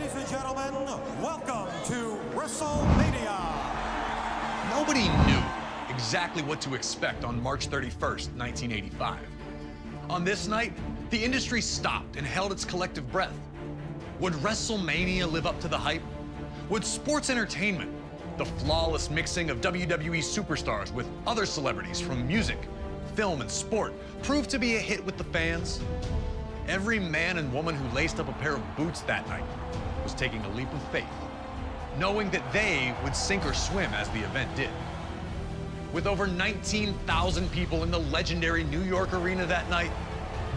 Ladies and gentlemen, welcome to WrestleMania. Nobody knew exactly what to expect on March 31st, 1985. On this night, the industry stopped and held its collective breath. Would WrestleMania live up to the hype? Would sports entertainment, the flawless mixing of WWE superstars with other celebrities from music, film, and sport, prove to be a hit with the fans? Every man and woman who laced up a pair of boots that night was taking a leap of faith, knowing that they would sink or swim as the event did. With over 19,000 people in the legendary New York arena that night,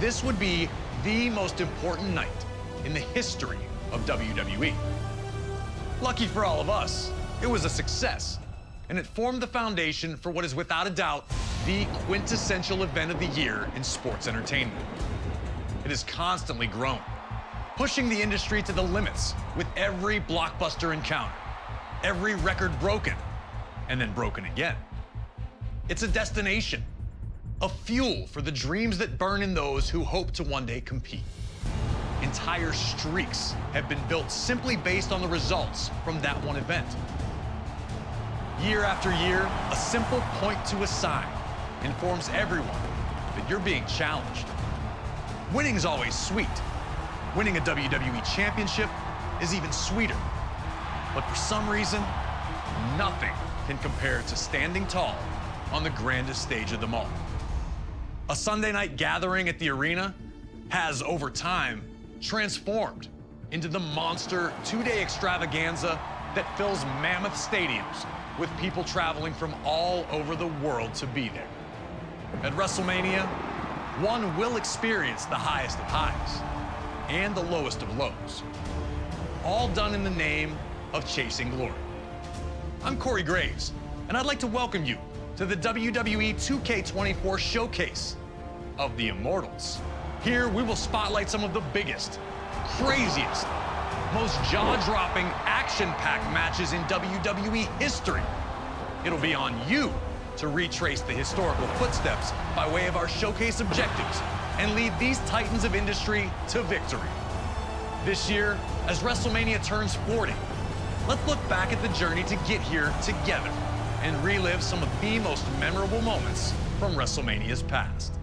this would be the most important night in the history of WWE. Lucky for all of us, it was a success, and it formed the foundation for what is without a doubt the quintessential event of the year in sports entertainment. It has constantly grown, pushing the industry to the limits with every blockbuster encounter, every record broken, and then broken again. It's a destination, a fuel for the dreams that burn in those who hope to one day compete. Entire streaks have been built simply based on the results from that one event. Year after year, a simple point to a sign informs everyone that you're being challenged. Winning's always sweet. Winning a WWE championship is even sweeter. But for some reason, nothing can compare to standing tall on the grandest stage of them all. A Sunday night gathering at the arena has, over time, transformed into the monster two-day extravaganza that fills mammoth stadiums with people traveling from all over the world to be there. At WrestleMania, one will experience the highest of highs and the lowest of lows, all done in the name of chasing glory. I'm Corey Graves, and I'd like to welcome you to the WWE 2K24 Showcase of the Immortals. Here, we will spotlight some of the biggest, craziest, most jaw-dropping, action-packed matches in WWE history. It'll be on you to retrace the historical footsteps by way of our showcase objectives and lead these titans of industry to victory. This year, as WrestleMania turns 40, let's look back at the journey to get here together and relive some of the most memorable moments from WrestleMania's past.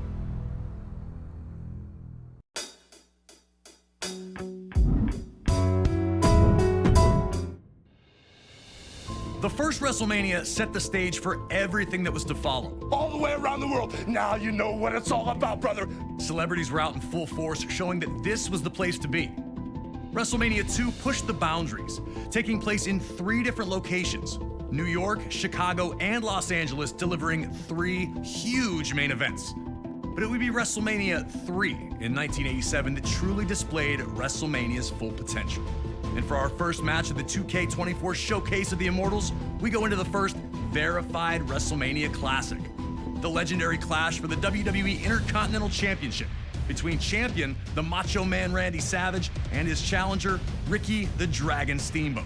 The first WrestleMania set the stage for everything that was to follow. All the way around the world. Now you know what it's all about, brother. Celebrities were out in full force, showing that this was the place to be. WrestleMania 2 pushed the boundaries, taking place in 3 different locations: New York, Chicago, and Los Angeles, delivering 3 huge main events. But it would be WrestleMania 3 in 1987 that truly displayed WrestleMania's full potential. And for our first match of the 2K24 Showcase of the Immortals, we go into the first verified WrestleMania Classic, the legendary clash for the WWE Intercontinental Championship between champion, the Macho Man Randy Savage, and his challenger, Ricky the Dragon Steamboat.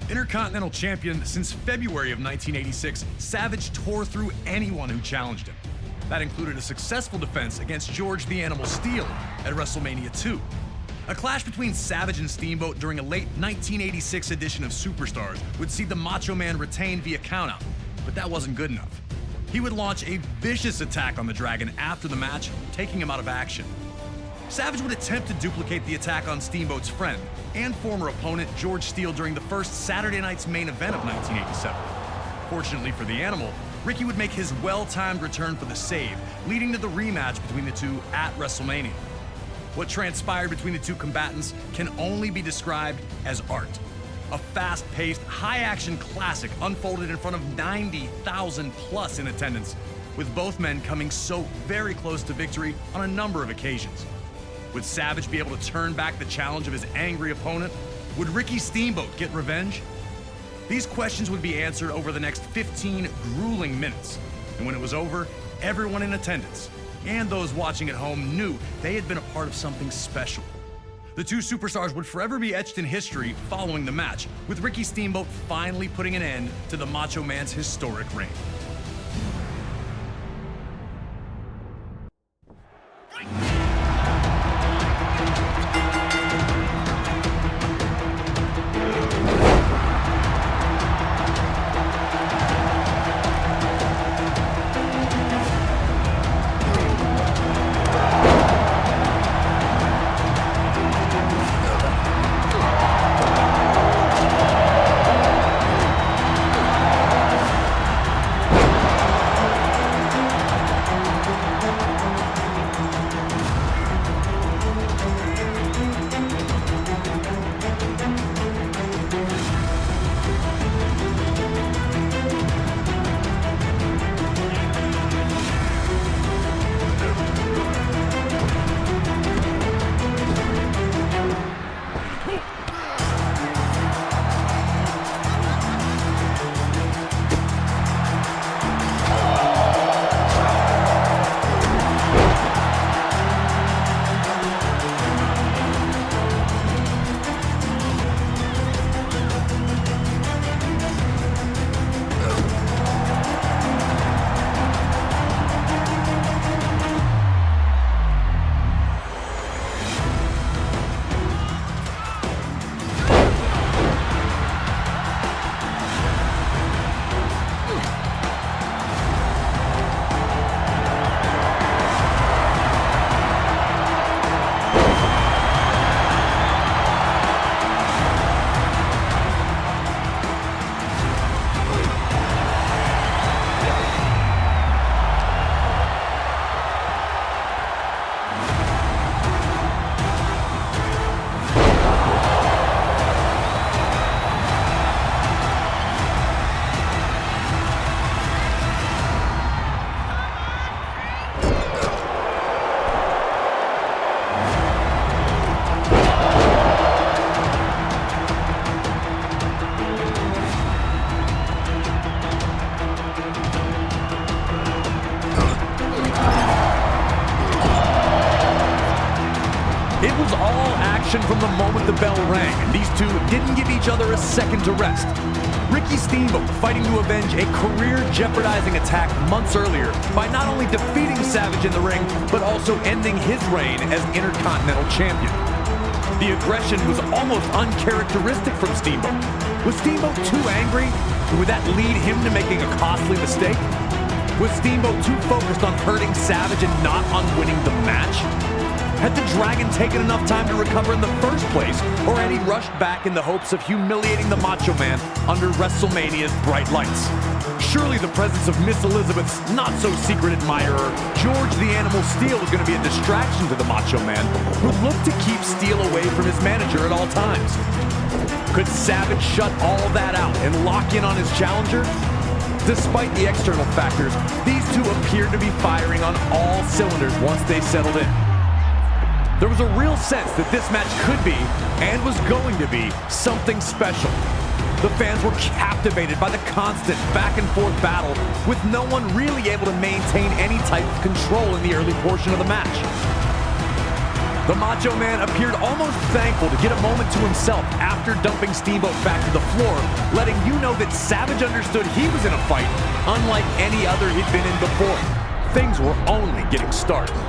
Intercontinental champion since February of 1986, Savage tore through anyone who challenged him. That included a successful defense against George the Animal Steele at WrestleMania 2. A clash between Savage and Steamboat during a late 1986 edition of Superstars would see the Macho Man retain via countout, but that wasn't good enough. He would launch a vicious attack on the Dragon after the match, taking him out of action. Savage would attempt to duplicate the attack on Steamboat's friend and former opponent George Steele during the first Saturday night's main event of 1987. Fortunately for the Animal, Ricky would make his well-timed return for the save, leading to the rematch between the two at WrestleMania. What transpired between the two combatants can only be described as art. A fast-paced, high-action classic unfolded in front of 90,000 plus in attendance, with both men coming so very close to victory on a number of occasions. Would Savage be able to turn back the challenge of his angry opponent? Would Ricky Steamboat get revenge? These questions would be answered over the next 15 grueling minutes. And when it was over, everyone in attendance and those watching at home knew they had been a part of something special. The two superstars would forever be etched in history following the match, with Ricky Steamboat finally putting an end to the Macho Man's historic reign. from the moment the bell rang, and these two didn't give each other a second to rest. Ricky Steamboat fighting to avenge a career-jeopardizing attack months earlier by not only defeating Savage in the ring, but also ending his reign as Intercontinental Champion. The aggression was almost uncharacteristic from Steamboat. Was Steamboat too angry? Would that lead him to making a costly mistake? Was Steamboat too focused on hurting Savage and not on winning the match? Had the Dragon taken enough time to recover in the first place, or had he rushed back in the hopes of humiliating the Macho Man under WrestleMania's bright lights? Surely the presence of Miss Elizabeth's not-so-secret admirer, George the Animal Steele, was going to be a distraction to the Macho Man, who looked to keep Steele away from his manager at all times. Could Savage shut all that out and lock in on his challenger? Despite the external factors, these two appeared to be firing on all cylinders once they settled in. There was a real sense that this match could be, and was going to be, something special. The fans were captivated by the constant back-and-forth battle, with no one really able to maintain any type of control in the early portion of the match. The Macho Man appeared almost thankful to get a moment to himself after dumping Steamboat back to the floor, letting you know that Savage understood he was in a fight unlike any other he'd been in before. Things were only getting started.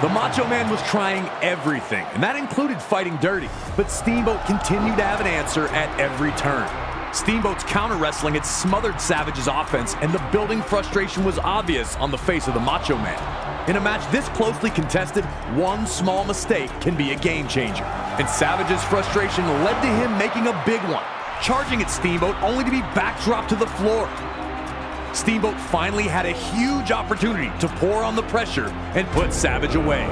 The Macho Man was trying everything, and that included fighting dirty, but Steamboat continued to have an answer at every turn. Steamboat's counter wrestling had smothered Savage's offense, and the building frustration was obvious on the face of the Macho Man. In a match this closely contested, one small mistake can be a game changer, and Savage's frustration led to him making a big one, charging at Steamboat only to be backdropped to the floor. Steamboat finally had a huge opportunity to pour on the pressure and put Savage away.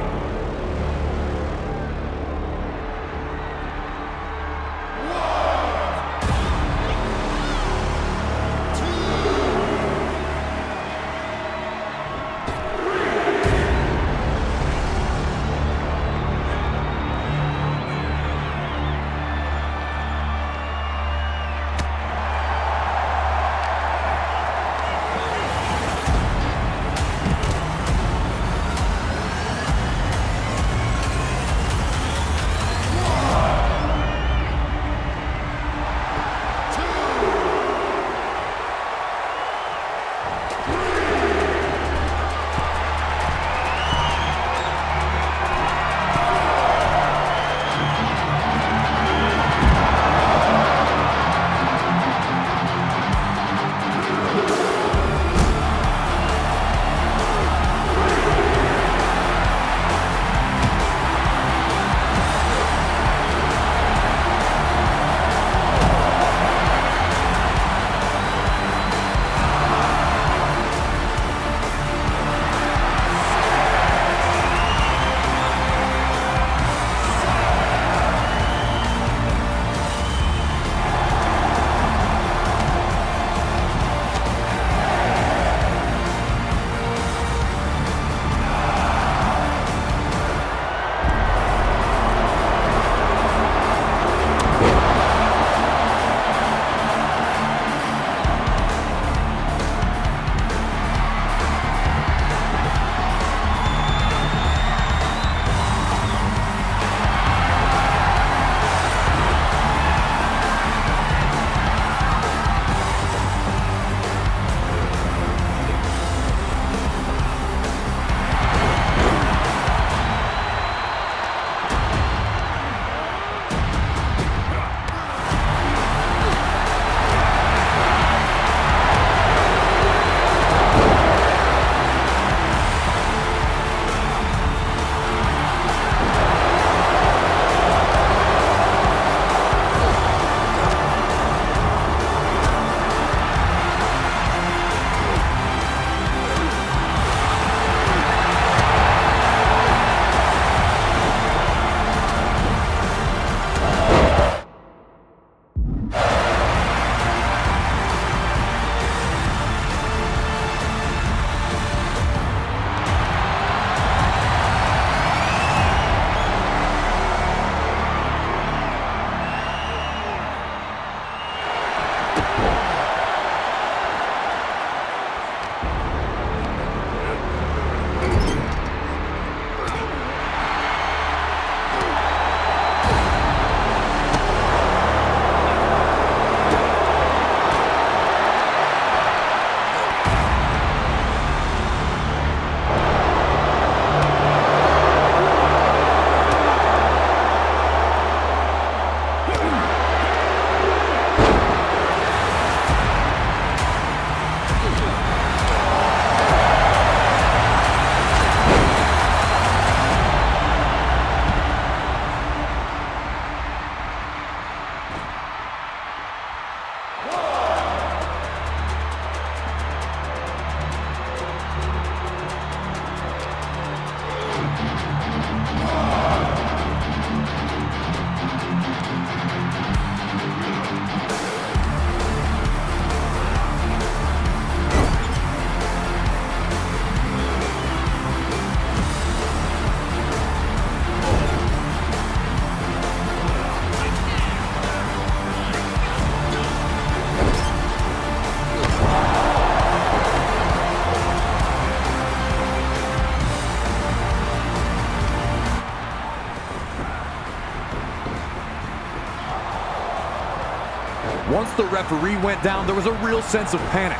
Once the referee went down, there was a real sense of panic.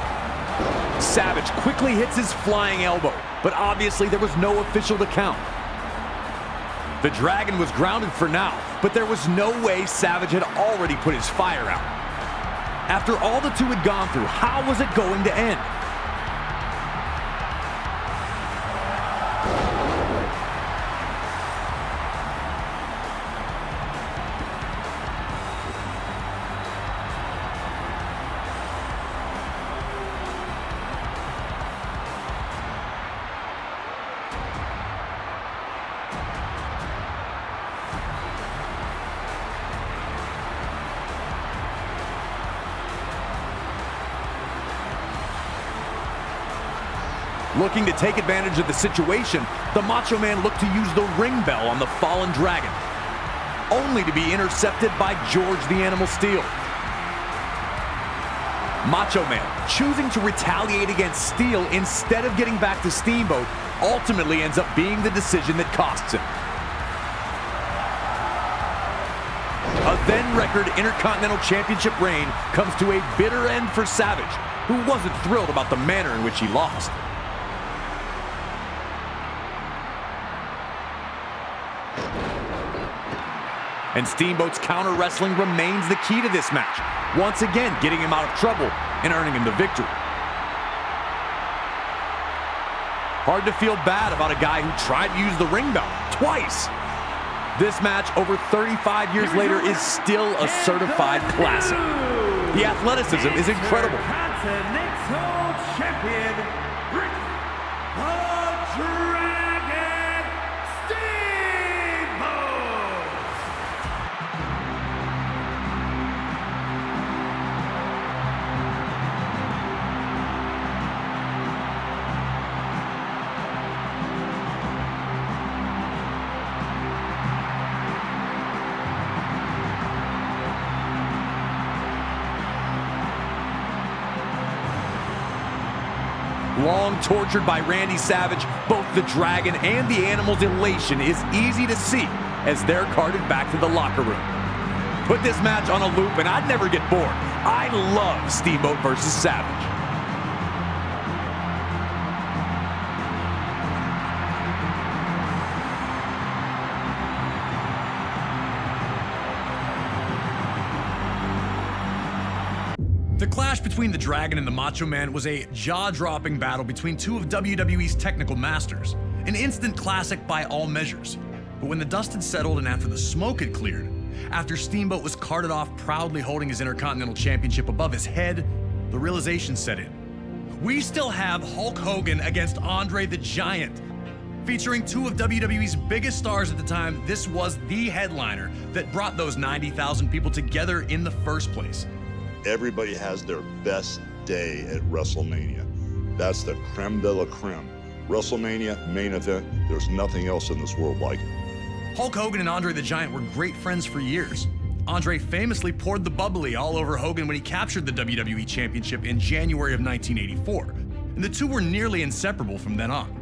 Savage quickly hits his flying elbow, but obviously there was no official to count. The Dragon was grounded for now, but there was no way Savage had already put his fire out. After all the two had gone through, how was it going to end? Looking to take advantage of the situation, the Macho Man looked to use the ring bell on the fallen Dragon, only to be intercepted by George the Animal Steel. Macho Man, choosing to retaliate against Steel instead of getting back to Steamboat, ultimately ends up being the decision that costs him. A then-record Intercontinental Championship reign comes to a bitter end for Savage, who wasn't thrilled about the manner in which he lost. And Steamboat's counter wrestling remains the key to this match, once again getting him out of trouble and earning him the victory. Hard to feel bad about a guy who tried to use the ring bell twice. This match, over 35 years later, is still a certified classic. The athleticism is incredible. Continental Champion, Rick the Dragon Steamboat! Long tortured by Randy Savage, both the Dragon and the Animal's elation is easy to see as they're carted back to the locker room. Put this match on a loop and I'd never get bored. I love Steamboat versus Savage. The clash between the Dragon and the Macho Man was a jaw-dropping battle between two of WWE's technical masters, an instant classic by all measures. But when the dust had settled and after the smoke had cleared, after Steamboat was carted off proudly holding his Intercontinental Championship above his head, the realization set in. We still have Hulk Hogan against Andre the Giant. Featuring two of WWE's biggest stars at the time, this was the headliner that brought those 90,000 people together in the first place. Everybody has their best day at WrestleMania. That's the creme de la creme. WrestleMania, main event, there's nothing else in this world like it. Hulk Hogan and Andre the Giant were great friends for years. Andre famously poured the bubbly all over Hogan when he captured the WWE Championship in January of 1984, and the two were nearly inseparable from then on.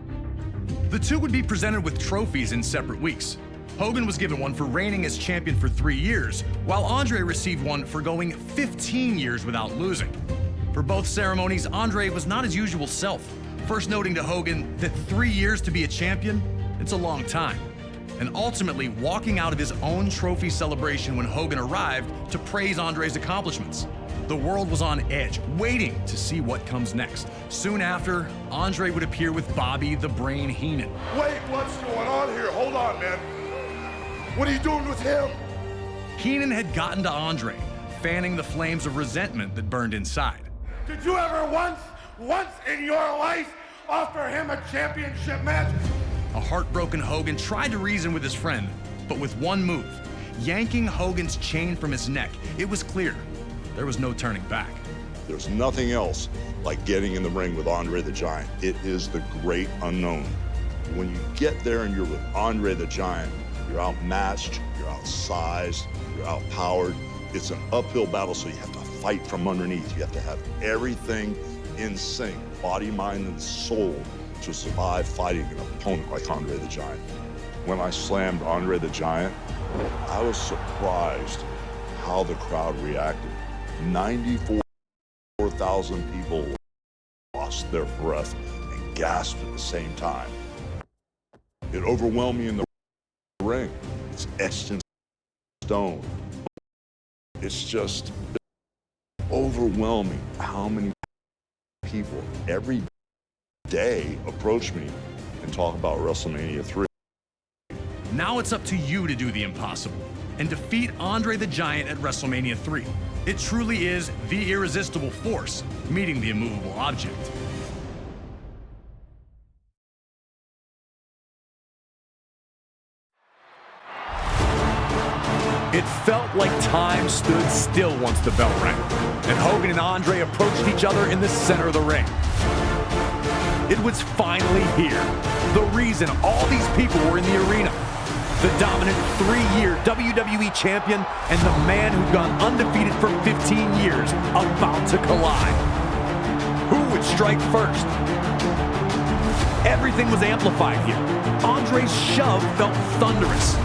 The two would be presented with trophies in separate weeks. Hogan was given one for reigning as champion for 3 years, while Andre received one for going 15 years without losing. For both ceremonies, Andre was not his usual self, first noting to Hogan that 3 years to be a champion, it's a long time, and ultimately walking out of his own trophy celebration when Hogan arrived to praise Andre's accomplishments. The world was on edge, waiting to see what comes next. Soon after, Andre would appear with Bobby the Brain Heenan. Wait, what's going on here? Hold on, man. What are you doing with him? Heenan had gotten to Andre, fanning the flames of resentment that burned inside. Did you ever once in your life offer him a championship match? A heartbroken Hogan tried to reason with his friend, but with one move, yanking Hogan's chain from his neck, it was clear there was no turning back. There's nothing else like getting in the ring with Andre the Giant. It is the great unknown. When you get there and you're with Andre the Giant, you're outmatched, you're outsized, you're outpowered. It's an uphill battle, so you have to fight from underneath. You have to have everything in sync, body, mind, and soul, to survive fighting an opponent like Andre the Giant. When I slammed Andre the Giant, I was surprised how the crowd reacted. 94,000 people lost their breath and gasped at the same time. It overwhelmed me in the ring. It's etched in stone. It's just overwhelming how many people every day approach me and talk about WrestleMania 3. Now it's up to you to do the impossible and defeat Andre the Giant at WrestleMania 3. It truly is the irresistible force meeting the immovable object. It felt like time stood still once the bell rang, and Hogan and Andre approached each other in the center of the ring. It was finally here, the reason all these people were in the arena. The dominant 3-year WWE champion and the man who'd gone undefeated for 15 years about to collide. Who would strike first? Everything was amplified here. Andre's shove felt thunderous.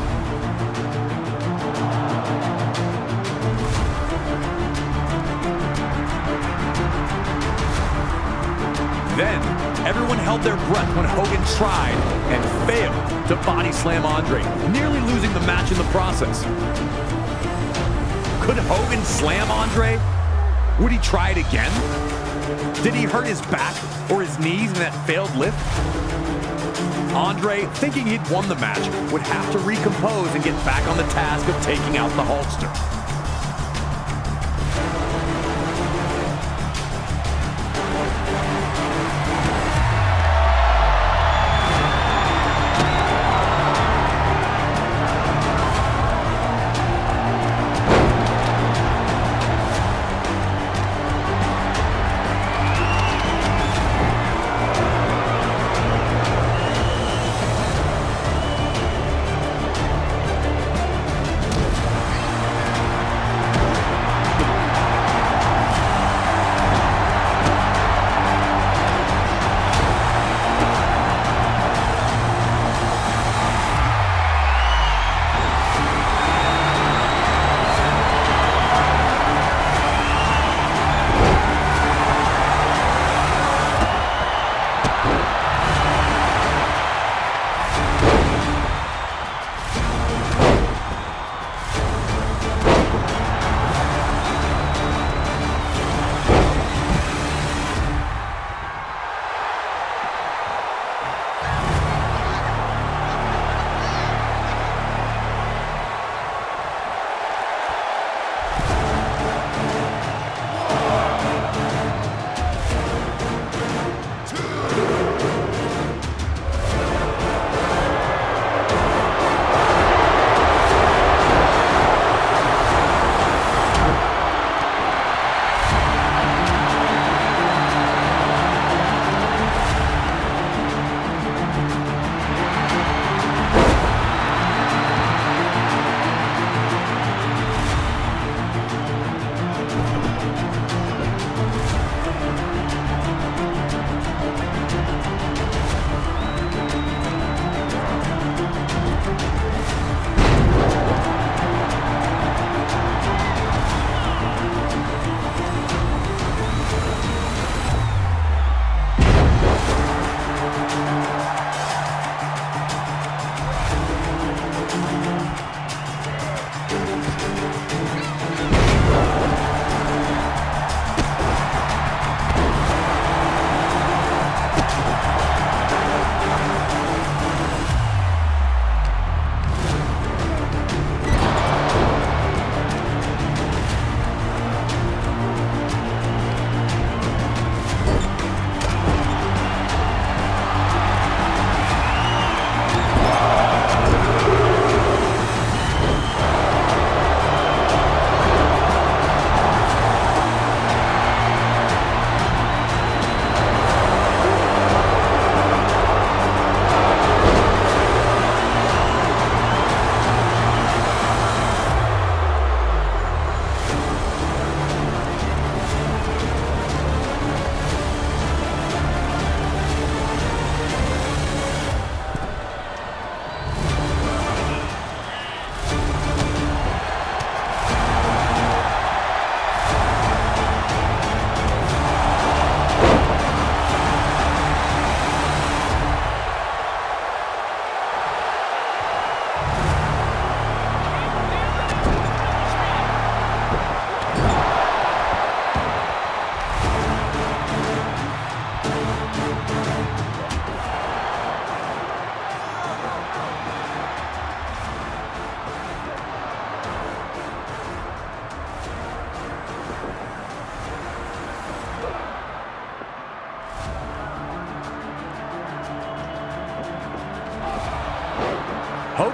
Then, everyone held their breath when Hogan tried and failed to body slam Andre, nearly losing the match in the process. Could Hogan slam Andre? Would he try it again? Did he hurt his back or his knees in that failed lift? Andre, thinking he'd won the match, would have to recompose and get back on the task of taking out the Hulkster.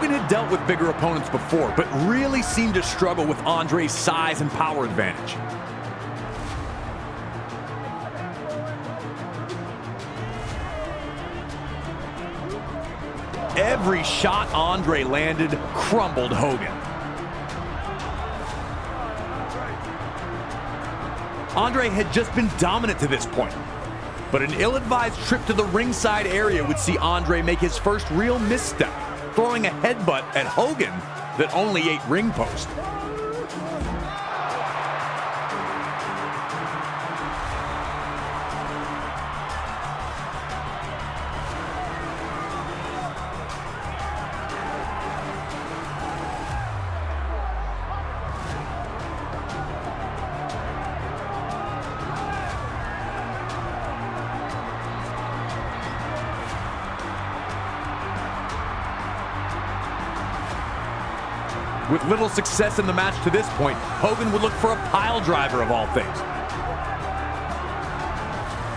Hogan had dealt with bigger opponents before, but really seemed to struggle with Andre's size and power advantage. Every shot Andre landed crumbled Hogan. Andre had just been dominant to this point, but an ill-advised trip to the ringside area would see Andre make his first real misstep, throwing a headbutt at Hogan that only ate ring post. With little success in the match to this point, Hogan would look for a pile driver of all things.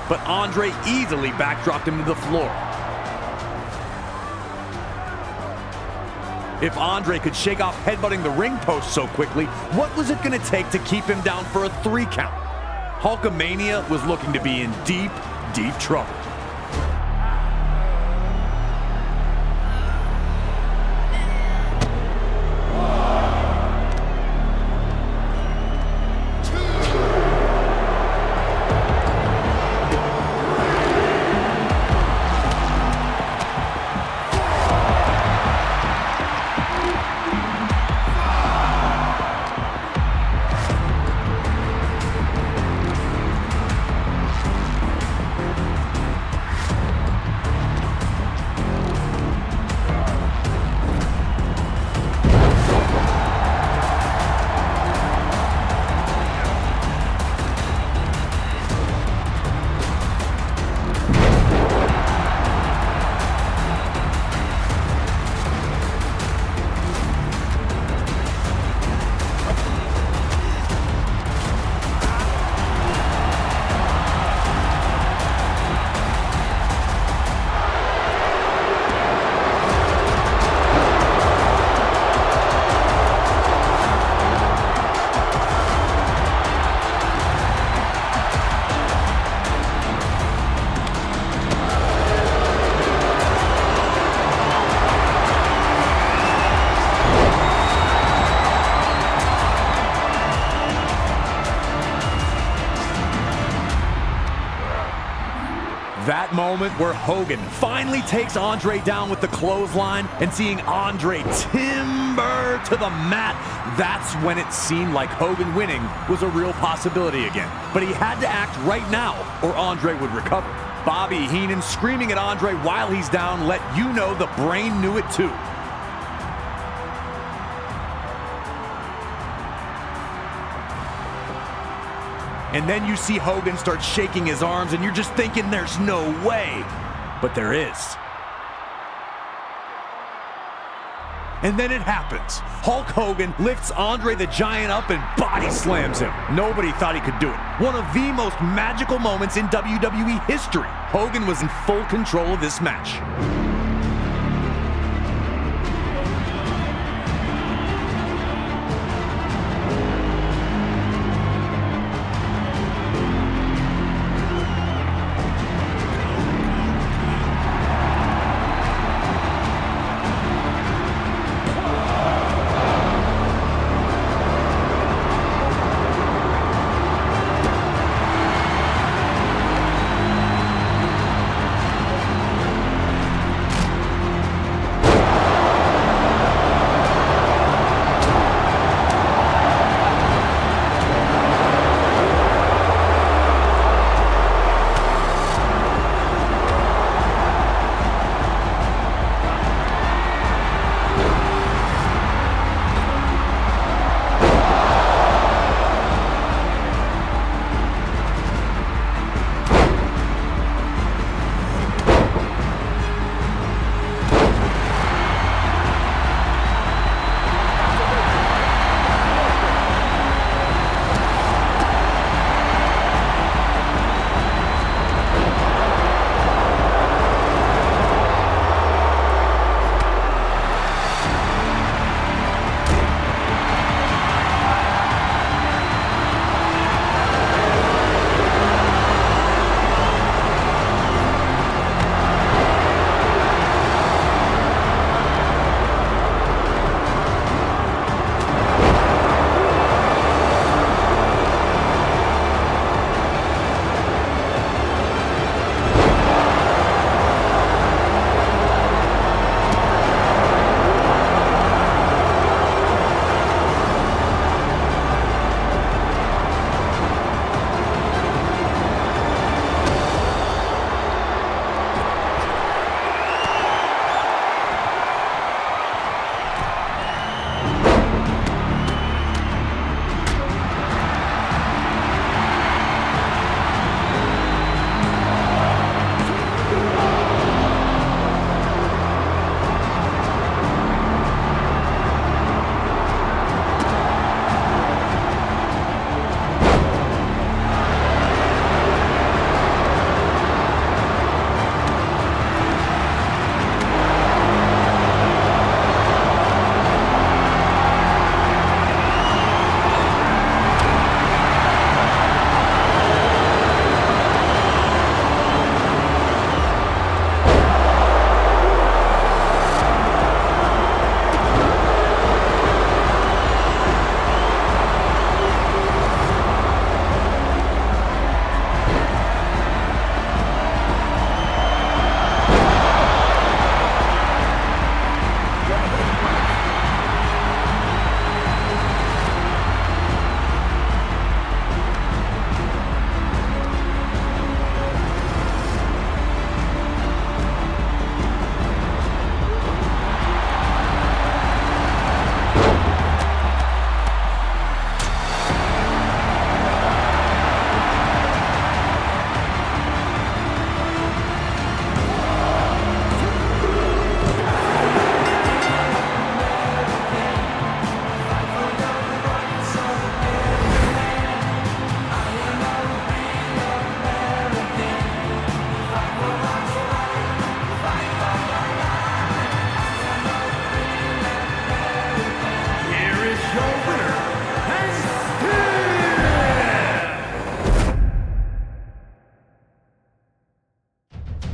But Andre easily backdropped him to the floor. If Andre could shake off headbutting the ring post so quickly, what was it going to take to keep him down for a 3 count? Hulkamania was looking to be in deep, deep trouble. That moment where Hogan finally takes Andre down with the clothesline and seeing Andre timber to the mat, that's when it seemed like Hogan winning was a real possibility again. But he had to act right now or Andre would recover. Bobby Heenan screaming at Andre while he's down let you know the brain knew it too. And then you see Hogan start shaking his arms and you're just thinking there's no way. But there is. And then it happens. Hulk Hogan lifts Andre the Giant up and body slams him. Nobody thought he could do it. One of the most magical moments in WWE history. Hogan was in full control of this match.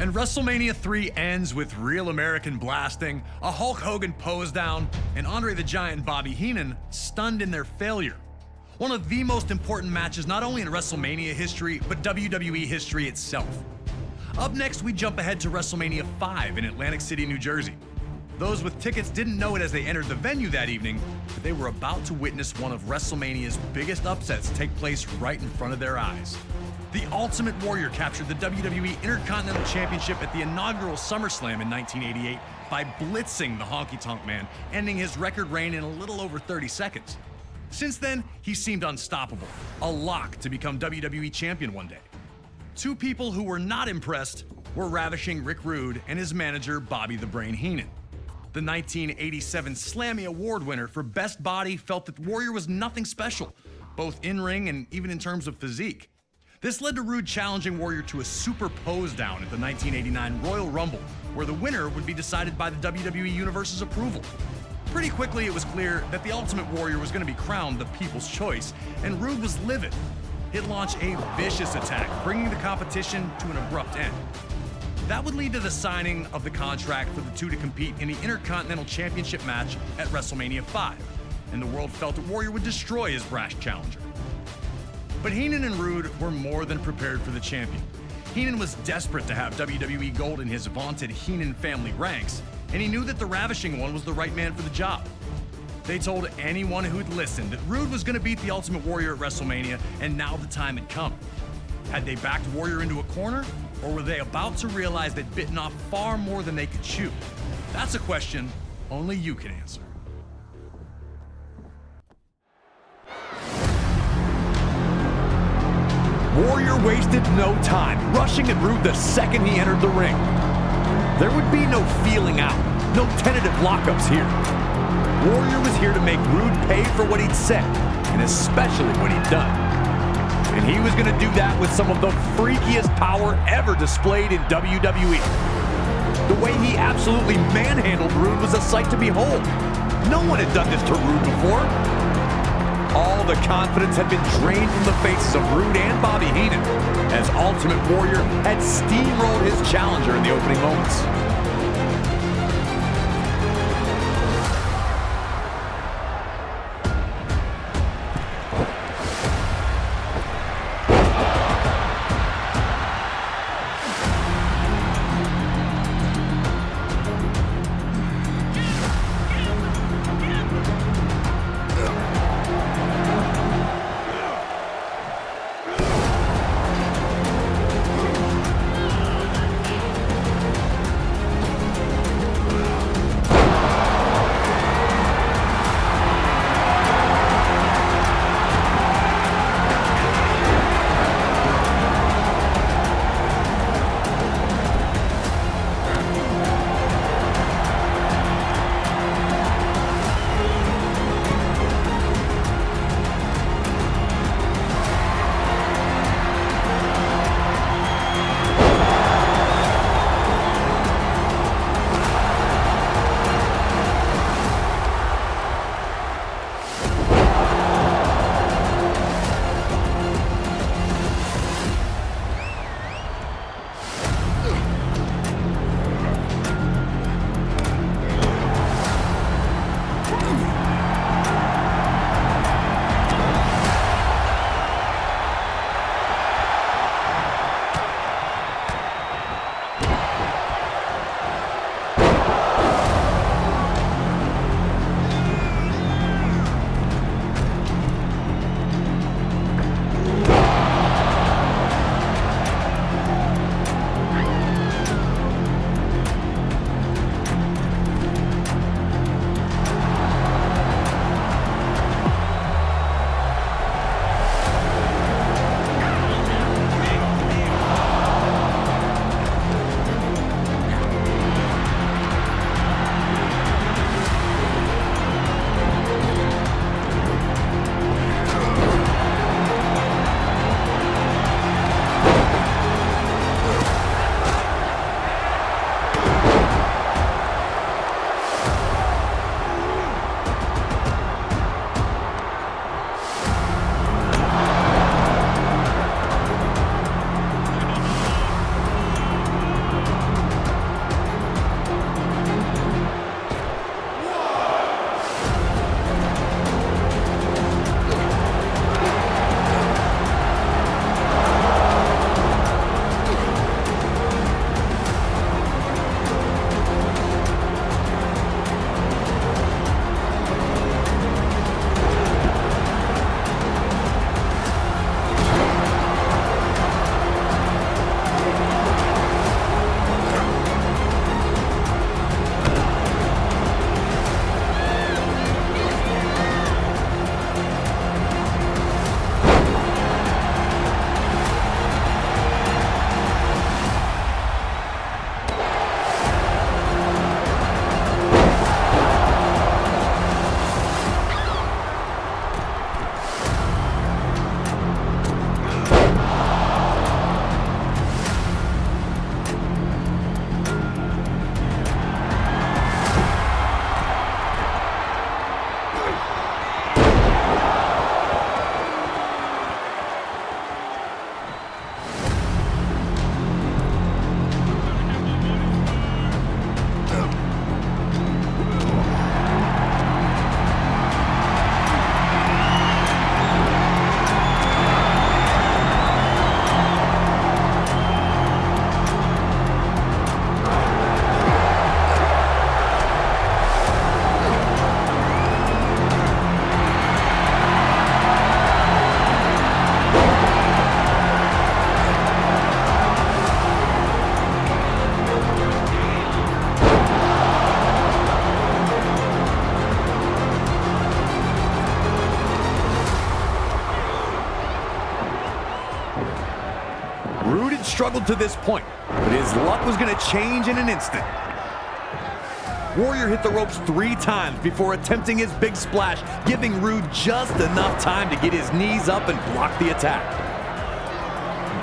And WrestleMania 3 ends with real American blasting, a Hulk Hogan pose down, and Andre the Giant and Bobby Heenan stunned in their failure. One of the most important matches not only in WrestleMania history, but WWE history itself. Up next, we jump ahead to WrestleMania 5 in Atlantic City, New Jersey. Those with tickets didn't know it as they entered the venue that evening, but they were about to witness one of WrestleMania's biggest upsets take place right in front of their eyes. The Ultimate Warrior captured the WWE Intercontinental Championship at the inaugural SummerSlam in 1988 by blitzing the Honky Tonk Man, ending his record reign in a little over 30 seconds. Since then, he seemed unstoppable, a lock to become WWE Champion one day. Two people who were not impressed were ravishing Rick Rude and his manager Bobby the Brain Heenan. The 1987 Slammy Award winner for Best Body felt that Warrior was nothing special, both in-ring and even in terms of physique. This led to Rude challenging Warrior to a super pose down at the 1989 Royal Rumble, where the winner would be decided by the WWE Universe's approval. Pretty quickly, it was clear that the Ultimate Warrior was going to be crowned the People's Choice, and Rude was livid. He'd launch a vicious attack, bringing the competition to an abrupt end. That would lead to the signing of the contract for the two to compete in the Intercontinental Championship match at WrestleMania 5, and the world felt that Warrior would destroy his brash challenger. But Heenan and Rude were more than prepared for the champion. Heenan was desperate to have WWE Gold in his vaunted Heenan family ranks, and he knew that the Ravishing One was the right man for the job. They told anyone who'd listened that Rude was going to beat the Ultimate Warrior at WrestleMania, and now the time had come. Had they backed Warrior into a corner, or were they about to realize they'd bitten off far more than they could chew? That's a question only you can answer. Warrior wasted no time, rushing at Rude the second he entered the ring. There would be no feeling out, no tentative lockups here. Warrior was here to make Rude pay for what he'd said, and especially what he'd done. And he was going to do that with some of the freakiest power ever displayed in WWE. The way he absolutely manhandled Rude was a sight to behold. No one had done this to Rude before. All the confidence had been drained from the faces of Rude and Bobby Heenan, as Ultimate Warrior had steamrolled his challenger in the opening moments. Rude had struggled to this point, but his luck was going to change in an instant. Warrior hit the ropes 3 times before attempting his big splash, giving Rude just enough time to get his knees up and block the attack.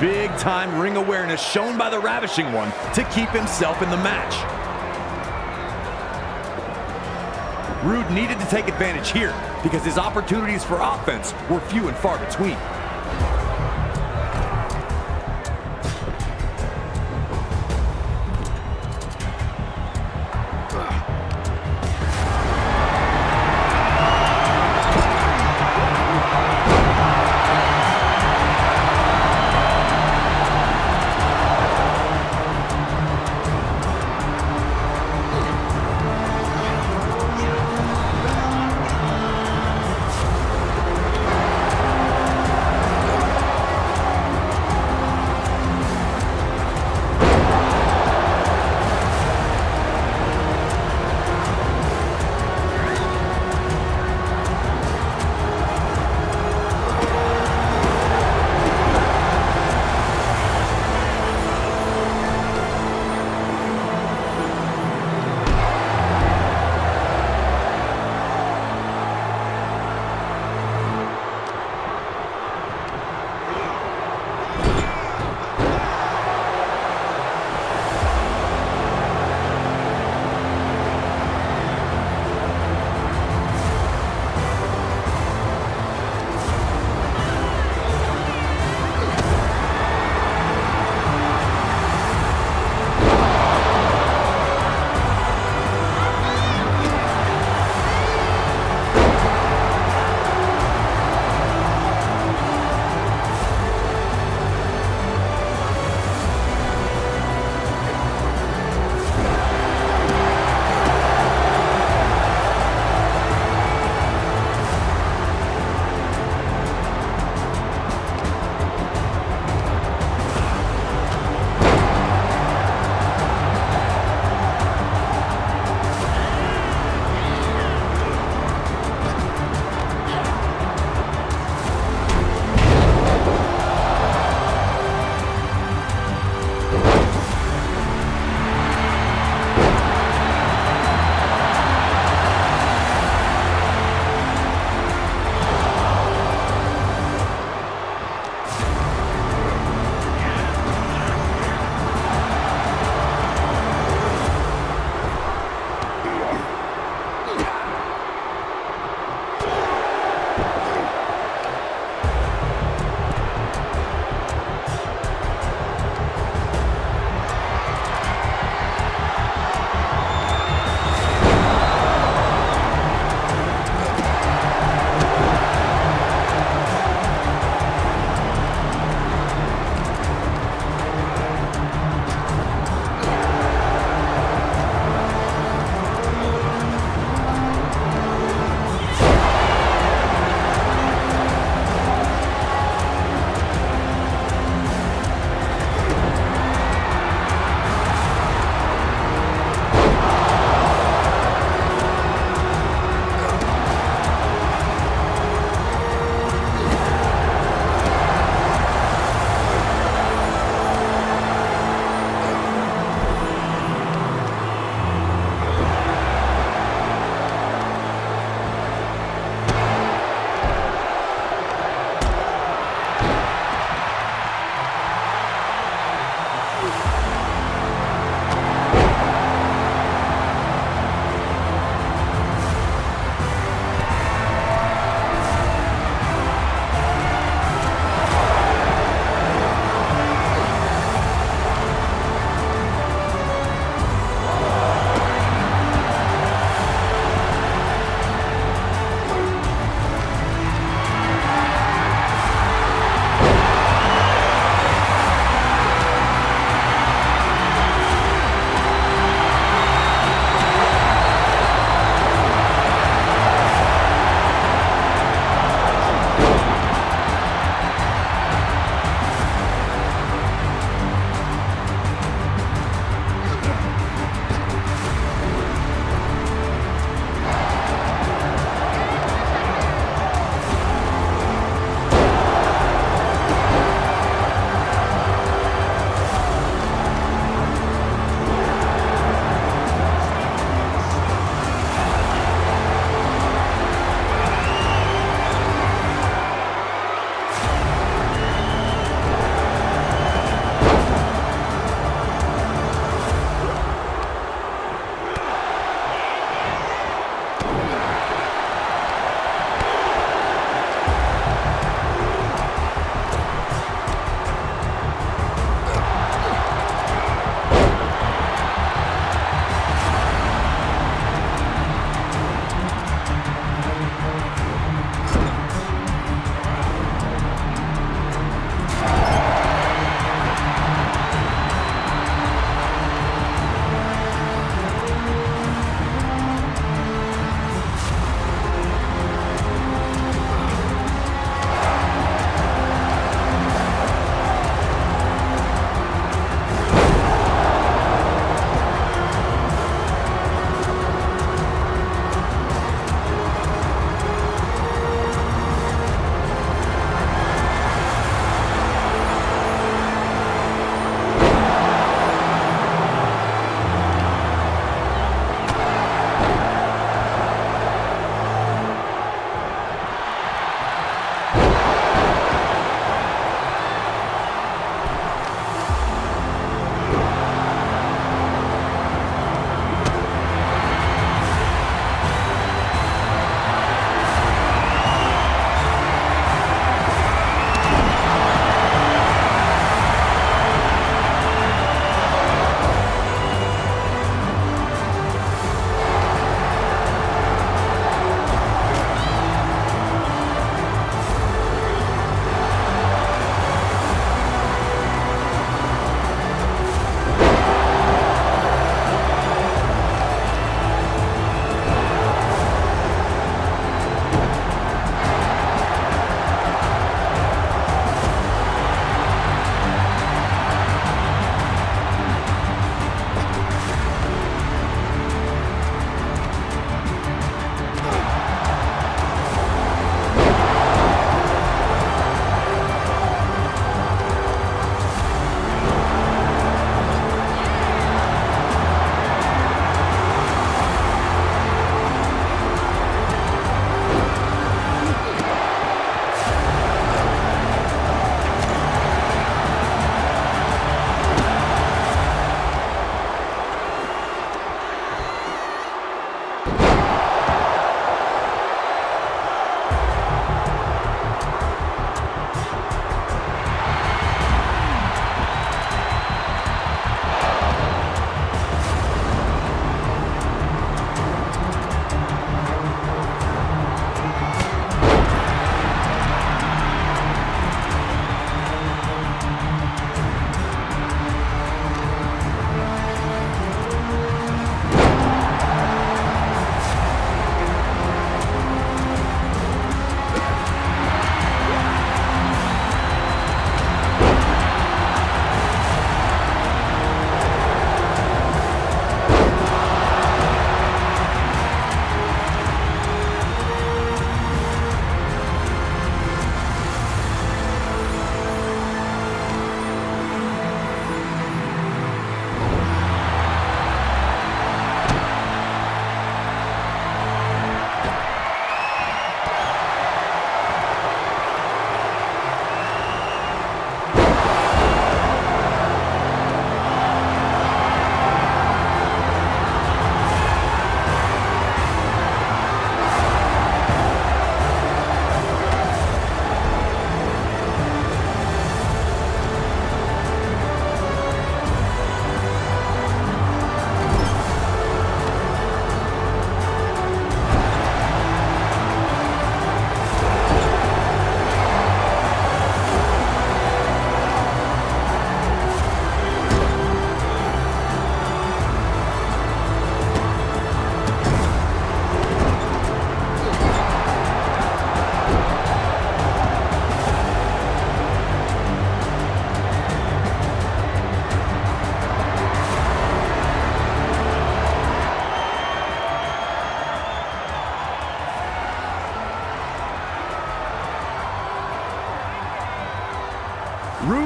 Big time ring awareness shown by the Ravishing One to keep himself in the match. Rude needed to take advantage here because his opportunities for offense were few and far between.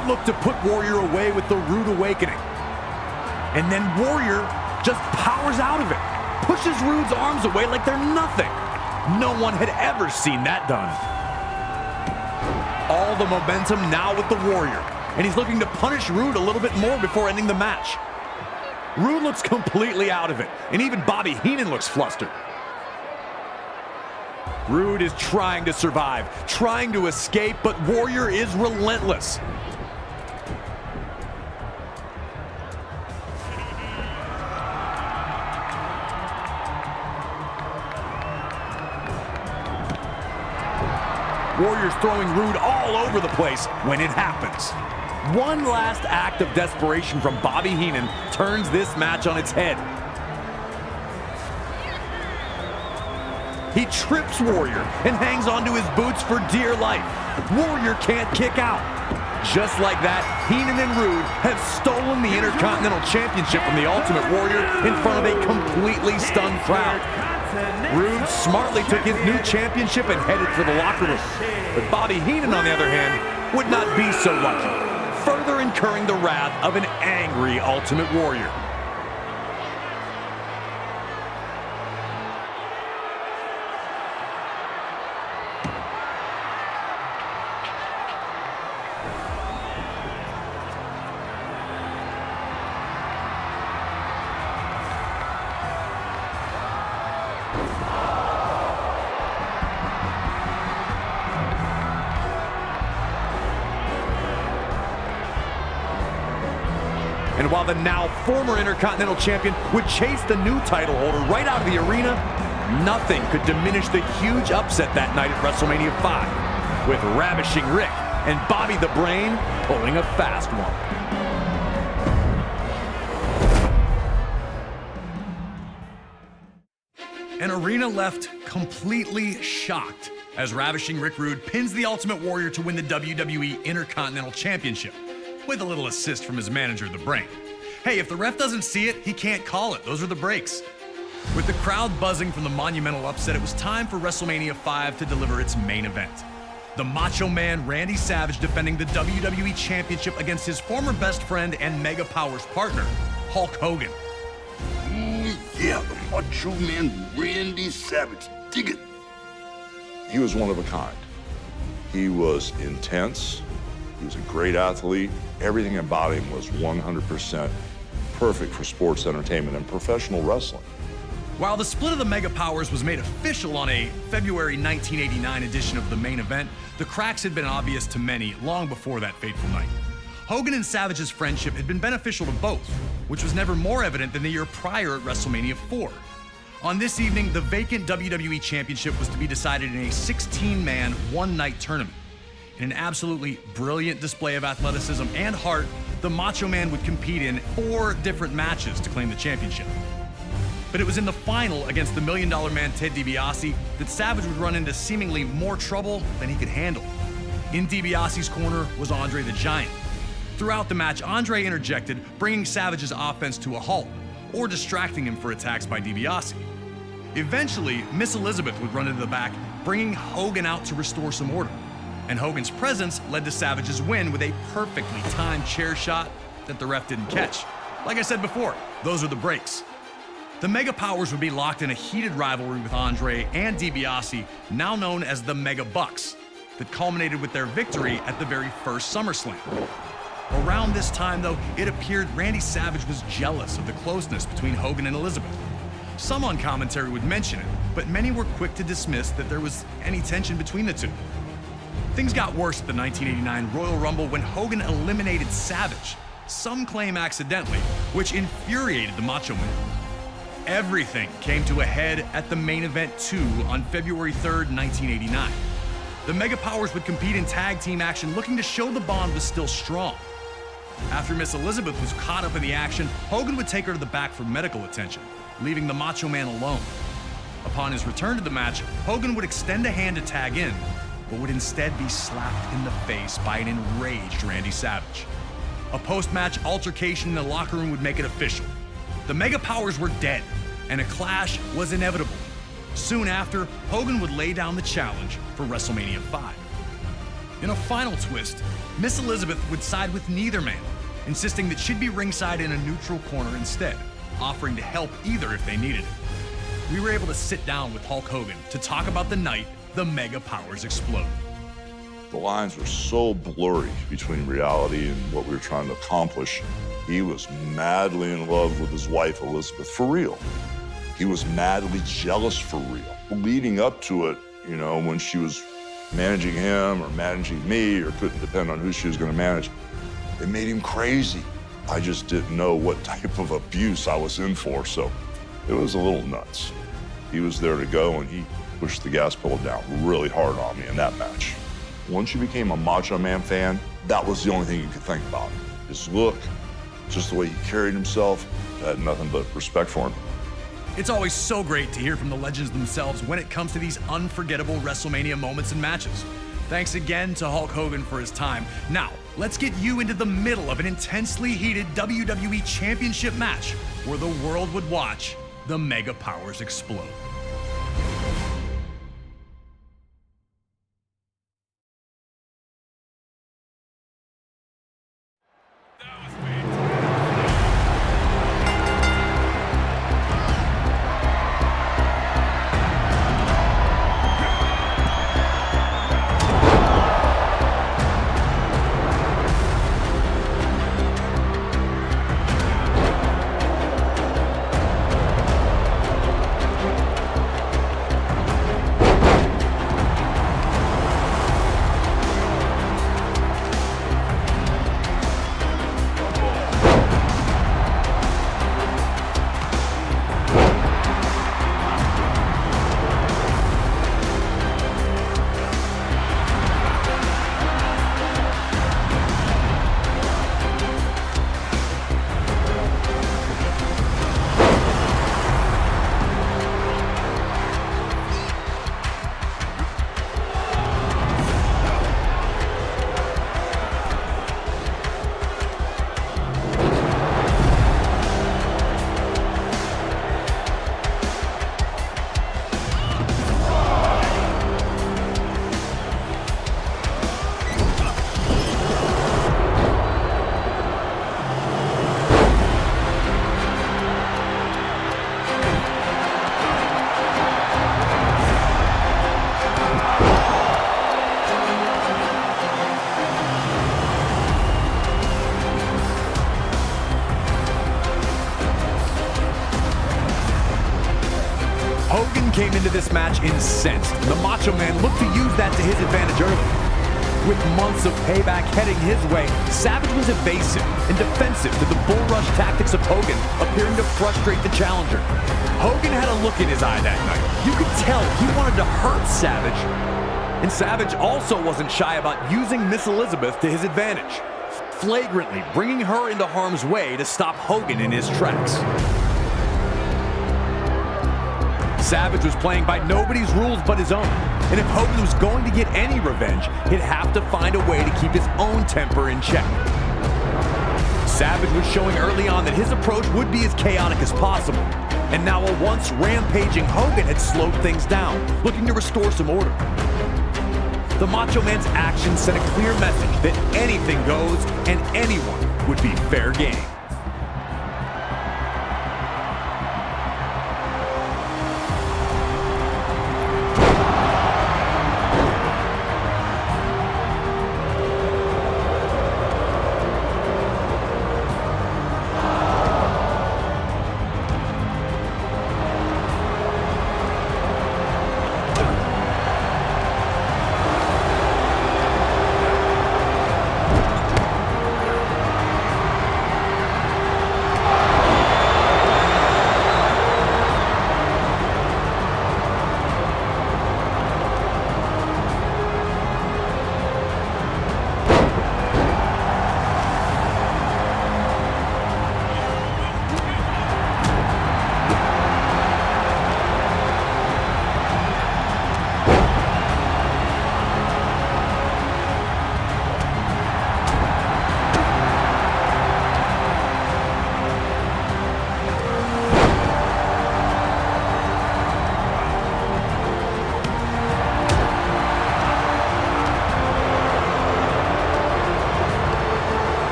Rude looked to put Warrior away with the Rude Awakening. And then Warrior just powers out of it. Pushes Rude's arms away like they're nothing. No one had ever seen that done. All the momentum now with the Warrior. And he's looking to punish Rude a little bit more before ending the match. Rude looks completely out of it. And even Bobby Heenan looks flustered. Rude is trying to survive, trying to escape, but Warrior is relentless. Warrior's throwing Rude all over the place when it happens. One last act of desperation from Bobby Heenan turns this match on its head. He trips Warrior and hangs onto his boots for dear life. Warrior can't kick out. Just like that, Heenan and Rude have stolen the Intercontinental Championship from the Ultimate Warrior in front of a completely stunned crowd. Rude smartly took his new championship and headed for the locker room. But Bobby Heenan, on the other hand, would not be so lucky, further incurring the wrath of an angry Ultimate Warrior. And while the now former Intercontinental Champion would chase the new title holder right out of the arena, nothing could diminish the huge upset that night at WrestleMania 5, with Ravishing Rick and Bobby the Brain pulling a fast one. An arena left completely shocked as Ravishing Rick Rude pins the Ultimate Warrior to win the WWE Intercontinental Championship, with a little assist from his manager, The Brain. Hey, if the ref doesn't see it, he can't call it. Those are the breaks. With the crowd buzzing from the monumental upset, it was time for WrestleMania 5 to deliver its main event. The Macho Man Randy Savage defending the WWE Championship against his former best friend and Mega Powers partner, Hulk Hogan. Yeah, the Macho Man Randy Savage. Dig it. He was one of a kind. He was intense. He was a great athlete. Everything about him was 100% perfect for sports entertainment and professional wrestling. While the split of the Mega Powers was made official on a February 1989 edition of the main event, the cracks had been obvious to many long before that fateful night. Hogan and Savage's friendship had been beneficial to both, which was never more evident than the year prior at WrestleMania 4. On this evening, the vacant WWE Championship was to be decided in a 16-man, one-night tournament. In an absolutely brilliant display of athleticism and heart, the Macho Man would compete in 4 different matches to claim the championship. But it was in the final against the $1 Million Man Ted DiBiase that Savage would run into seemingly more trouble than he could handle. In DiBiase's corner was Andre the Giant. Throughout the match, Andre interjected, bringing Savage's offense to a halt, or distracting him for attacks by DiBiase. Eventually, Miss Elizabeth would run into the back, bringing Hogan out to restore some order. And Hogan's presence led to Savage's win with a perfectly timed chair shot that the ref didn't catch. Like I said before, those are the breaks. The Mega Powers would be locked in a heated rivalry with Andre and DiBiase, now known as the Mega Bucks, that culminated with their victory at the very first SummerSlam. Around this time, though, it appeared Randy Savage was jealous of the closeness between Hogan and Elizabeth. Some on commentary would mention it, but many were quick to dismiss that there was any tension between the two. Things got worse at the 1989 Royal Rumble when Hogan eliminated Savage, some claim accidentally, which infuriated the Macho Man. Everything came to a head at the main event 2 on February 3rd, 1989. The Mega Powers would compete in tag team action, looking to show the bond was still strong. After Miss Elizabeth was caught up in the action, Hogan would take her to the back for medical attention, leaving the Macho Man alone. Upon his return to the match, Hogan would extend a hand to tag in, but would instead be slapped in the face by an enraged Randy Savage. A post-match altercation in the locker room would make it official. The Mega Powers were dead, and a clash was inevitable. Soon after, Hogan would lay down the challenge for WrestleMania 5. In a final twist, Miss Elizabeth would side with neither man, insisting that she'd be ringside in a neutral corner instead, offering to help either if they needed it. We were able to sit down with Hulk Hogan to talk about the night the Mega Powers exploded. The lines were so blurry between reality and what we were trying to accomplish. He was madly in love with his wife, Elizabeth, for real. He was madly jealous for real. Leading up to it, you know, when she was managing him or managing me or couldn't depend on who she was going to manage, it made him crazy. I just didn't know what type of abuse I was in for, so it was a little nuts. He was there to go, and he pushed the gas pedal down really hard on me in that match. Once you became a Macho Man fan, that was the only thing you could think about. His look, just the way he carried himself, I had nothing but respect for him. It's always so great to hear from the legends themselves when it comes to these unforgettable WrestleMania moments and matches. Thanks again to Hulk Hogan for his time. Now, let's get you into the middle of an intensely heated WWE Championship match where the world would watch the Mega Powers explode. Came into this match incensed. The Macho Man looked to use that to his advantage early. With months of payback heading his way, Savage was evasive and defensive to the bull rush tactics of Hogan, appearing to frustrate the challenger. Hogan had a look in his eye that night. You could tell he wanted to hurt Savage. And Savage also wasn't shy about using Miss Elizabeth to his advantage, flagrantly bringing her into harm's way to stop Hogan in his tracks. Savage was playing by nobody's rules but his own, and if Hogan was going to get any revenge, he'd have to find a way to keep his own temper in check. Savage was showing early on that his approach would be as chaotic as possible, and now a once rampaging Hogan had slowed things down, looking to restore some order. The Macho Man's actions sent a clear message that anything goes and anyone would be fair game.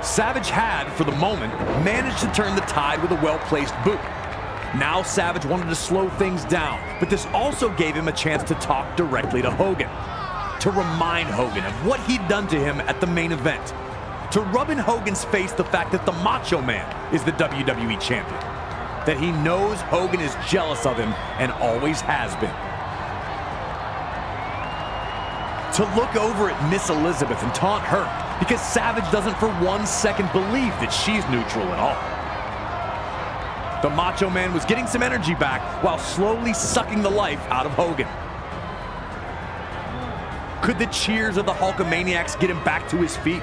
Savage had, for the moment, managed to turn the tide with a well-placed boot. Now Savage wanted to slow things down, but this also gave him a chance to talk directly to Hogan. To remind Hogan of what he'd done to him at the main event. To rub in Hogan's face the fact that the Macho Man is the WWE Champion. That he knows Hogan is jealous of him and always has been. To look over at Miss Elizabeth and taunt her because Savage doesn't for 1 second believe that she's neutral at all. The Macho Man was getting some energy back while slowly sucking the life out of Hogan. Could the cheers of the Hulkamaniacs get him back to his feet?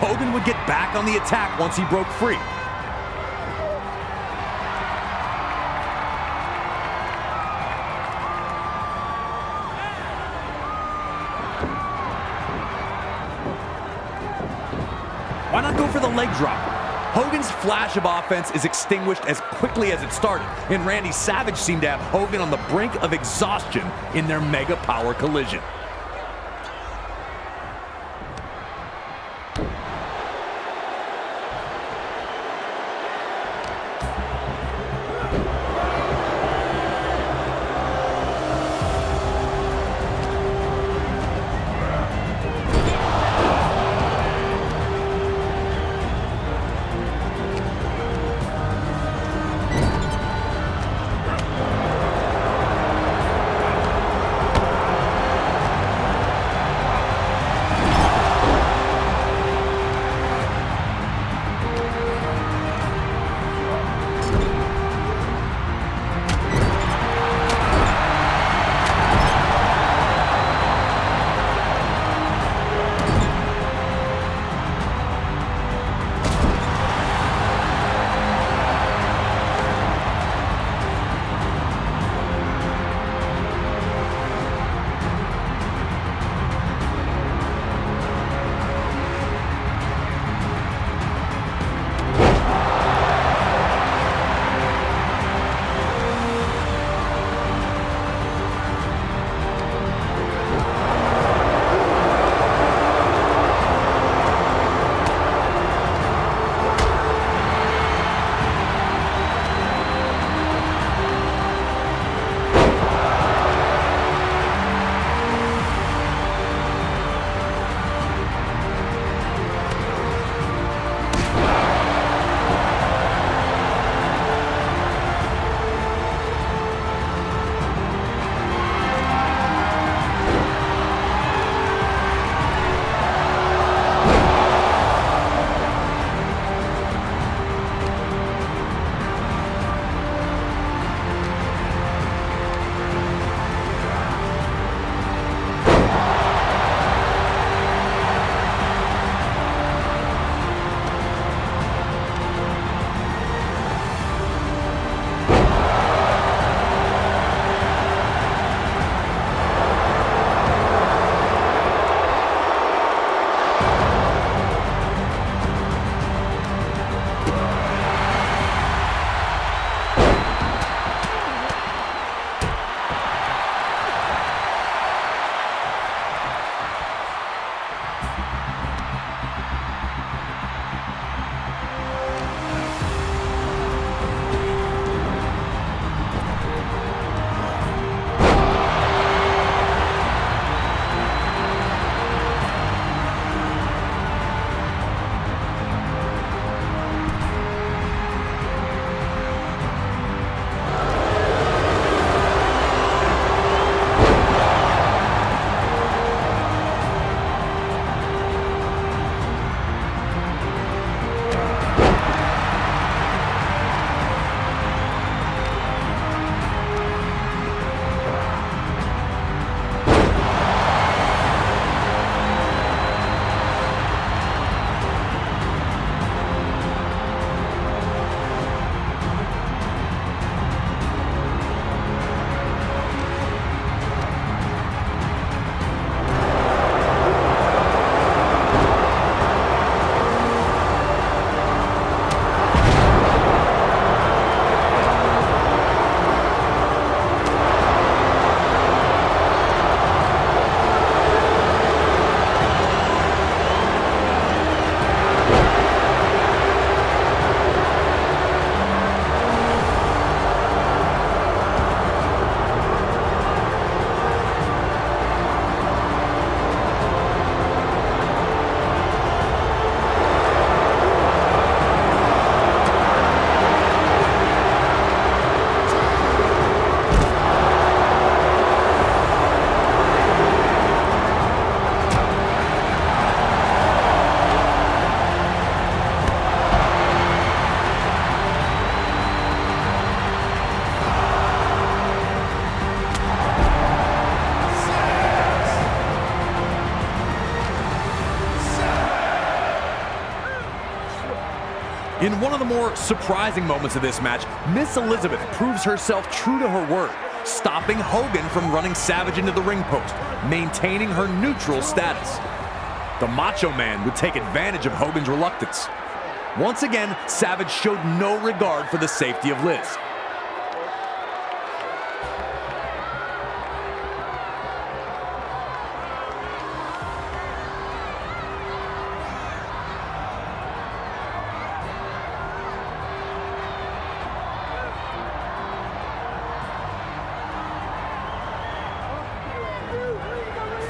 Hogan would get back on the attack once he broke free. Why not go for the leg drop? Hogan's flash of offense is extinguished as quickly as it started, and Randy Savage seemed to have Hogan on the brink of exhaustion in their mega power collision. In one of the more surprising moments of this match, Miss Elizabeth proves herself true to her word, stopping Hogan from running Savage into the ring post, maintaining her neutral status. The Macho Man would take advantage of Hogan's reluctance. Once again, Savage showed no regard for the safety of Liz.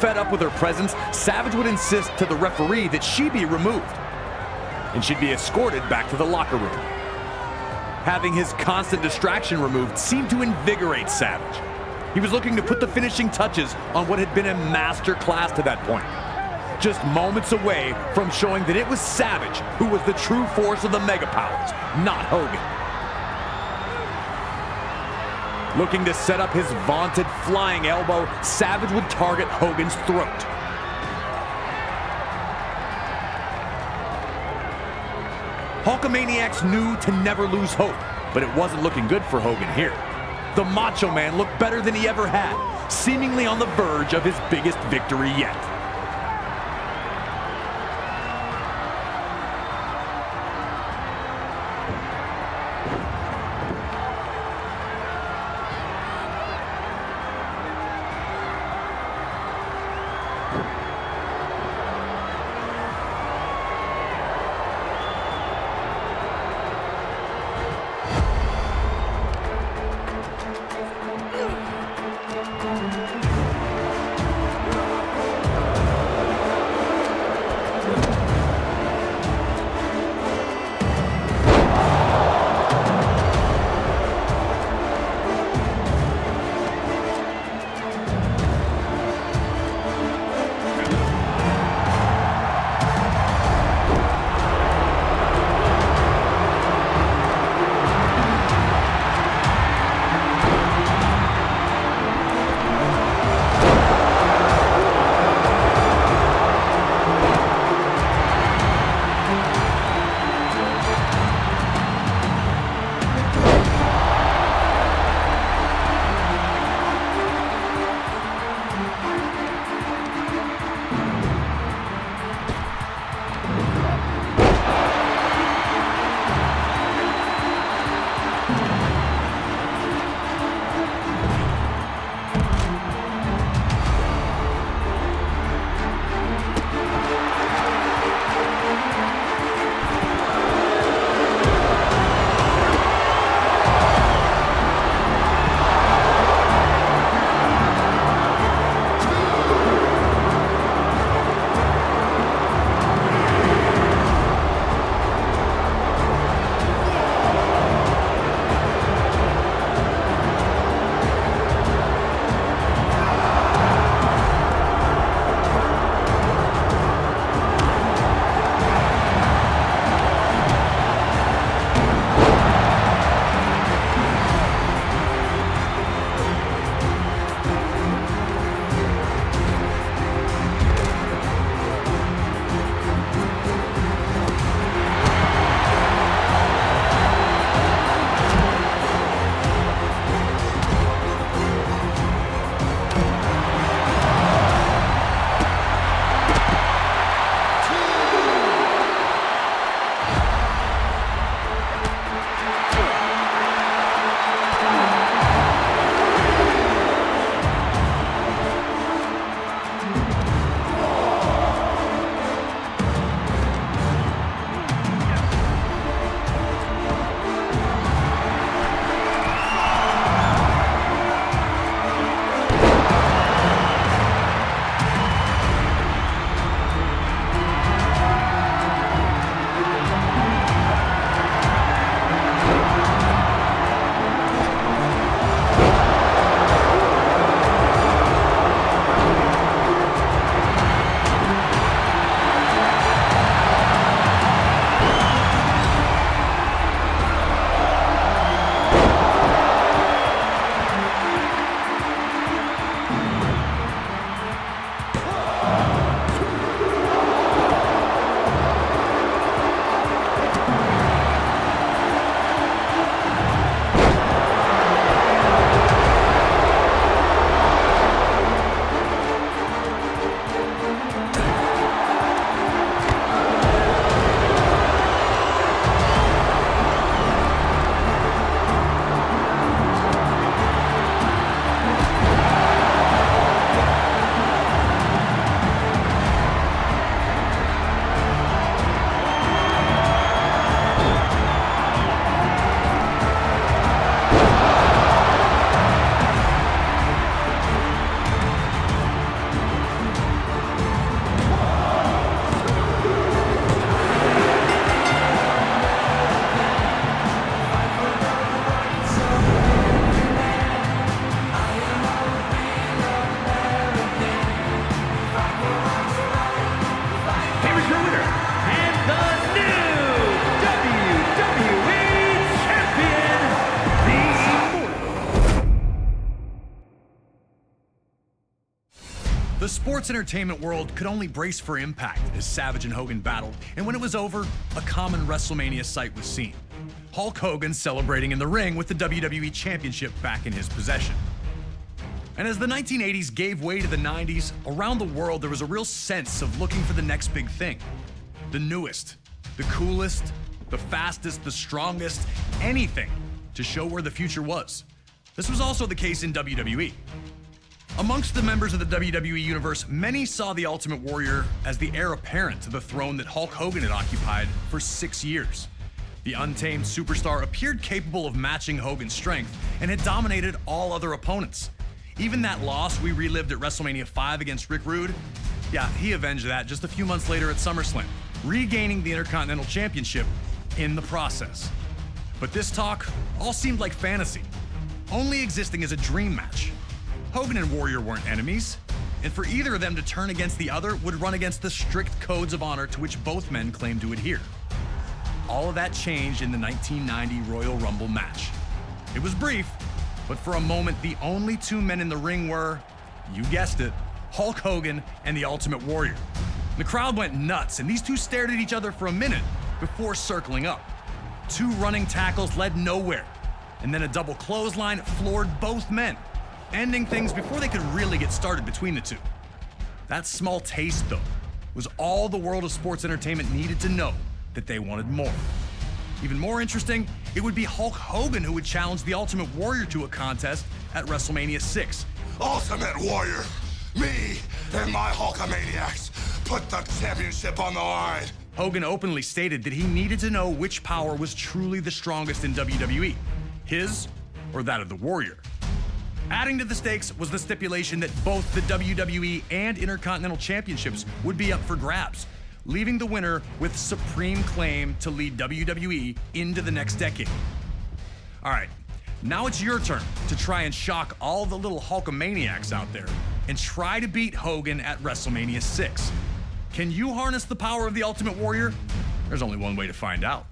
Fed up with her presence, Savage would insist to the referee that she be removed, and she'd be escorted back to the locker room. Having his constant distraction removed seemed to invigorate Savage. He was looking to put the finishing touches on what had been a master class to that point. Just moments away from showing that it was Savage who was the true force of the Mega Powers, not Hogan. Looking to set up his vaunted flying elbow, Savage would target Hogan's throat. Hulkamaniacs knew to never lose hope, but it wasn't looking good for Hogan here. The Macho Man looked better than he ever had, seemingly on the verge of his biggest victory yet. The sports entertainment world could only brace for impact as Savage and Hogan battled, and when it was over, a common WrestleMania sight was seen. Hulk Hogan celebrating in the ring with the WWE Championship back in his possession. And as the 1980s gave way to the 90s, around the world there was a real sense of looking for the next big thing. The newest, the coolest, the fastest, the strongest, anything to show where the future was. This was also the case in WWE. Amongst the members of the WWE Universe, many saw the Ultimate Warrior as the heir apparent to the throne that Hulk Hogan had occupied for 6 years. The untamed superstar appeared capable of matching Hogan's strength and had dominated all other opponents. Even that loss we relived at WrestleMania 5 against Rick Rude, he avenged that just a few months later at SummerSlam, regaining the Intercontinental Championship in the process. But this talk all seemed like fantasy, only existing as a dream match. Hogan and Warrior weren't enemies, and for either of them to turn against the other would run against the strict codes of honor to which both men claimed to adhere. All of that changed in the 1990 Royal Rumble match. It was brief, but for a moment, the only two men in the ring were, you guessed it, Hulk Hogan and the Ultimate Warrior. The crowd went nuts, and these two stared at each other for a minute before circling up. Two running tackles led nowhere, and then a double clothesline floored both men, ending things before they could really get started between the two. That small taste, though, was all the world of sports entertainment needed to know that they wanted more. Even more interesting, it would be Hulk Hogan who would challenge the Ultimate Warrior to a contest at WrestleMania 6. Ultimate Warrior, me and my Hulkamaniacs put the championship on the line. Hogan openly stated that he needed to know which power was truly the strongest in WWE, his or that of the Warrior. Adding to the stakes was the stipulation that both the WWE and Intercontinental Championships would be up for grabs, leaving the winner with supreme claim to lead WWE into the next decade. All right, now it's your turn to try and shock all the little Hulkamaniacs out there and try to beat Hogan at WrestleMania 6. Can you harness the power of the Ultimate Warrior? There's only one way to find out.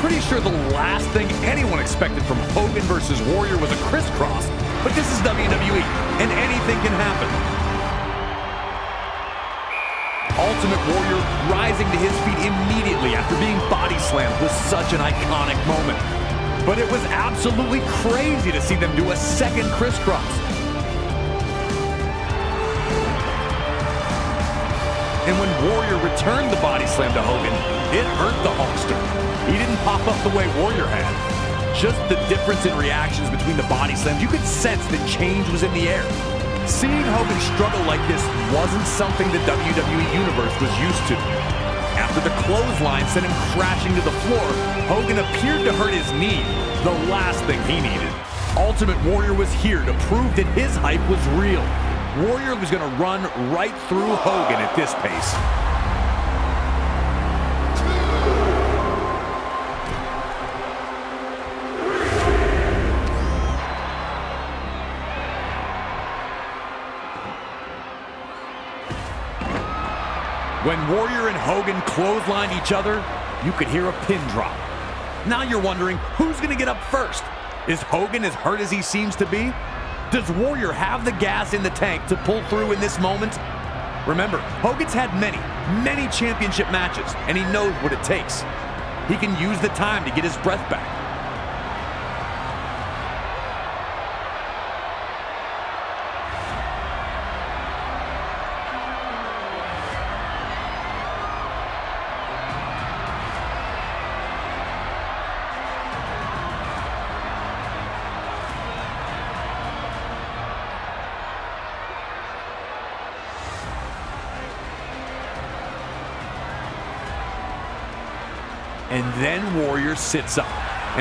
Pretty sure the last thing anyone expected from Hogan versus Warrior was a crisscross, but this is WWE, and anything can happen. Ultimate Warrior rising to his feet immediately after being body slammed was such an iconic moment. But it was absolutely crazy to see them do a second crisscross. And when Warrior returned the body slam to Hogan, it hurt the Hulkster. He didn't pop up the way Warrior had. Just the difference in reactions between the body slams, you could sense that change was in the air. Seeing Hogan struggle like this wasn't something the WWE Universe was used to. After the clothesline sent him crashing to the floor, Hogan appeared to hurt his knee, the last thing he needed. Ultimate Warrior was here to prove that his hype was real. Warrior was going to run right through Hogan at this pace. When Warrior and Hogan clotheslined each other, you could hear a pin drop. Now you're wondering, who's going to get up first? Is Hogan as hurt as he seems to be? Does Warrior have the gas in the tank to pull through in this moment? Remember, Hogan's had many championship matches, and he knows what it takes. He can use the time to get his breath back. And then Warrior sits up,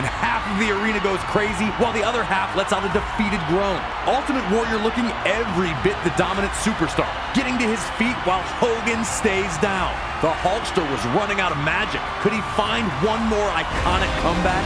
and half of the arena goes crazy while the other half lets out a defeated groan. Ultimate Warrior looking every bit the dominant superstar, getting to his feet while Hogan stays down. The Hulkster was running out of magic. Could he find one more iconic comeback?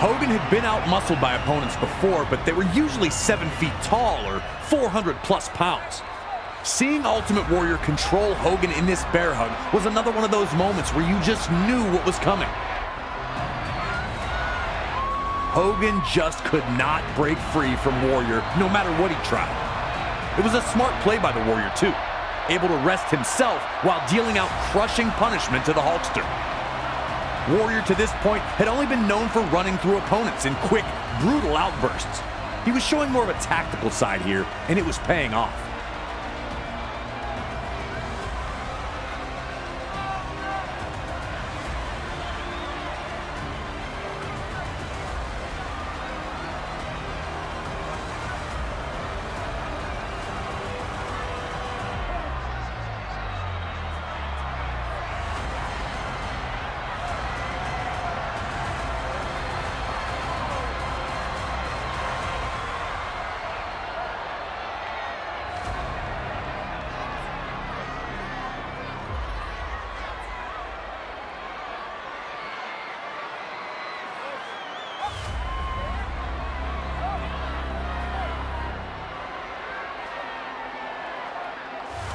Hogan had been out-muscled by opponents before, but they were usually 7 feet tall or 400-plus pounds. Seeing Ultimate Warrior control Hogan in this bear hug was another one of those moments where you just knew what was coming. Hogan just could not break free from Warrior no matter what he tried. It was a smart play by the Warrior, too, able to rest himself while dealing out crushing punishment to the Hulkster. Warrior to this point had only been known for running through opponents in quick, brutal outbursts. He was showing more of a tactical side here, and it was paying off.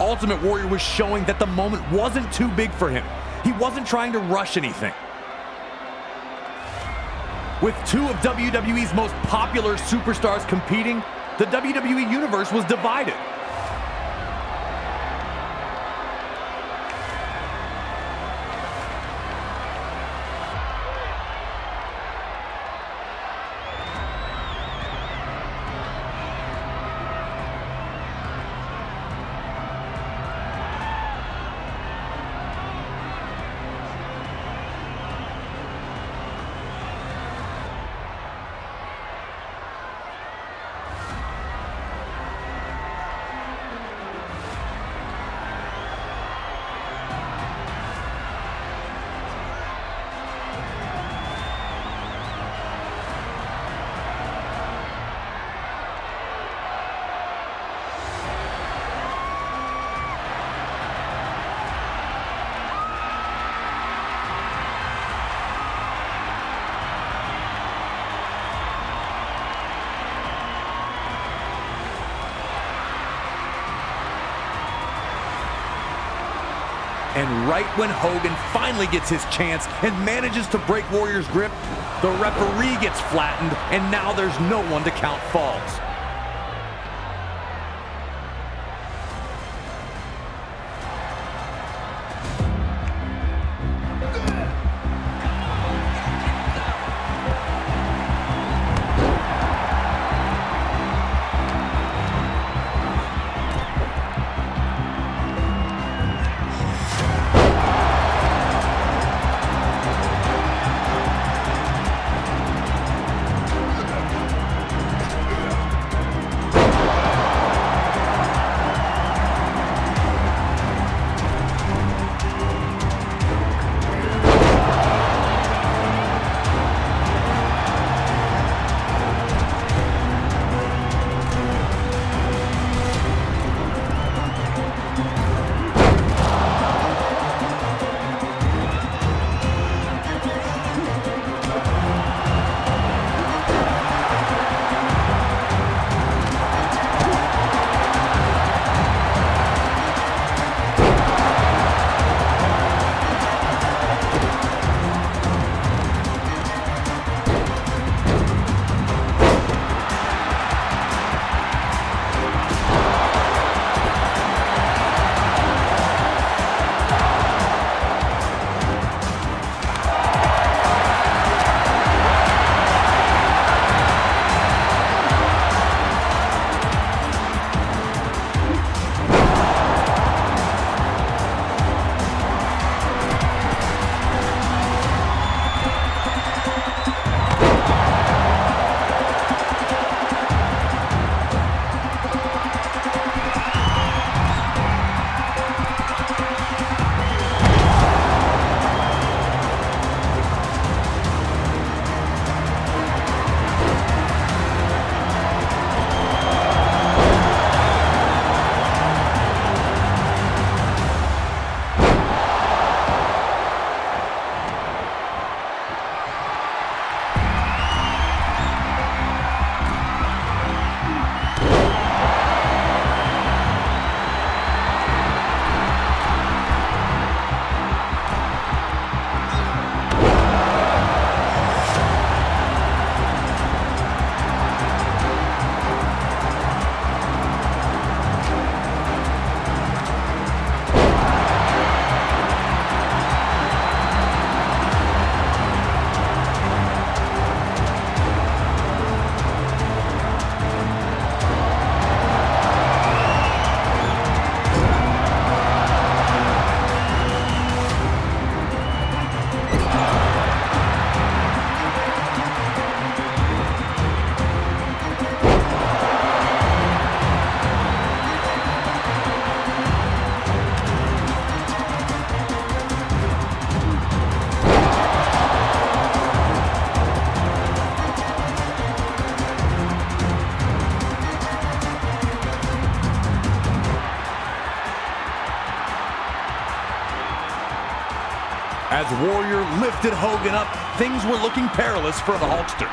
Ultimate Warrior was showing that the moment wasn't too big for him. He wasn't trying to rush anything. With two of WWE's most popular superstars competing, the WWE Universe was divided. And right when Hogan finally gets his chance and manages to break Warrior's grip, the referee gets flattened, and now there's no one to count falls. As Warrior lifted Hogan up, things were looking perilous for the Hulkster.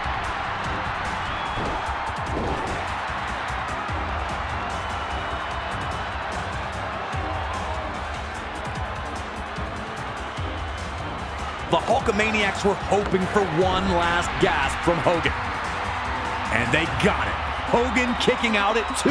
the Hulkamaniacs were hoping for one last gasp from Hogan. And they got it. Hogan kicking out at 2.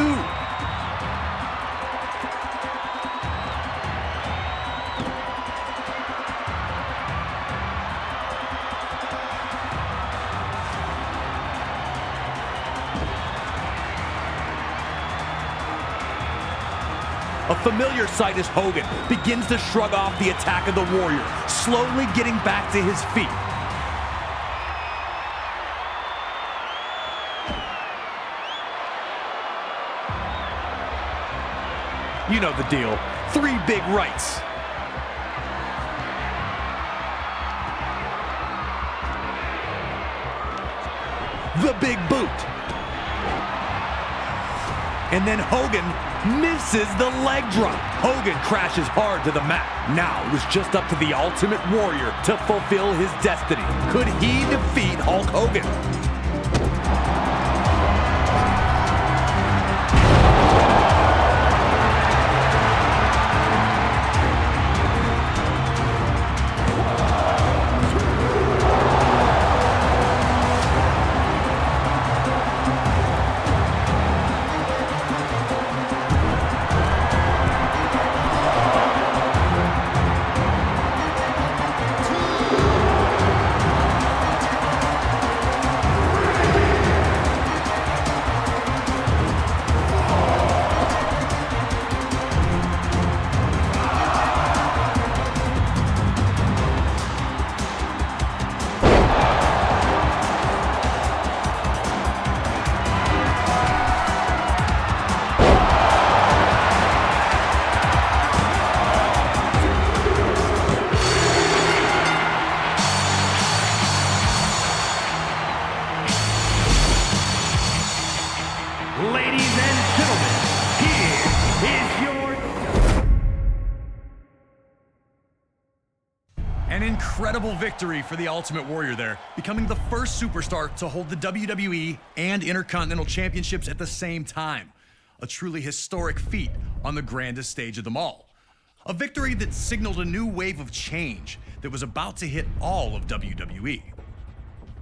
A familiar sight as Hogan begins to shrug off the attack of the Warrior, slowly getting back to his feet. You know the deal. 3 big rights. The big boot. And then Hogan misses the leg drop. Hogan crashes hard to the mat. Now it was just up to the Ultimate Warrior to fulfill his destiny. Could he defeat Hulk Hogan? An incredible victory for the Ultimate Warrior there, becoming the first superstar to hold the WWE and Intercontinental Championships at the same time. A truly historic feat on the grandest stage of them all. A victory that signaled a new wave of change that was about to hit all of WWE.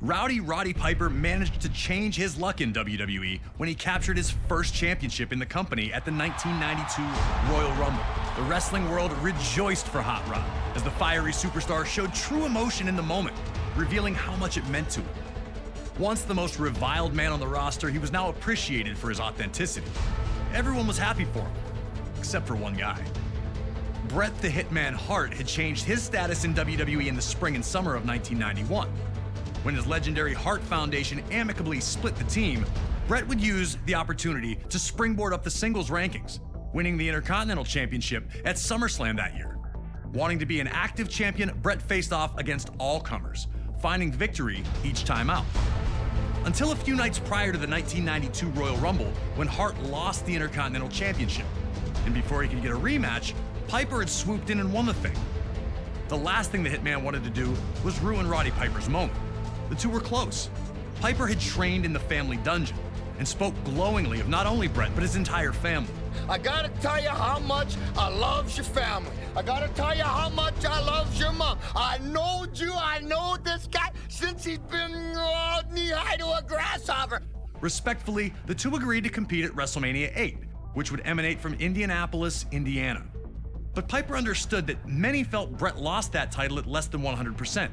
Rowdy Roddy Piper managed to change his luck in WWE when he captured his first championship in the company at the 1992 Royal Rumble. The wrestling world rejoiced for Hot Rod as the fiery superstar showed true emotion in the moment, revealing how much it meant to him. Once the most reviled man on the roster, he was now appreciated for his authenticity. Everyone was happy for him, except for one guy. Bret the Hitman Hart had changed his status in WWE in the spring and summer of 1991. When his legendary Hart Foundation amicably split the team, Bret would use the opportunity to springboard up the singles rankings, winning the Intercontinental Championship at SummerSlam that year. Wanting to be an active champion, Bret faced off against all comers, finding victory each time out. Until a few nights prior to the 1992 Royal Rumble, when Hart lost the Intercontinental Championship. And before he could get a rematch, Piper had swooped in and won the thing. The last thing the Hitman wanted to do was ruin Roddy Piper's moment. The two were close. Piper had trained in the family dungeon and spoke glowingly of not only Bret, but his entire family. I gotta tell you how much I loves your family. I gotta tell you how much I loves your mom. I know this guy since he's been knee-high to a grasshopper. Respectfully, the two agreed to compete at WrestleMania 8, which would emanate from Indianapolis, Indiana. But Piper understood that many felt Bret lost that title at less than 100%,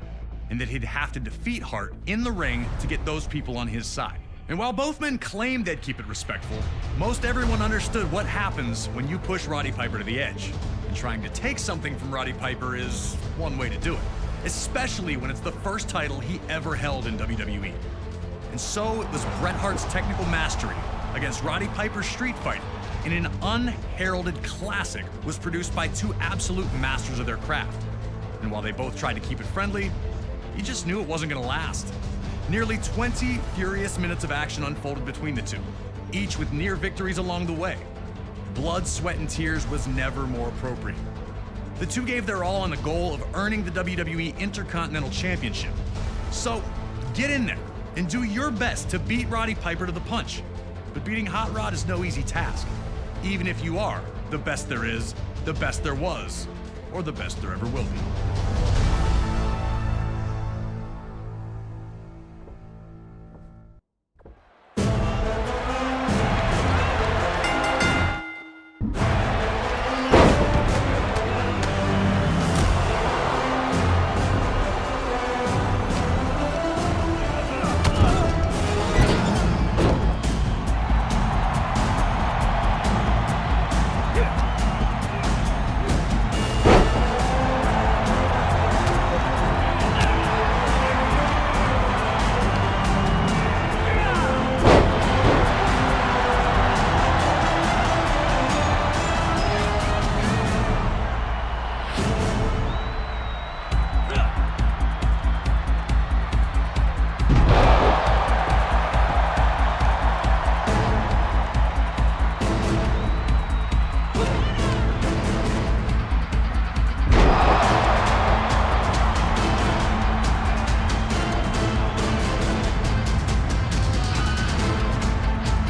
and that he'd have to defeat Hart in the ring to get those people on his side. And while both men claimed they'd keep it respectful, most everyone understood what happens when you push Roddy Piper to the edge. And trying to take something from Roddy Piper is one way to do it, especially when it's the first title he ever held in WWE. And so it was Bret Hart's technical mastery against Roddy Piper's street fighting in an unheralded classic was produced by two absolute masters of their craft. And while they both tried to keep it friendly, you just knew it wasn't gonna last. Nearly 20 furious minutes of action unfolded between the two, each with near victories along the way. Blood, sweat, and tears was never more appropriate. The two gave their all on the goal of earning the WWE Intercontinental Championship. So, get in there and do your best to beat Roddy Piper to the punch. But beating Hot Rod is no easy task, even if you are the best there is, the best there was, or the best there ever will be.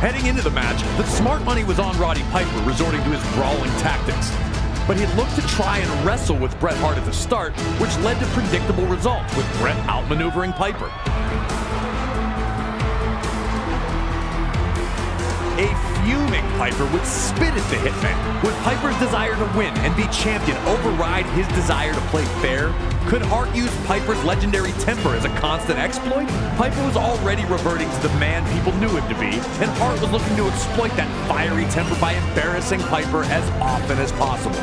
Heading into the match, the smart money was on Roddy Piper, resorting to his brawling tactics. But he looked to try and wrestle with Bret Hart at the start, which led to predictable results, with Bret outmaneuvering Piper. A fuming Piper would spit at the Hitman. Would Piper's desire to win and be champion override his desire to play fair? Could Hart use Piper's legendary temper as a constant exploit? Piper was already reverting to the man people knew him to be, and Hart was looking to exploit that fiery temper by embarrassing Piper as often as possible.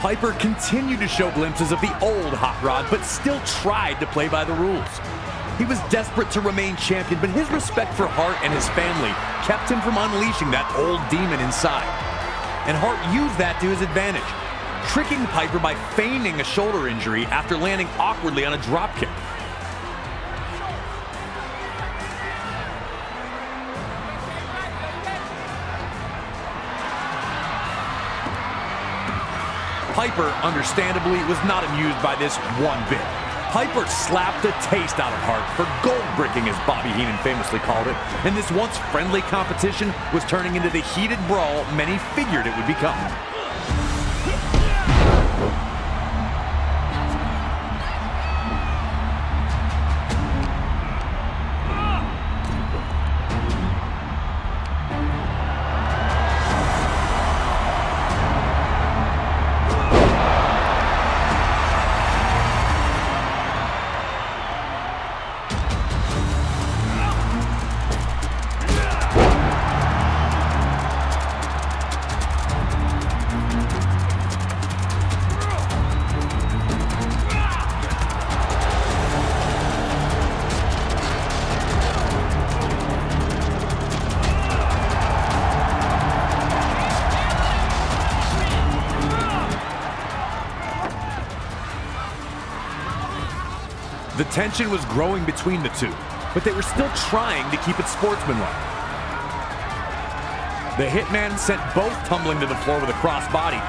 Piper continued to show glimpses of the old Hot Rod, but still tried to play by the rules. He was desperate to remain champion, but his respect for Hart and his family kept him from unleashing that old demon inside. And Hart used that to his advantage, tricking Piper by feigning a shoulder injury after landing awkwardly on a dropkick. Piper, understandably, was not amused by this one bit. Piper slapped a taste out of Hart for gold bricking, as Bobby Heenan famously called it, and this once friendly competition was turning into the heated brawl many figured it would become. The tension was growing between the two, but they were still trying to keep it sportsmanlike. The Hitman sent both tumbling to the floor with a crossbody.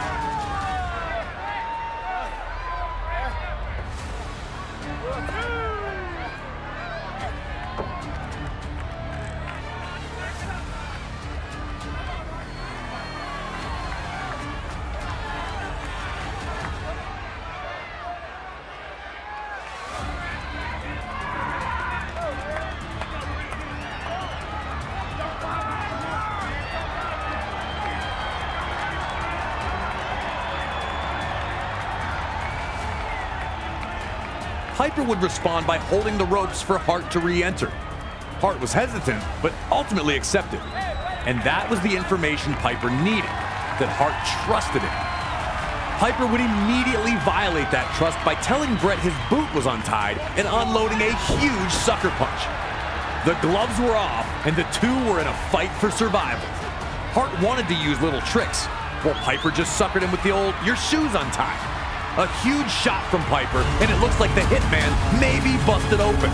Piper would respond by holding the ropes for Hart to re-enter. Hart was hesitant, but ultimately accepted. And that was the information Piper needed, that Hart trusted him. Piper would immediately violate that trust by telling Bret his boot was untied and unloading a huge sucker punch. The gloves were off, and the two were in a fight for survival. Hart wanted to use little tricks, while Piper just suckered him with the old, "your shoe's untied." A huge shot from Piper, and it looks like the Hitman may be busted open.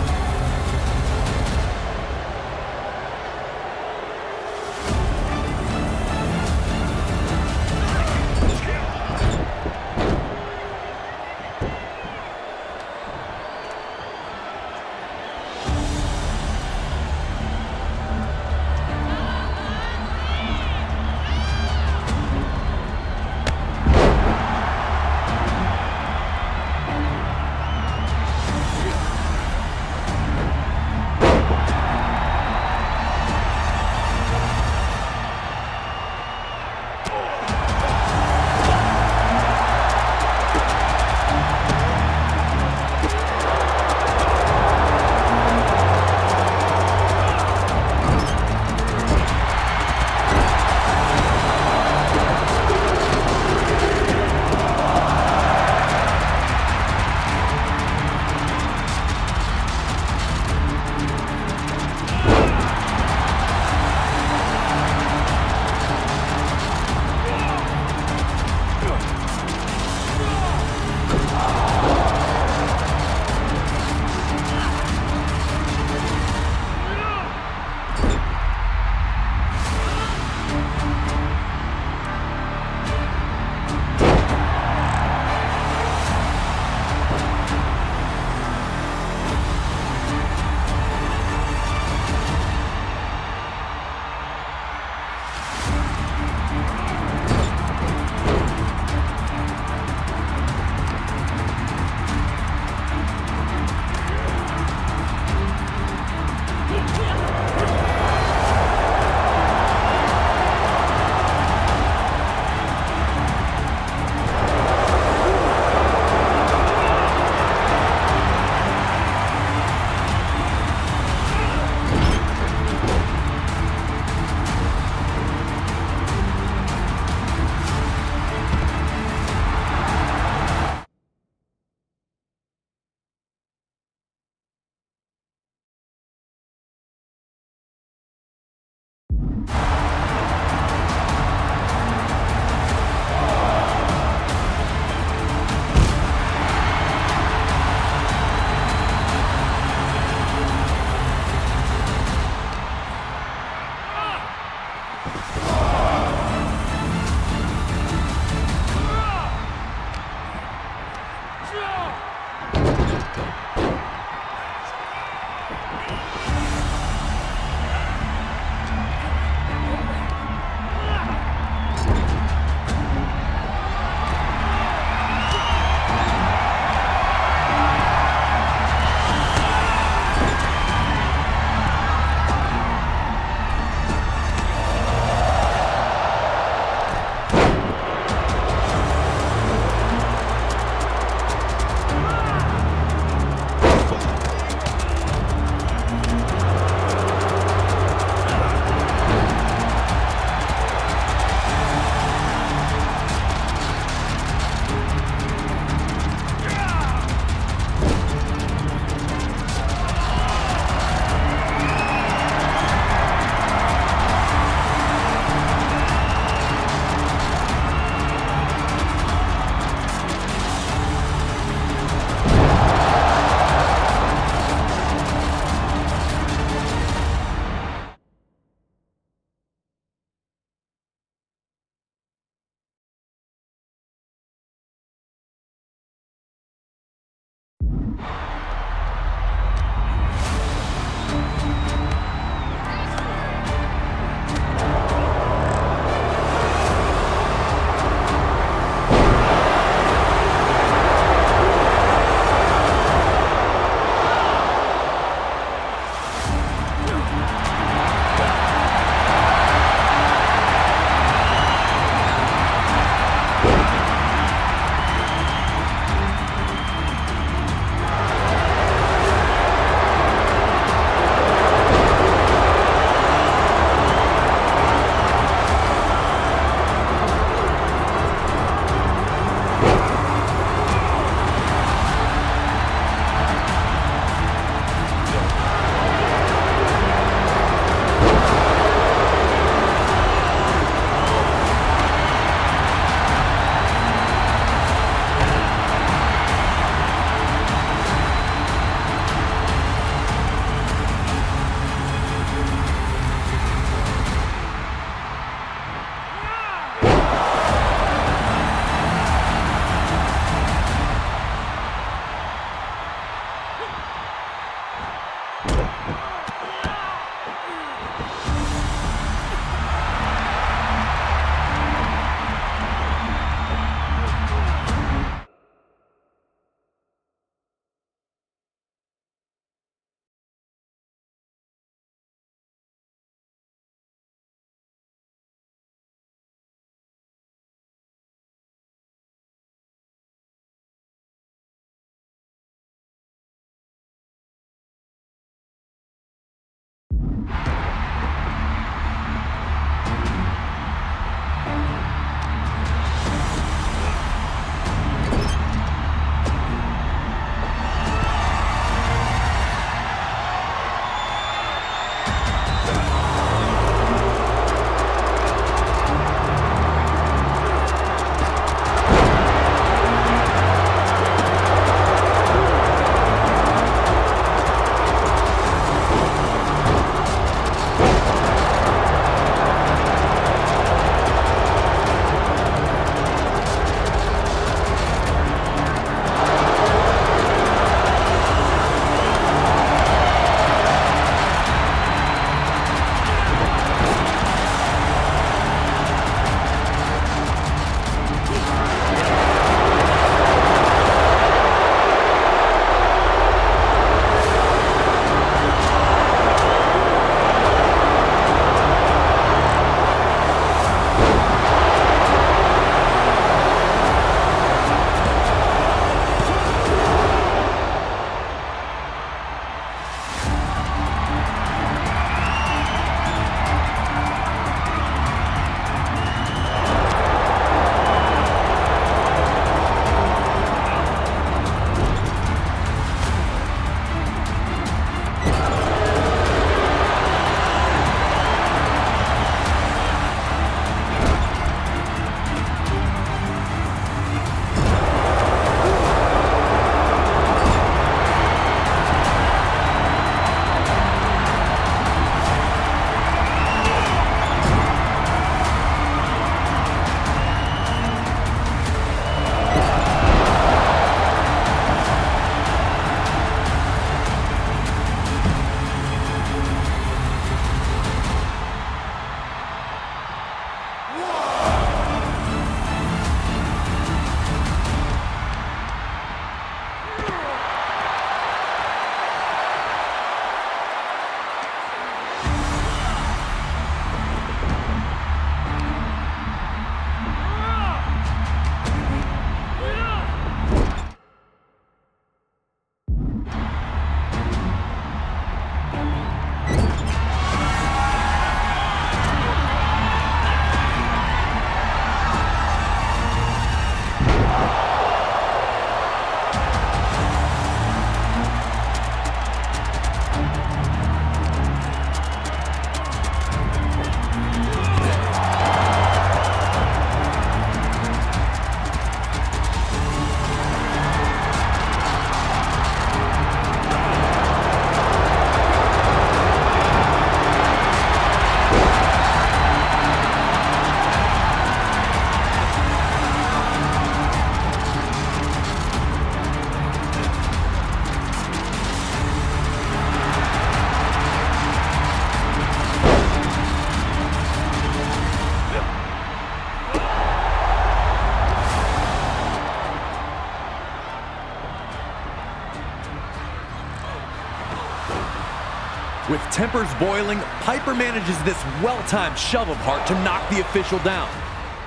tempers boiling, Piper manages this well-timed shove of Hart to knock the official down.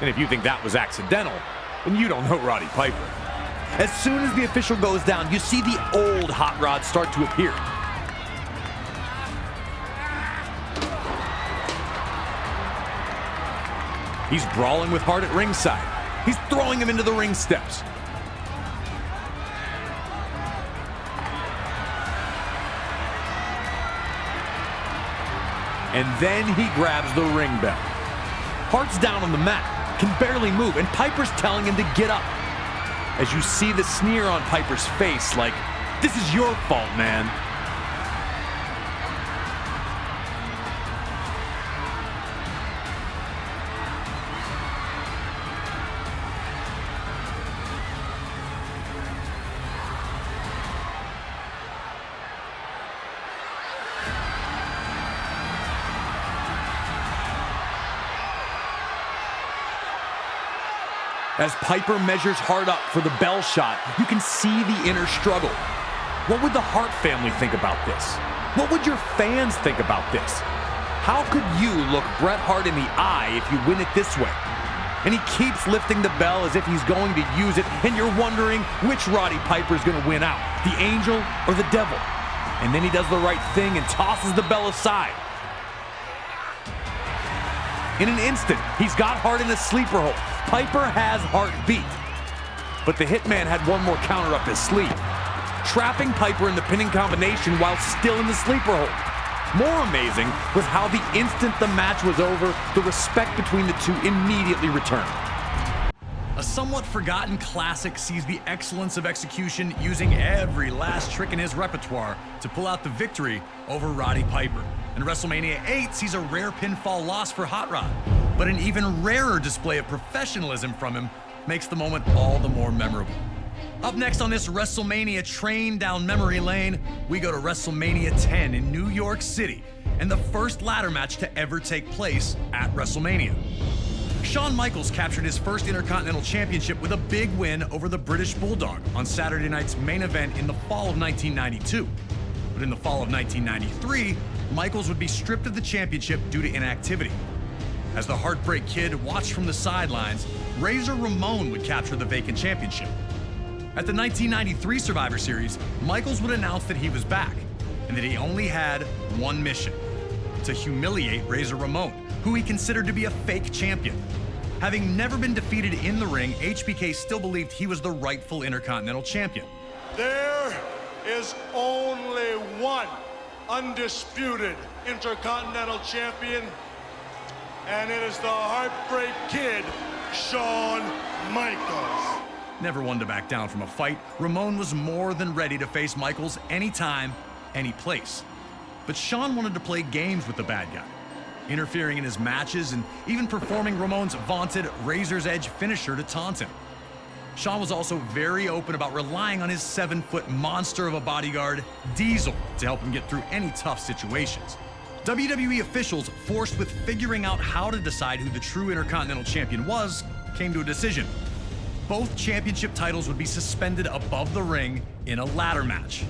And if you think that was accidental, then you don't know Roddy Piper. As soon as the official goes down, you see the old hot rod start to appear. He's brawling with Hart at ringside. He's throwing him into the ring steps. And then he grabs the ring bell. Hart's down on the mat, can barely move, and Piper's telling him to get up. As you see the sneer on Piper's face, like, this is your fault, man. As Piper measures Hart up for the bell shot, you can see the inner struggle. What would the Hart family think about this? What would your fans think about this? How could you look Bret Hart in the eye if you win it this way? And he keeps lifting the bell as if he's going to use it, and you're wondering which Roddy Piper is going to win out, the angel or the devil. And then he does the right thing and tosses the bell aside. In an instant, he's got Hart in a sleeper hold. Piper has Hart beat. But the Hitman had one more counter up his sleeve, trapping Piper in the pinning combination while still in the sleeper hold. More amazing was how the instant the match was over, the respect between the two immediately returned. A somewhat forgotten classic sees the excellence of execution, using every last trick in his repertoire to pull out the victory over Roddy Piper. And WrestleMania 8 sees a rare pinfall loss for Hot Rod, but an even rarer display of professionalism from him makes the moment all the more memorable. Up next on this WrestleMania train down memory lane, we go to WrestleMania 10 in New York City, and the first ladder match to ever take place at WrestleMania. Shawn Michaels captured his first Intercontinental Championship with a big win over the British Bulldog on Saturday night's main event in the fall of 1992. But in the fall of 1993, Michaels would be stripped of the championship due to inactivity. As the Heartbreak Kid watched from the sidelines, Razor Ramon would capture the vacant championship. At the 1993 Survivor Series, Michaels would announce that he was back, and that he only had one mission: to humiliate Razor Ramon, who he considered to be a fake champion. Having never been defeated in the ring, HBK still believed he was the rightful Intercontinental Champion. There is only one undisputed Intercontinental Champion, and it is the Heartbreak Kid, Shawn Michaels. Never one to back down from a fight, Ramon was more than ready to face Michaels anytime, any place. But Shawn wanted to play games with the bad guy, interfering in his matches and even performing Ramon's vaunted Razor's Edge finisher to taunt him. Shawn was also very open about relying on his 7-foot monster of a bodyguard, Diesel, to help him get through any tough situations. WWE officials, forced with figuring out how to decide who the true Intercontinental Champion was, came to a decision. Both championship titles would be suspended above the ring in a ladder match.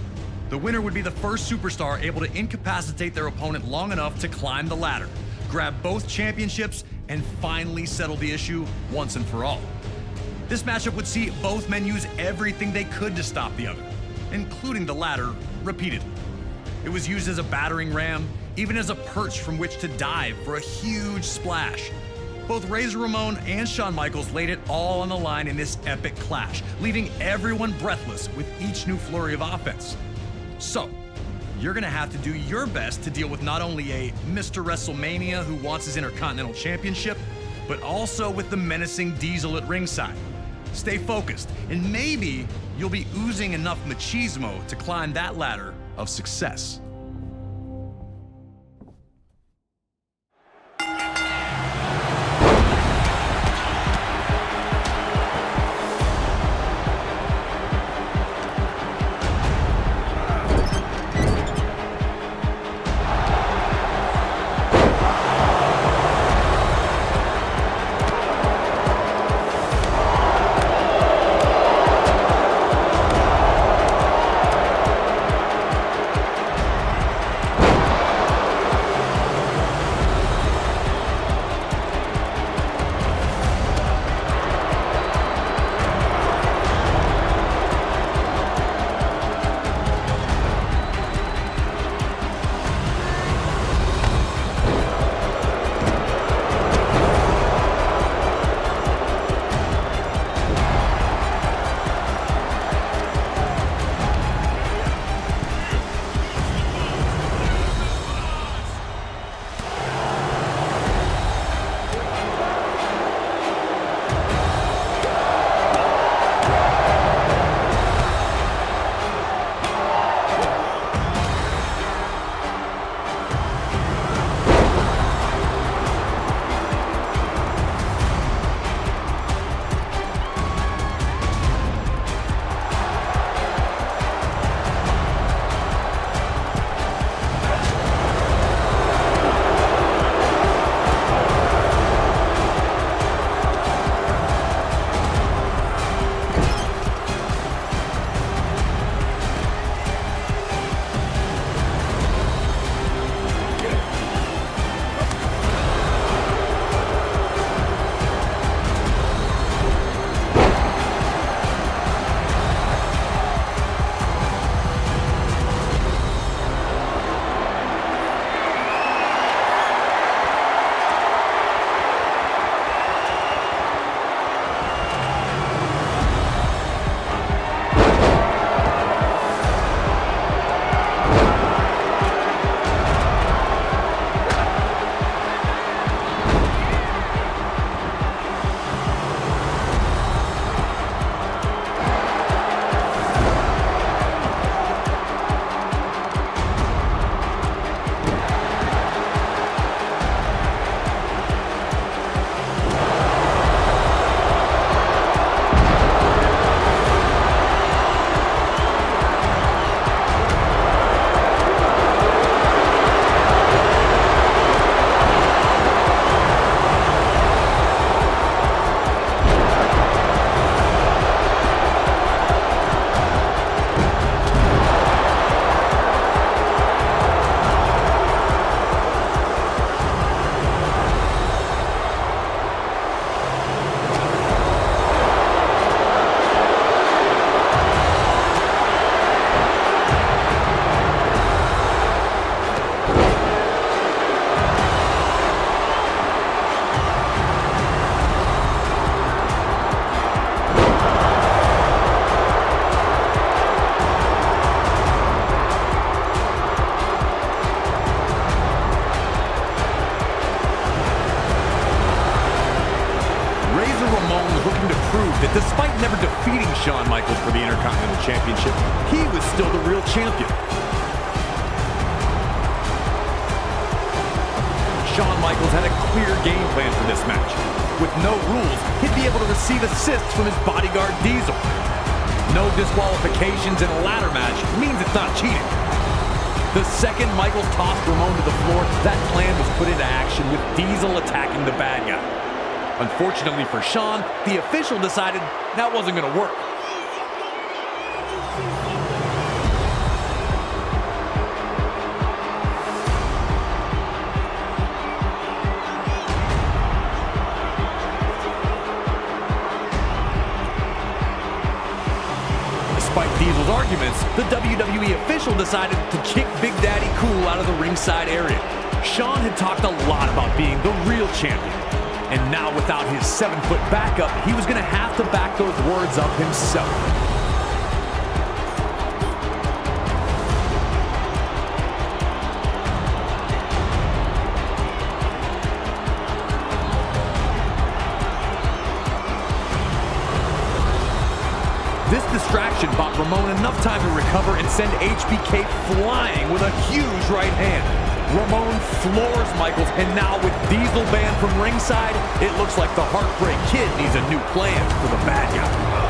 The winner would be the first superstar able to incapacitate their opponent long enough to climb the ladder, grab both championships, and finally settle the issue once and for all. This matchup would see both men use everything they could to stop the other, including the ladder repeatedly. It was used as a battering ram, even as a perch from which to dive for a huge splash. Both Razor Ramon and Shawn Michaels laid it all on the line in this epic clash, leaving everyone breathless with each new flurry of offense. So, you're gonna have to do your best to deal with not only a Mr. WrestleMania who wants his Intercontinental Championship, but also with the menacing Diesel at ringside. Stay focused, and maybe you'll be oozing enough machismo to climb that ladder of success. that despite never defeating Shawn Michaels for the Intercontinental Championship, he was still the real champion. Shawn Michaels had a clear game plan for this match. With no rules, he'd be able to receive assists from his bodyguard Diesel. No disqualifications in a ladder match means it's not cheating. The second Michaels tossed Ramon to the floor, that plan was put into action with Diesel attacking the bad guy. Unfortunately for Shawn, the official decided that wasn't going to work. Despite Diesel's arguments, the WWE official decided to kick Big Daddy Cool out of the ringside area. Shawn had talked a lot about being the real champion. And now without his 7-foot backup, he was going to have to back those words up himself. This distraction bought Ramon enough time to recover and send HBK flying with a huge right hand. Ramon floors Michaels, and now with Diesel banned from ringside, it looks like the Heartbreak Kid needs a new plan for the bad guy.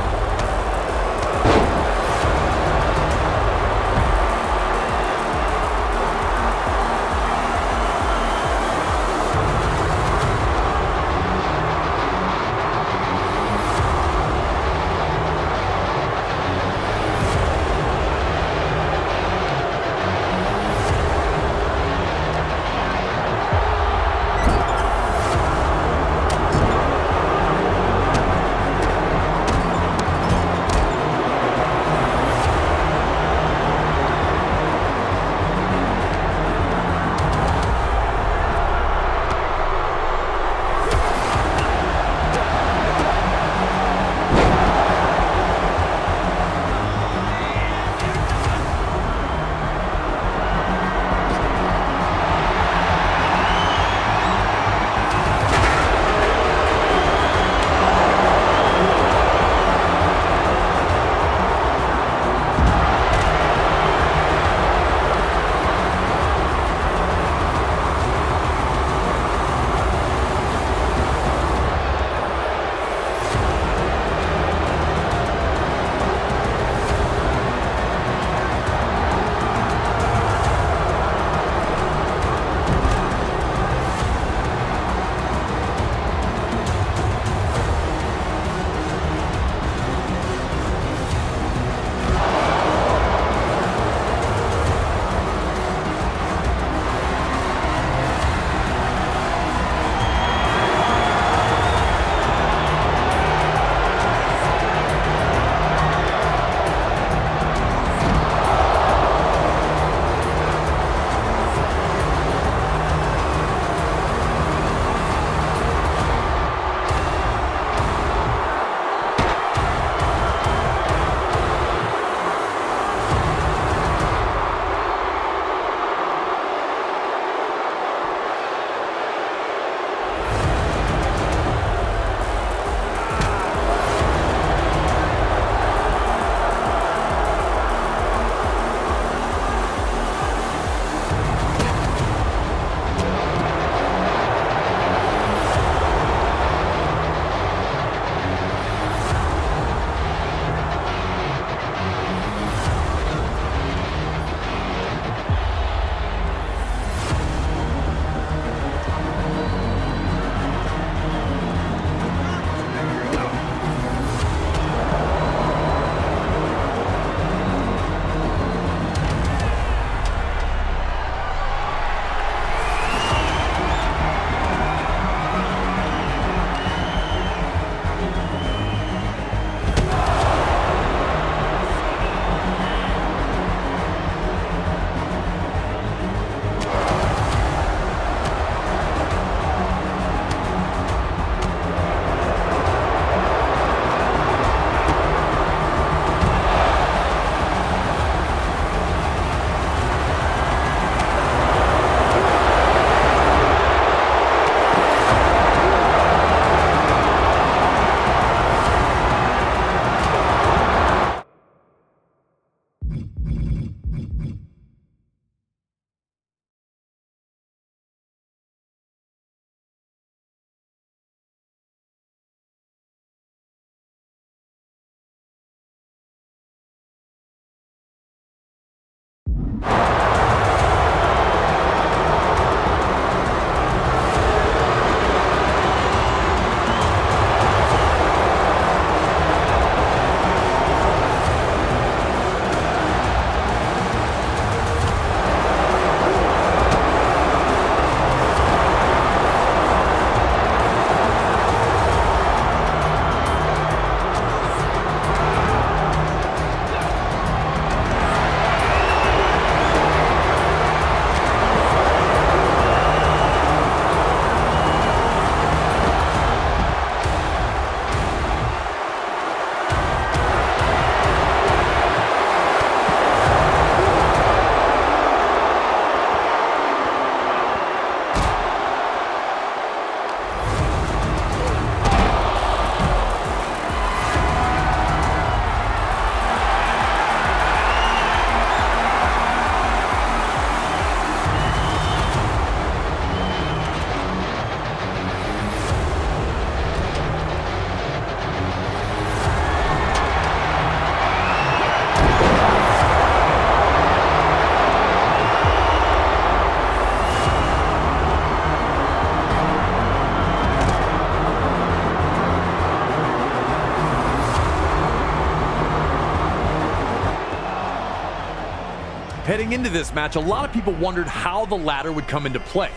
Heading into this match, a lot of people wondered how the ladder would come into play.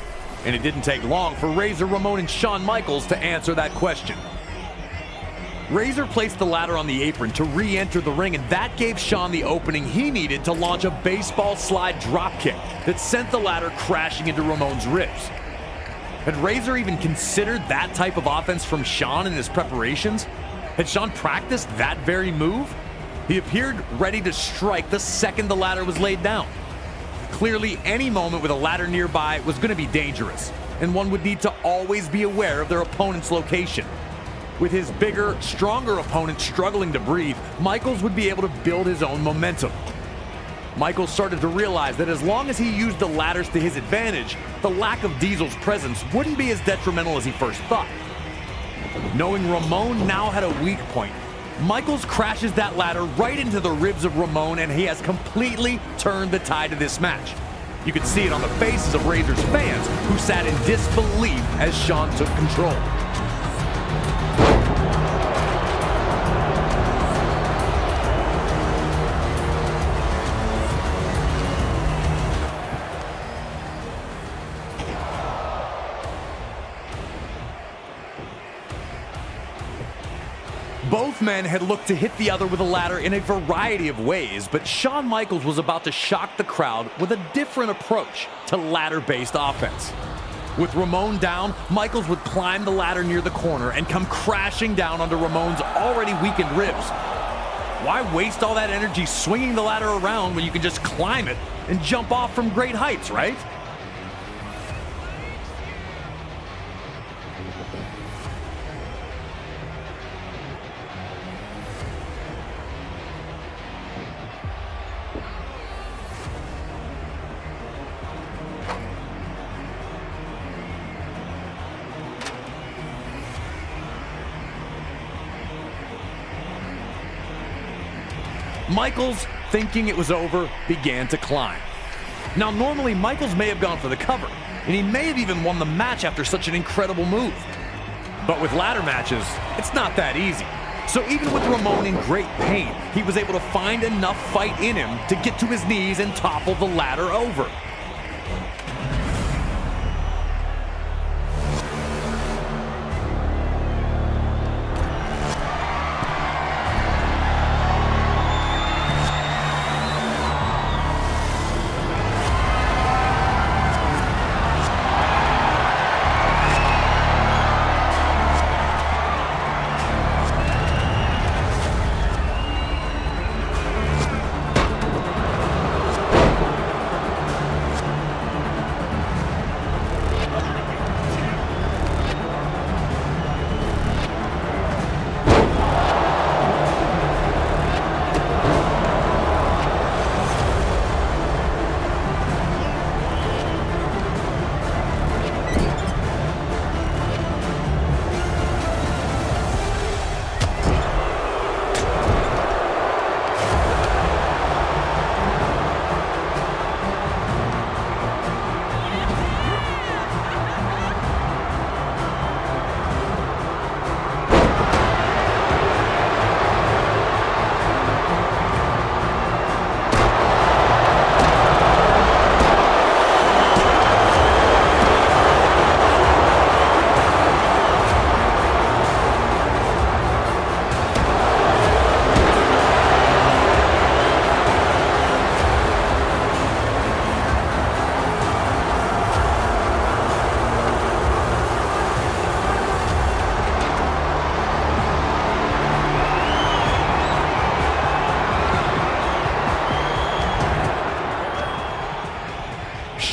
And it didn't take long for Razor Ramon and Shawn Michaels to answer that question. Razor placed the ladder on the apron to re-enter the ring, and that gave Shawn the opening he needed to launch a baseball slide dropkick that sent the ladder crashing into Ramon's ribs. Had Razor even considered that type of offense from Shawn in his preparations? Had Shawn practiced that very move? He appeared ready to strike the second the ladder was laid down. Clearly, any moment with a ladder nearby was going to be dangerous, and one would need to always be aware of their opponent's location. With his bigger, stronger opponent struggling to breathe, Michaels would be able to build his own momentum. Michaels started to realize that as long as he used the ladders to his advantage, the lack of Diesel's presence wouldn't be as detrimental as he first thought. Knowing Ramon now had a weak point, Michaels crashes that ladder right into the ribs of Ramon, and he has completely turned the tide of this match. You could see it on the faces of Razor's fans, who sat in disbelief as Shawn took control. Both men had looked to hit the other with a ladder in a variety of ways, but Shawn Michaels was about to shock the crowd with a different approach to ladder-based offense. With Ramon down, Michaels would climb the ladder near the corner and come crashing down onto Ramon's already weakened ribs. Why waste all that energy swinging the ladder around when you can just climb it and jump off from great heights, right? Michaels, thinking it was over, began to climb. Now, normally Michaels may have gone for the cover, and he may have even won the match after such an incredible move. But with ladder matches, it's not that easy. So even with Ramon in great pain, he was able to find enough fight in him to get to his knees and topple the ladder over.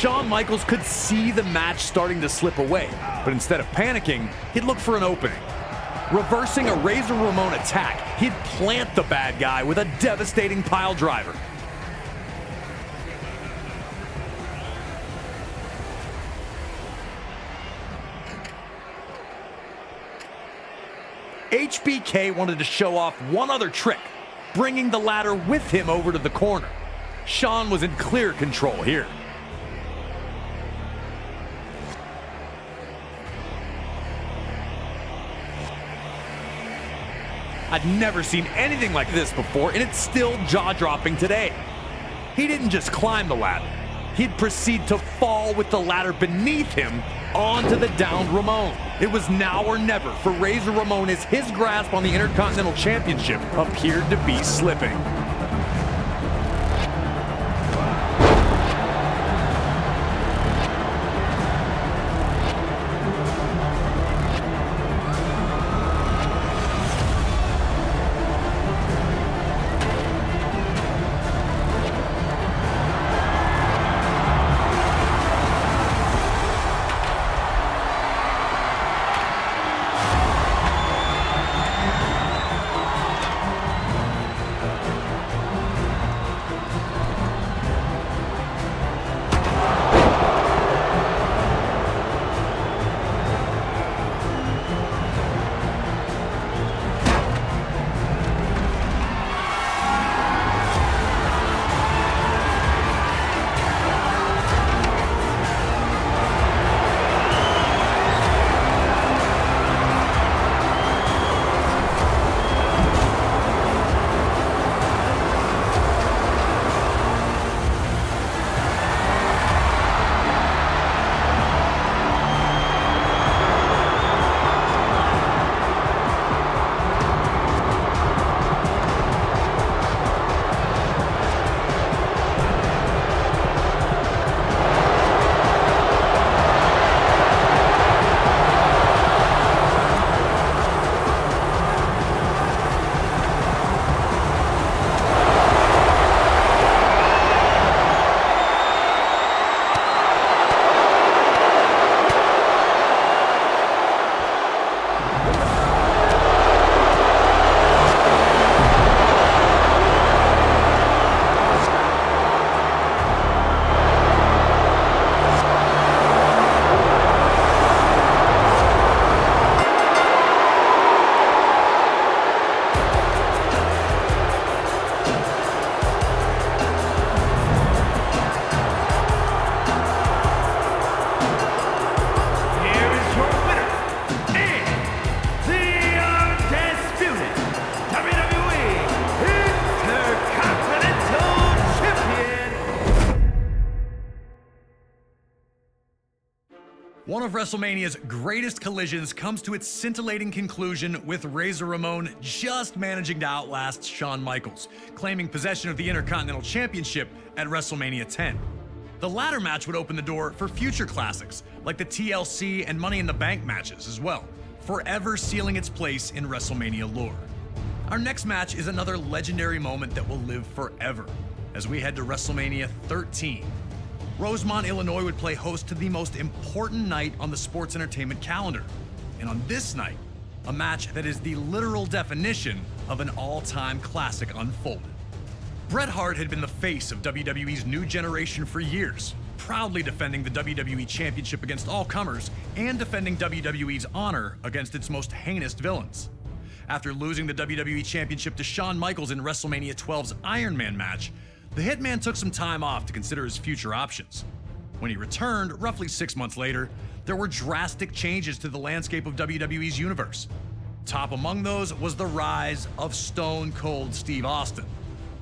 Shawn Michaels could see the match starting to slip away, but instead of panicking, he'd look for an opening. Reversing a Razor Ramon attack, he'd plant the bad guy with a devastating pile driver. HBK wanted to show off one other trick, bringing the ladder with him over to the corner. Shawn was in clear control here. I'd never seen anything like this before, and it's still jaw-dropping today. he didn't just climb the ladder. He'd proceed to fall with the ladder beneath him onto the downed Ramon. It was now or never for Razor Ramon as his grasp on the Intercontinental Championship appeared to be slipping. One of WrestleMania's greatest collisions comes to its scintillating conclusion with Razor Ramon just managing to outlast Shawn Michaels, claiming possession of the Intercontinental Championship at WrestleMania 10. The latter match would open the door for future classics, like the TLC and Money in the Bank matches as well, forever sealing its place in WrestleMania lore. Our next match is another legendary moment that will live forever, as we head to WrestleMania 13. Rosemont, Illinois would play host to the most important night on the sports entertainment calendar. And on this night, a match that is the literal definition of an all-time classic unfolded. Bret Hart had been the face of WWE's new generation for years, proudly defending the WWE Championship against all comers and defending WWE's honor against its most heinous villains. After losing the WWE Championship to Shawn Michaels in WrestleMania 12's Iron Man match, the Hitman took some time off to consider his future options. When he returned, roughly 6 months later, there were drastic changes to the landscape of WWE's universe. Top among those was the rise of Stone Cold Steve Austin.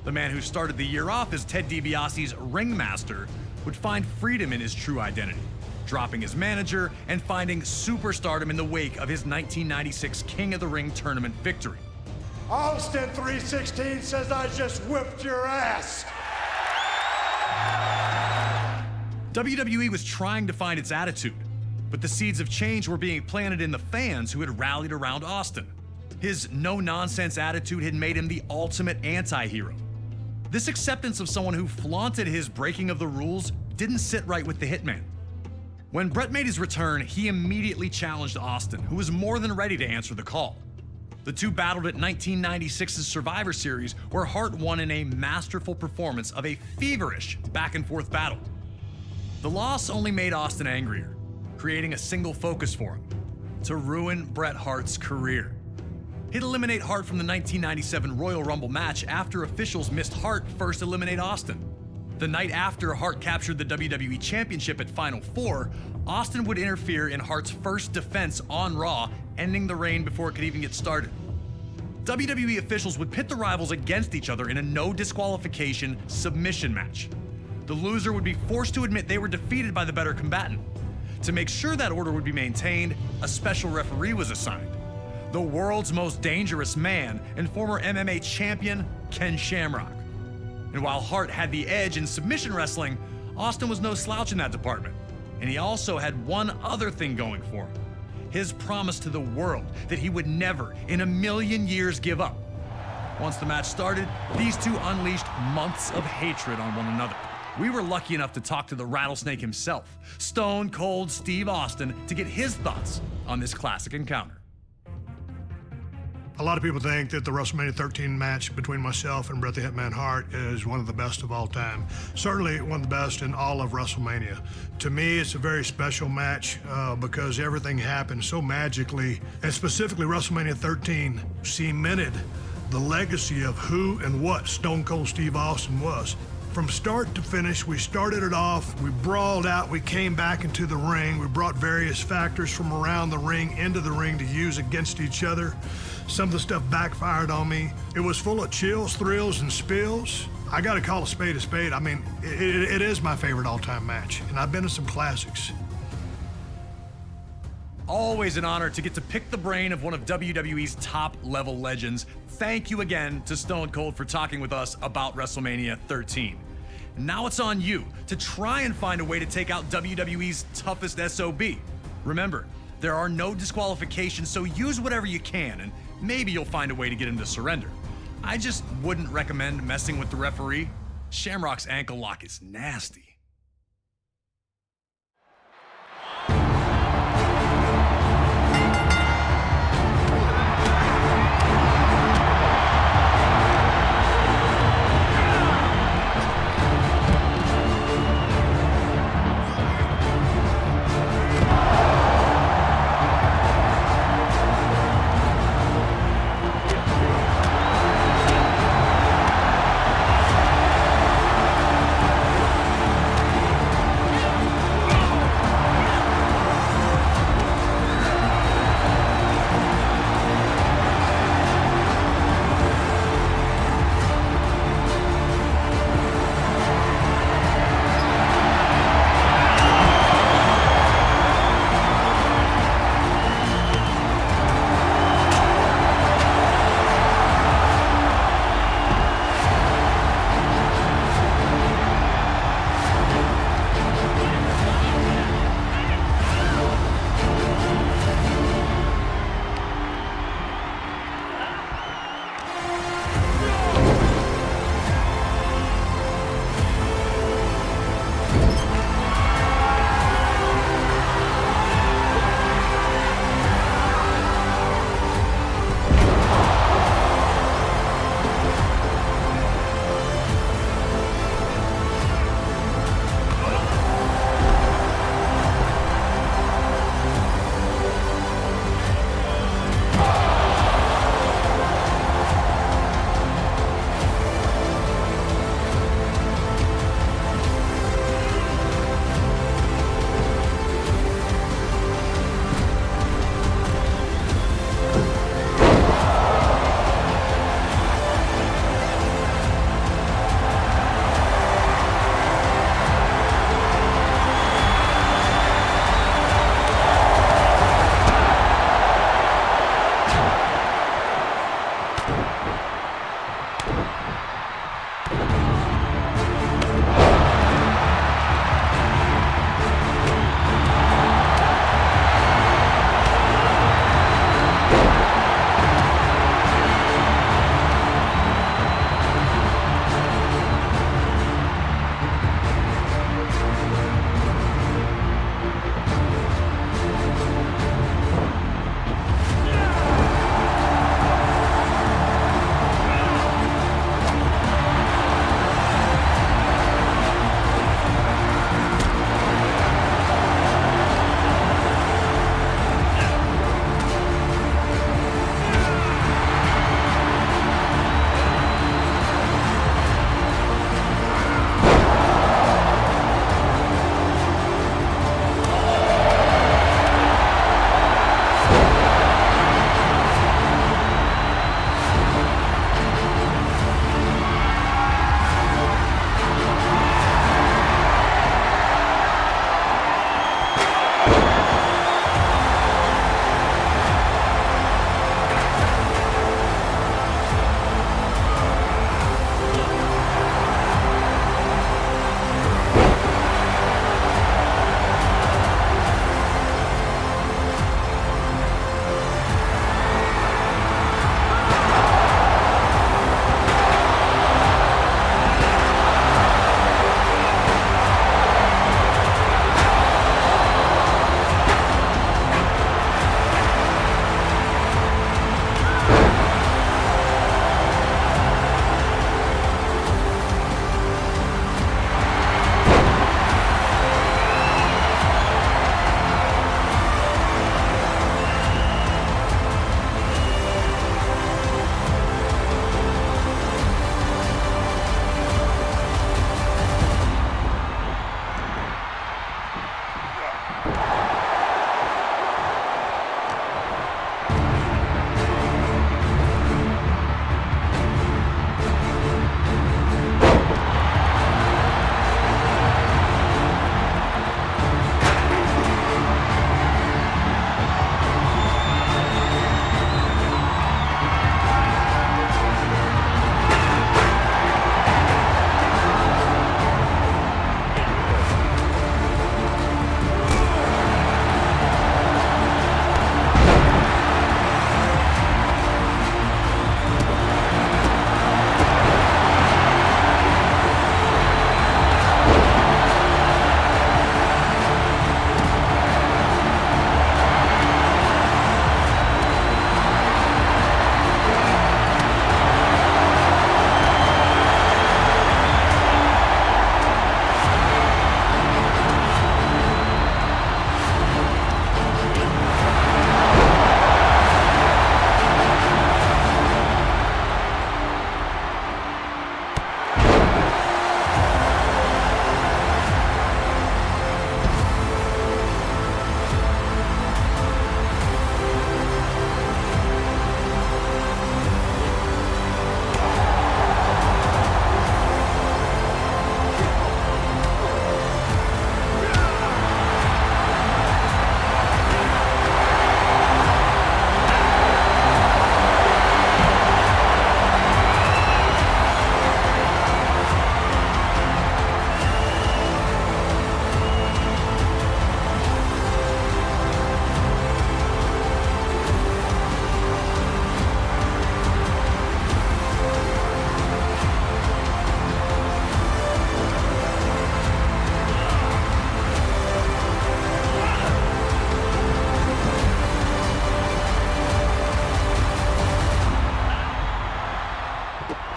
The man who started the year off as Ted DiBiase's ringmaster would find freedom in his true identity, dropping his manager and finding superstardom in the wake of his 1996 King of the Ring tournament victory. Austin 316 says I just whipped your ass. WWE was trying to find its attitude, but the seeds of change were being planted in the fans who had rallied around Austin. His no-nonsense attitude had made him the ultimate anti-hero. This acceptance of someone who flaunted his breaking of the rules didn't sit right with the Hitman. When Bret made his return, he immediately challenged Austin, who was more than ready to answer the call. The two battled at 1996's Survivor Series, where Hart won in a masterful performance of a feverish back-and-forth battle. The loss only made Austin angrier, creating a single focus for him: to ruin Bret Hart's career. He'd eliminate Hart from the 1997 Royal Rumble match after officials missed Hart first eliminate Austin. The night after Hart captured the WWE Championship at Final Four, Austin would interfere in Hart's first defense on Raw, ending the reign before it could even get started. WWE officials would pit the rivals against each other in a no disqualification submission match. The loser would be forced to admit they were defeated by the better combatant. To make sure that order would be maintained, a special referee was assigned. The world's most dangerous man and former MMA champion, Ken Shamrock. And while Hart had the edge in submission wrestling, Austin was no slouch in that department. And he also had one other thing going for him: his promise to the world that he would never in a million years give up. Once the match started, these two unleashed months of hatred on one another. We were lucky enough to talk to the Rattlesnake himself, Stone Cold Steve Austin, to get his thoughts on this classic encounter. A lot of people think that the WrestleMania 13 match between myself and Bret the Hitman Hart is one of the best of all time. Certainly one of the best in all of WrestleMania. To me, it's a very special match because everything happened so magically, and specifically WrestleMania 13 cemented the legacy of who and what Stone Cold Steve Austin was. From start to finish, we started it off, we brawled out, we came back into the ring, we brought various factors from around the ring into the ring to use against each other. Some of the stuff backfired on me. It was full of chills, thrills, and spills. I gotta call a spade a spade. I mean, it is my favorite all-time match, and I've been to some classics. Always an honor to get to pick the brain of one of WWE's top-level legends. Thank you again to Stone Cold for talking with us about WrestleMania 13. Now it's on you to try and find a way to take out WWE's toughest SOB. Remember, there are no disqualifications, so use whatever you can, and maybe you'll find a way to get him to surrender. I just wouldn't recommend messing with the referee. Shamrock's ankle lock is nasty.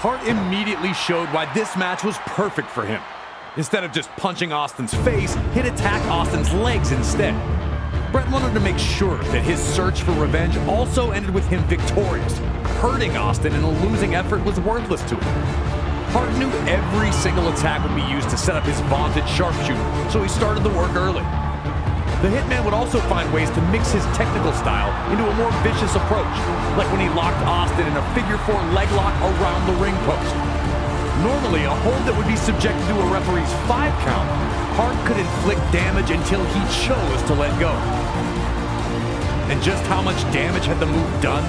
Hart immediately showed why this match was perfect for him. Instead of just punching Austin's face, he'd attack Austin's legs instead. Bret wanted to make sure that his search for revenge also ended with him victorious. Hurting Austin in a losing effort was worthless to him. Hart knew every single attack would be used to set up his vaunted sharpshooter, so he started the work early. The Hitman would also find ways to mix his technical style into a more vicious approach, like when he locked Austin in a figure-4 leg lock around the ring post. Normally, a hold that would be subjected to a referee's 5 count, Hart could inflict damage until he chose to let go. And just how much damage had the move done?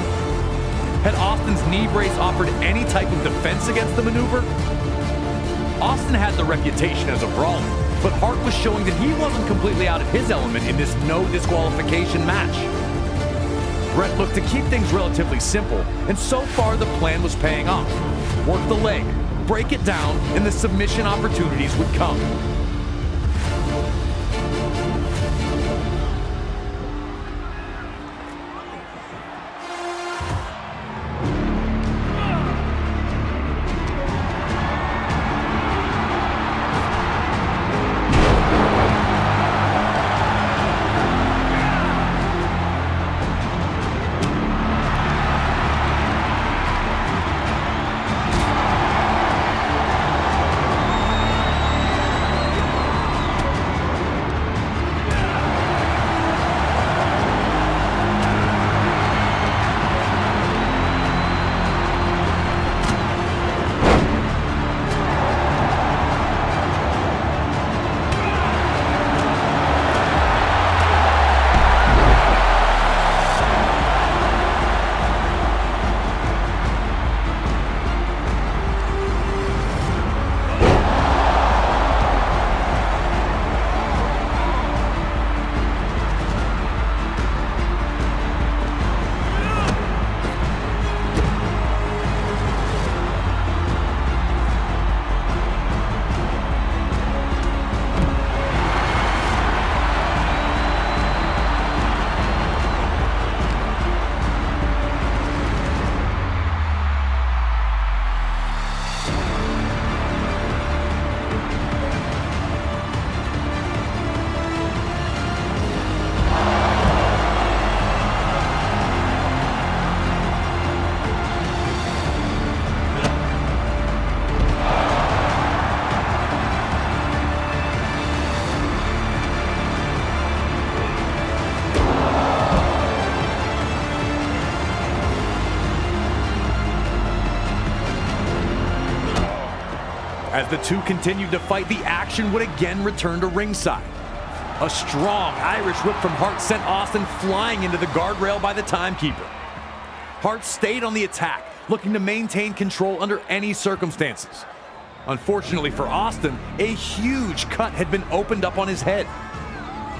Had Austin's knee brace offered any type of defense against the maneuver? Austin had the reputation as a brawler, but Hart was showing that he wasn't completely out of his element in this no disqualification match. Bret looked to keep things relatively simple, and so far the plan was paying off. Work the leg, break it down, and the submission opportunities would come. As the two continued to fight, the action would again return to ringside. A strong Irish whip from Hart sent Austin flying into the guardrail by the timekeeper. Hart stayed on the attack, looking to maintain control under any circumstances. Unfortunately for Austin, a huge cut had been opened up on his head.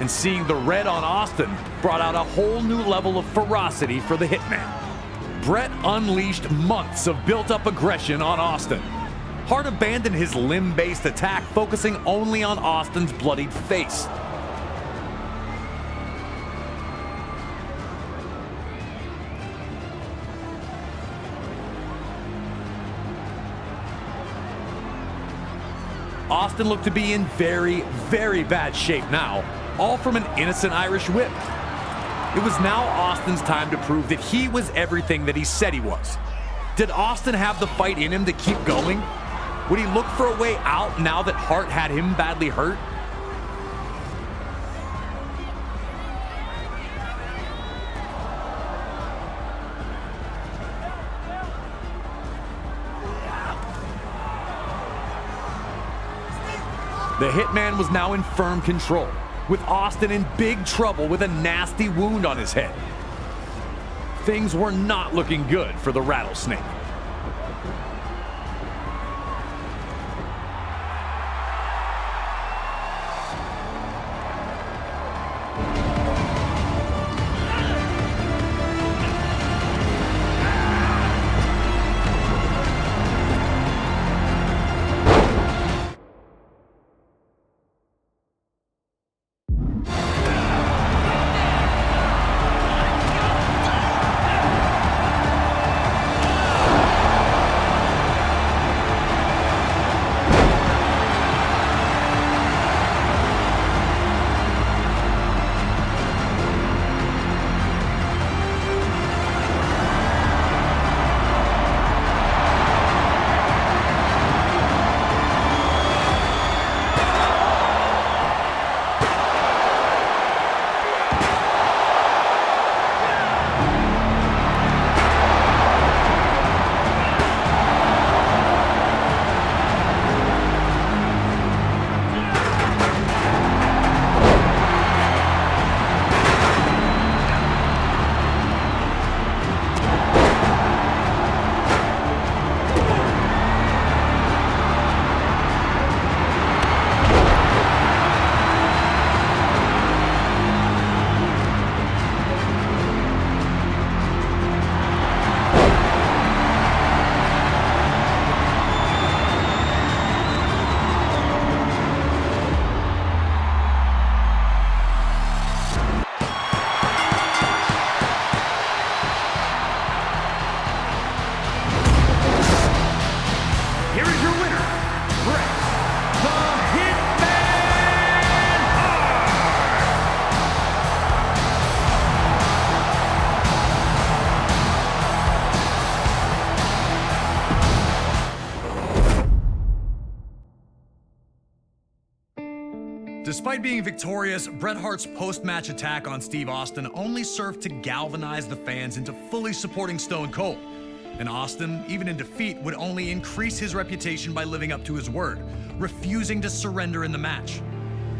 And seeing the red on Austin brought out a whole new level of ferocity for the Hitman. Bret unleashed months of built-up aggression on Austin. Hart abandoned his limb-based attack, focusing only on Austin's bloodied face. Austin looked to be in very, very bad shape now, all from an innocent Irish whip. It was now Austin's time to prove that he was everything that he said he was. Did Austin have the fight in him to keep going? Would he look for a way out now that Hart had him badly hurt? The Hitman was now in firm control, with Austin in big trouble with a nasty wound on his head. Things were not looking good for the Rattlesnake. Despite being victorious, Bret Hart's post-match attack on Steve Austin only served to galvanize the fans into fully supporting Stone Cold. And Austin, even in defeat, would only increase his reputation by living up to his word, refusing to surrender in the match.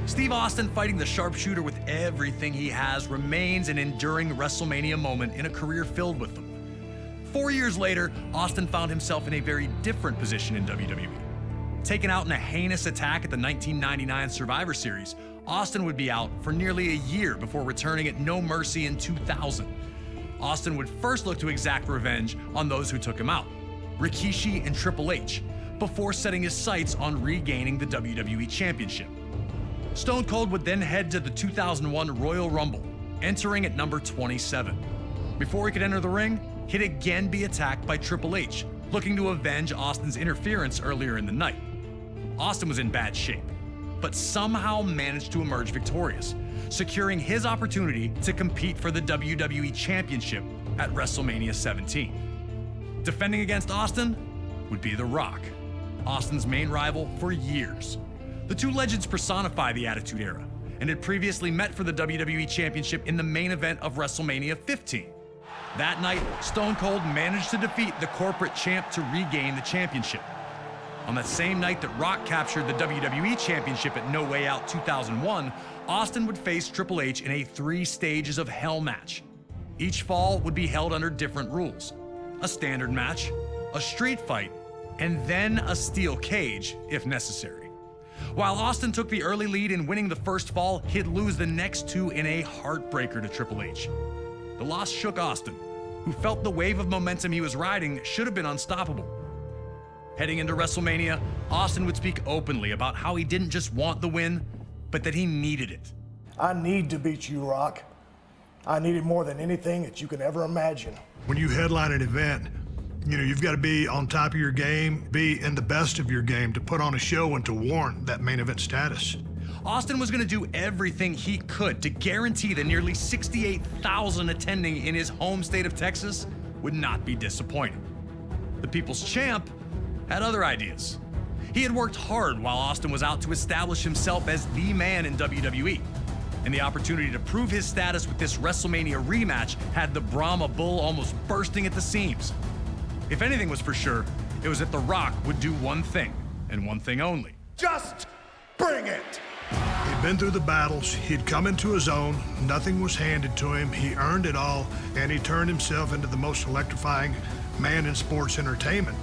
Steve Austin fighting the sharpshooter with everything he has remains an enduring WrestleMania moment in a career filled with them. 4 years later, Austin found himself in a very different position in WWE. Taken out in a heinous attack at the 1999 Survivor Series, Austin would be out for nearly a year before returning at No Mercy in 2000. Austin would first look to exact revenge on those who took him out, Rikishi and Triple H, before setting his sights on regaining the WWE Championship. Stone Cold would then head to the 2001 Royal Rumble, entering at number 27. Before he could enter the ring, he'd again be attacked by Triple H, looking to avenge Austin's interference earlier in the night. Austin was in bad shape, but somehow managed to emerge victorious, securing his opportunity to compete for the WWE Championship at WrestleMania 17. Defending against Austin would be The Rock, Austin's main rival for years. The two legends personify the Attitude Era, and had previously met for the WWE Championship in the main event of WrestleMania 15. That night, Stone Cold managed to defeat the corporate champ to regain the championship. On that same night that Rock captured the WWE Championship at No Way Out 2001, Austin would face Triple H in a 3 stages of hell match. Each fall would be held under different rules: a standard match, a street fight, and then a steel cage if necessary. While Austin took the early lead in winning the first fall, he'd lose the next 2 in a heartbreaker to Triple H. The loss shook Austin, who felt the wave of momentum he was riding should have been unstoppable. Heading into WrestleMania, Austin would speak openly about how he didn't just want the win, but that he needed it. I need to beat you, Rock. I need it more than anything that you can ever imagine. When you headline an event, you've got to be on top of your game, be in the best of your game to put on a show and to warrant that main event status. Austin was going to do everything he could to guarantee the nearly 68,000 attending in his home state of Texas would not be disappointed. The People's Champ had other ideas. He had worked hard while Austin was out to establish himself as the man in WWE, and the opportunity to prove his status with this WrestleMania rematch had the Brahma Bull almost bursting at the seams. If anything was for sure, it was that The Rock would do one thing, and one thing only. Just bring it! He'd been through the battles, he'd come into his own, nothing was handed to him, he earned it all, and he turned himself into the most electrifying man in sports entertainment.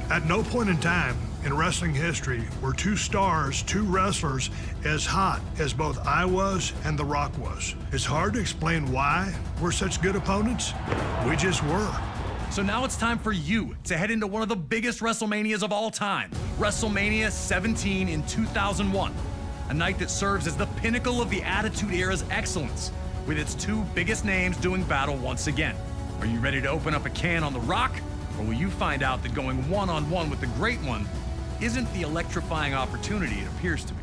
At no point in time in wrestling history were 2 stars, 2 wrestlers, as hot as both I was and The Rock was. It's hard to explain why we're such good opponents. We just were. So now it's time for you to head into one of the biggest WrestleManias of all time, WrestleMania 17 in 2001, a night that serves as the pinnacle of the Attitude Era's excellence, with its 2 biggest names doing battle once again. Are you ready to open up a can on The Rock? Or will you find out that going one-on-one with the Great One isn't the electrifying opportunity it appears to be?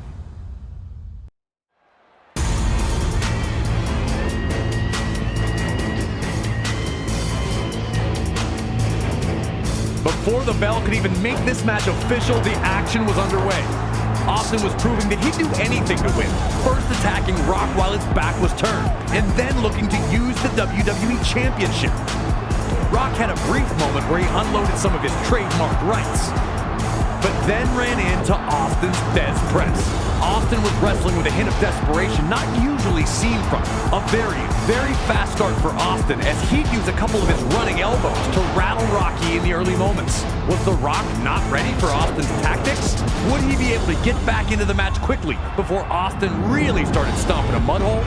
Before the bell could even make this match official, the action was underway. Austin was proving that he'd do anything to win, first attacking Rock while his back was turned, and then looking to use the WWE Championship. Rock had a brief moment where he unloaded some of his trademark rights, but then ran into Austin's Bez Press. Austin was wrestling with a hint of desperation not usually seen from him. A very, very fast start for Austin as he'd use a couple of his running elbows to rattle Rocky in the early moments. Was The Rock not ready for Austin's tactics? Would he be able to get back into the match quickly before Austin really started stomping a mud hole?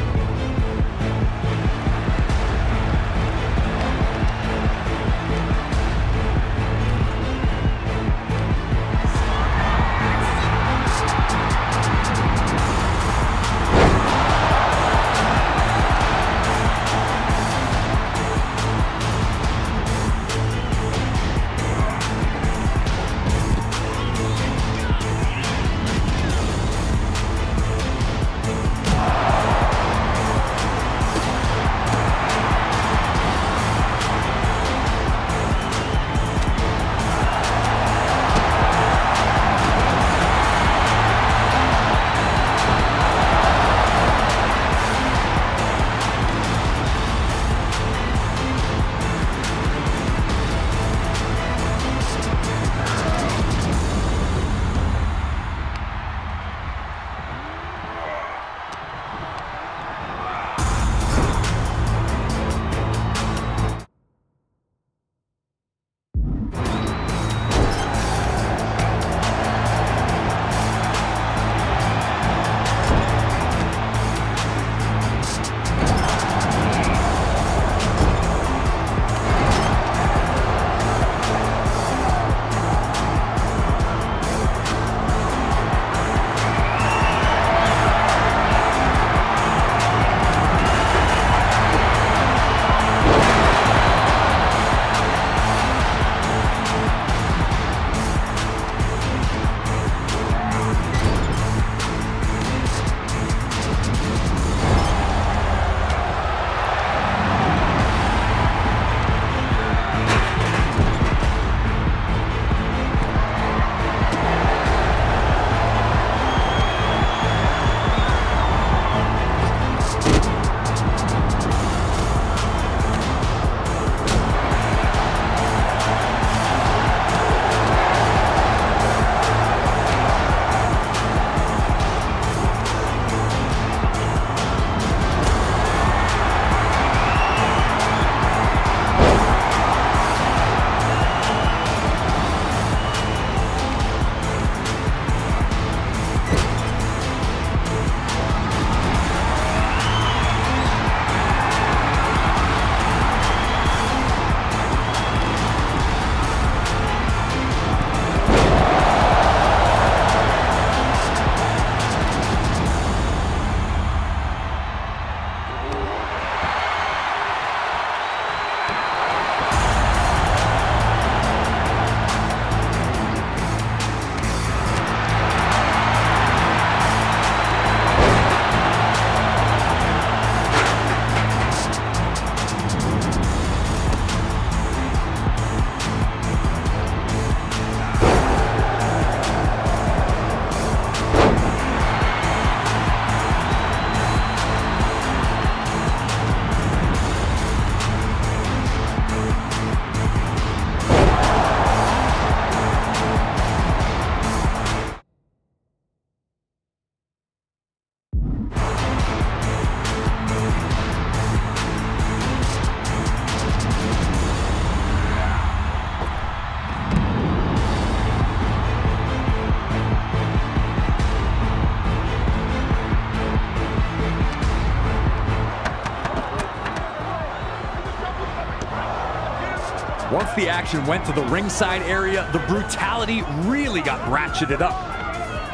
Once the action went to the ringside area, the brutality really got ratcheted up.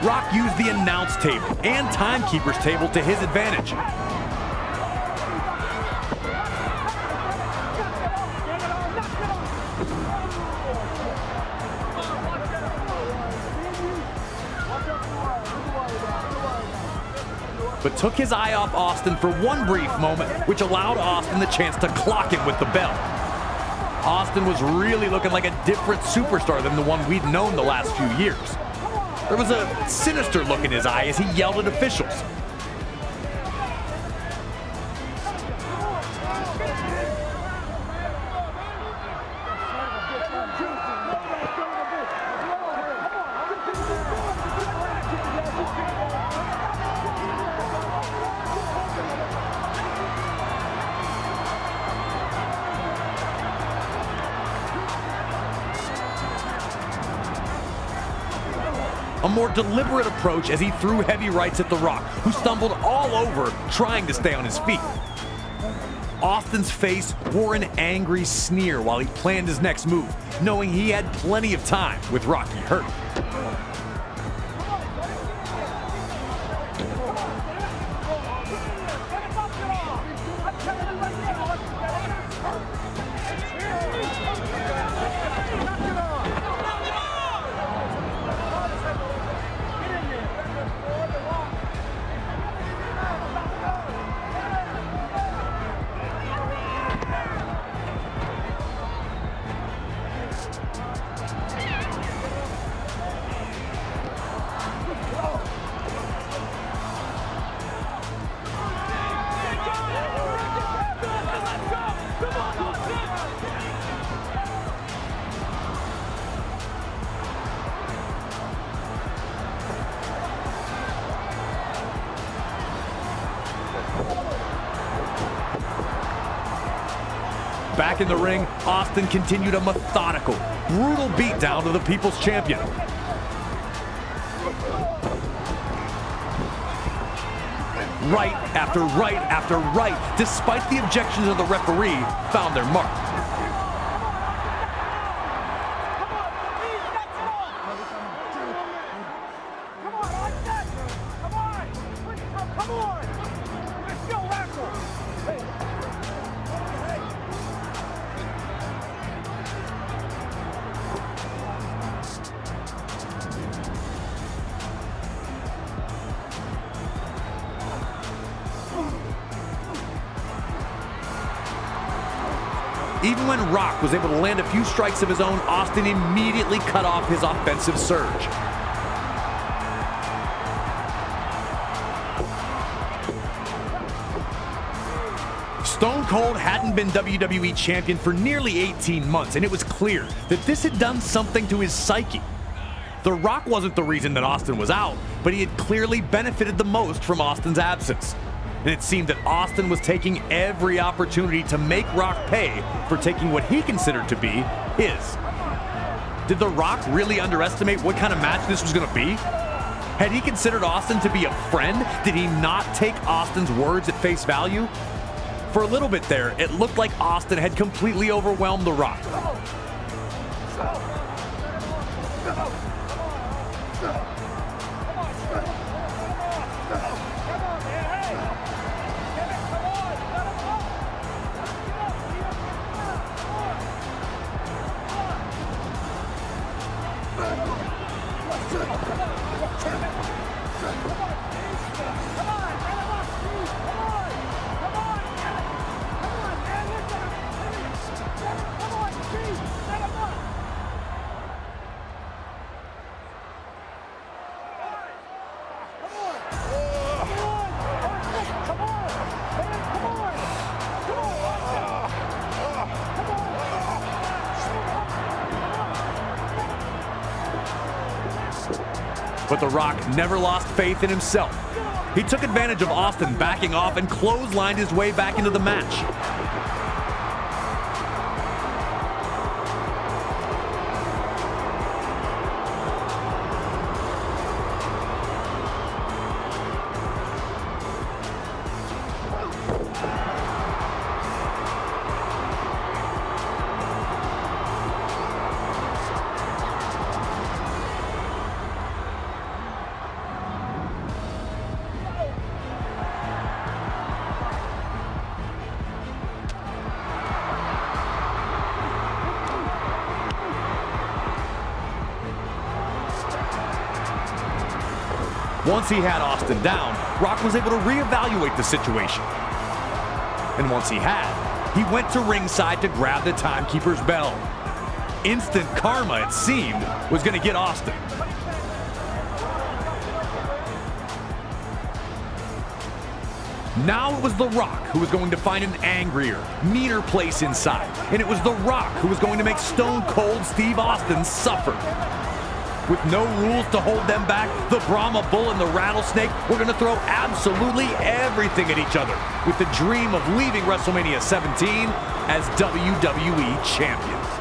Rock used the announce table and timekeeper's table to his advantage. But took his eye off Austin for one brief moment, which allowed Austin the chance to clock him with the belt. Austin was really looking like a different superstar than the one we'd known the last few years. There was a sinister look in his eye as he yelled at officials. A more deliberate approach as he threw heavy rights at The Rock, who stumbled all over trying to stay on his feet. Austin's face wore an angry sneer while he planned his next move, knowing he had plenty of time with Rocky hurt. Back in the ring, Austin continued a methodical, brutal beatdown to the People's Champion. Right after right after right, despite the objections of the referee, found their mark. Even when Rock was able to land a few strikes of his own, Austin immediately cut off his offensive surge. Stone Cold hadn't been WWE Champion for nearly 18 months, and it was clear that this had done something to his psyche. The Rock wasn't the reason that Austin was out, but he had clearly benefited the most from Austin's absence. And it seemed that Austin was taking every opportunity to make Rock pay for taking what he considered to be his. Did The Rock really underestimate what kind of match this was going to be? Had he considered Austin to be a friend? Did he not take Austin's words at face value? For a little bit there, it looked like Austin had completely overwhelmed The Rock. But The Rock never lost faith in himself. He took advantage of Austin backing off and clotheslined his way back into the match. Once he had Austin down, Rock was able to reevaluate the situation. And once he had, he went to ringside to grab the timekeeper's bell. Instant karma, it seemed, was going to get Austin. Now it was The Rock who was going to find an angrier, meaner place inside. And it was The Rock who was going to make Stone Cold Steve Austin suffer. With no rules to hold them back, the Brahma Bull and the Rattlesnake were going to throw absolutely everything at each other, with the dream of leaving WrestleMania 17 as WWE Champions.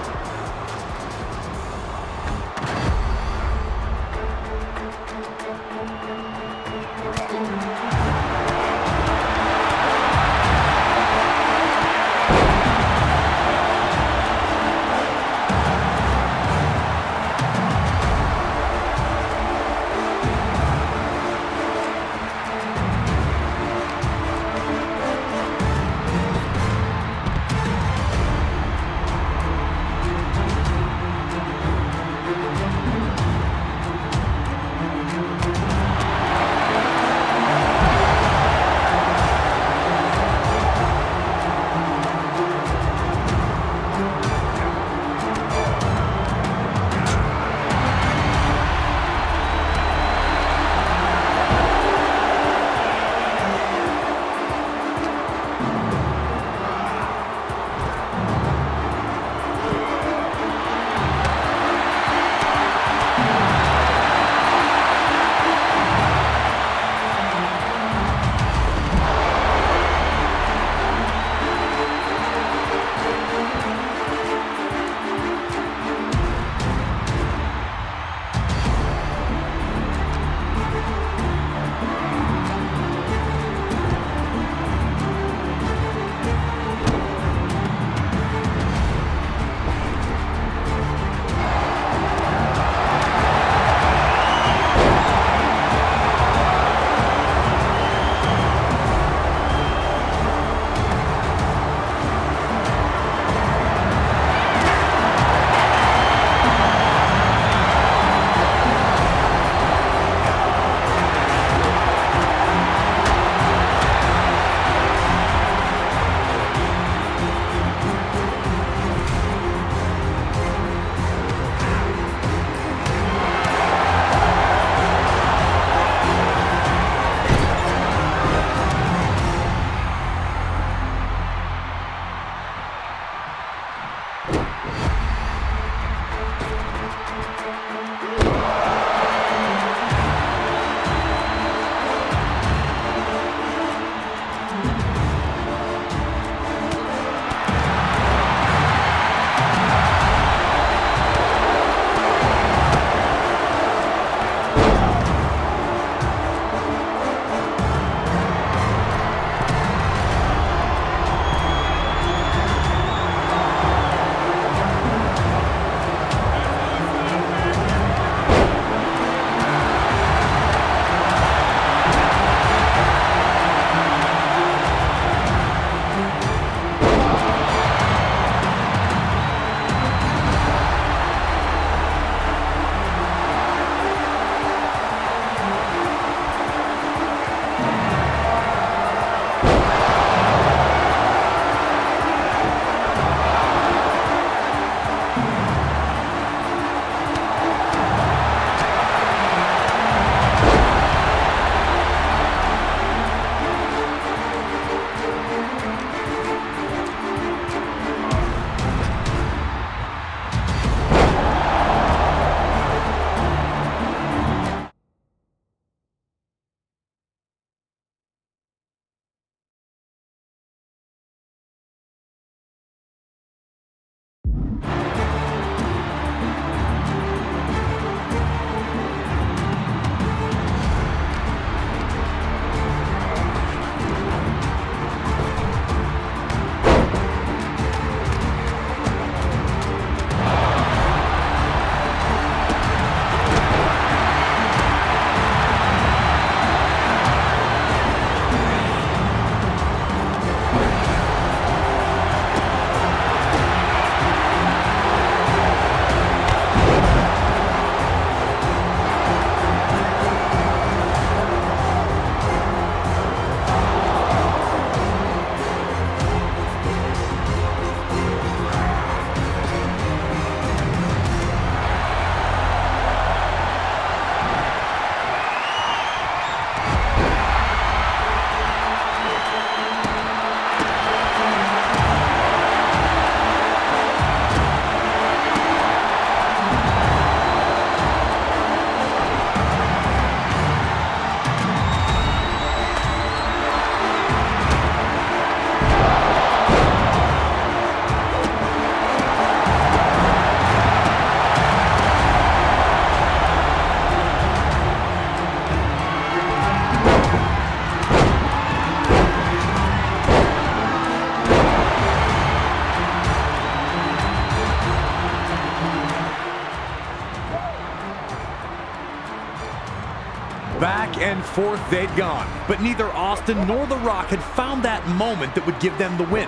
Back and forth they'd gone, but neither Austin nor The Rock had found that moment that would give them the win.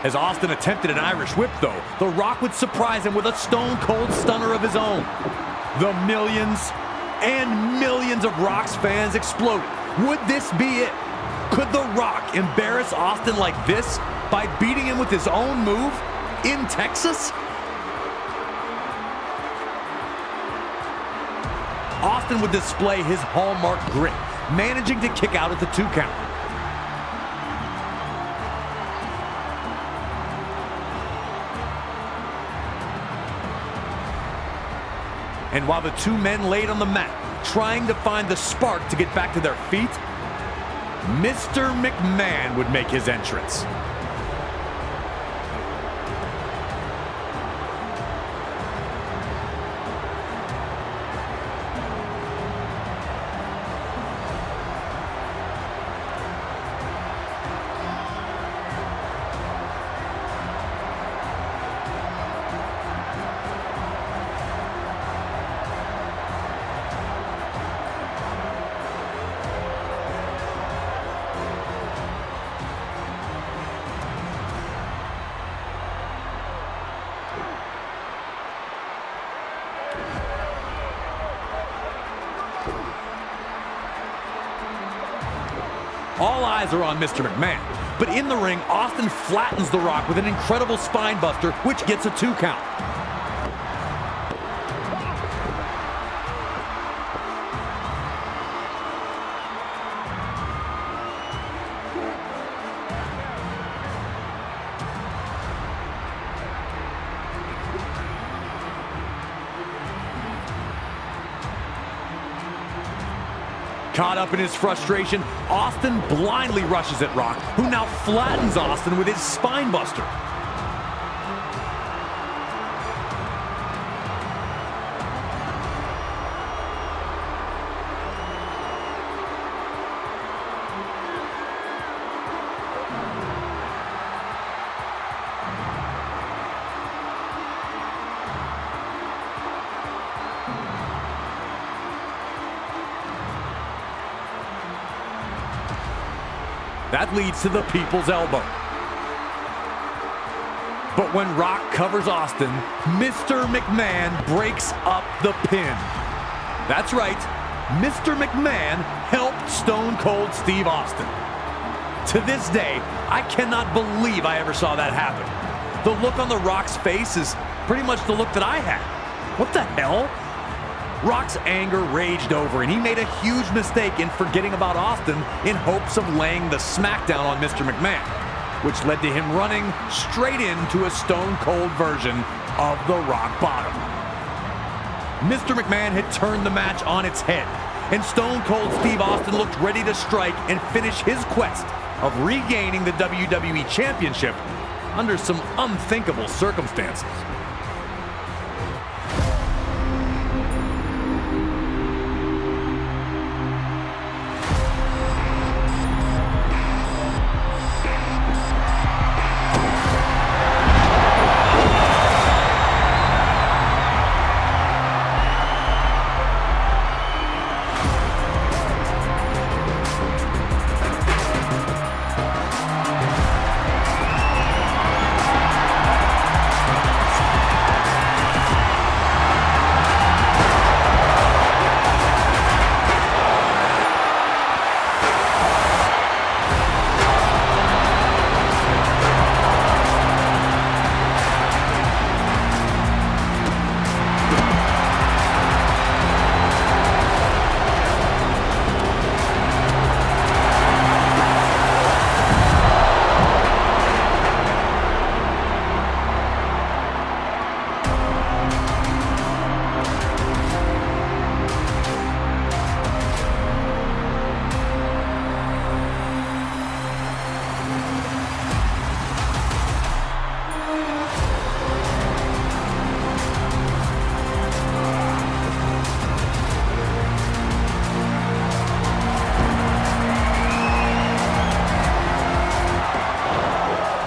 As Austin attempted an Irish whip though, The Rock would surprise him with a stone-cold stunner of his own. The millions and millions of Rock's fans exploded. Would this be it? Could The Rock embarrass Austin like this by beating him with his own move in Texas? Austin would display his hallmark grit, managing to kick out at the 2 count. And while the two men laid on the mat, trying to find the spark to get back to their feet, Mr. McMahon would make his entrance. All eyes are on Mr. McMahon, but in the ring, Austin flattens The Rock with an incredible spine buster, which gets a 2 count. Caught up in his frustration, Austin blindly rushes at Rock, who now flattens Austin with his spine buster. That leads to the people's elbow. But when Rock covers Austin, Mr. McMahon breaks up the pin. That's right, Mr. McMahon helped Stone Cold Steve Austin. To this day, I cannot believe I ever saw that happen. The look on The Rock's face is pretty much the look that I had. What the hell? Rock's anger raged over, and he made a huge mistake in forgetting about Austin in hopes of laying the smackdown on Mr. McMahon, which led to him running straight into a stone-cold version of the Rock Bottom. Mr. McMahon had turned the match on its head, and Stone Cold Steve Austin looked ready to strike and finish his quest of regaining the WWE Championship under some unthinkable circumstances.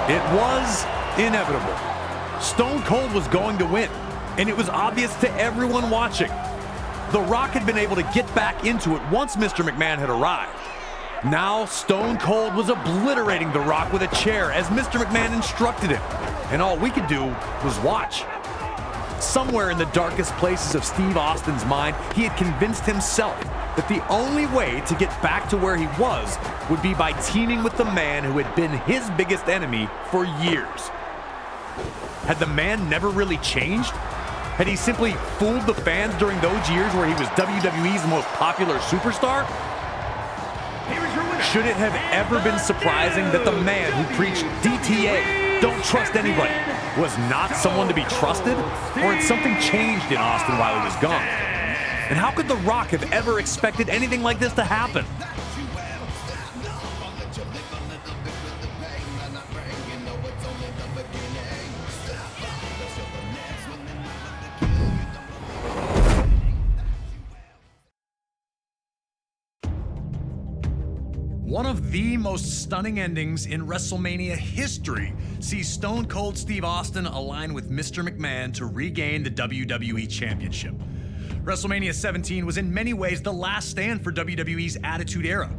It was inevitable. Stone Cold was going to win, and it was obvious to everyone watching. The Rock had been able to get back into it once Mr. McMahon had arrived. Now, Stone Cold was obliterating The Rock with a chair as Mr. McMahon instructed him, and all we could do was watch. Somewhere in the darkest places of Steve Austin's mind, he had convinced himself that the only way to get back to where he was would be by teaming with the man who had been his biggest enemy for years. Had the man never really changed? Had he simply fooled the fans during those years where he was WWE's most popular superstar? Should it have ever been surprising that the man who preached DTA, don't trust anybody, was not someone to be trusted? Or had something changed in Austin while he was gone? And how could The Rock have ever expected anything like this to happen? One of the most stunning endings in WrestleMania history sees Stone Cold Steve Austin align with Mr. McMahon to regain the WWE Championship. WrestleMania 17 was in many ways the last stand for WWE's Attitude Era.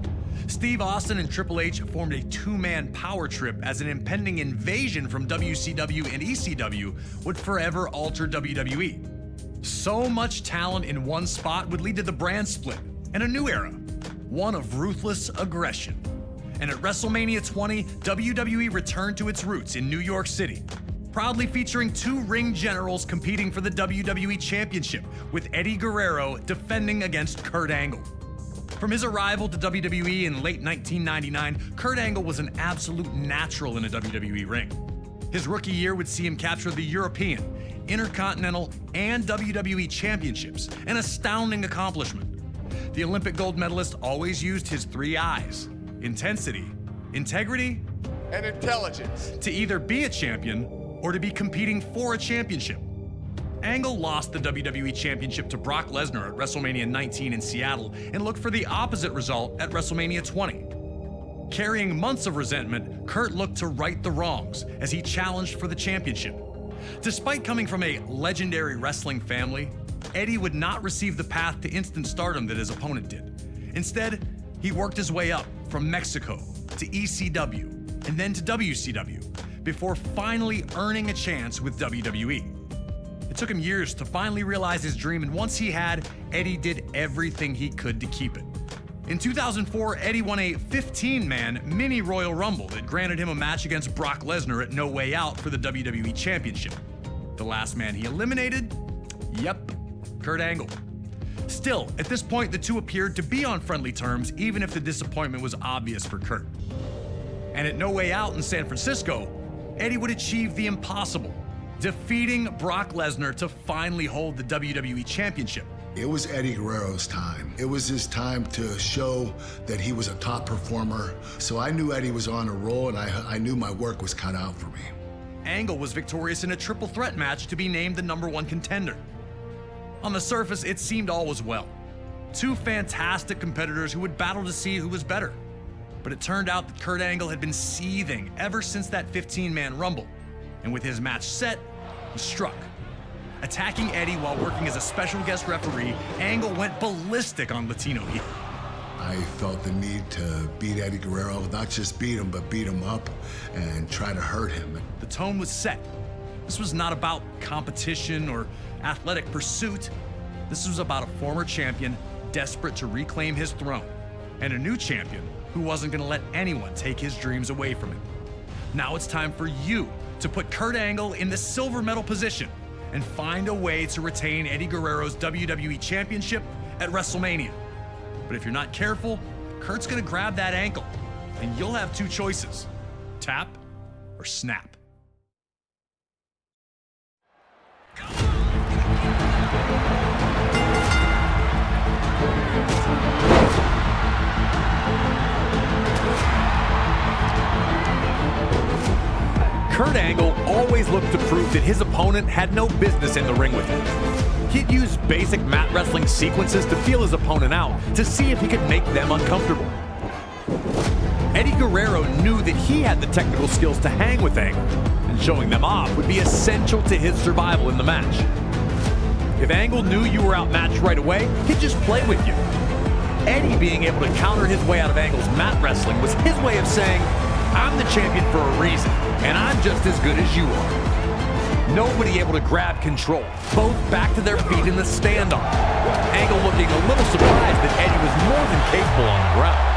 Steve Austin and Triple H formed a two-man power trip as an impending invasion from WCW and ECW would forever alter WWE. So much talent in one spot would lead to the brand split and a new era, one of ruthless aggression. And at WrestleMania 20, WWE returned to its roots in New York City, proudly featuring two ring generals competing for the WWE Championship, with Eddie Guerrero defending against Kurt Angle. From his arrival to WWE in late 1999, Kurt Angle was an absolute natural in a WWE ring. His rookie year would see him capture the European, Intercontinental, and WWE Championships, an astounding accomplishment. The Olympic gold medalist always used his three I's: intensity, integrity, And intelligence. to either be a champion or to be competing for a championship. Angle lost the WWE Championship to Brock Lesnar at WrestleMania 19 in Seattle and looked for the opposite result at WrestleMania 20. Carrying months of resentment, Kurt looked to right the wrongs as he challenged for the championship. Despite coming from a legendary wrestling family, Eddie would not receive the path to instant stardom that his opponent did. Instead, he worked his way up from Mexico to ECW and then to WCW before finally earning a chance with WWE. It took him years to finally realize his dream, and once he had, Eddie did everything he could to keep it. In 2004, Eddie won a 15-man mini Royal Rumble that granted him a match against Brock Lesnar at No Way Out for the WWE Championship. The last man he eliminated? Yep, Kurt Angle. Still, at this point, the two appeared to be on friendly terms, even if the disappointment was obvious for Kurt. And at No Way Out in San Francisco, Eddie would achieve the impossible, defeating Brock Lesnar to finally hold the WWE Championship. It was Eddie Guerrero's time. It was his time to show that he was a top performer. So I knew Eddie was on a roll, and I knew my work was cut out for me. Angle was victorious in a triple threat match to be named the #1 contender. On the surface, it seemed all was well. Two fantastic competitors who would battle to see who was better. But it turned out that Kurt Angle had been seething ever since that 15-man Rumble. And with his match set, he struck. Attacking Eddie while working as a special guest referee, Angle went ballistic on Latino Heat. I felt the need to beat Eddie Guerrero, not just beat him, but beat him up and try to hurt him. The tone was set. This was not about competition or athletic pursuit. This was about a former champion desperate to reclaim his throne, and a new champion who wasn't going to let anyone take his dreams away from him. Now it's time for you to put Kurt Angle in the silver medal position and find a way to retain Eddie Guerrero's WWE Championship at WrestleMania. But if you're not careful, Kurt's gonna grab that ankle, and you'll have two choices: tap or snap. Kurt Angle always looked to prove that his opponent had no business in the ring with him. He'd use basic mat wrestling sequences to feel his opponent out, to see if he could make them uncomfortable. Eddie Guerrero knew that he had the technical skills to hang with Angle, and showing them off would be essential to his survival in the match. If Angle knew you were outmatched right away, he'd just play with you. Eddie being able to counter his way out of Angle's mat wrestling was his way of saying, I'm the champion for a reason, and I'm just as good as you are. Nobody able to grab control. Both back to their feet in the standoff. Angle looking a little surprised that Eddie was more than capable on the ground.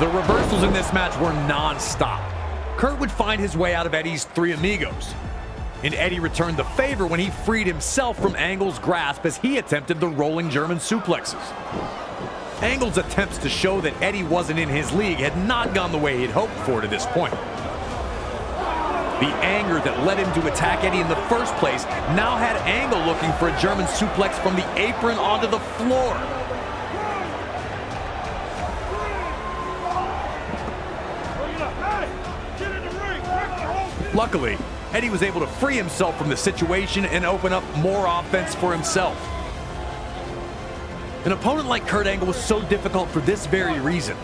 The reversals in this match were non-stop. Kurt would find his way out of Eddie's three amigos. And Eddie returned the favor when he freed himself from Angle's grasp as he attempted the rolling German suplexes. Angle's attempts to show that Eddie wasn't in his league had not gone the way he'd hoped for to this point. The anger that led him to attack Eddie in the first place now had Angle looking for a German suplex from the apron onto the floor. Luckily, Eddie was able to free himself from the situation and open up more offense for himself. An opponent like Kurt Angle was so difficult for this very reason.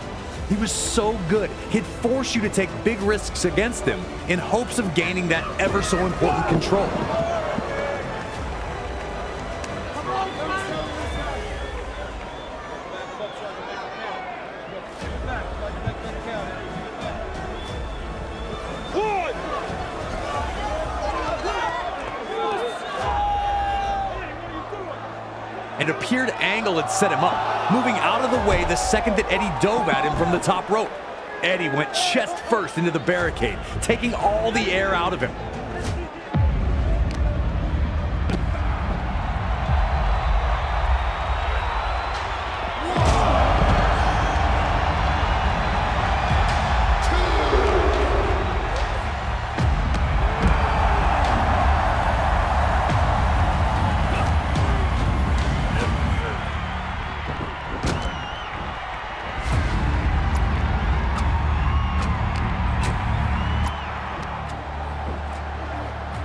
He was so good, he'd force you to take big risks against him in hopes of gaining that ever so important control. It appeared Angle had set him up, moving out of the way the second that Eddie dove at him from the top rope. Eddie went chest first into the barricade, taking all the air out of him.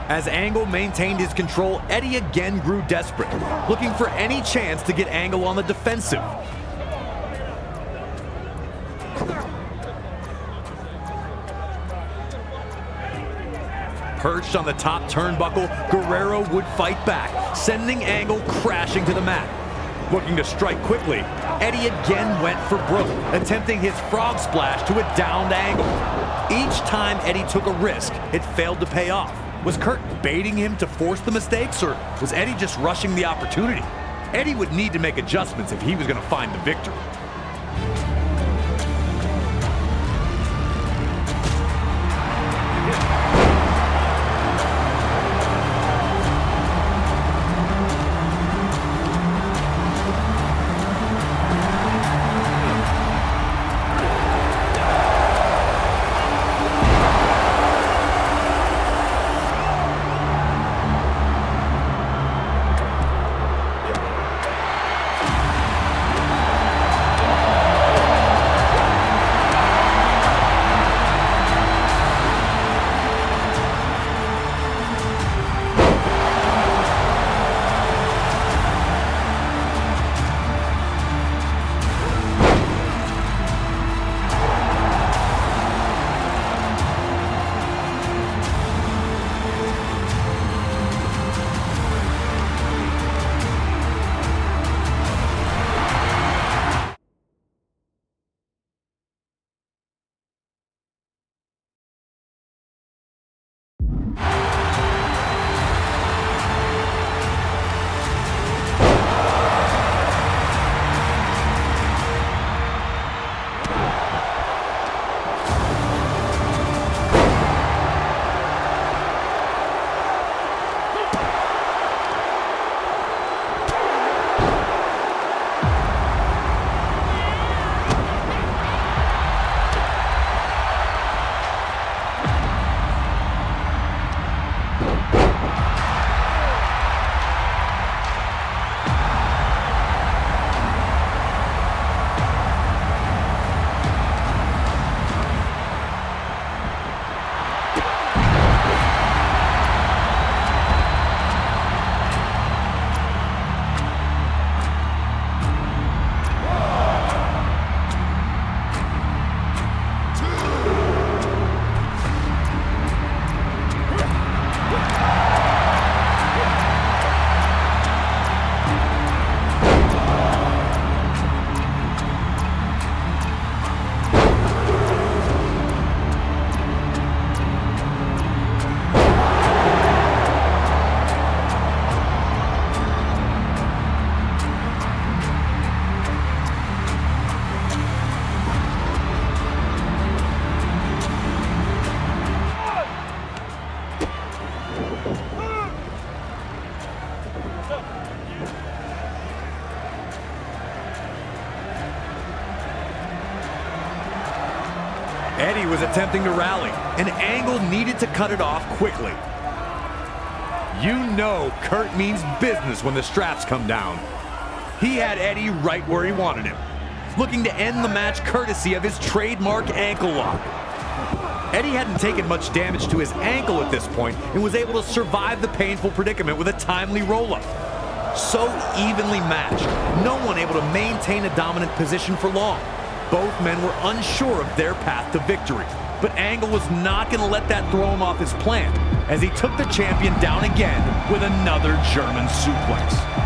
As Angle maintained his control, Eddie again grew desperate, looking for any chance to get Angle on the defensive. Perched on the top turnbuckle, Guerrero would fight back, sending Angle crashing to the mat. Looking to strike quickly, Eddie again went for broke, attempting his frog splash to a downed Angle. Each time Eddie took a risk, it failed to pay off. Was Kurt baiting him to force the mistakes, or was Eddie just rushing the opportunity? Eddie would need to make adjustments if he was going to find the victory. Eddie was attempting to rally, and Angle needed to cut it off quickly. You know Kurt means business when the straps come down. He had Eddie right where he wanted him, looking to end the match courtesy of his trademark ankle lock. Eddie hadn't taken much damage to his ankle at this point and was able to survive the painful predicament with a timely roll-up. So evenly matched, no one able to maintain a dominant position for long. Both men were unsure of their path to victory, but Angle was not going to let that throw him off his plan, as he took the champion down again with another German suplex.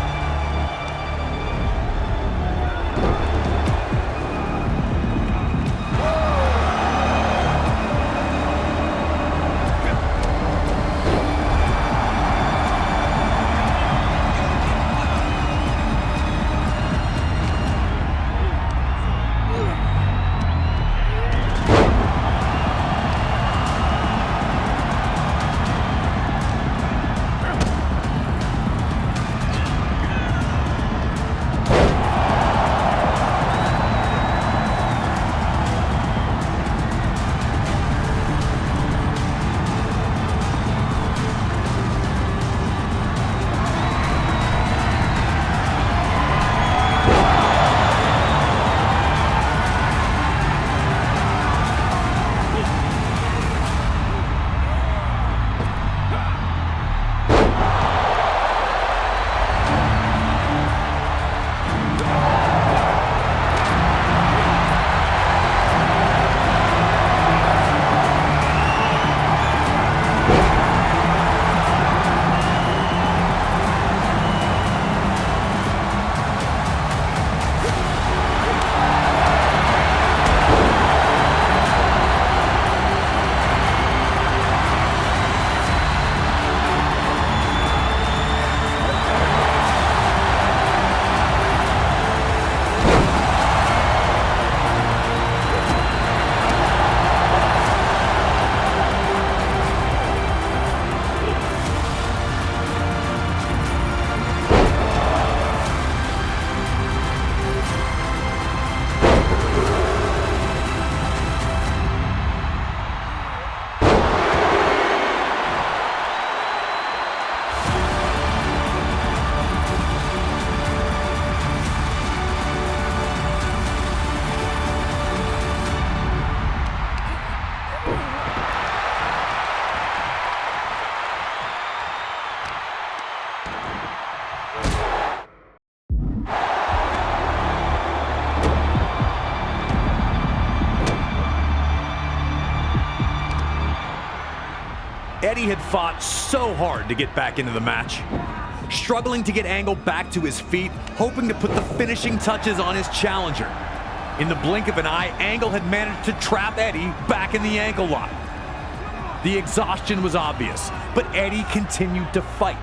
Eddie had fought so hard to get back into the match, struggling to get Angle back to his feet, hoping to put the finishing touches on his challenger. In the blink of an eye, Angle had managed to trap Eddie back in the ankle lock. The exhaustion was obvious, but Eddie continued to fight.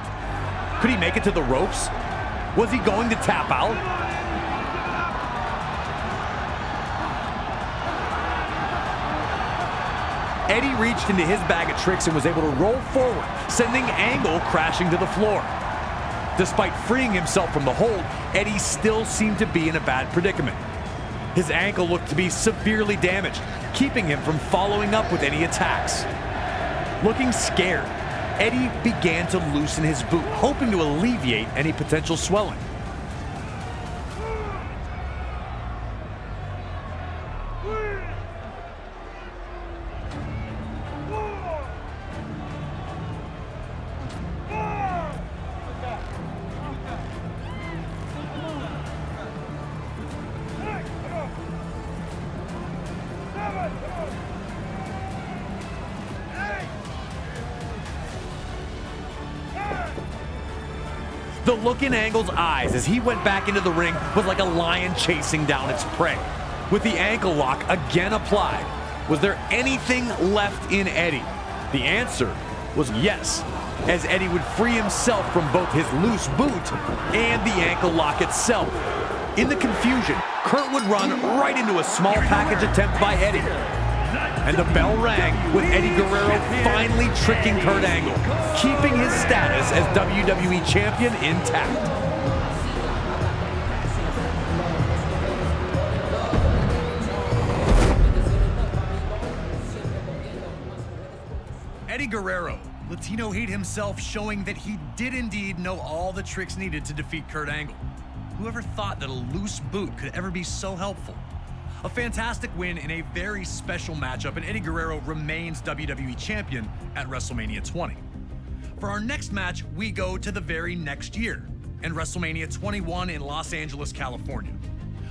Could he make it to the ropes? Was he going to tap out? Eddie reached into his bag of tricks and was able to roll forward, sending Angle crashing to the floor. Despite freeing himself from the hold, Eddie still seemed to be in a bad predicament. His ankle looked to be severely damaged, keeping him from following up with any attacks. Looking scared, Eddie began to loosen his boot, hoping to alleviate any potential swelling. The look in Angle's eyes as he went back into the ring was like a lion chasing down its prey. With the ankle lock again applied, was there anything left in Eddie? The answer was yes, as Eddie would free himself from both his loose boot and the ankle lock itself. In the confusion, Kurt would run right into a small package attempt by Eddie. And the bell rang with Eddie Guerrero finally tricking Kurt Angle, keeping his status as WWE Champion intact. Eddie Guerrero, Latino Heat himself, showing that he did indeed know all the tricks needed to defeat Kurt Angle. Whoever thought that a loose boot could ever be so helpful? A fantastic win in a very special matchup, and Eddie Guerrero remains WWE Champion at WrestleMania 20. For our next match, we go to the very next year, and WrestleMania 21 in Los Angeles, California.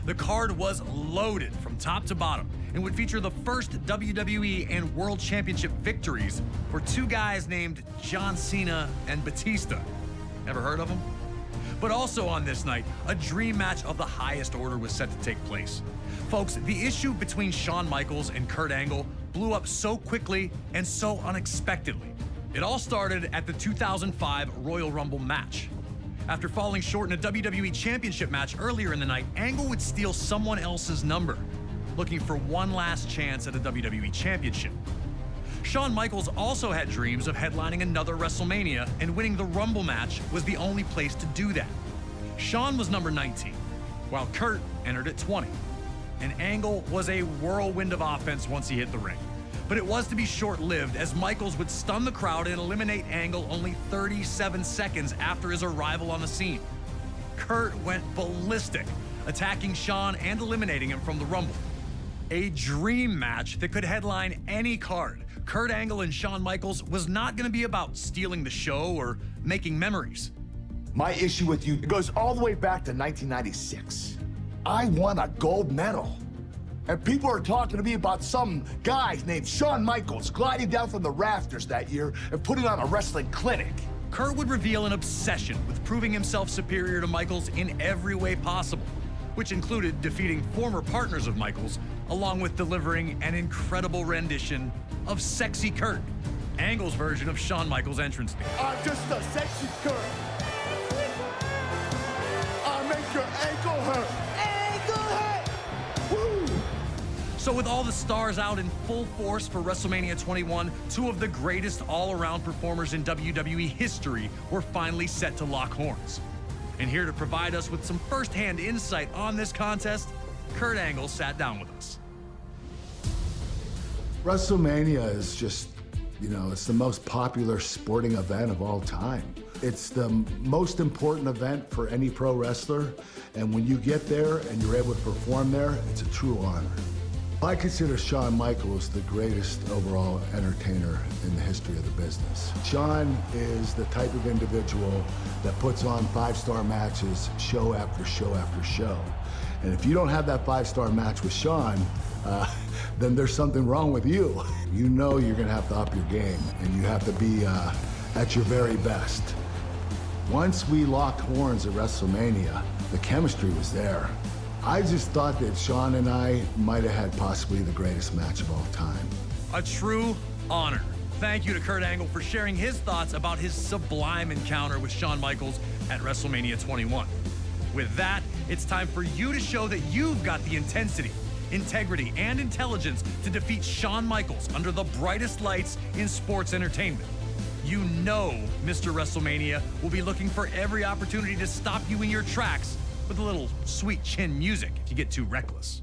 The card was loaded from top to bottom and would feature the first WWE and World Championship victories for two guys named John Cena and Batista. Ever heard of them? But also on this night, a dream match of the highest order was set to take place. Folks, the issue between Shawn Michaels and Kurt Angle blew up so quickly and so unexpectedly. It all started at the 2005 Royal Rumble match. After falling short in a WWE Championship match earlier in the night, Angle would steal someone else's number, looking for one last chance at a WWE Championship. Shawn Michaels also had dreams of headlining another WrestleMania, and winning the Rumble match was the only place to do that. Shawn was number 19, while Kurt entered at 20. And Angle was a whirlwind of offense once he hit the ring. But it was to be short-lived, as Michaels would stun the crowd and eliminate Angle only 37 seconds after his arrival on the scene. Kurt went ballistic, attacking Shawn and eliminating him from the Rumble. A dream match that could headline any card. Kurt Angle and Shawn Michaels was not going to be about stealing the show or making memories. My issue with you goes all the way back to 1996. I won a gold medal. And people are talking to me about some guy named Shawn Michaels gliding down from the rafters that year and putting on a wrestling clinic. Kurt would reveal an obsession with proving himself superior to Michaels in every way possible, which included defeating former partners of Michaels, along with delivering an incredible rendition of Sexy Kurt, Angle's version of Shawn Michaels' entrance theme. I'm just a sexy Kurt. I'll make your ankle hurt. Ankle hurt! Woo! So with all the stars out in full force for WrestleMania 21, two of the greatest all-around performers in WWE history were finally set to lock horns. And here to provide us with some first-hand insight on this contest, Kurt Angle sat down with us. WrestleMania is just, it's the most popular sporting event of all time. It's the most important event for any pro wrestler, and when you get there and you're able to perform there, it's a true honor. I consider Shawn Michaels the greatest overall entertainer in the history of the business. Shawn is the type of individual that puts on five-star matches show after show after show. And if you don't have that five-star match with Shawn, then there's something wrong with you. You know you're gonna have to up your game, and you have to be at your very best. Once we locked horns at WrestleMania, the chemistry was there. I just thought that Shawn and I might have had possibly the greatest match of all time. A true honor. Thank you to Kurt Angle for sharing his thoughts about his sublime encounter with Shawn Michaels at WrestleMania 21. With that, it's time for you to show that you've got the intensity, integrity, and intelligence to defeat Shawn Michaels under the brightest lights in sports entertainment. You know Mr. WrestleMania will be looking for every opportunity to stop you in your tracks with a little sweet chin music if you get too reckless.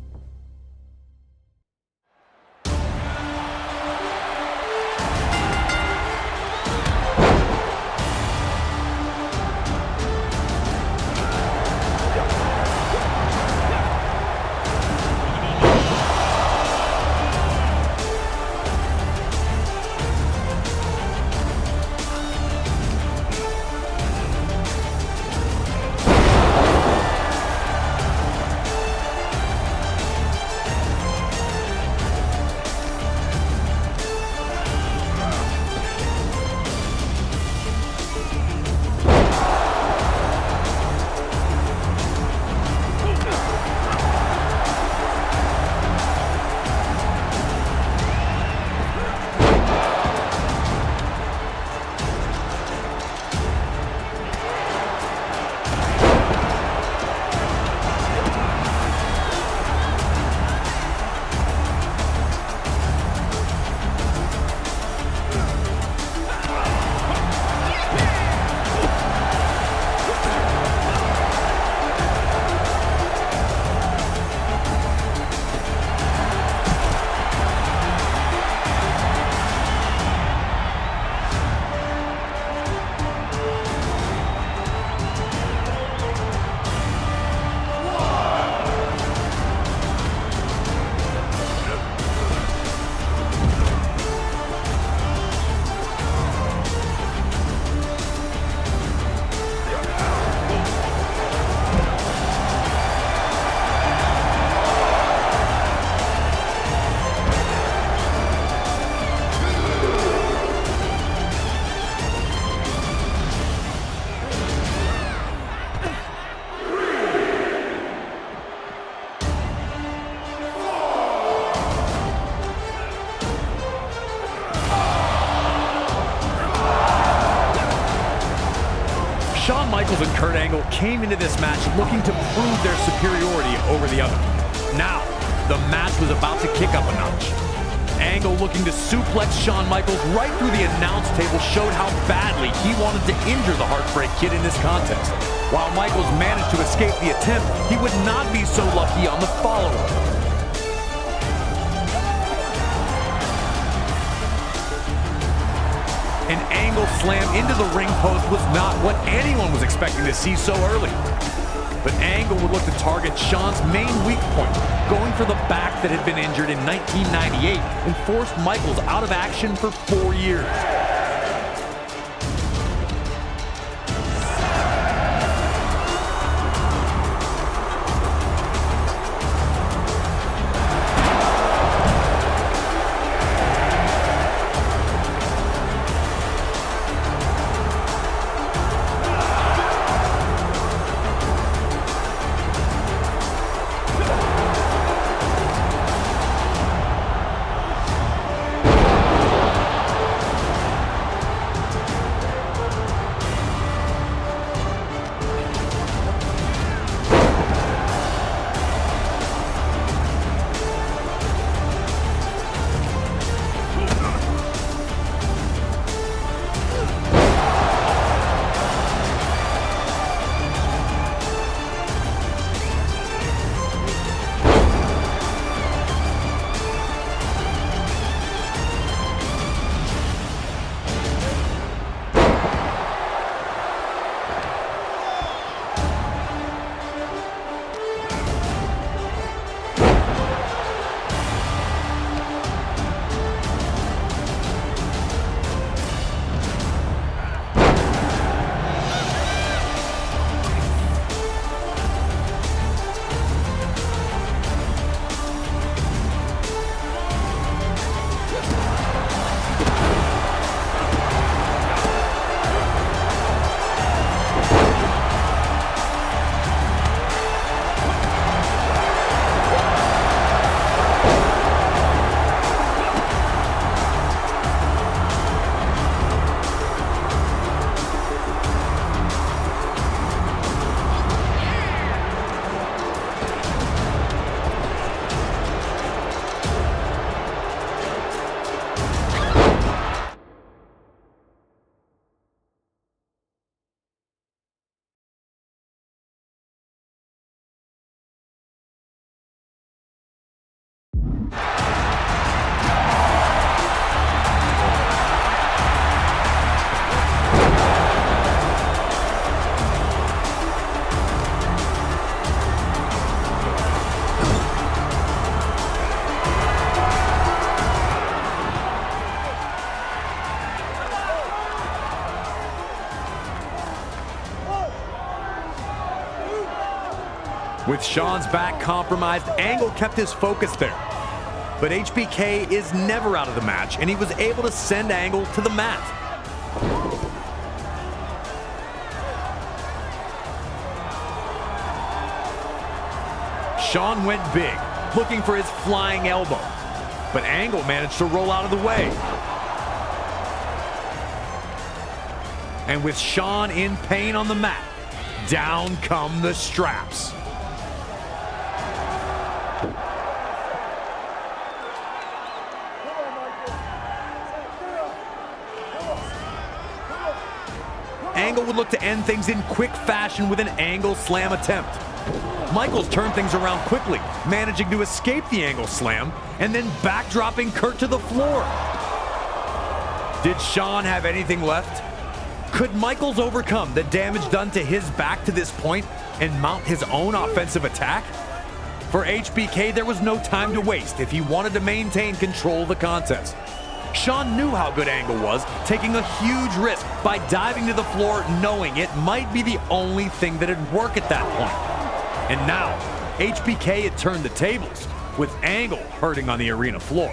Shawn Michaels and Kurt Angle came into this match looking to prove their superiority over the other. Now, the match was about to kick up a notch. Angle, looking to suplex Shawn Michaels right through the announce table, showed how badly he wanted to injure the Heartbreak Kid in this contest. While Michaels managed to escape the attempt, he would not be so lucky on the follow-up. An Angle slam into the ring post was not what anyone was expecting to see so early. But Angle would look to target Shawn's main weak point, going for the back that had been injured in 1998 and forced Michaels out of action for 4 years. With Shawn's back compromised, Angle kept his focus there. But HBK is never out of the match, and he was able to send Angle to the mat. Shawn went big, looking for his flying elbow. But Angle managed to roll out of the way. And with Shawn in pain on the mat, down come the straps. Angle would look to end things in quick fashion with an Angle slam attempt. Michaels turned things around quickly, managing to escape the Angle slam and then backdropping Kurt to the floor. Did Shawn have anything left? Could Michaels overcome the damage done to his back to this point and mount his own offensive attack? For HBK, there was no time to waste if he wanted to maintain control of the contest. Shawn knew how good Angle was, taking a huge risk by diving to the floor knowing it might be the only thing that'd work at that point. And now, HBK had turned the tables, with Angle hurting on the arena floor.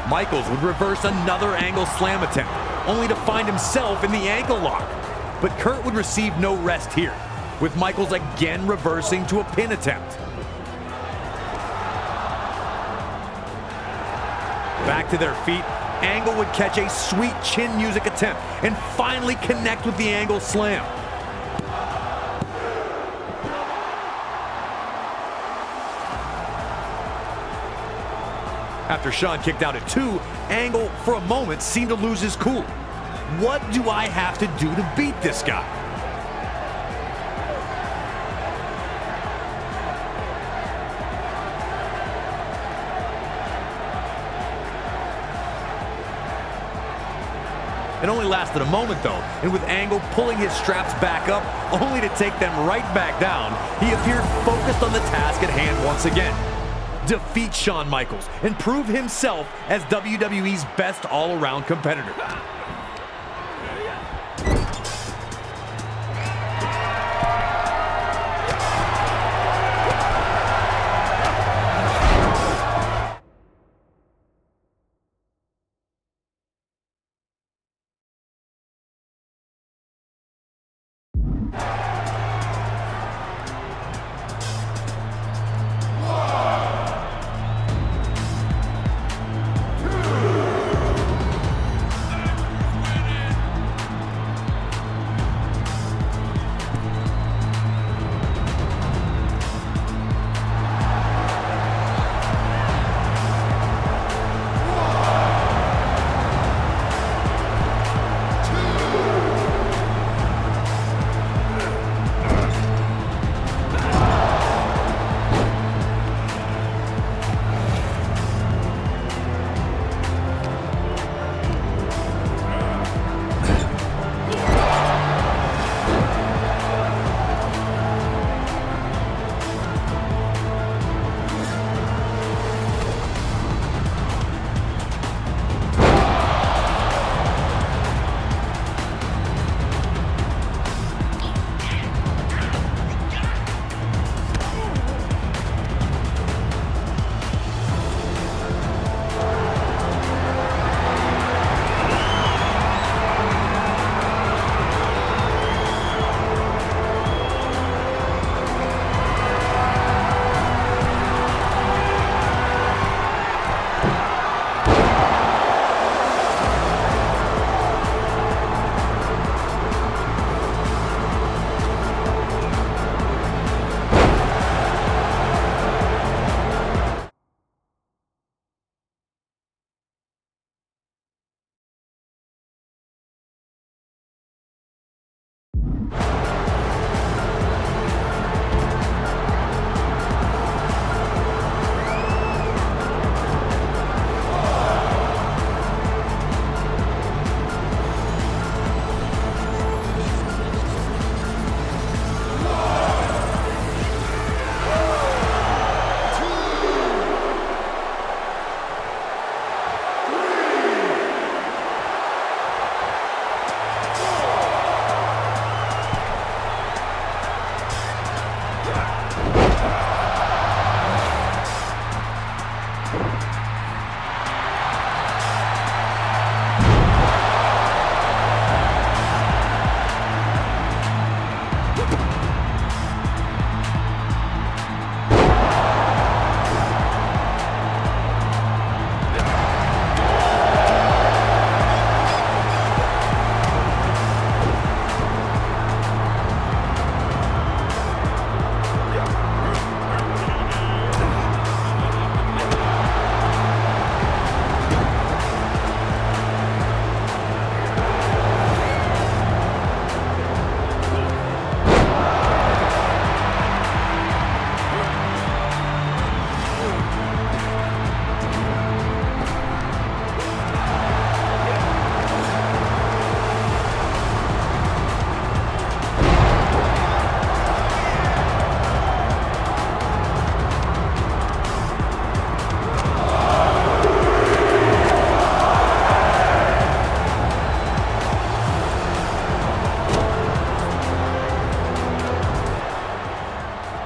Michaels would reverse another angle slam attempt, only to find himself in the ankle lock. But Kurt would receive no rest here, with Michaels again reversing to a pin attempt. Back to their feet, Angle would catch a sweet chin music attempt and finally connect with the Angle slam. After Shawn kicked out at 2, Angle for a moment seemed to lose his cool. What do I have to do to beat this guy? It only lasted a moment though, and with Angle pulling his straps back up, only to take them right back down, he appeared focused on the task at hand once again. Defeat Shawn Michaels and prove himself as WWE's best all-around competitor.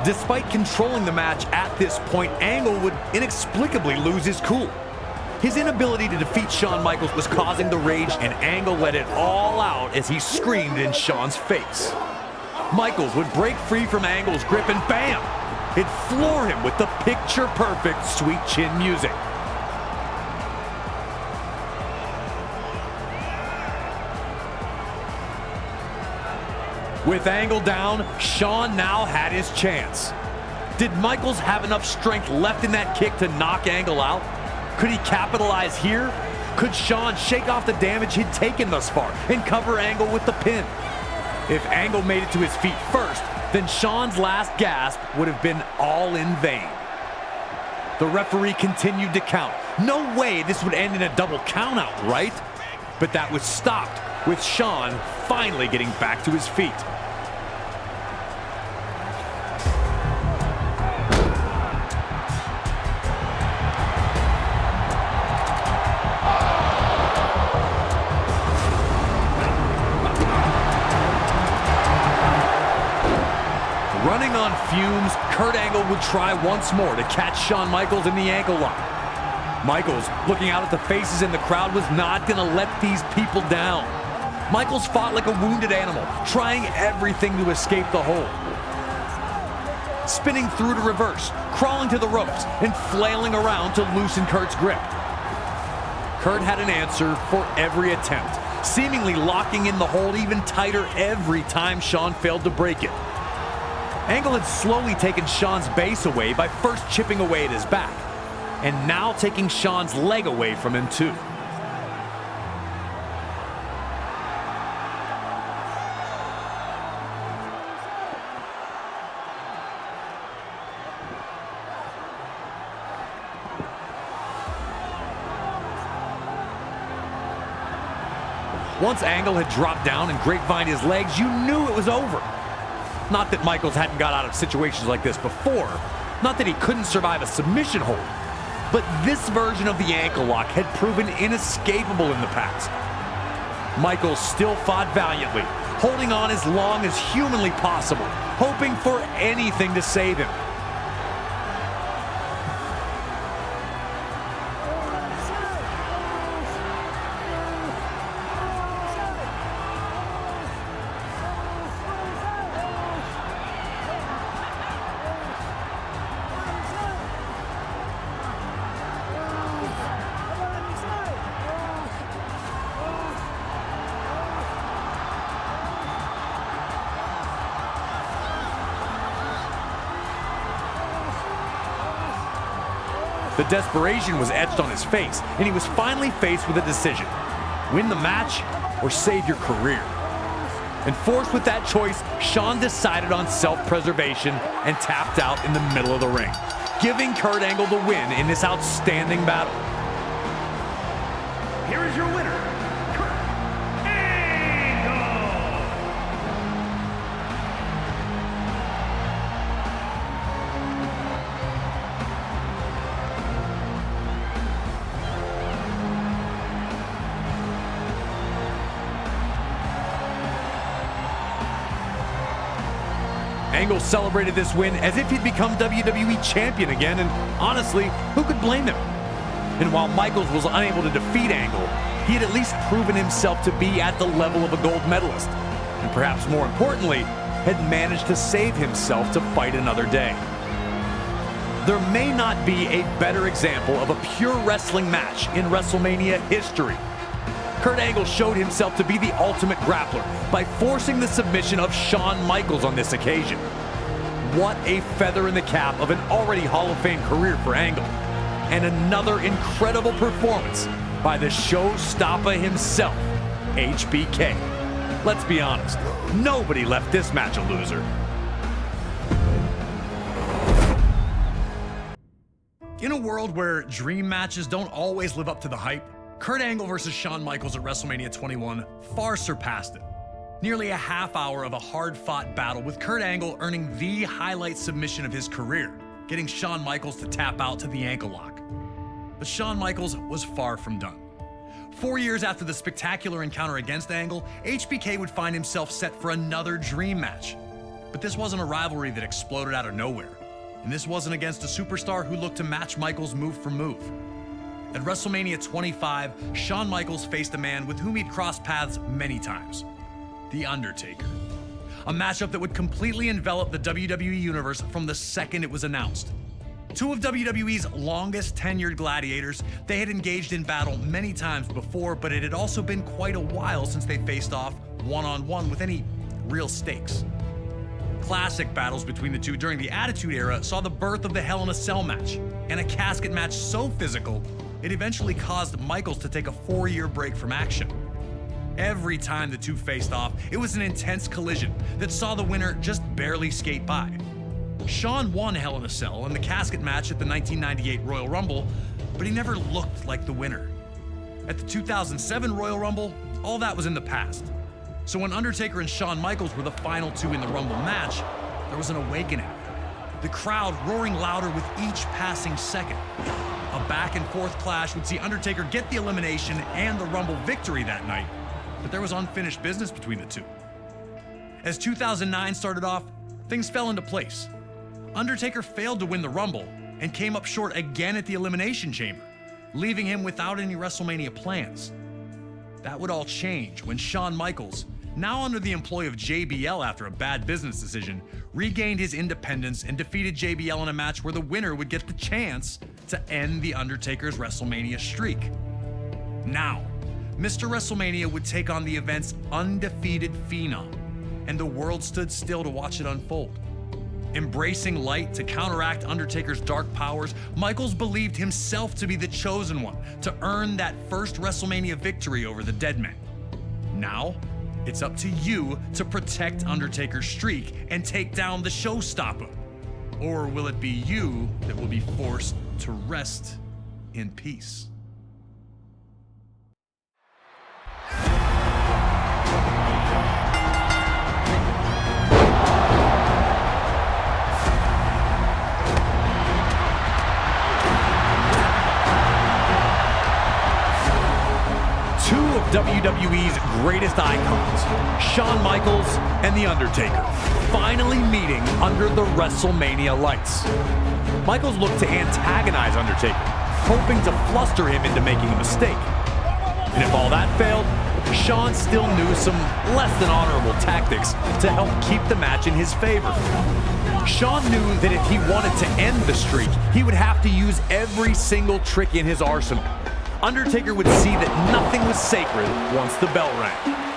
Despite controlling the match at this point, Angle would inexplicably lose his cool. His inability to defeat Shawn Michaels was causing the rage, and Angle let it all out as he screamed in Shawn's face. Michaels would break free from Angle's grip and bam! It'd floor him with the picture-perfect Sweet Chin music. With Angle down, Shawn now had his chance. Did Michaels have enough strength left in that kick to knock Angle out? Could he capitalize here? Could Shawn shake off the damage he'd taken thus far and cover Angle with the pin? If Angle made it to his feet first, then Shawn's last gasp would have been all in vain. The referee continued to count. No way this would end in a double countout, right? But that was stopped, with Shawn finally getting back to his feet. Running on fumes, Kurt Angle would try once more to catch Shawn Michaels in the ankle lock. Michaels, looking out at the faces in the crowd, was not going to let these people down. Michaels fought like a wounded animal, trying everything to escape the hold. Spinning through to reverse, crawling to the ropes, and flailing around to loosen Kurt's grip. Kurt had an answer for every attempt, seemingly locking in the hold even tighter every time Shawn failed to break it. Angle had slowly taken Shawn's base away by first chipping away at his back, and now taking Shawn's leg away from him too. Once Angle had dropped down and grapevined his legs, you knew it was over. Not that Michaels hadn't got out of situations like this before. Not that he couldn't survive a submission hold. But this version of the ankle lock had proven inescapable in the past. Michaels still fought valiantly, holding on as long as humanly possible, hoping for anything to save him. The desperation was etched on his face, and he was finally faced with a decision: win the match or save your career. And forced with that choice, Shawn decided on self-preservation and tapped out in the middle of the ring, giving Kurt Angle the win in this outstanding battle. Here is your winner, Kurt Angle! Angle celebrated this win as if he'd become WWE champion again, and honestly, who could blame him? And while Michaels was unable to defeat Angle, he had at least proven himself to be at the level of a gold medalist. And perhaps more importantly, had managed to save himself to fight another day. There may not be a better example of a pure wrestling match in WrestleMania history. Kurt Angle showed himself to be the ultimate grappler by forcing the submission of Shawn Michaels on this occasion. What a feather in the cap of an already Hall of Fame career for Angle. And another incredible performance by the showstopper himself, HBK. Let's be honest, nobody left this match a loser. In a world where dream matches don't always live up to the hype, Kurt Angle versus Shawn Michaels at WrestleMania 21 far surpassed it. Nearly a half hour of a hard-fought battle, with Kurt Angle earning the highlight submission of his career, getting Shawn Michaels to tap out to the ankle lock. But Shawn Michaels was far from done. 4 years after the spectacular encounter against Angle, HBK would find himself set for another dream match. But this wasn't a rivalry that exploded out of nowhere. And this wasn't against a superstar who looked to match Michaels move for move. At WrestleMania 25, Shawn Michaels faced a man with whom he'd crossed paths many times, The Undertaker. A matchup that would completely envelop the WWE Universe from the second it was announced. Two of WWE's longest tenured gladiators, they had engaged in battle many times before, but it had also been quite a while since they faced off one-on-one with any real stakes. Classic battles between the two during the Attitude Era saw the birth of the Hell in a Cell match, and a casket match so physical, it eventually caused Michaels to take a 4-year break from action. Every time the two faced off, it was an intense collision that saw the winner just barely skate by. Shawn won Hell in a Cell and the casket match at the 1998 Royal Rumble, but he never looked like the winner. At the 2007 Royal Rumble, all that was in the past. So when Undertaker and Shawn Michaels were the final two in the Rumble match, there was an awakening. The crowd roaring louder with each passing second. A back and forth clash would see Undertaker get the elimination and the Rumble victory that night, but there was unfinished business between the two. As 2009 started off, things fell into place. Undertaker failed to win the Rumble and came up short again at the Elimination Chamber, leaving him without any WrestleMania plans. That would all change when Shawn Michaels, now under the employ of JBL after a bad business decision, regained his independence and defeated JBL in a match where the winner would get the chance to end The Undertaker's WrestleMania streak. Now, Mr. WrestleMania would take on the event's undefeated phenom, and the world stood still to watch it unfold. Embracing light to counteract Undertaker's dark powers, Michaels believed himself to be the chosen one to earn that first WrestleMania victory over the Deadman. Now, it's up to you to protect Undertaker's streak and take down the showstopper. Or will it be you that will be forced to rest in peace? WWE's greatest icons, Shawn Michaels and The Undertaker, finally meeting under the WrestleMania lights. Michaels looked to antagonize Undertaker, hoping to fluster him into making a mistake. And if all that failed, Shawn still knew some less than honorable tactics to help keep the match in his favor. Shawn knew that if he wanted to end the streak, he would have to use every single trick in his arsenal. Undertaker would see that nothing was sacred once the bell rang.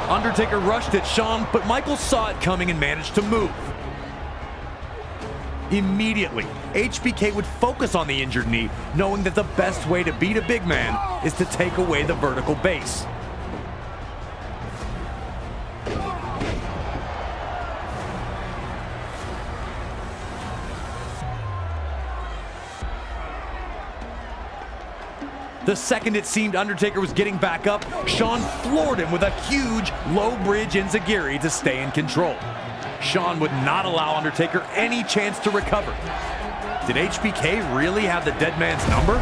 Undertaker rushed at Shawn, but Michaels saw it coming and managed to move. Immediately, HBK would focus on the injured knee, knowing that the best way to beat a big man is to take away the vertical base. The second it seemed Undertaker was getting back up, Shawn floored him with a huge low bridge enziguri to stay in control. Shawn would not allow Undertaker any chance to recover. Did HBK really have the dead man's number?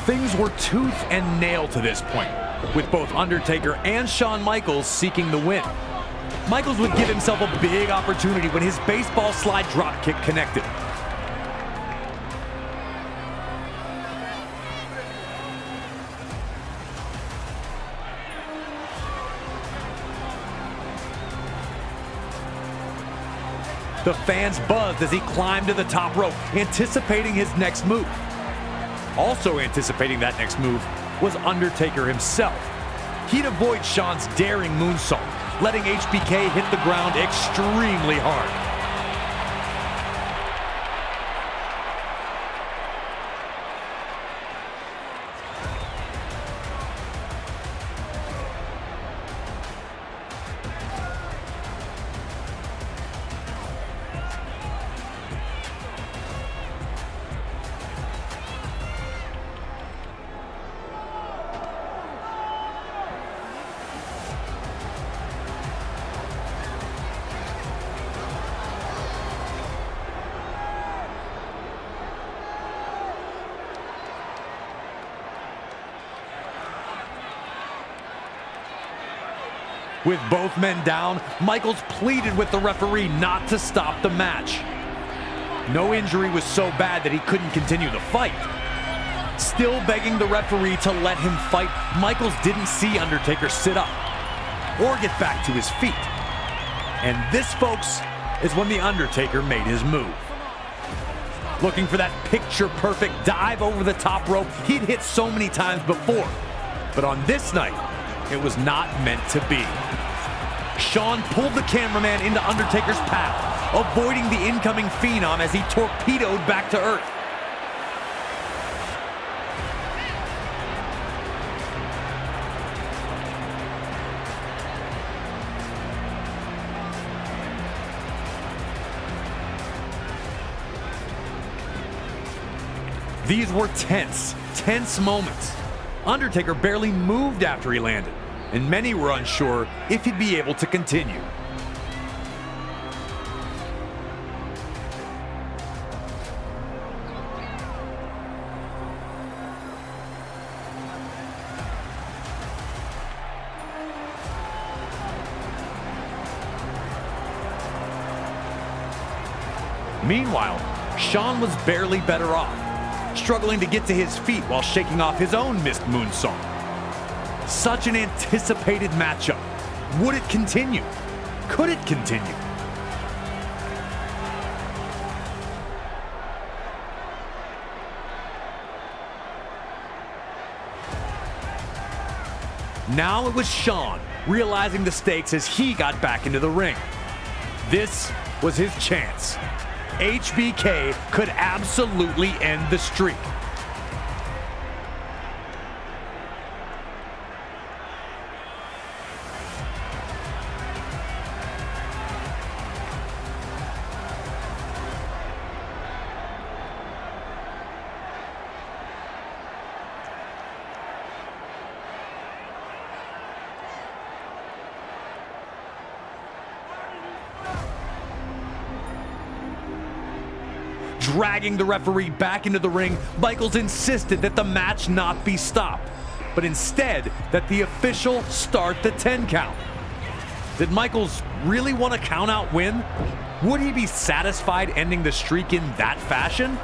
Things were tooth and nail to this point, with both Undertaker and Shawn Michaels seeking the win. Michaels would give himself a big opportunity when his baseball slide dropkick connected. The fans buzzed as he climbed to the top rope, anticipating his next move. Also anticipating that next move was Undertaker himself. He'd avoid Shawn's daring moonsault, letting HBK hit the ground extremely hard. With both men down, Michaels pleaded with the referee not to stop the match. No injury was so bad that he couldn't continue the fight. Still begging the referee to let him fight, Michaels didn't see Undertaker sit up or get back to his feet. And this, folks, is when The Undertaker made his move. Looking for that picture-perfect dive over the top rope he'd hit so many times before. But on this night, it was not meant to be. Shawn pulled the cameraman into Undertaker's path, avoiding the incoming Phenom as he torpedoed back to earth. These were tense moments. Undertaker barely moved after he landed, and many were unsure if he'd be able to continue. Meanwhile, Shawn was barely better off, struggling to get to his feet while shaking off his own missed moonsault. Such an anticipated matchup. Would it continue? Could it continue? Now it was Shawn, realizing the stakes as he got back into the ring. This was his chance. HBK could absolutely end the streak. Dragging the referee back into the ring, Michaels insisted that the match not be stopped, but instead that the official start the 10 count. Did Michaels really want a count-out win? Would he be satisfied ending the streak in that fashion?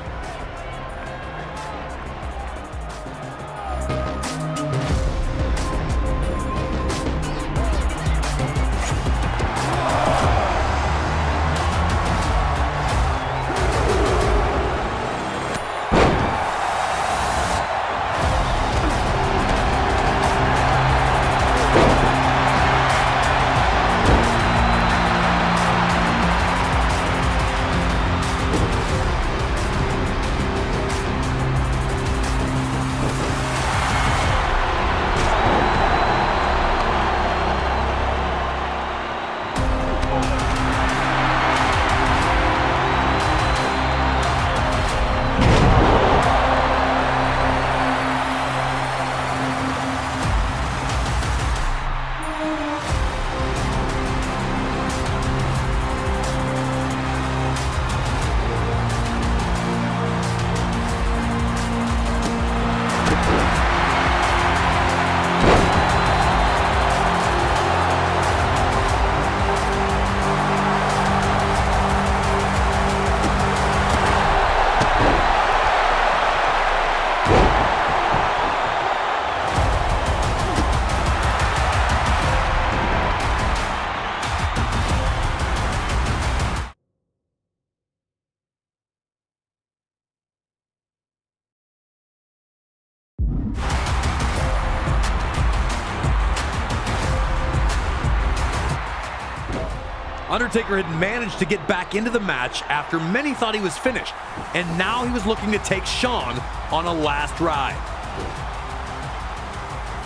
Undertaker had managed to get back into the match after many thought he was finished, and now he was looking to take Shawn on a last ride.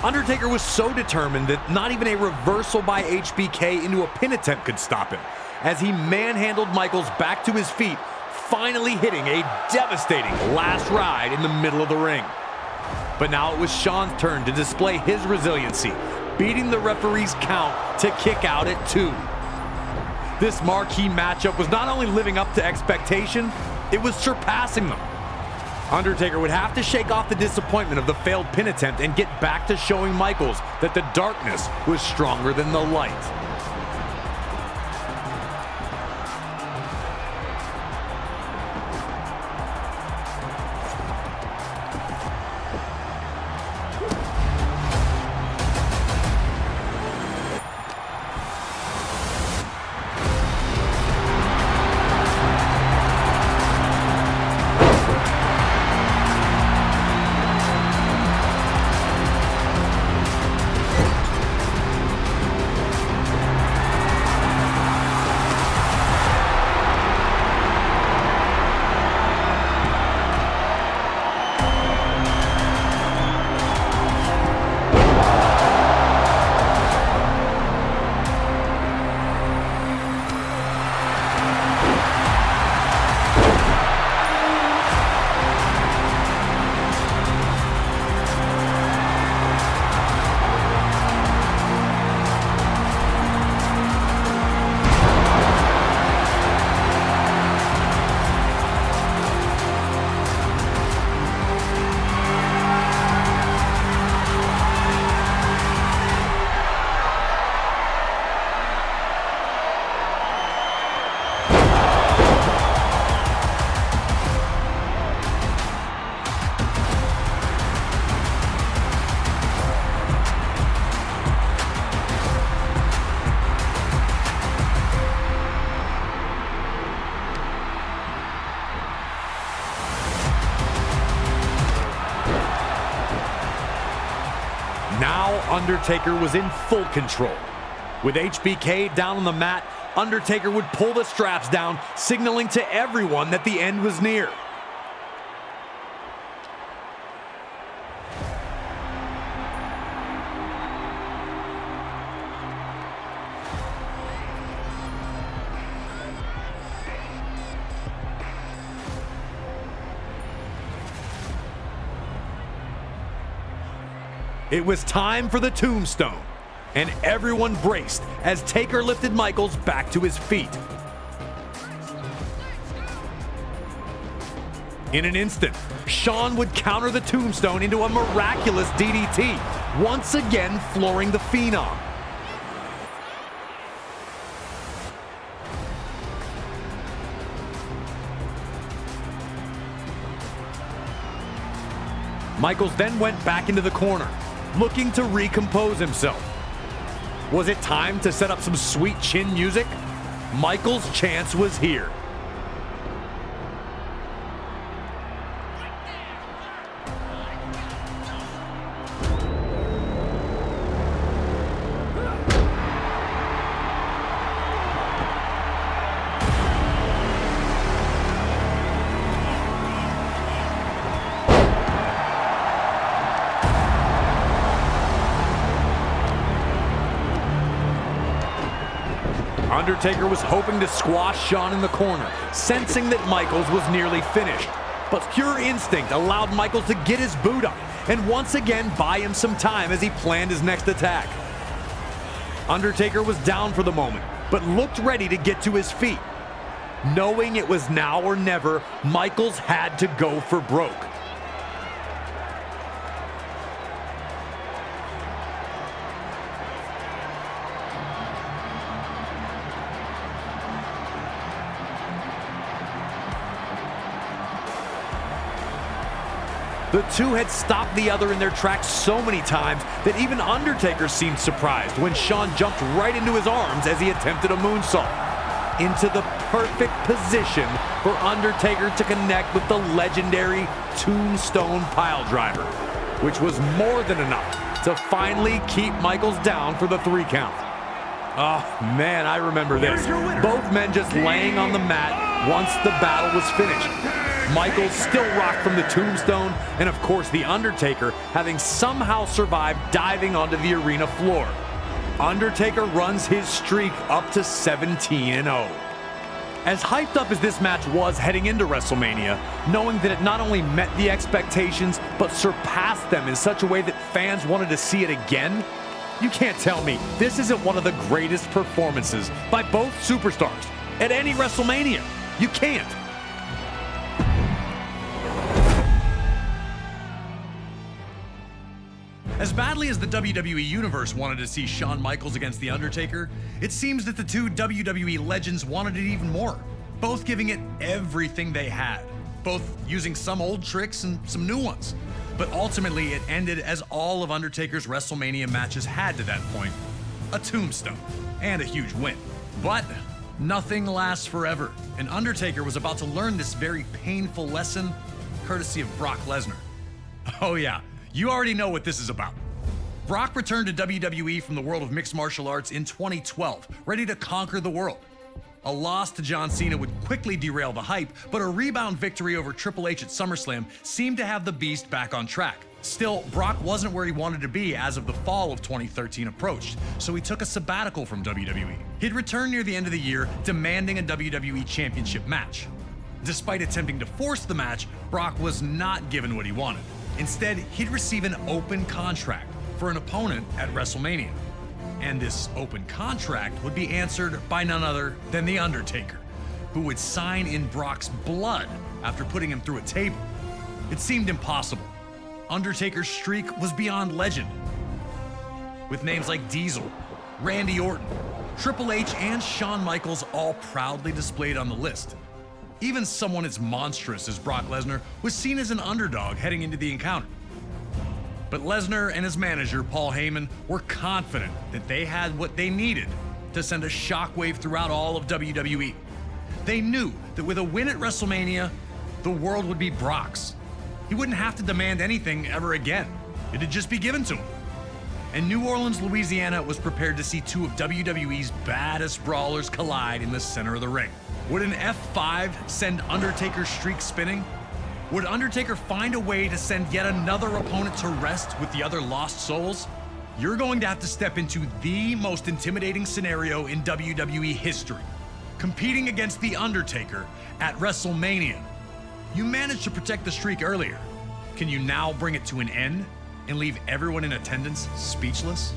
Undertaker was so determined that not even a reversal by HBK into a pin attempt could stop him, as he manhandled Michaels back to his feet, finally hitting a devastating last ride in the middle of the ring. But now it was Shawn's turn to display his resiliency, beating the referee's count to kick out at 2. This marquee matchup was not only living up to expectation, it was surpassing them. Undertaker would have to shake off the disappointment of the failed pin attempt and get back to showing Michaels that the darkness was stronger than the light. Now Undertaker was in full control. With HBK down on the mat, Undertaker would pull the straps down, signaling to everyone that the end was near. It was time for the tombstone, and everyone braced as Taker lifted Michaels back to his feet. In an instant, Shawn would counter the tombstone into a miraculous DDT, once again flooring the Phenom. Michaels then went back into the corner, looking to recompose himself. Was it time to set up some sweet chin music? Michaels' chance was here. Undertaker was hoping to squash Shawn in the corner, sensing that Michaels was nearly finished. But pure instinct allowed Michaels to get his boot up and once again buy him some time as he planned his next attack. Undertaker was down for the moment, but looked ready to get to his feet. Knowing it was now or never, Michaels had to go for broke. The two had stopped the other in their tracks so many times that even Undertaker seemed surprised when Shawn jumped right into his arms as he attempted a moonsault. Into the perfect position for Undertaker to connect with the legendary Tombstone Piledriver, which was more than enough to finally keep Michaels down for the 3 count. Oh, man, I remember this. Both men just laying on the mat once the battle was finished. Michaels still rocked from the tombstone, and of course The Undertaker having somehow survived diving onto the arena floor. Undertaker runs his streak up to 17-0. As hyped up as this match was heading into WrestleMania, knowing that it not only met the expectations, but surpassed them in such a way that fans wanted to see it again, you can't tell me this isn't one of the greatest performances by both superstars at any WrestleMania. You can't. As badly as the WWE Universe wanted to see Shawn Michaels against The Undertaker, it seems that the two WWE legends wanted it even more, both giving it everything they had, both using some old tricks and some new ones. But ultimately, it ended as all of Undertaker's WrestleMania matches had to that point, a tombstone and a huge win. But nothing lasts forever, and Undertaker was about to learn this very painful lesson courtesy of Brock Lesnar. Oh yeah, you already know what this is about. Brock returned to WWE from the world of mixed martial arts in 2012, ready to conquer the world. A loss to John Cena would quickly derail the hype, but a rebound victory over Triple H at SummerSlam seemed to have the Beast back on track. Still, Brock wasn't where he wanted to be as of the fall of 2013 approached, so he took a sabbatical from WWE. He'd return near the end of the year, demanding a WWE Championship match. Despite attempting to force the match, Brock was not given what he wanted. Instead, he'd receive an open contract for an opponent at WrestleMania. And this open contract would be answered by none other than The Undertaker, who would sign in Brock's blood after putting him through a table. It seemed impossible. Undertaker's streak was beyond legend, with names like Diesel, Randy Orton, Triple H, and Shawn Michaels all proudly displayed on the list. Even someone as monstrous as Brock Lesnar was seen as an underdog heading into the encounter. But Lesnar and his manager, Paul Heyman, were confident that they had what they needed to send a shockwave throughout all of WWE. They knew that with a win at WrestleMania, the world would be Brock's. He wouldn't have to demand anything ever again. It'd just be given to him. And New Orleans, Louisiana was prepared to see two of WWE's baddest brawlers collide in the center of the ring. Would an F5 send Undertaker's streak spinning? Would Undertaker find a way to send yet another opponent to rest with the other lost souls? You're going to have to step into the most intimidating scenario in WWE history, competing against The Undertaker at WrestleMania. You managed to protect the streak earlier. Can you now bring it to an end and leave everyone in attendance speechless?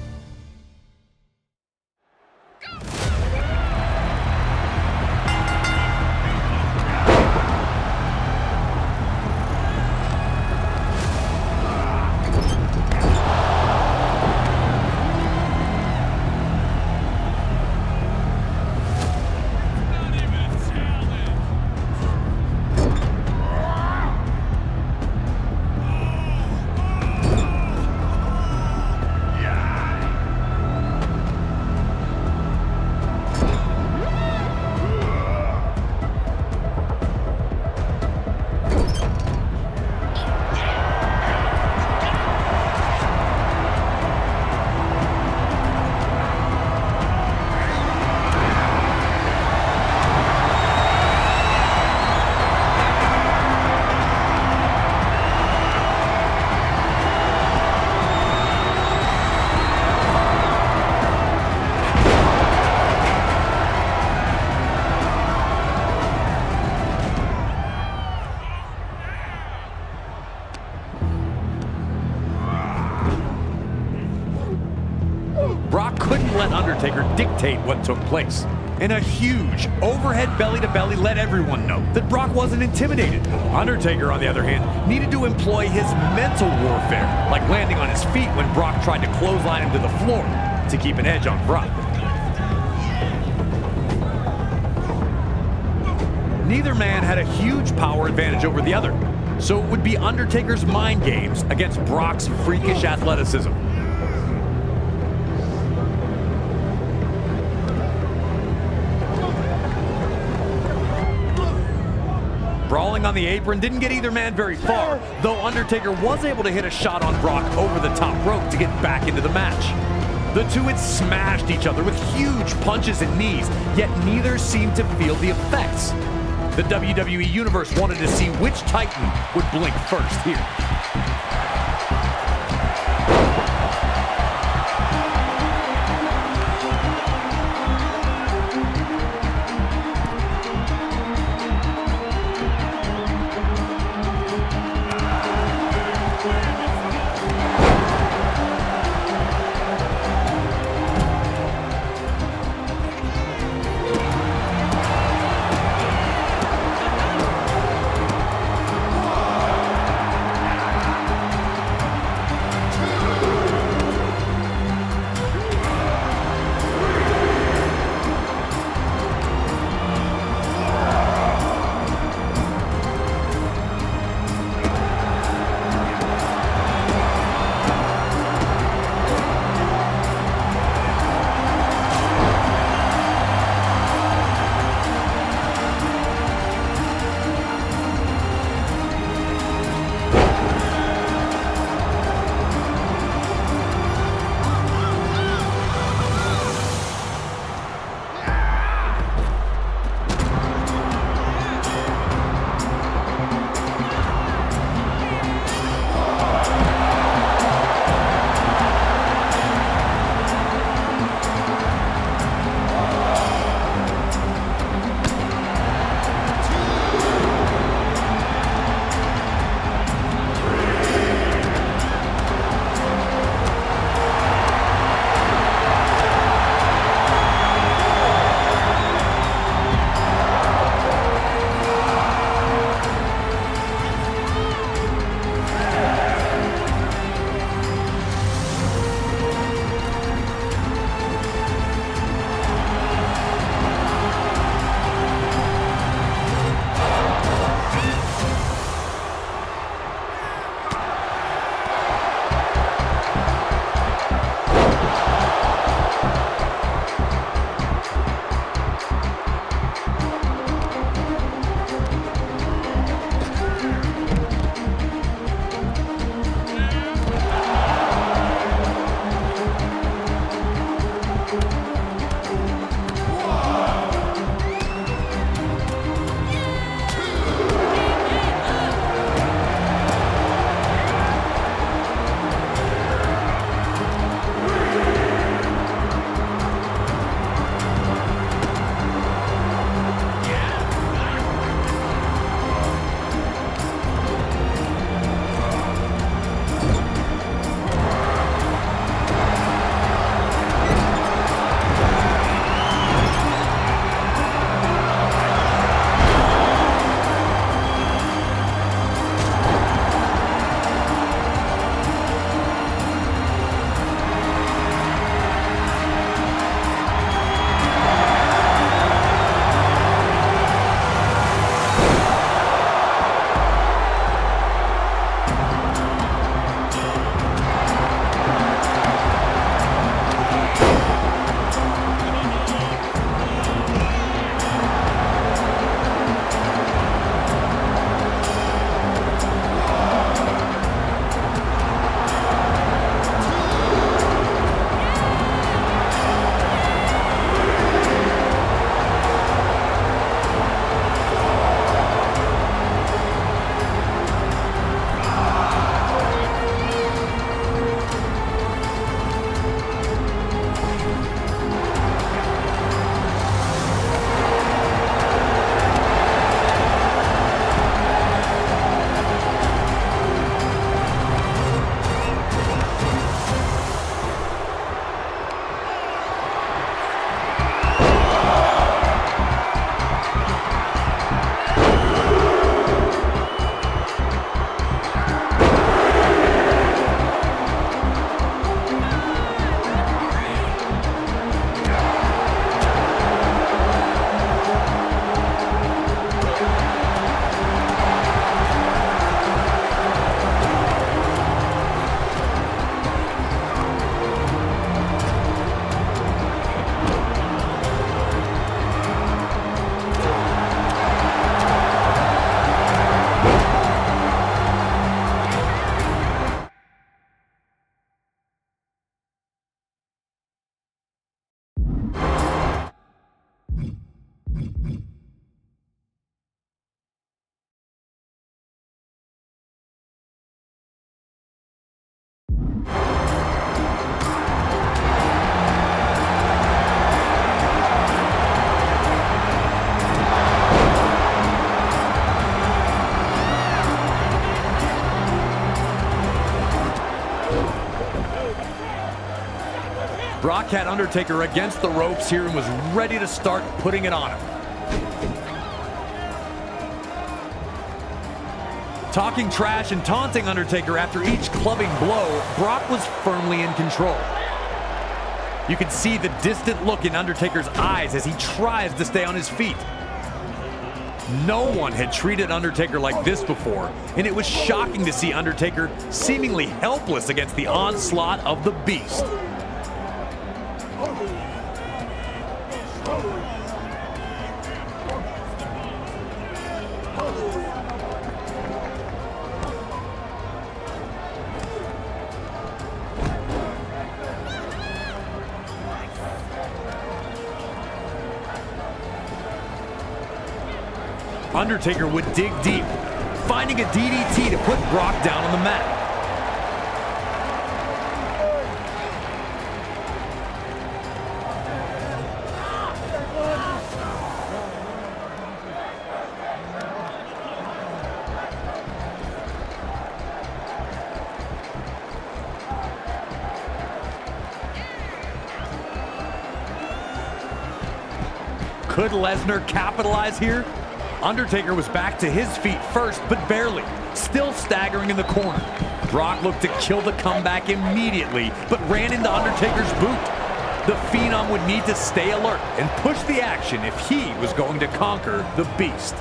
Brock couldn't let Undertaker dictate what took place. And a huge overhead belly-to-belly let everyone know that Brock wasn't intimidated. Undertaker, on the other hand, needed to employ his mental warfare, like landing on his feet when Brock tried to clothesline him to the floor to keep an edge on Brock. Neither man had a huge power advantage over the other, so it would be Undertaker's mind games against Brock's freakish athleticism. Brawling on the apron didn't get either man very far, though Undertaker was able to hit a shot on Brock over the top rope to get back into the match. The two had smashed each other with huge punches and knees, yet neither seemed to feel the effects. The WWE Universe wanted to see which Titan would blink first here. Brock had Undertaker against the ropes here and was ready to start putting it on him. Talking trash and taunting Undertaker after each clubbing blow, Brock was firmly in control. You could see the distant look in Undertaker's eyes as he tries to stay on his feet. No one had treated Undertaker like this before, and it was shocking to see Undertaker seemingly helpless against the onslaught of the Beast. Undertaker would dig deep, finding a DDT to put Brock down on the mat. Could Lesnar capitalize here? Undertaker was back to his feet first, but barely, still staggering in the corner. Brock looked to kill the comeback immediately, but ran into Undertaker's boot. The Phenom would need to stay alert and push the action if he was going to conquer the Beast.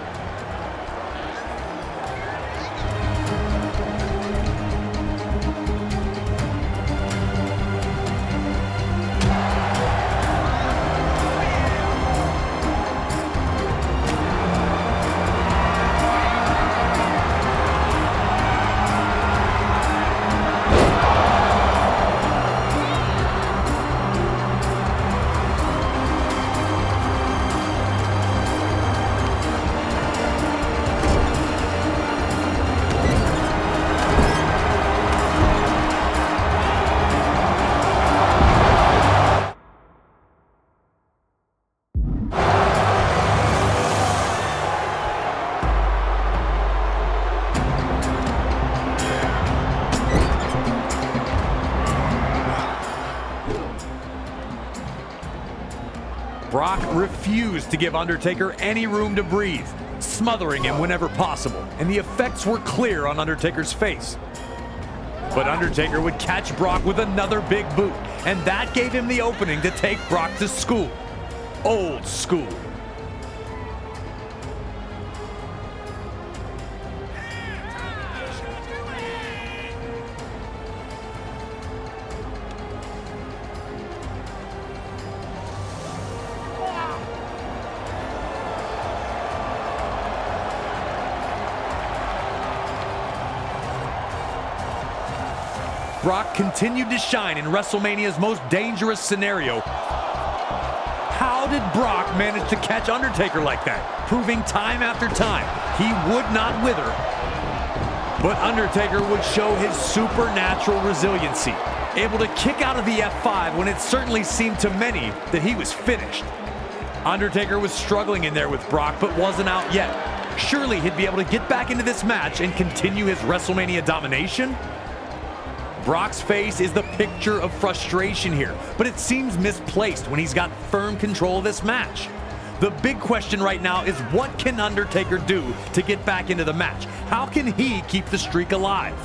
Brock refused to give Undertaker any room to breathe, smothering him whenever possible, and the effects were clear on Undertaker's face. But Undertaker would catch Brock with another big boot, and that gave him the opening to take Brock to school. Old school. Brock continued to shine in WrestleMania's most dangerous scenario. How did Brock manage to catch Undertaker like that? Proving time after time he would not wither. But Undertaker would show his supernatural resiliency, able to kick out of the F5 when it certainly seemed to many that he was finished. Undertaker was struggling in there with Brock, but wasn't out yet. Surely he'd be able to get back into this match and continue his WrestleMania domination? Brock's face is the picture of frustration here, but it seems misplaced when he's got firm control of this match. The big question right now is, what can Undertaker do to get back into the match? How can he keep the streak alive?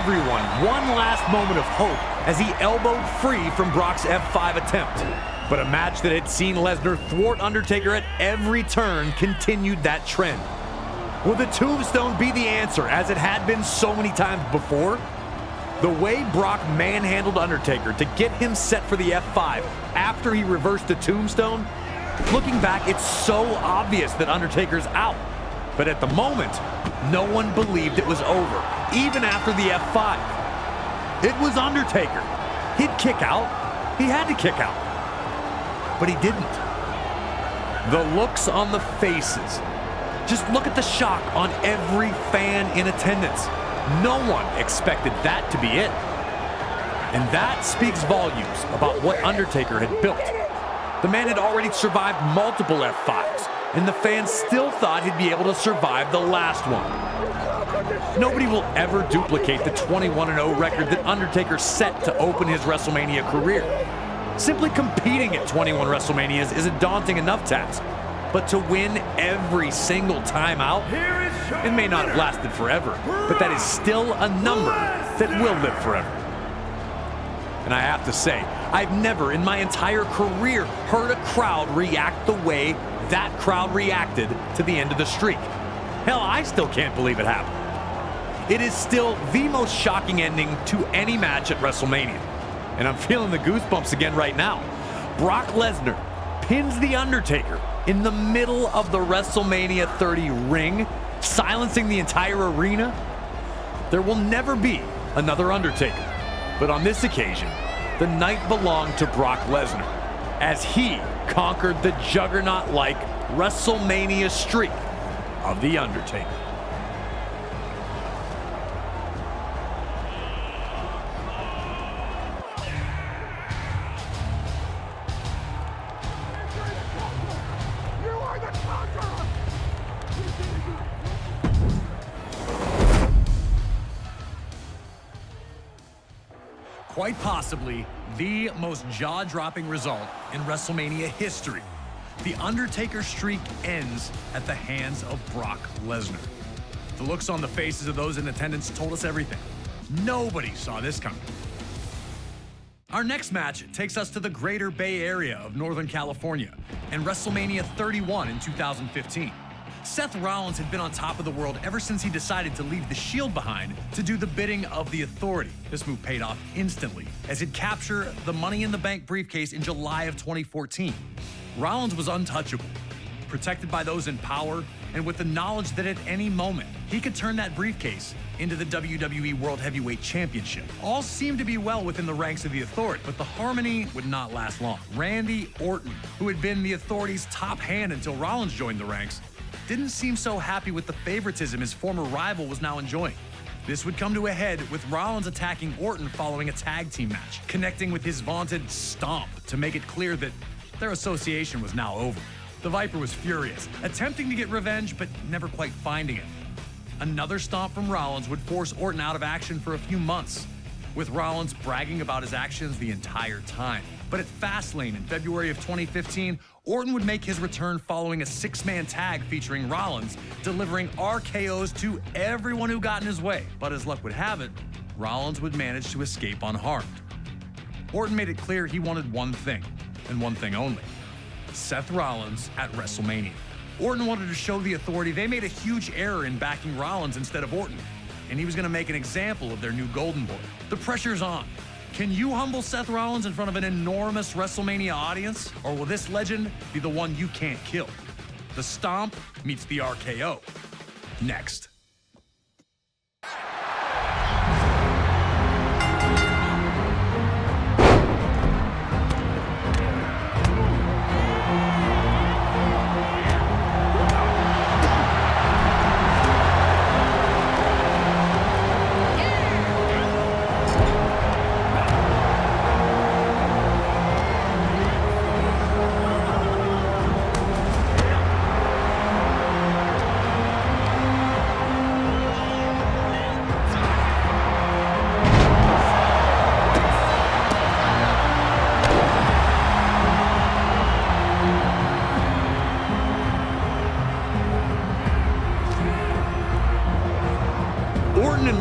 everyone one last moment of hope as he elbowed free from Brock's F5 attempt. But a match that had seen Lesnar thwart Undertaker at every turn continued that trend. Will the tombstone be the answer, as it had been so many times before? The way Brock manhandled Undertaker to get him set for the F5 after he reversed the tombstone, looking back, it's so obvious that Undertaker's out. But at the moment, no one believed it was over, even after the F5. It was Undertaker. He'd kick out. He had to kick out. But he didn't. The looks on the faces. Just look at the shock on every fan in attendance. No one expected that to be it. And that speaks volumes about what Undertaker had built. The man had already survived multiple F5s, and the fans still thought he'd be able to survive the last one. Nobody will ever duplicate the 21-0 record that Undertaker set to open his WrestleMania career. Simply competing at 21 WrestleManias is a daunting enough task, but to win every single time out, it may not have lasted forever, but that is still a number that will live forever. And I have to say, I've never in my entire career heard a crowd react the way that crowd reacted to the end of the streak. Hell, I still can't believe it happened. It is still the most shocking ending to any match at WrestleMania. And I'm feeling the goosebumps again right now. Brock Lesnar pins The Undertaker in the middle of the WrestleMania 30 ring, silencing the entire arena. There will never be another Undertaker. But on this occasion, the night belonged to Brock Lesnar as he conquered the juggernaut-like WrestleMania streak of The Undertaker. Quite possibly the most jaw-dropping result in WrestleMania history. The Undertaker streak ends at the hands of Brock Lesnar. The looks on the faces of those in attendance told us everything. Nobody saw this coming. Our next match takes us to the Greater Bay Area of Northern California and WrestleMania 31 in 2015. Seth Rollins had been on top of the world ever since he decided to leave the Shield behind to do the bidding of the Authority. This move paid off instantly, as he'd capture the Money in the Bank briefcase in July of 2014. Rollins was untouchable, protected by those in power, and with the knowledge that at any moment, he could turn that briefcase into the WWE World Heavyweight Championship. All seemed to be well within the ranks of the Authority, but the harmony would not last long. Randy Orton, who had been the Authority's top hand until Rollins joined the ranks, didn't seem so happy with the favoritism his former rival was now enjoying. This would come to a head with Rollins attacking Orton following a tag team match, connecting with his vaunted stomp to make it clear that their association was now over. The Viper was furious, attempting to get revenge, but never quite finding it. Another stomp from Rollins would force Orton out of action for a few months, with Rollins bragging about his actions the entire time. But at Fastlane in February of 2015, Orton would make his return following a six-man tag featuring Rollins, delivering RKOs to everyone who got in his way. But as luck would have it, Rollins would manage to escape unharmed. Orton made it clear he wanted one thing, and one thing only: Seth Rollins at WrestleMania. Orton wanted to show the Authority they made a huge error in backing Rollins instead of Orton, and he was going to make an example of their new golden boy. The pressure's on. Can you humble Seth Rollins in front of an enormous WrestleMania audience? Or will this legend be the one you can't kill? The Stomp meets the RKO. Next.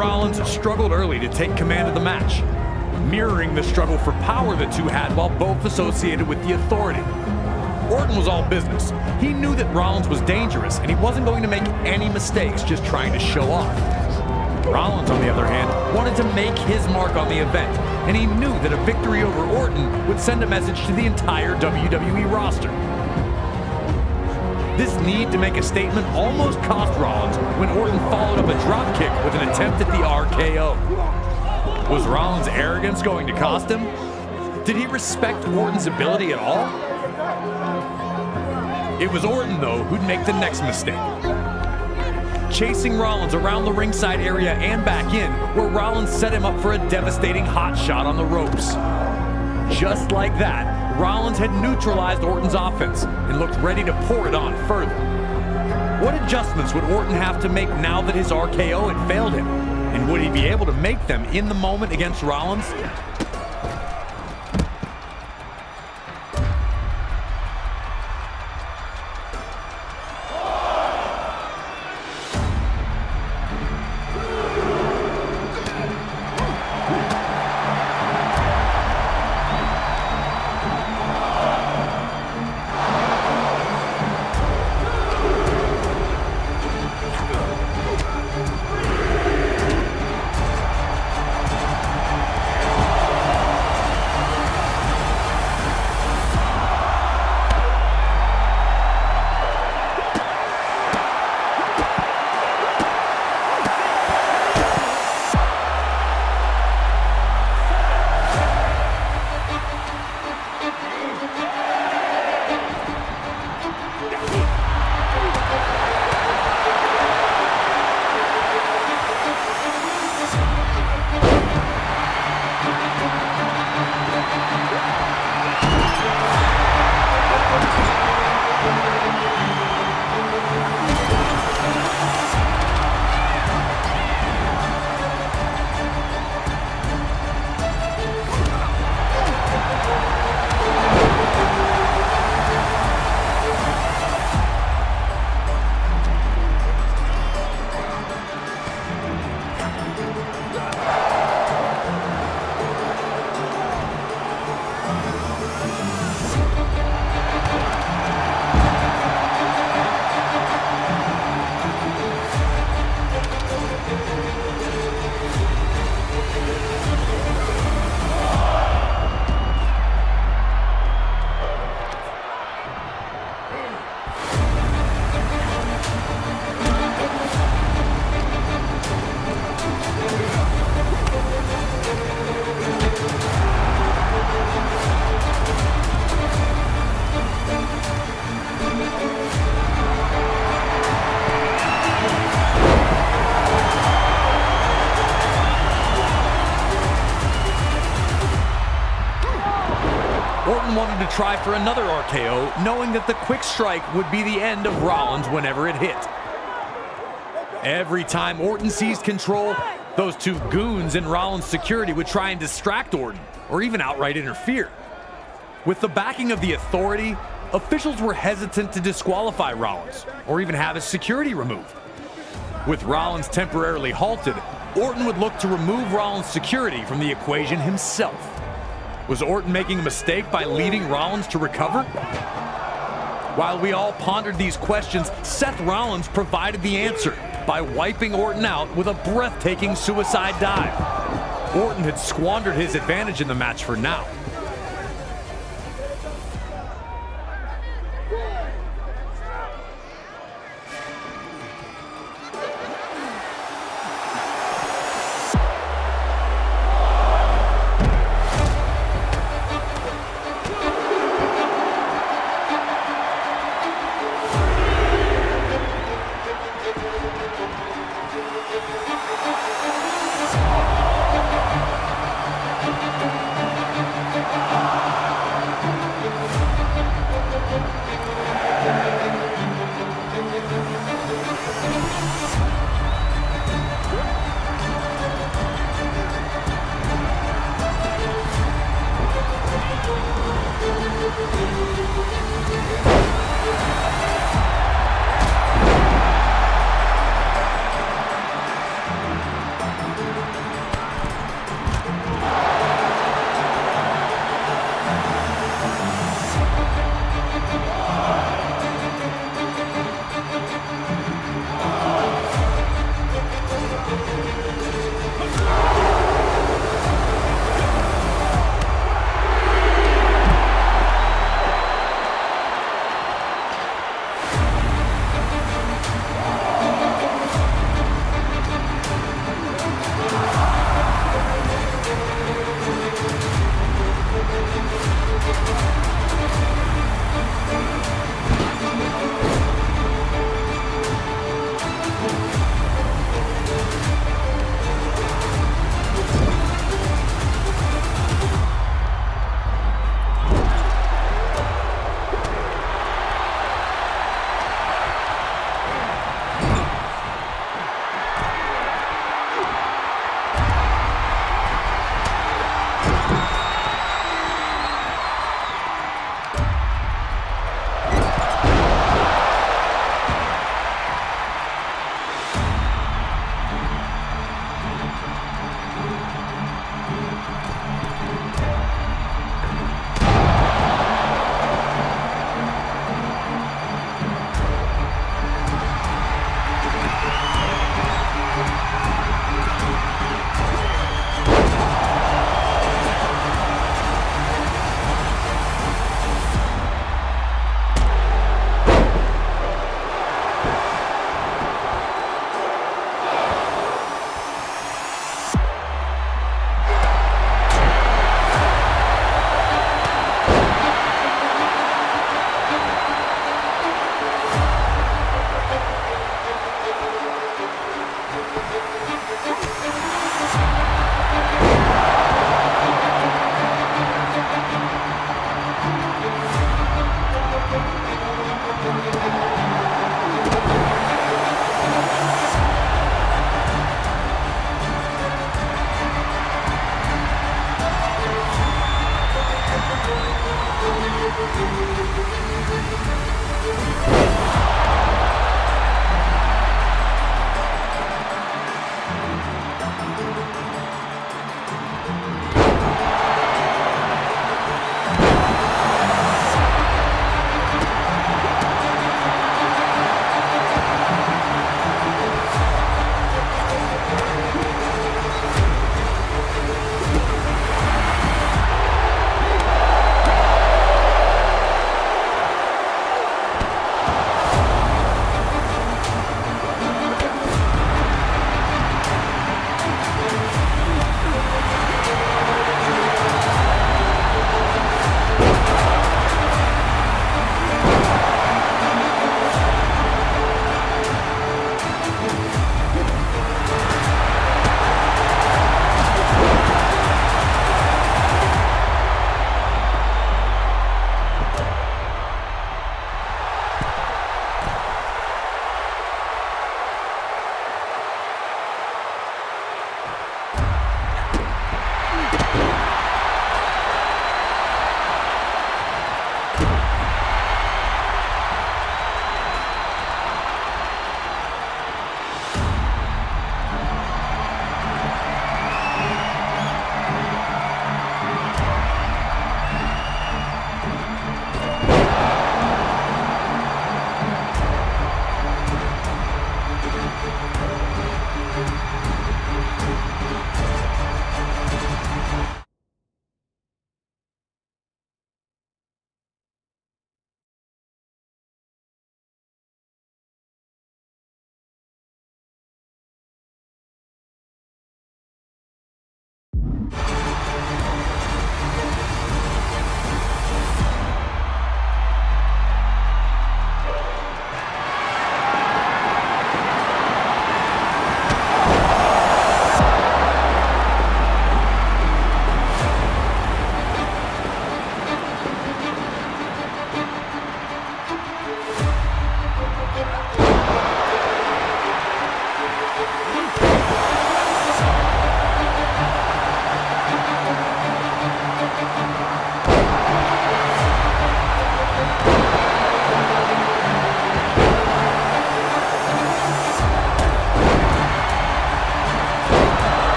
Rollins struggled early to take command of the match, mirroring the struggle for power the two had while both associated with the Authority. Orton was all business. He knew that Rollins was dangerous, and he wasn't going to make any mistakes just trying to show off. Rollins, on the other hand, wanted to make his mark on the event, and he knew that a victory over Orton would send a message to the entire WWE roster. This need to make a statement almost cost Rollins when Orton followed up a dropkick with an attempt at the RKO. Was Rollins' arrogance going to cost him? Did he respect Orton's ability at all? It was Orton, though, who'd make the next mistake. Chasing Rollins around the ringside area and back in, where Rollins set him up for a devastating hot shot on the ropes. Just like that, Rollins had neutralized Orton's offense and looked ready to pour it on further. What adjustments would Orton have to make now that his RKO had failed him? And would he be able to make them in the moment against Rollins? Orton wanted to try for another RKO, knowing that the quick strike would be the end of Rollins whenever it hit. Every time Orton seized control, those two goons in Rollins' security would try and distract Orton, or even outright interfere. With the backing of the Authority, officials were hesitant to disqualify Rollins, or even have his security removed. With Rollins temporarily halted, Orton would look to remove Rollins' security from the equation himself. Was Orton making a mistake by leaving Rollins to recover? While we all pondered these questions, Seth Rollins provided the answer by wiping Orton out with a breathtaking suicide dive. Orton had squandered his advantage in the match for now.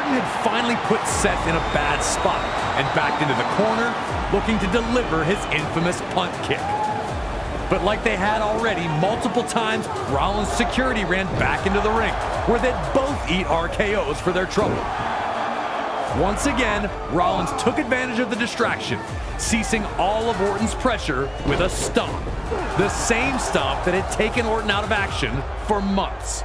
Orton had finally put Seth in a bad spot and backed into the corner, looking to deliver his infamous punt kick. But like they had already multiple times, Rollins' security ran back into the ring, where they'd both eat RKOs for their trouble. Once again, Rollins took advantage of the distraction, ceasing all of Orton's pressure with a stomp. The same stomp that had taken Orton out of action for months.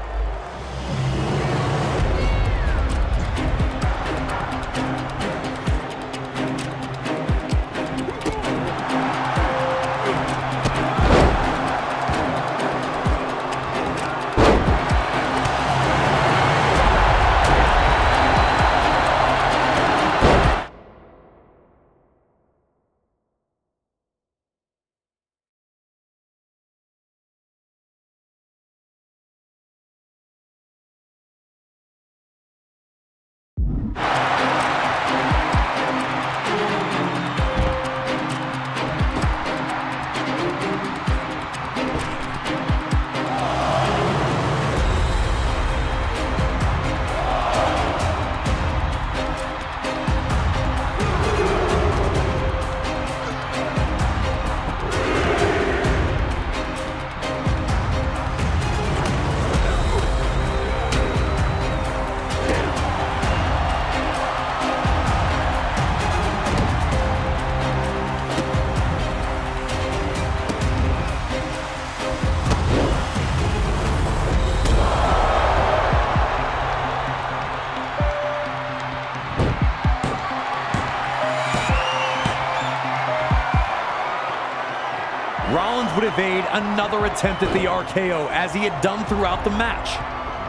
Rollins would evade another attempt at the RKO as he had done throughout the match.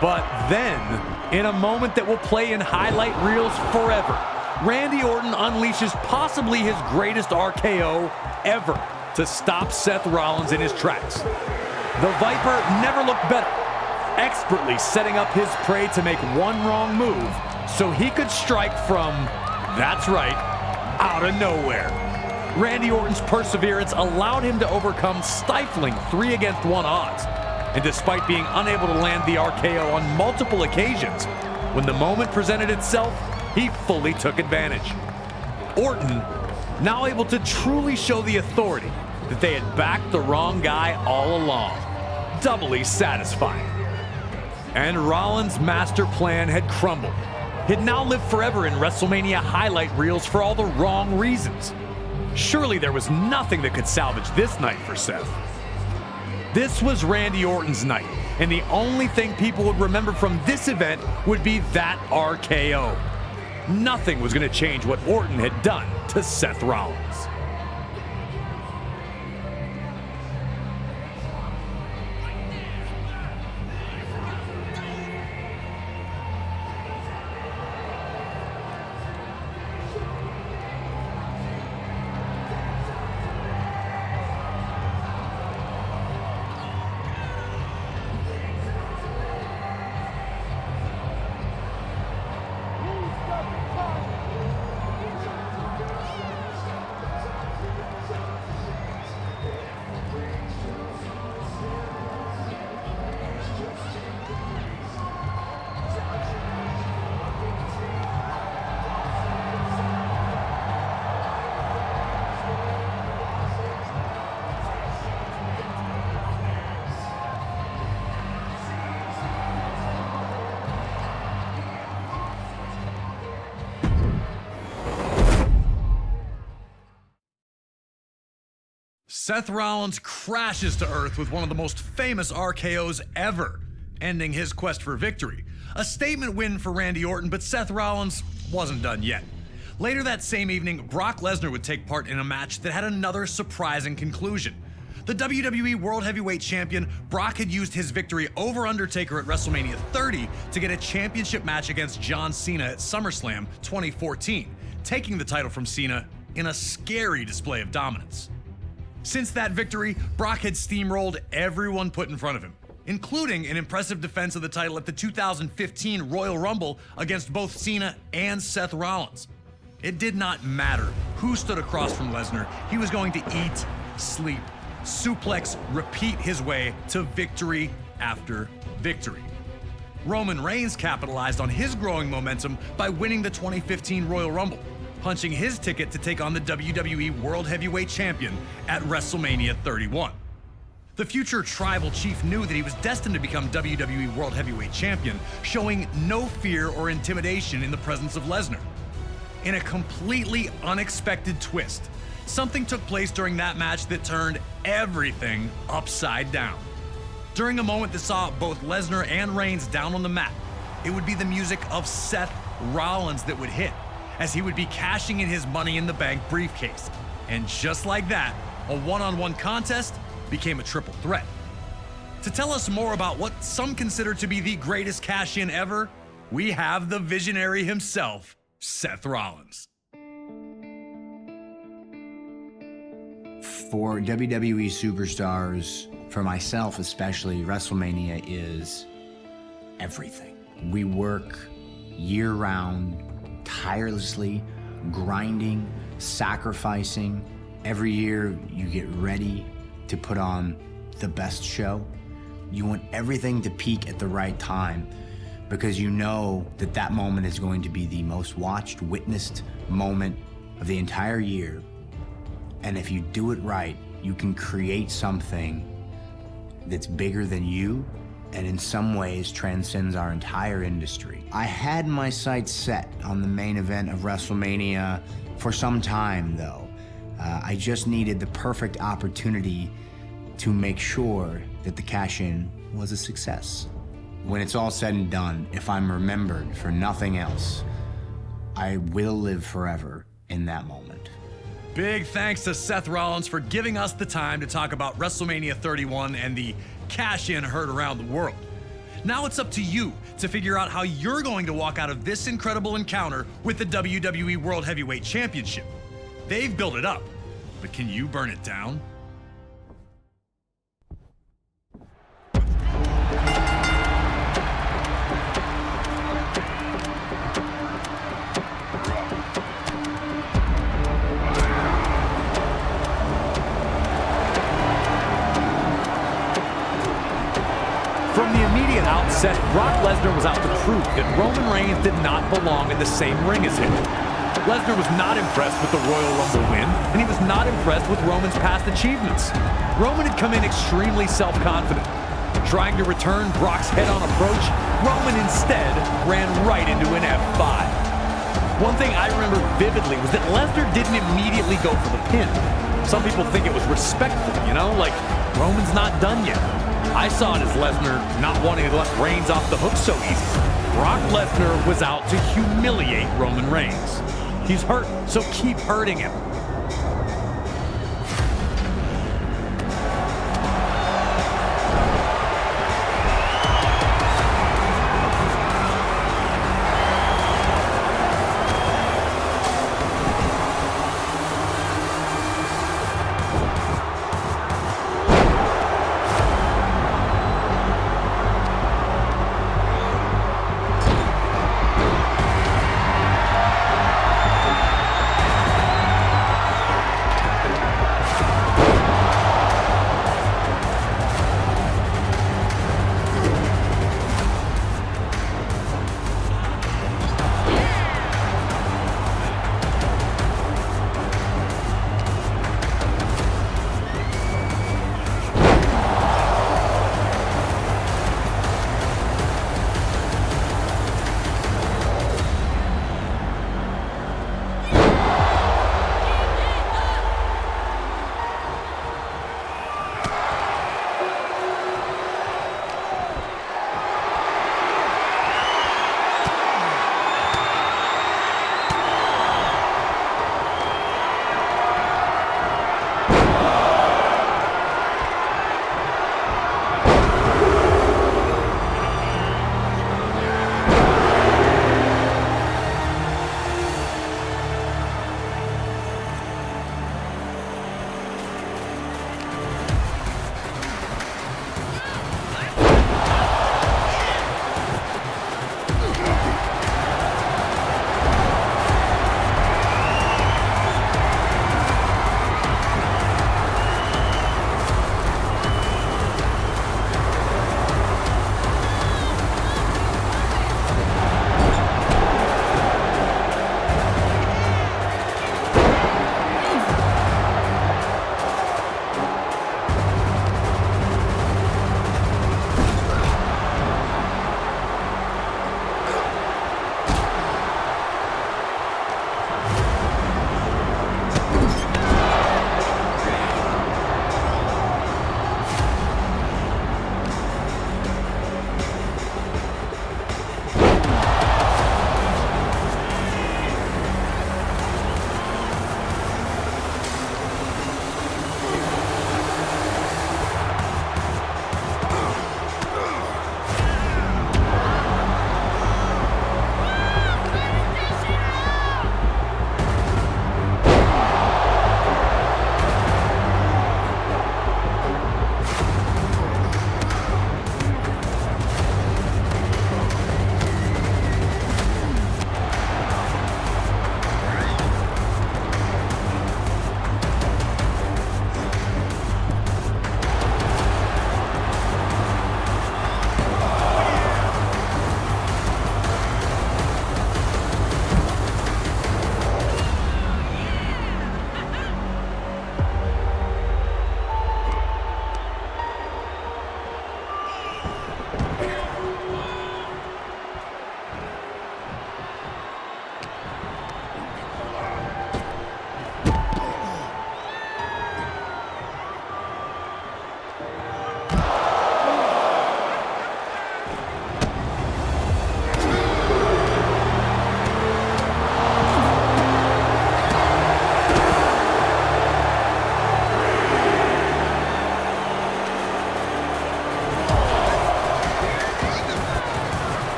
But then, in a moment that will play in highlight reels forever, Randy Orton unleashes possibly his greatest RKO ever to stop Seth Rollins in his tracks. The Viper never looked better, expertly setting up his prey to make one wrong move so he could strike from, that's right, out of nowhere. Randy Orton's perseverance allowed him to overcome stifling 3-against-1 odds. And despite being unable to land the RKO on multiple occasions, when the moment presented itself, he fully took advantage. Orton, now able to truly show the authority that they had backed the wrong guy all along. Doubly satisfying. And Rollins' master plan had crumbled. He'd now lived forever in WrestleMania highlight reels for all the wrong reasons. Surely there was nothing that could salvage this night for Seth. This was Randy Orton's night, and the only thing people would remember from this event would be that RKO. Nothing was going to change what Orton had done to Seth Rollins. Seth Rollins crashes to earth with one of the most famous RKOs ever, ending his quest for victory. A statement win for Randy Orton, but Seth Rollins wasn't done yet. Later that same evening, Brock Lesnar would take part in a match that had another surprising conclusion. The WWE World Heavyweight Champion, Brock had used his victory over Undertaker at WrestleMania 30 to get a championship match against John Cena at SummerSlam 2014, taking the title from Cena in a scary display of dominance. Since that victory, Brock had steamrolled everyone put in front of him, including an impressive defense of the title at the 2015 Royal Rumble against both Cena and Seth Rollins. It did not matter who stood across from Lesnar, he was going to eat, sleep, suplex, repeat his way to victory after victory. Roman Reigns capitalized on his growing momentum by winning the 2015 Royal Rumble, punching his ticket to take on the WWE World Heavyweight Champion at WrestleMania 31. The future tribal chief knew that he was destined to become WWE World Heavyweight Champion, showing no fear or intimidation in the presence of Lesnar. In a completely unexpected twist, something took place during that match that turned everything upside down. During a moment that saw both Lesnar and Reigns down on the mat, it would be the music of Seth Rollins that would hit, as he would be cashing in his Money in the Bank briefcase. And just like that, a one-on-one contest became a triple threat. To tell us more about what some consider to be the greatest cash-in ever, we have the visionary himself, Seth Rollins. For WWE superstars, for myself especially, WrestleMania is everything. We work year-round, tirelessly, grinding, sacrificing. Every year you get ready to put on the best show. You want everything to peak at the right time because you know that that moment is going to be the most watched, witnessed moment of the entire year. And if you do it right, you can create something that's bigger than you and in some ways transcends our entire industry. I had my sights set on the main event of WrestleMania for some time though. I just needed the perfect opportunity to make sure that the cash-in was a success. When it's all said and done, if I'm remembered for nothing else, I will live forever in that moment. Big thanks to Seth Rollins for giving us the time to talk about WrestleMania 31 and the cash-in heard around the world. Now it's up to you to figure out how you're going to walk out of this incredible encounter with the WWE World Heavyweight Championship. They've built it up, but can you burn it down? From the immediate outset, Brock Lesnar was out to prove that Roman Reigns did not belong in the same ring as him. Lesnar was not impressed with the Royal Rumble win, and he was not impressed with Roman's past achievements. Roman had come in extremely self-confident. Trying to return Brock's head-on approach, Roman instead ran right into an F5. One thing I remember vividly was that Lesnar didn't immediately go for the pin. Some people think it was respectful, you know, like Roman's not done yet. I saw it as Lesnar not wanting to let Reigns off the hook so easy. Brock Lesnar was out to humiliate Roman Reigns. He's hurt, so keep hurting him.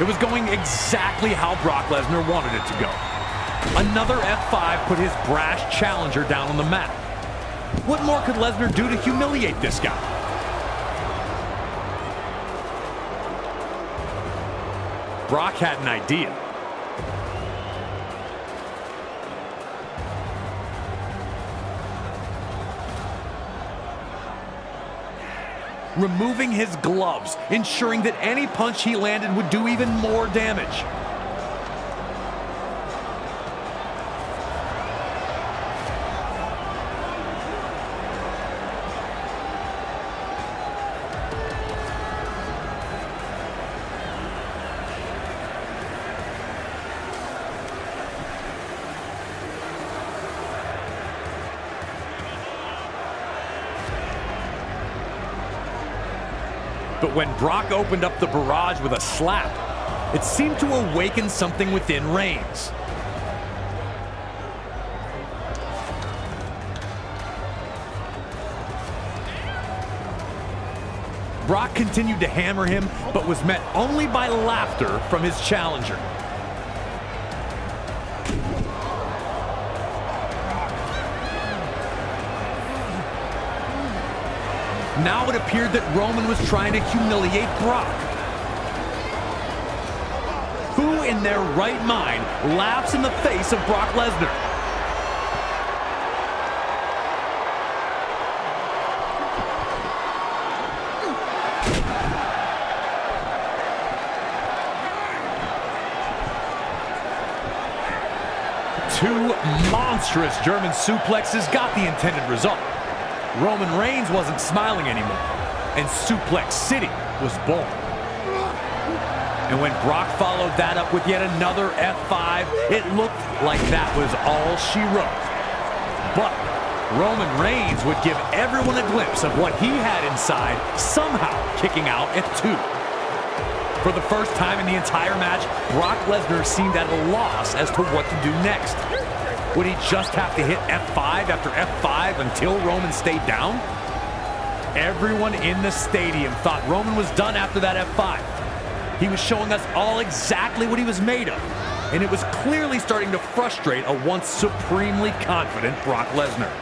It was going exactly how Brock Lesnar wanted it to go. Another F5 put his brash challenger down on the mat. What more could Lesnar do to humiliate this guy? Brock had an idea. Removing his gloves, ensuring that any punch he landed would do even more damage. But when Brock opened up the barrage with a slap, it seemed to awaken something within Reigns. Brock continued to hammer him, but was met only by laughter from his challenger. Now it appeared that Roman was trying to humiliate Brock. Who in their right mind laughs in the face of Brock Lesnar? Two monstrous German suplexes got the intended result. Roman Reigns wasn't smiling anymore, and Suplex City was born. And when Brock followed that up with yet another F5, it looked like that was all she wrote. But Roman Reigns would give everyone a glimpse of what he had inside, somehow kicking out at 2. For the first time in the entire match, Brock Lesnar seemed at a loss as to what to do next. Would he just have to hit F5 after F5 until Roman stayed down? Everyone in the stadium thought Roman was done after that F5. He was showing us all exactly what he was made of, and it was clearly starting to frustrate a once supremely confident Brock Lesnar.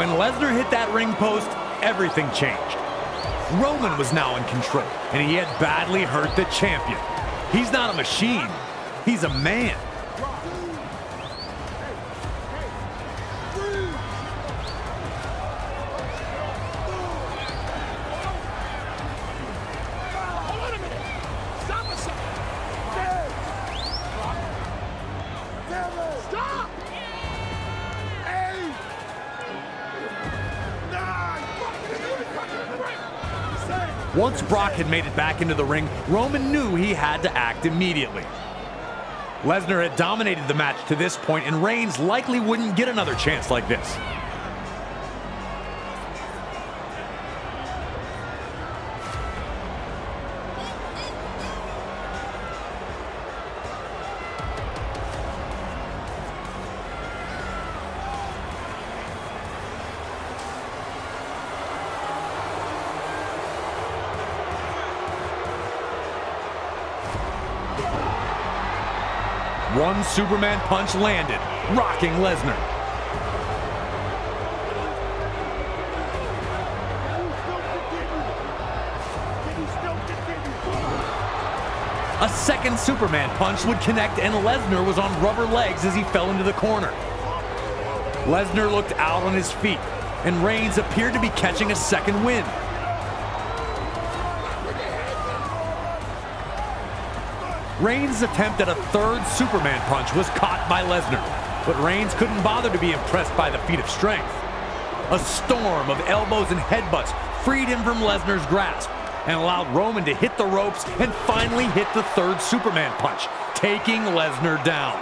when Lesnar hit that ring post, everything changed. Roman was now in control, and he had badly hurt the champion. He's not a machine, he's a man. Once Brock had made it back into the ring, Roman knew he had to act immediately. Lesnar had dominated the match to this point, and Reigns likely wouldn't get another chance like this. One Superman punch landed, rocking Lesnar. A second Superman punch would connect, and Lesnar was on rubber legs as he fell into the corner. Lesnar looked out on his feet, and Reigns appeared to be catching a second wind. Reigns' attempt at a third Superman punch was caught by Lesnar, but Reigns couldn't bother to be impressed by the feat of strength. A storm of elbows and headbutts freed him from Lesnar's grasp and allowed Roman to hit the ropes and finally hit the third Superman punch, taking Lesnar down.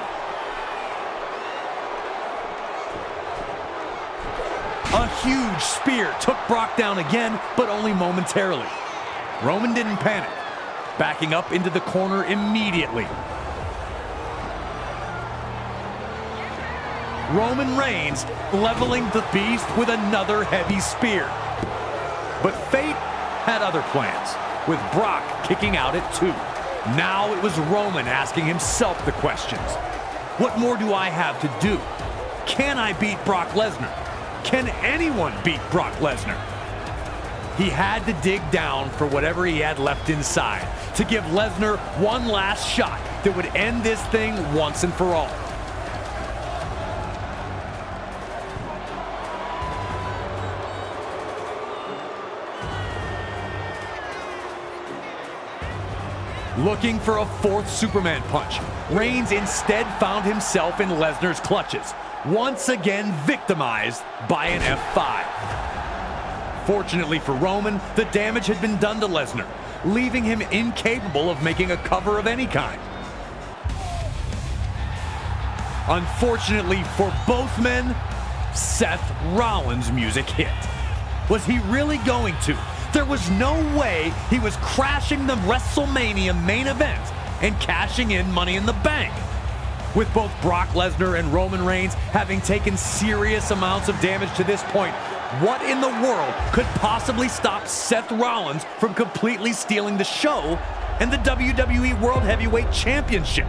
A huge spear took Brock down again, but only momentarily. Roman didn't panic, backing up into the corner immediately. Roman Reigns leveling the beast with another heavy spear. But fate had other plans, with Brock kicking out at 2. Now it was Roman asking himself the questions. What more do I have to do? Can I beat Brock Lesnar? Can anyone beat Brock Lesnar? He had to dig down for whatever he had left inside to give Lesnar one last shot that would end this thing once and for all. Looking for a fourth Superman punch, Reigns instead found himself in Lesnar's clutches, once again victimized by an F5. Fortunately for Roman, the damage had been done to Lesnar, leaving him incapable of making a cover of any kind. Unfortunately for both men, Seth Rollins' music hit. Was he really going to? There was no way he was crashing the WrestleMania main event and cashing in Money in the Bank. With both Brock Lesnar and Roman Reigns having taken serious amounts of damage to this point, what in the world could possibly stop Seth Rollins from completely stealing the show and the WWE World Heavyweight Championship?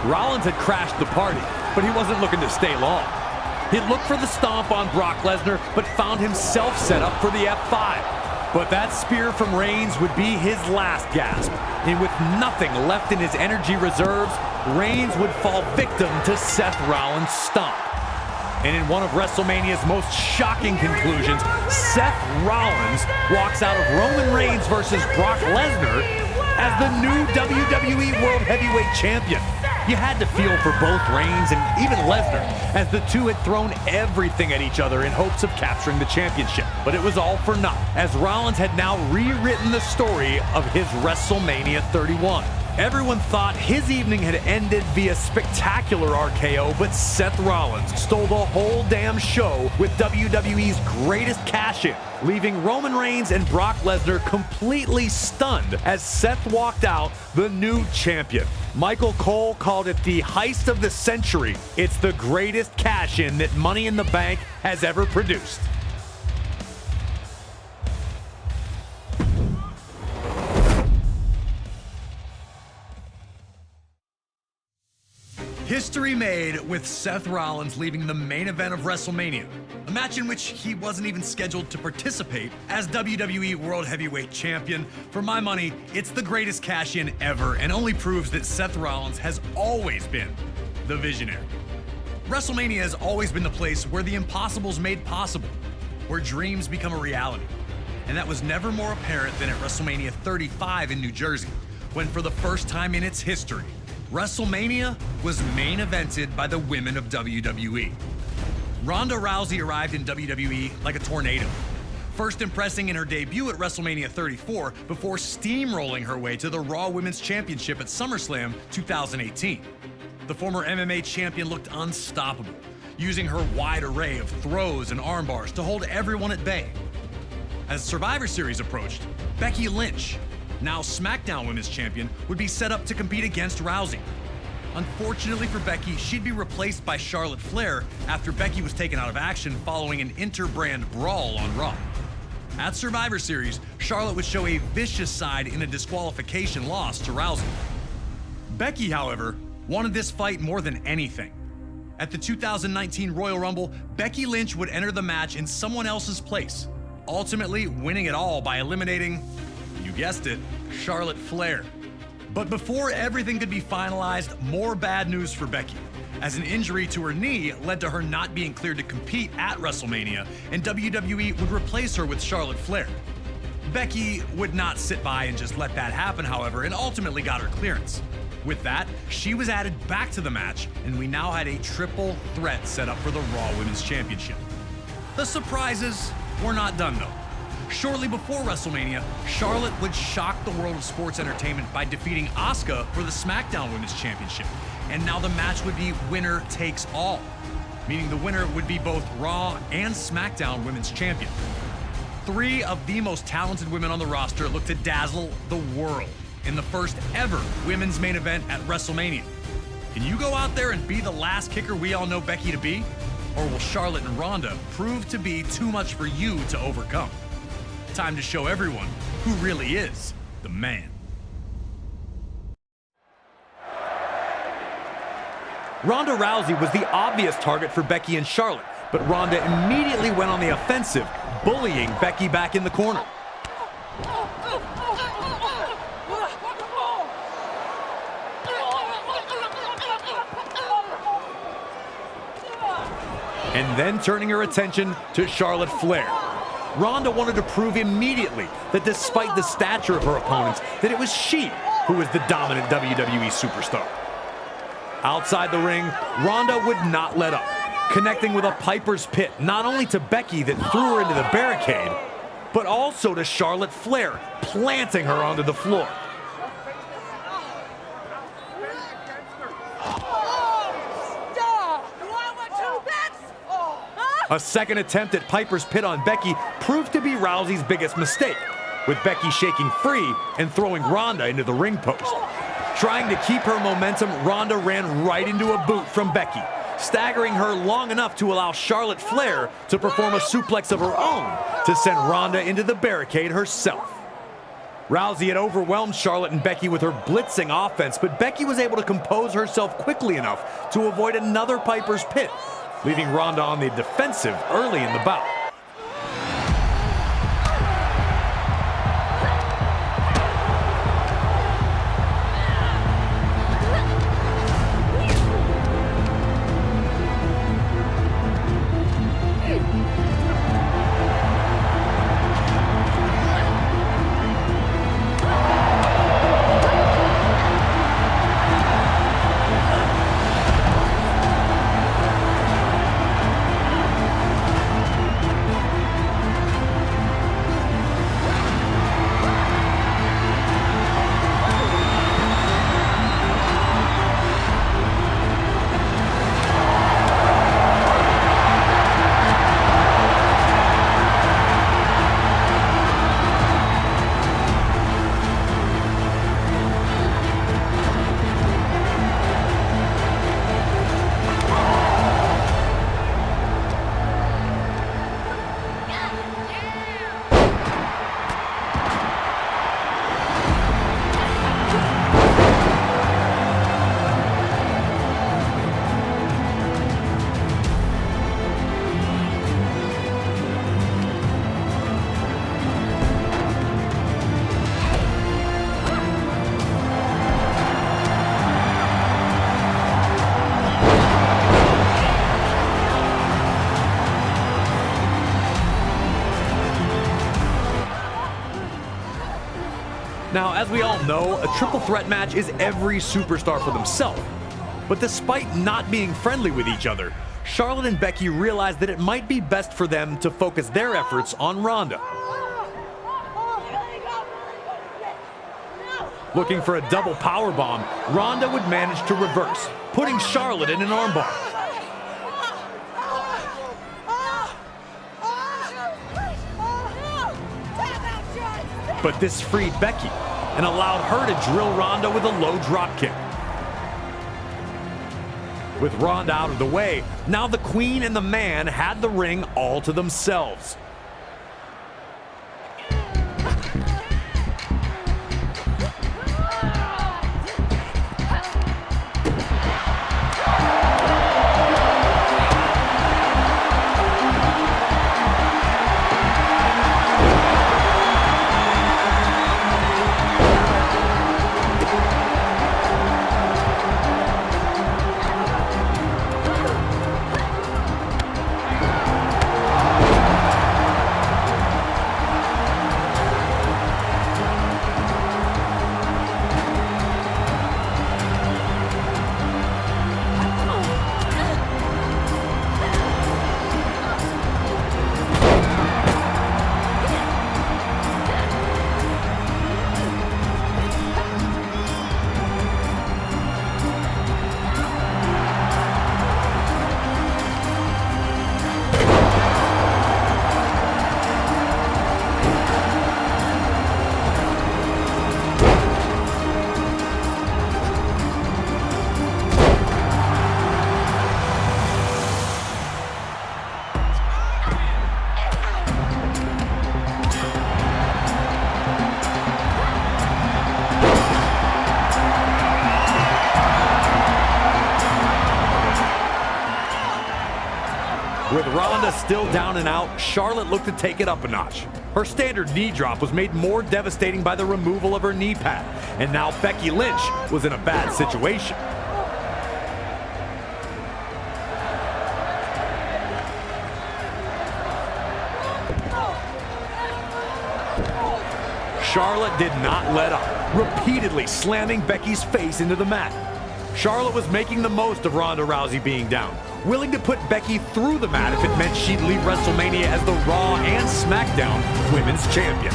Rollins had crashed the party, but he wasn't looking to stay long. He looked for the stomp on Brock Lesnar, but found himself set up for the F5. But that spear from Reigns would be his last gasp. And with nothing left in his energy reserves, Reigns would fall victim to Seth Rollins' stomp. And in one of WrestleMania's most shocking conclusions, Seth Rollins walks out of Roman Reigns versus Brock Lesnar as the new WWE World Heavyweight Champion. You had to feel for both Reigns and even Lesnar, as the two had thrown everything at each other in hopes of capturing the championship. But it was all for naught, as Rollins had now rewritten the story of his WrestleMania 31. Everyone thought his evening had ended via spectacular RKO, but Seth Rollins stole the whole damn show with WWE's greatest cash-in, leaving Roman Reigns and Brock Lesnar completely stunned as Seth walked out the new champion. Michael Cole called it the heist of the century. It's the greatest cash-in that Money in the Bank has ever produced. History made with Seth Rollins leaving the main event of WrestleMania, a match in which he wasn't even scheduled to participate as WWE World Heavyweight Champion. For my money, it's the greatest cash-in ever and only proves that Seth Rollins has always been the visionary. WrestleMania has always been the place where the impossible's made possible, where dreams become a reality. And that was never more apparent than at WrestleMania 35 in New Jersey, when for the first time in its history, WrestleMania was main evented by the women of WWE. Ronda Rousey arrived in WWE like a tornado, first impressing in her debut at WrestleMania 34 before steamrolling her way to the Raw Women's Championship at SummerSlam 2018. The former MMA champion looked unstoppable, using her wide array of throws and arm bars to hold everyone at bay. As Survivor Series approached, Becky Lynch, now SmackDown Women's Champion, would be set up to compete against Rousey. Unfortunately for Becky, she'd be replaced by Charlotte Flair after Becky was taken out of action following an inter-brand brawl on Raw. At Survivor Series, Charlotte would show a vicious side in a disqualification loss to Rousey. Becky, however, wanted this fight more than anything. At the 2019 Royal Rumble, Becky Lynch would enter the match in someone else's place, ultimately winning it all by eliminating, you guessed it, Charlotte Flair. But before everything could be finalized, more bad news for Becky, as an injury to her knee led to her not being cleared to compete at WrestleMania, and WWE would replace her with Charlotte Flair. Becky would not sit by and just let that happen, however, and ultimately got her clearance. With that, she was added back to the match, and we now had a triple threat set up for the Raw Women's Championship. The surprises were not done, though. Shortly before WrestleMania, Charlotte would shock the world of sports entertainment by defeating Asuka for the SmackDown Women's Championship. And now the match would be winner takes all, meaning the winner would be both Raw and SmackDown Women's Champion. Three of the most talented women on the roster look to dazzle the world in the first ever women's main event at WrestleMania. Can you go out there and be the last kicker we all know Becky to be? Or will Charlotte and Ronda prove to be too much for you to overcome? Time to show everyone who really is the man. Ronda Rousey was the obvious target for Becky and Charlotte, but Ronda immediately went on the offensive, bullying Becky back in the corner. And then turning her attention to Charlotte Flair. Ronda wanted to prove immediately that despite the stature of her opponents, that it was she who was the dominant WWE superstar. Outside the ring, Ronda would not let up, connecting with a Piper's Pit not only to Becky that threw her into the barricade, but also to Charlotte Flair, planting her onto the floor. A second attempt at Piper's Pit on Becky proved to be Rousey's biggest mistake, with Becky shaking free and throwing Ronda into the ring post. Trying to keep her momentum, Ronda ran right into a boot from Becky, staggering her long enough to allow Charlotte Flair to perform a suplex of her own to send Ronda into the barricade herself. Rousey had overwhelmed Charlotte and Becky with her blitzing offense, but Becky was able to compose herself quickly enough to avoid another Piper's Pit, leaving Ronda on the defensive early in the bout. Now, as we all know, a triple threat match is every superstar for themselves. But despite not being friendly with each other, Charlotte and Becky realized that it might be best for them to focus their efforts on Ronda. Looking for a double powerbomb, Ronda would manage to reverse, putting Charlotte in an armbar. But this freed Becky and allowed her to drill Ronda with a low drop kick. With Ronda out of the way, now the Queen and the Man had the ring all to themselves. With Ronda still down and out, Charlotte looked to take it up a notch. Her standard knee drop was made more devastating by the removal of her knee pad, and now Becky Lynch was in a bad situation. Charlotte did not let up, repeatedly slamming Becky's face into the mat. Charlotte was making the most of Ronda Rousey being down, willing to put Becky through the mat if it meant she'd leave WrestleMania as the Raw and SmackDown Women's Champion.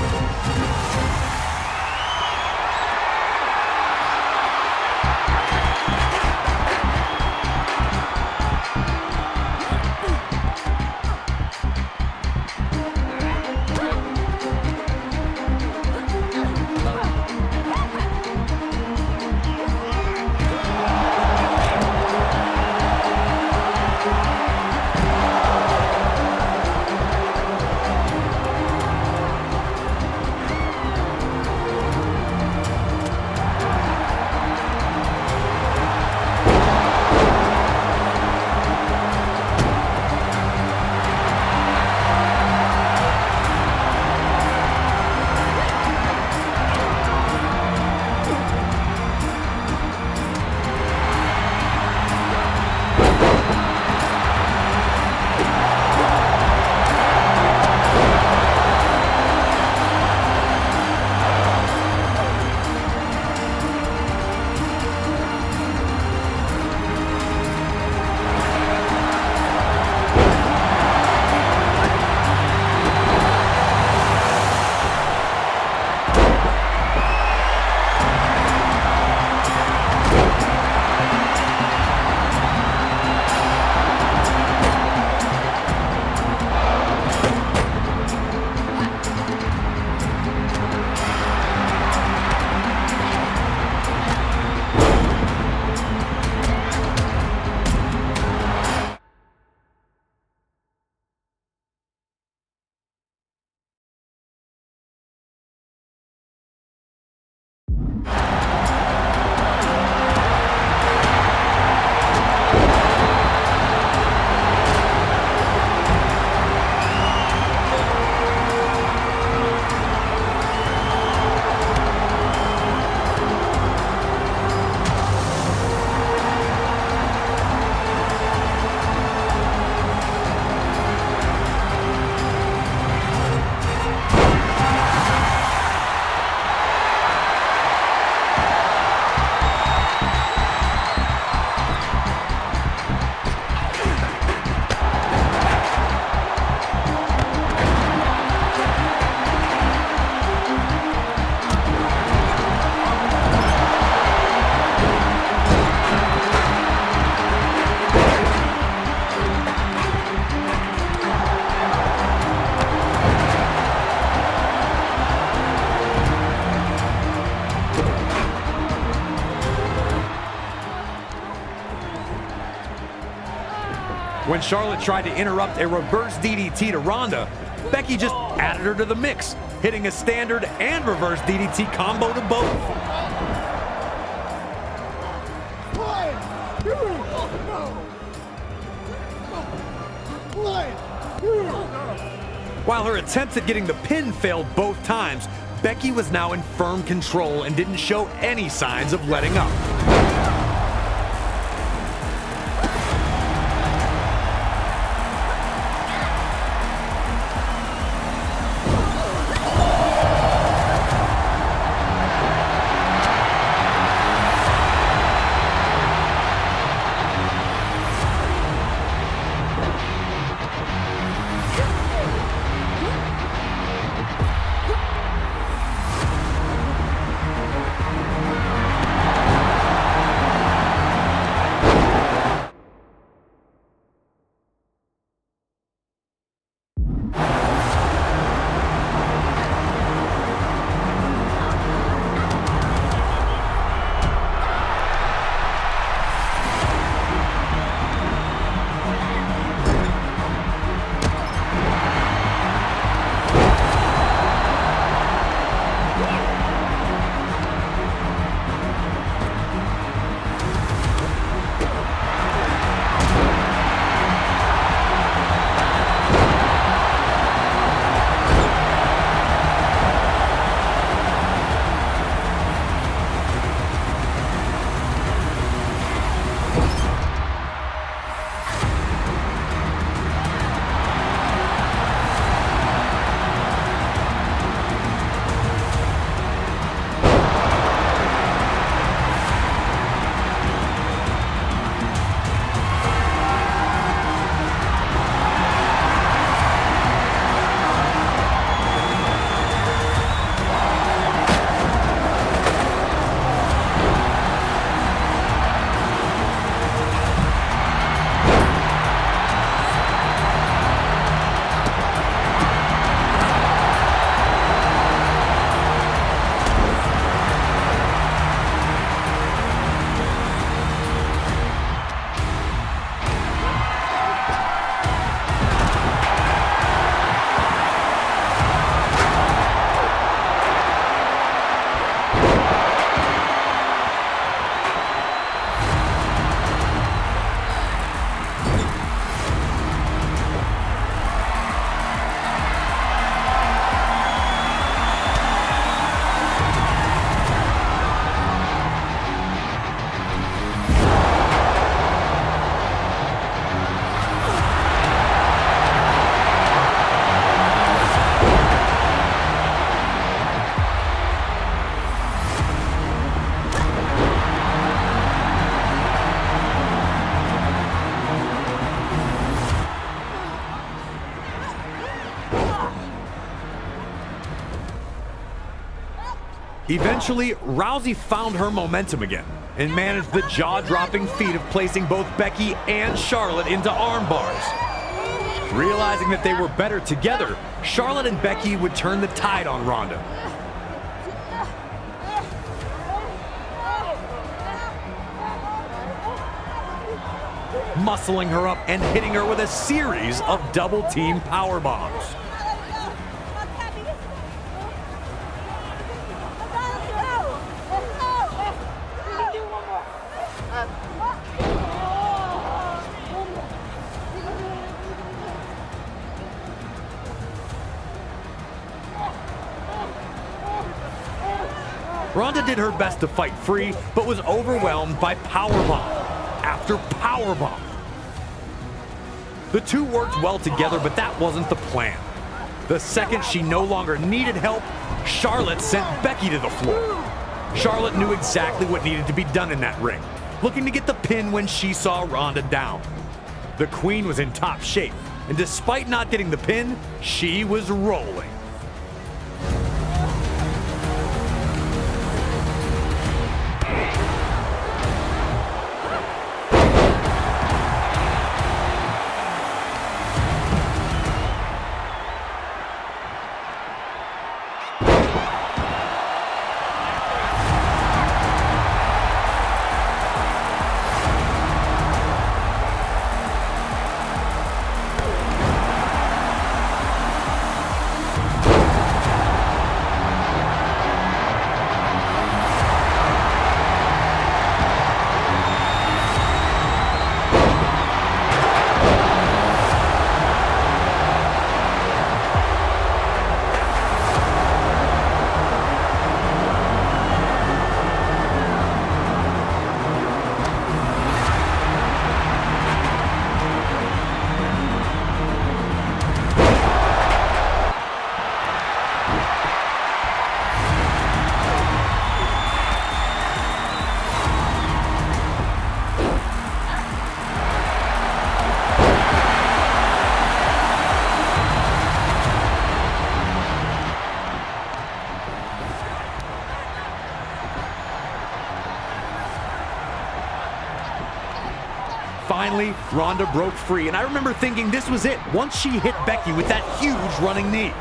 When Charlotte tried to interrupt a reverse DDT to Ronda, Becky just added her to the mix, hitting a standard and reverse DDT combo to both. While her attempts at getting the pin failed both times, Becky was now in firm control and didn't show any signs of letting up. Eventually, Rousey found her momentum again and managed the jaw-dropping feat of placing both Becky and Charlotte into arm bars. Realizing that they were better together, Charlotte and Becky would turn the tide on Ronda. Muscling her up and hitting her with a series of double-team power bombs. Ronda did her best to fight free, but was overwhelmed by powerbomb after powerbomb. The two worked well together, but that wasn't the plan. The second she no longer needed help, Charlotte sent Becky to the floor. Charlotte knew exactly what needed to be done in that ring, looking to get the pin when she saw Ronda down. The Queen was in top shape, and despite not getting the pin, she was rolling. Finally, Ronda broke free, and I remember thinking this was it once she hit Becky with that huge running knee.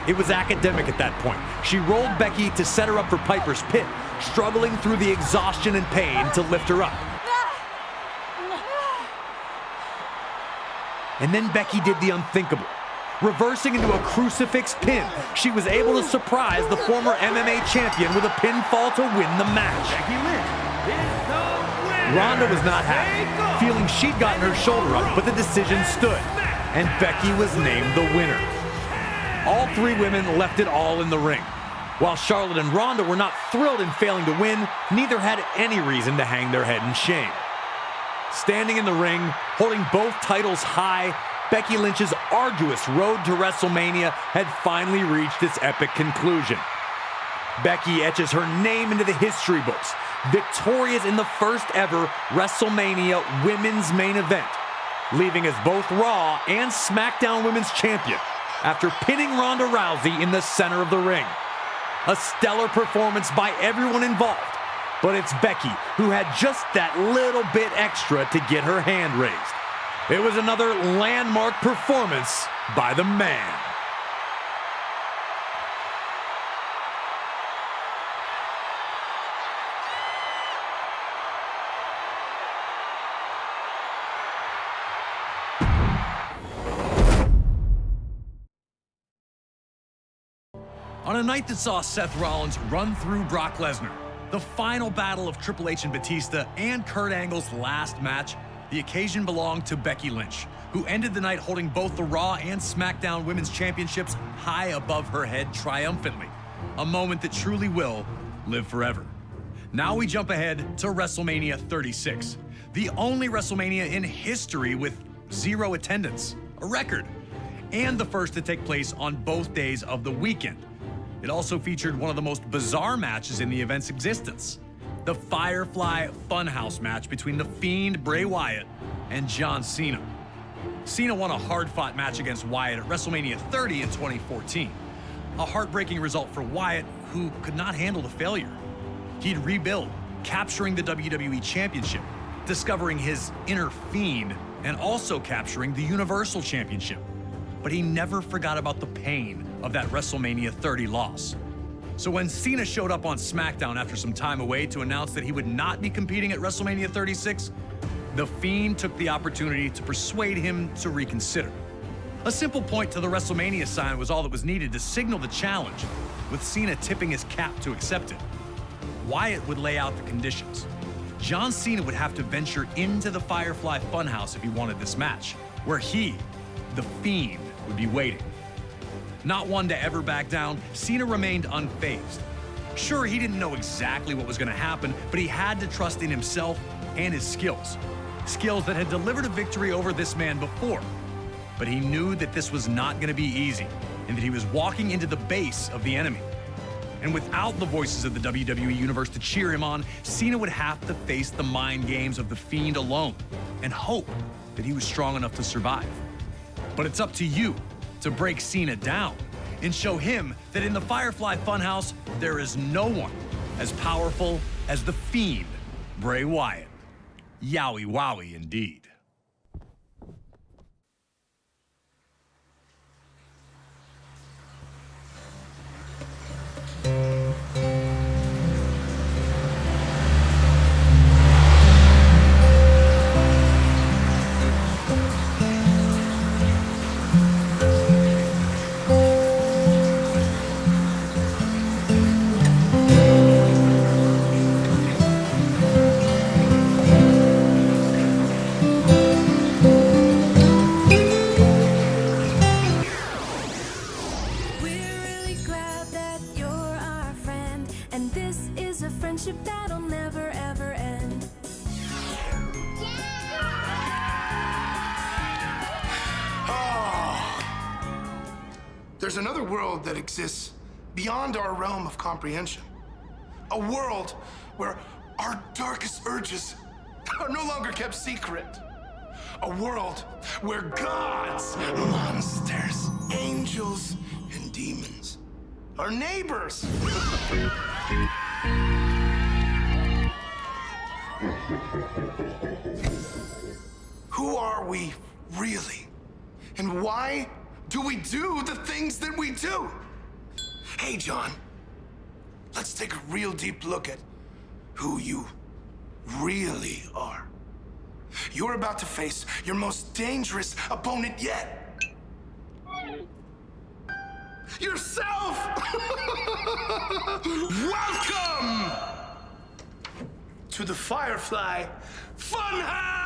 It was academic at that point. She rolled Becky to set her up for Piper's Pit, struggling through the exhaustion and pain to lift her up. And then Becky did the unthinkable. Reversing into a crucifix pin, she was able to surprise the former MMA champion with a pinfall to win the match. Becky Lynch is the winner. Ronda was not happy, feeling she'd gotten her shoulder up, but the decision stood, and Becky was named the winner. All three women left it all in the ring. While Charlotte and Ronda were not thrilled in failing to win, neither had any reason to hang their head in shame. Standing in the ring, holding both titles high, Becky Lynch's arduous road to WrestleMania had finally reached its epic conclusion. Becky etches her name into the history books, victorious in the first ever WrestleMania women's main event, leaving as both Raw and SmackDown Women's Champion after pinning Ronda Rousey in the center of the ring. A stellar performance by everyone involved, but it's Becky who had just that little bit extra to get her hand raised. It was another landmark performance by the man. On a night that saw Seth Rollins run through Brock Lesnar, the final battle of Triple H and Batista, and Kurt Angle's last match, the occasion belonged to Becky Lynch, who ended the night holding both the Raw and SmackDown Women's Championships high above her head triumphantly. A moment that truly will live forever. Now we jump ahead to WrestleMania 36, the only WrestleMania in history with 0 attendance, a record, and the first to take place on both days of the weekend. It also featured one of the most bizarre matches in the event's existence, the Firefly Funhouse match between The Fiend Bray Wyatt and John Cena. Cena won a hard-fought match against Wyatt at WrestleMania 30 in 2014. A heartbreaking result for Wyatt, who could not handle the failure. He'd rebuild, capturing the WWE Championship, discovering his inner Fiend, and also capturing the Universal Championship. But he never forgot about the pain of that WrestleMania 30 loss. So when Cena showed up on SmackDown after some time away to announce that he would not be competing at WrestleMania 36, The Fiend took the opportunity to persuade him to reconsider. A simple point to the WrestleMania sign was all that was needed to signal the challenge, with Cena tipping his cap to accept it. Wyatt would lay out the conditions. John Cena would have to venture into the Firefly Funhouse if he wanted this match, where he, The Fiend, would be waiting. Not one to ever back down, Cena remained unfazed. Sure, he didn't know exactly what was going to happen, but he had to trust in himself and his skills. Skills that had delivered a victory over this man before. But he knew that this was not going to be easy, and that he was walking into the base of the enemy. And without the voices of the WWE Universe to cheer him on, Cena would have to face the mind games of The Fiend alone, and hope that he was strong enough to survive. But it's up to you to break Cena down and show him that in the Firefly Funhouse, there is no one as powerful as The Fiend, Bray Wyatt. Yowie wowie indeed. That'll never ever end. Oh. There's another world that exists beyond our realm of comprehension. A world where our darkest urges are no longer kept secret. A world where gods, monsters, angels, and demons are neighbors. Who are we, really? And why do we do the things that we do? Hey, John, let's take a real deep look at who you really are. You're about to face your most dangerous opponent yet. Yourself! Welcome to the Firefly Funhouse!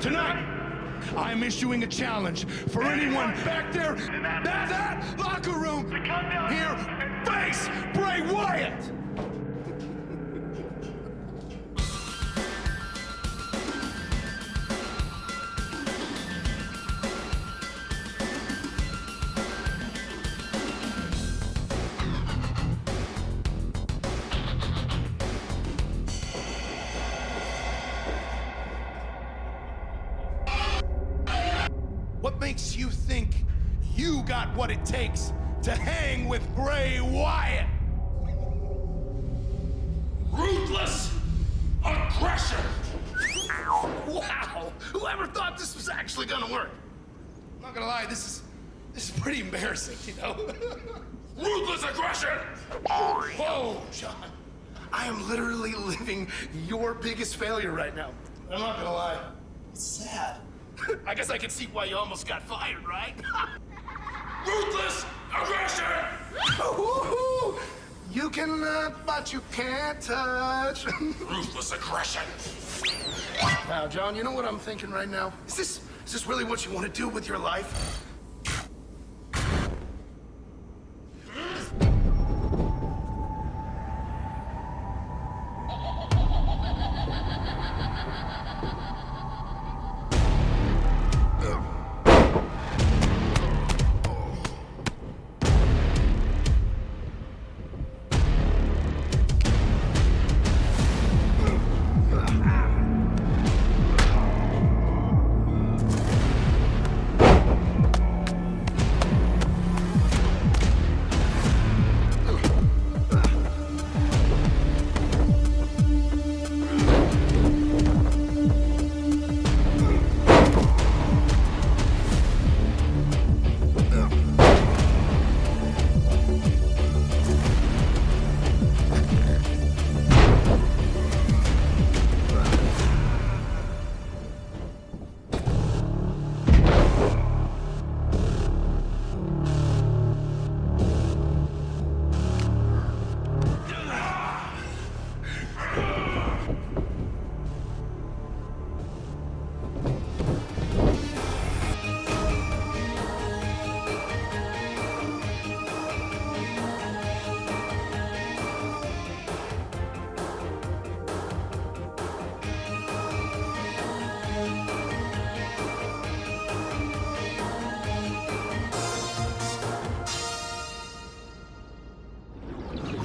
Tonight, I'm issuing a challenge for anyone back there in that locker room here. Face Bray Wyatt! What makes you think you got what it takes to hang with Bray Wyatt? Ruthless aggression! Wow! Whoever thought this was actually gonna work? I'm not gonna lie, this is pretty embarrassing, you know? Ruthless aggression! Whoa, John. I am literally living your biggest failure right now. I'm not gonna lie. It's sad. I guess I can see why you almost got fired, right? Ruthless aggression! You can look, but you can't touch. Ruthless aggression. Now, John, you know what I'm thinking right now? Is this really what you want to do with your life?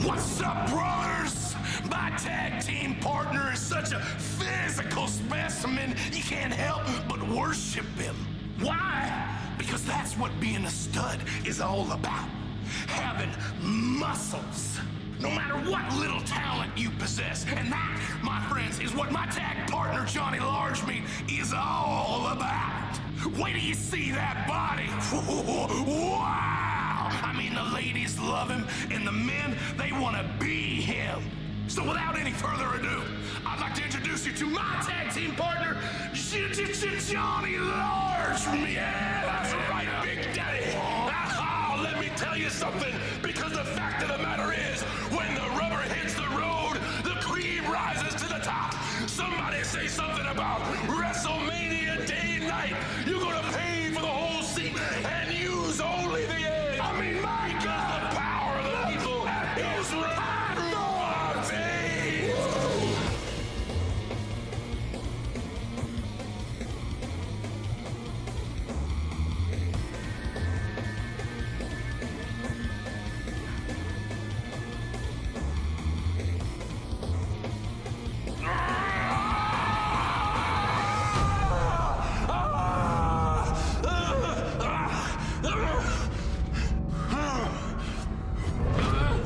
What's up, brothers? My tag team partner is such a physical specimen, you can't help but worship him. Why? Because that's what being a stud is all about. having muscles. No matter what little talent you possess. And that, my friends, is what my tag partner Johnny Largemeat is all about. Wait till you see that body. Wow! I mean, the ladies love him, and the men, they want to be him. So without any further ado, I'd like to introduce you to my tag team partner, Johnny Largemeat. Yeah, that's right, Big Daddy. Let me tell you something, because the fact of the matter is, when the rubber hits the road, the cream rises to the top. Somebody say something about WrestleMania day and night. You're gonna pay for the whole seat and use only the edge. I mean, my God, the power of the people is right through our veins.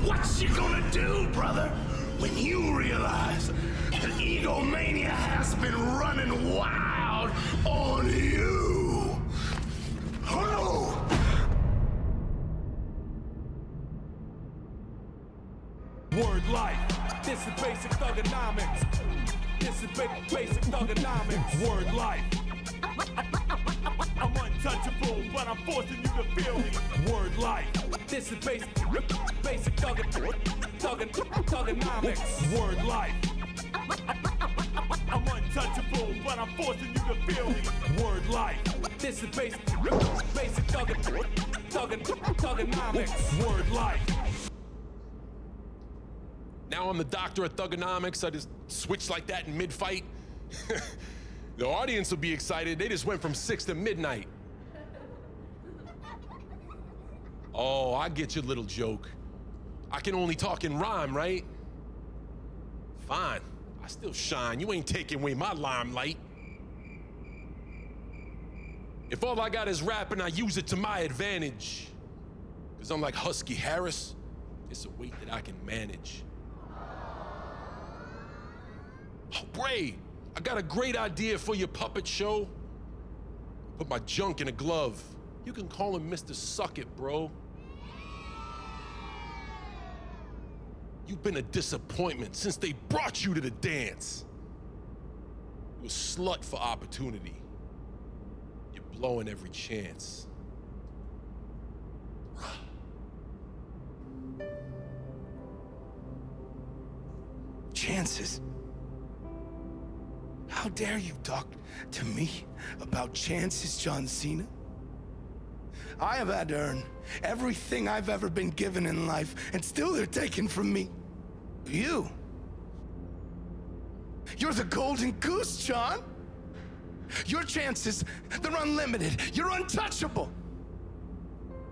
What you gonna do, brother, when you realize that egomania has been running wild on you? Oh! Word life. This is basic thugonomics. This is basic thugonomics. Word life. I'm untouchable, but I'm forcing you to feel me. Word life. This is basic thugonomics. Word life. I'm untouchable, but I'm forcing you to feel me. Word life. This is basic thugonomics. Word life. Now I'm the doctor of thugonomics. I just switched like that in mid-fight. The audience will be excited. They just went from 6 to midnight. Oh, I get your little joke. I can only talk in rhyme, right? Fine, I still shine. You ain't taking away my limelight. If all I got is rap and I use it to my advantage, because unlike Husky Harris, it's a weight that I can manage. Oh, Bray, I got a great idea for your puppet show. Put my junk in a glove. You can call him Mr. Suck It, bro. You've been a disappointment since they brought you to the dance. You're a slut for opportunity. You're blowing every chance. Chances? How dare you talk to me about chances, John Cena? I have had to earn everything I've ever been given in life, and still they're taken from me. You're the golden goose, John. Your chances, they're unlimited. You're untouchable.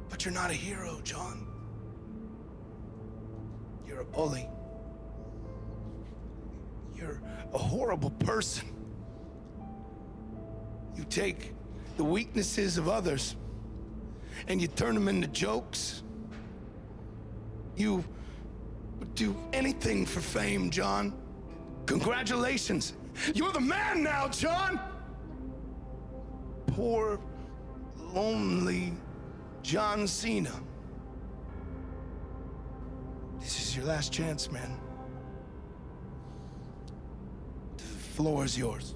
But you're not a hero, John. You're a bully. You're a horrible person. You take the weaknesses of others and you turn them into jokes. You would do anything for fame, John. Congratulations. You're the man now, John. Poor, lonely John Cena. This is your last chance, man. The floor is yours.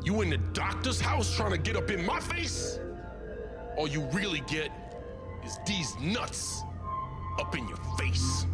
You in the doctor's house trying to get up in my face? All you really get is these nuts up in your face.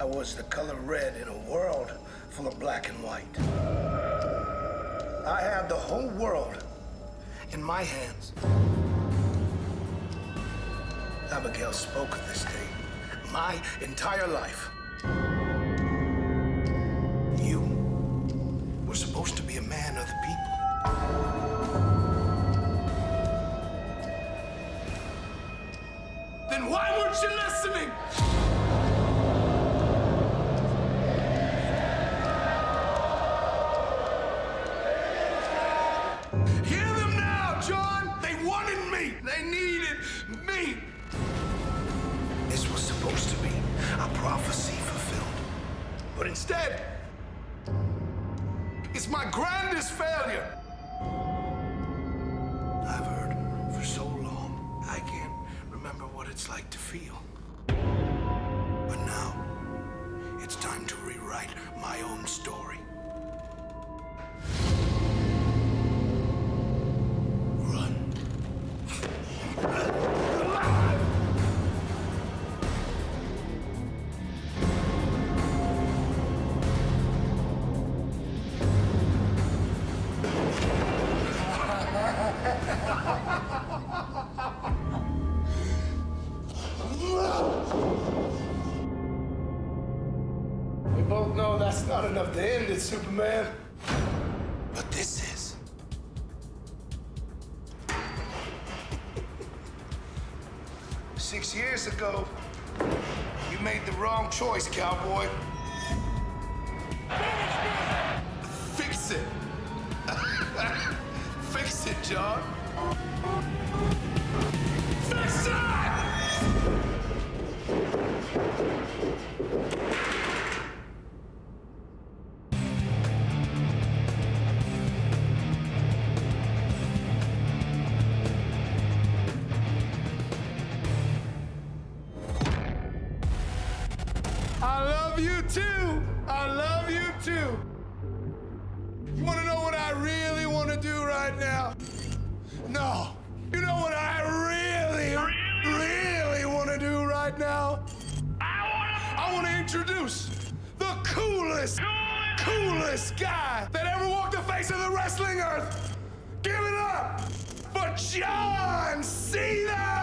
I was the color red in a world full of black and white. I had the whole world in my hands. Abigail spoke of this day my entire life. You were supposed to be a man of the people. Then why weren't you listening? Hear them now, John! They wanted me! They needed me! This was supposed to be a prophecy fulfilled. But instead, it's my grandest failure. I've heard for so long, I can't remember what it's like to feel. But now, it's time to rewrite my own story. Run. We both know that's not enough to end it, Superman. But this is. 6 years ago, you made the wrong choice, cowboy. Fix it. Fix it, John. Fix it! I love you too. I love you too. You want to know what I really want to do right now? No. You know what I really want to do right now? I want to introduce the coolest guy that ever walked the face of the wrestling earth. Give it up for John Cena!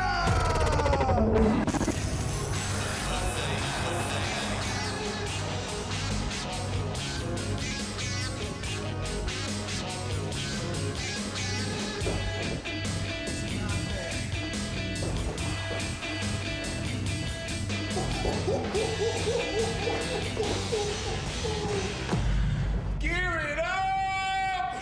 Gear it up!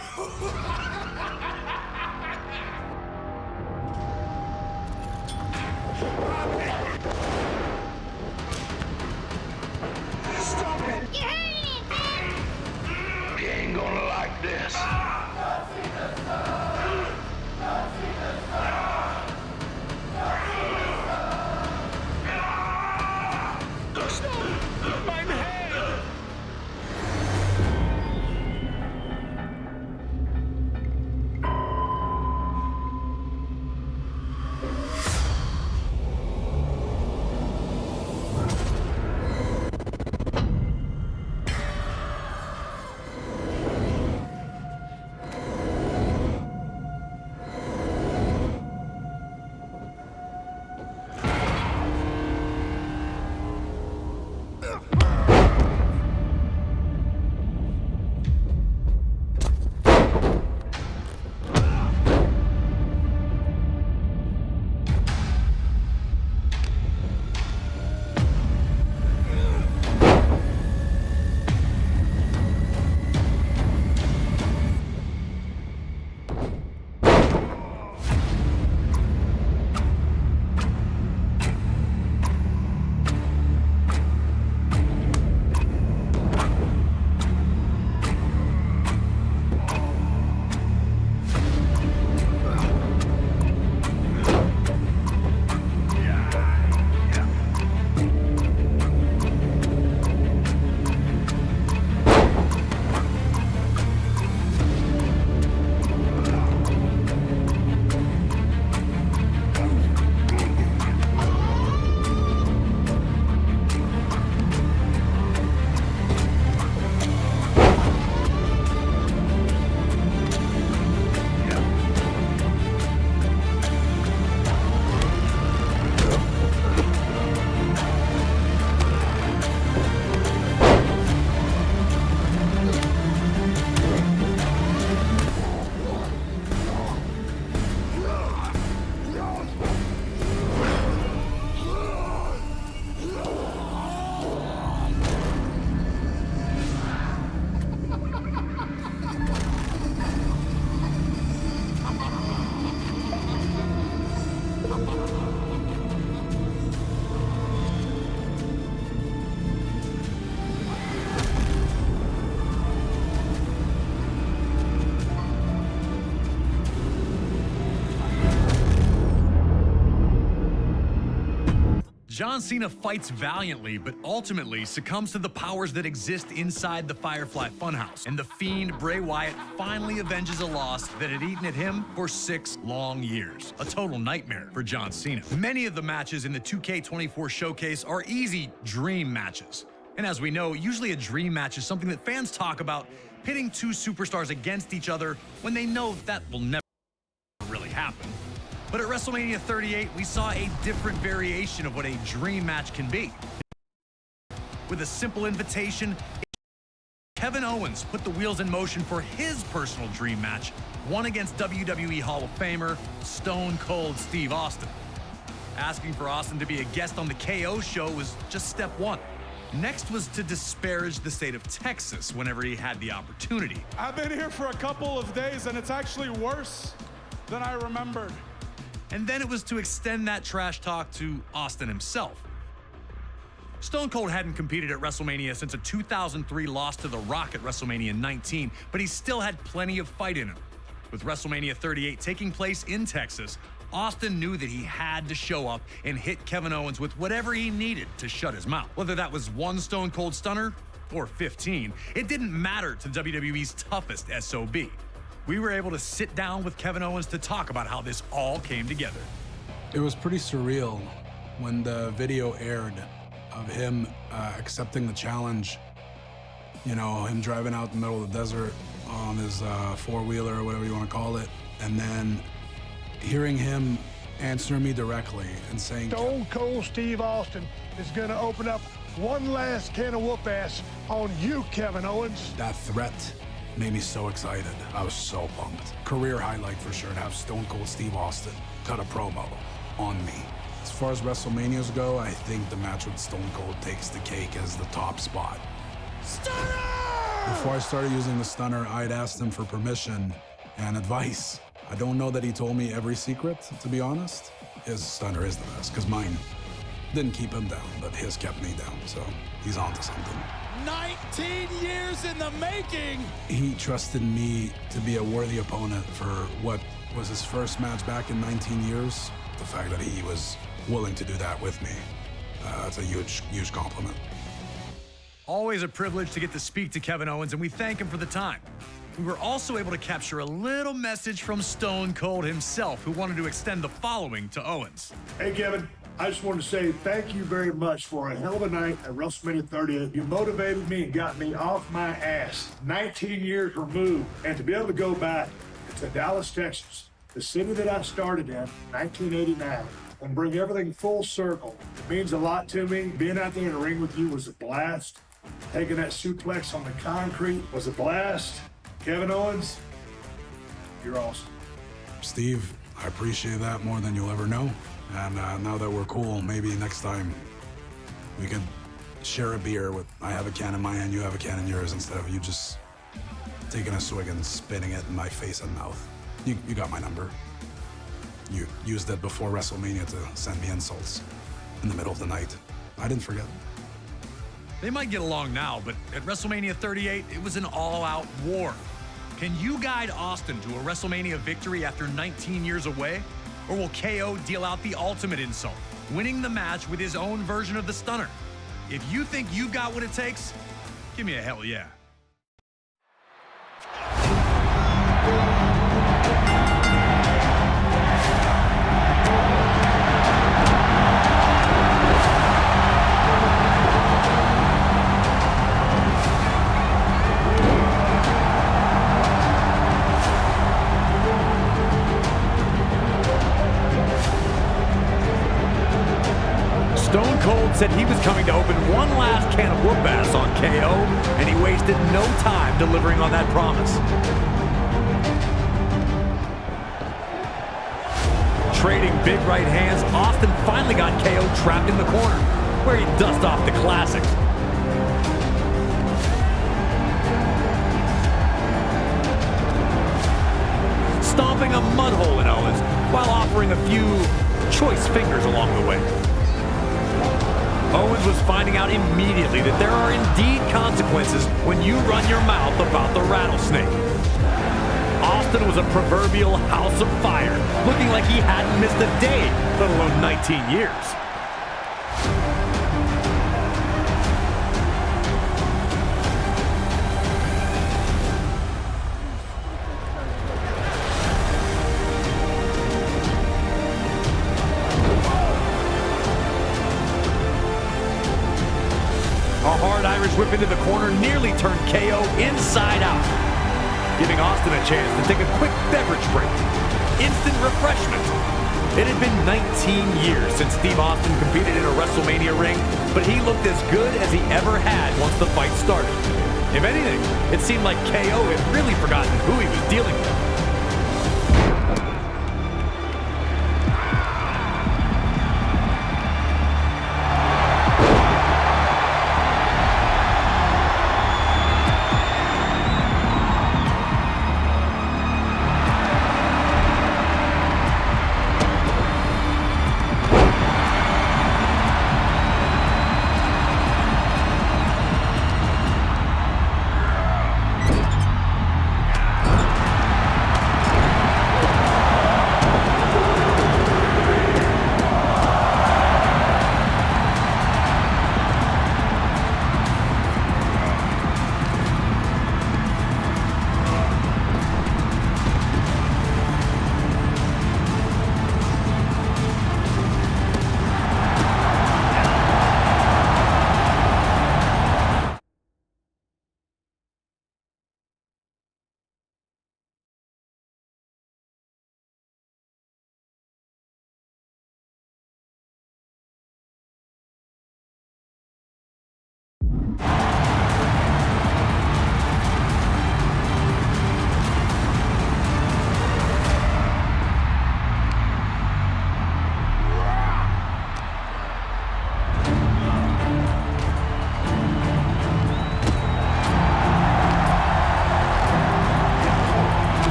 Stop it! You're hurting it, man! You ain't gonna like this. Mein Held! John Cena fights valiantly, but ultimately succumbs to the powers that exist inside the Firefly Funhouse. And the Fiend, Bray Wyatt, finally avenges a loss that had eaten at him for 6 long years. A total nightmare for John Cena. Many of the matches in the 2K24 showcase are easy dream matches. And as we know, usually a dream match is something that fans talk about, pitting 2 superstars against each other when they know that will never really happen. But at WrestleMania 38, we saw a different variation of what a dream match can be. With a simple invitation, Kevin Owens put the wheels in motion for his personal dream match, one against WWE Hall of Famer Stone Cold Steve Austin. Asking for Austin to be a guest on the KO show was just step 1. Next was to disparage the state of Texas whenever he had the opportunity. I've been here for a couple of days and it's actually worse than I remembered. And then it was to extend that trash talk to Austin himself. Stone Cold hadn't competed at WrestleMania since a 2003 loss to The Rock at WrestleMania 19, but he still had plenty of fight in him. With WrestleMania 38 taking place in Texas, Austin knew that he had to show up and hit Kevin Owens with whatever he needed to shut his mouth. Whether that was 1 Stone Cold Stunner or 15, it didn't matter to WWE's toughest SOB. We were able to sit down with Kevin Owens to talk about how this all came together. It was pretty surreal when the video aired of him accepting the challenge. You know, him driving out in the middle of the desert on his four-wheeler or whatever you want to call it, and then hearing him answer me directly and saying, Stone Cold Steve Austin is going to open up one last can of whoop-ass on you, Kevin Owens. That threat made me so excited. I was so pumped. Career highlight for sure to have Stone Cold Steve Austin cut a promo on me. As far as WrestleManias go, I think the match with Stone Cold takes the cake as the top spot. Stunner! Before I started using the stunner, I'd asked him for permission and advice. I don't know that he told me every secret, to be honest. His stunner is the best, because mine didn't keep him down, but his kept me down, so he's onto something. 19 years in the making! He trusted me to be a worthy opponent for what was his first match back in 19 years. The fact that he was willing to do that with me, that's a huge, huge compliment. Always a privilege to get to speak to Kevin Owens, and we thank him for the time. We were also able to capture a little message from Stone Cold himself, who wanted to extend the following to Owens. Hey, Kevin. I just wanted to say thank you very much for a hell of a night at WrestleMania 38. You motivated me and got me off my ass 19 years removed. And to be able to go back to Dallas, Texas, the city that I started in 1989, and bring everything full circle, it means a lot to me. Being out there in the ring with you was a blast. Taking that suplex on the concrete was a blast. Kevin Owens, you're awesome. Steve, I appreciate that more than you'll ever know. And now that we're cool, maybe next time we could share a beer with, I have a can in my hand, you have a can in yours, instead of you just taking a swig and spitting it in my face and mouth. You got my number. You used it before WrestleMania to send me insults in the middle of the night. I didn't forget. They might get along now, but at WrestleMania 38, it was an all-out war. Can you guide Austin to a WrestleMania victory after 19 years away? Or will KO deal out the ultimate insult, winning the match with his own version of the stunner? If you think you got what it takes, give me a hell yeah. Stone Cold said he was coming to open one last can of whoop-ass on KO, and he wasted no time delivering on that promise. Trading big right hands, Austin finally got KO trapped in the corner, where he dust off the classics. Stomping a mud hole in Owens, while offering a few choice fingers along the way. Owens was finding out immediately that there are indeed consequences when you run your mouth about the rattlesnake. Austin was a proverbial house of fire, looking like he hadn't missed a day, let alone 19 years. Irish whip into the corner nearly turned KO inside out, giving Austin a chance to take a quick beverage break. Instant refreshment. It had been 19 years since Steve Austin competed in a WrestleMania ring, but he looked as good as he ever had once the fight started. If anything, it seemed like KO had really forgotten who he was dealing with.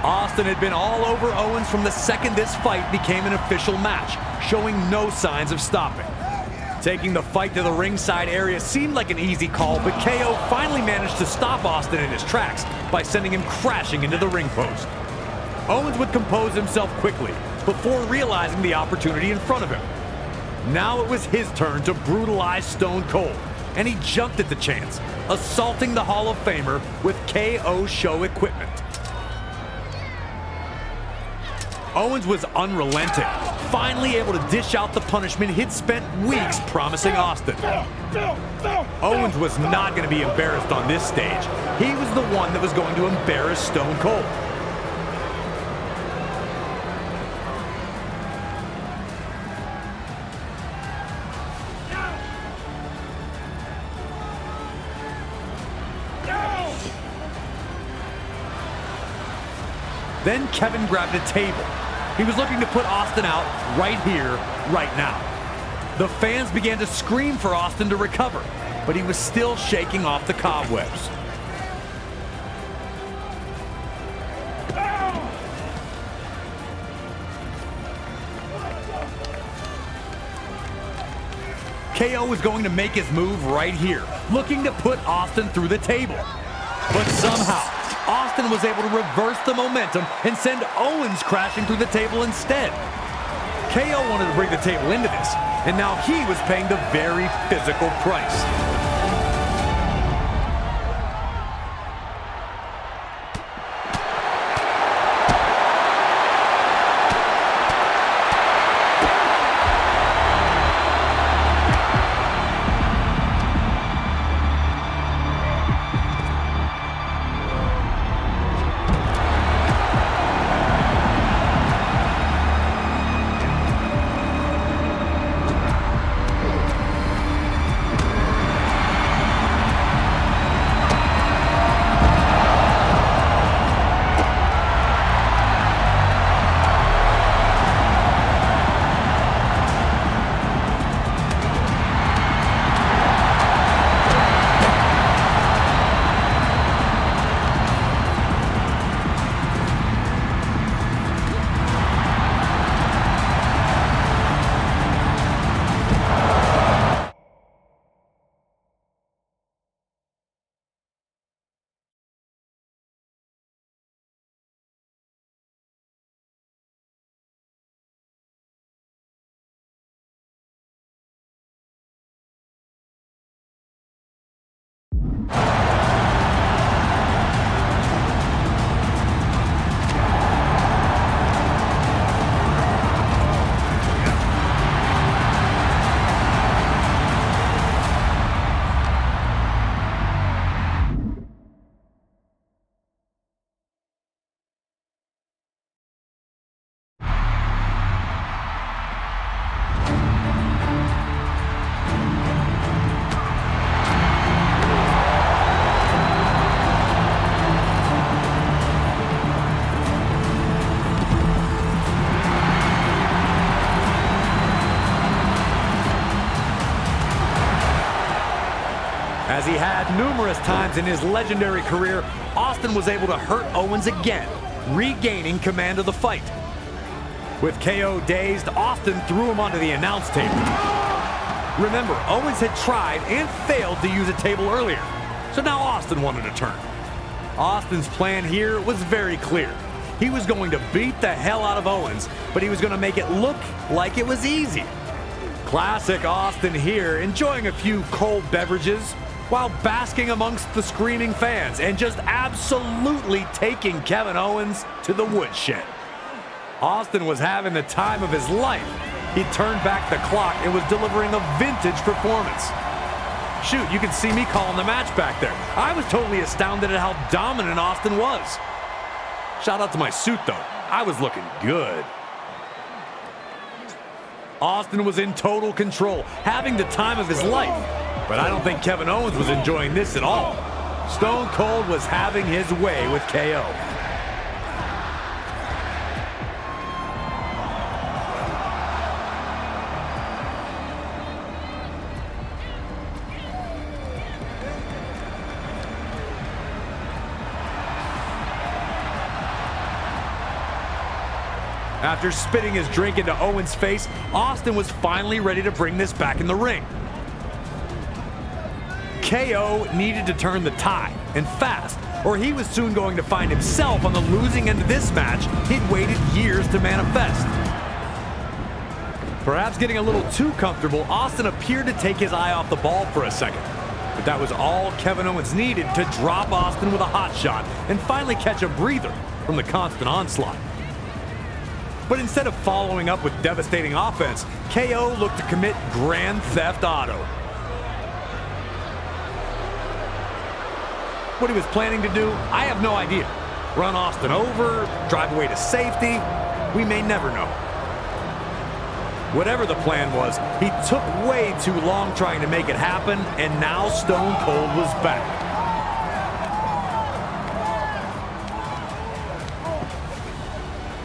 Austin had been all over Owens from the second this fight became an official match, showing no signs of stopping. Taking the fight to the ringside area seemed like an easy call, but KO finally managed to stop Austin in his tracks by sending him crashing into the ring post. Owens would compose himself quickly before realizing the opportunity in front of him. Now it was his turn to brutalize Stone Cold, and he jumped at the chance, assaulting the Hall of Famer with KO show equipment. Owens was unrelenting, finally able to dish out the punishment he'd spent weeks promising Austin. Owens was not going to be embarrassed on this stage. He was the one that was going to embarrass Stone Cold. Then Kevin grabbed a table. He was looking to put Austin out right here, right now. The fans began to scream for Austin to recover, but he was still shaking off the cobwebs. KO was going to make his move right here, looking to put Austin through the table. But somehow, Austin was able to reverse the momentum and send Owens crashing through the table instead. KO wanted to bring the table into this, and now he was paying the very physical price. As he had numerous times in his legendary career, Austin was able to hurt Owens again, regaining command of the fight. With KO dazed, Austin threw him onto the announce table. Remember, Owens had tried and failed to use a table earlier, so now Austin wanted a turn. Austin's plan here was very clear. He was going to beat the hell out of Owens, but he was going to make it look like it was easy. Classic Austin here, enjoying a few cold beverages while basking amongst the screaming fans and just absolutely taking Kevin Owens to the woodshed. Austin was having the time of his life. He turned back the clock and was delivering a vintage performance. Shoot, you can see me calling the match back there. I was totally astounded at how dominant Austin was. Shout out to my suit though. I was looking good. Austin was in total control, having the time of his life. But I don't think Kevin Owens was enjoying this at all. Stone Cold was having his way with KO. After spitting his drink into Owens' face, Austin was finally ready to bring this back in the ring. KO needed to turn the tide, and fast, or he was soon going to find himself on the losing end of this match he'd waited years to manifest. Perhaps getting a little too comfortable, Austin appeared to take his eye off the ball for a second. But that was all Kevin Owens needed to drop Austin with a hot shot and finally catch a breather from the constant onslaught. But instead of following up with devastating offense, KO looked to commit Grand Theft Auto. What he was planning to do, I have no idea. Run Austin over, drive away to safety, we may never know. Whatever the plan was, he took way too long trying to make it happen, and now Stone Cold was back.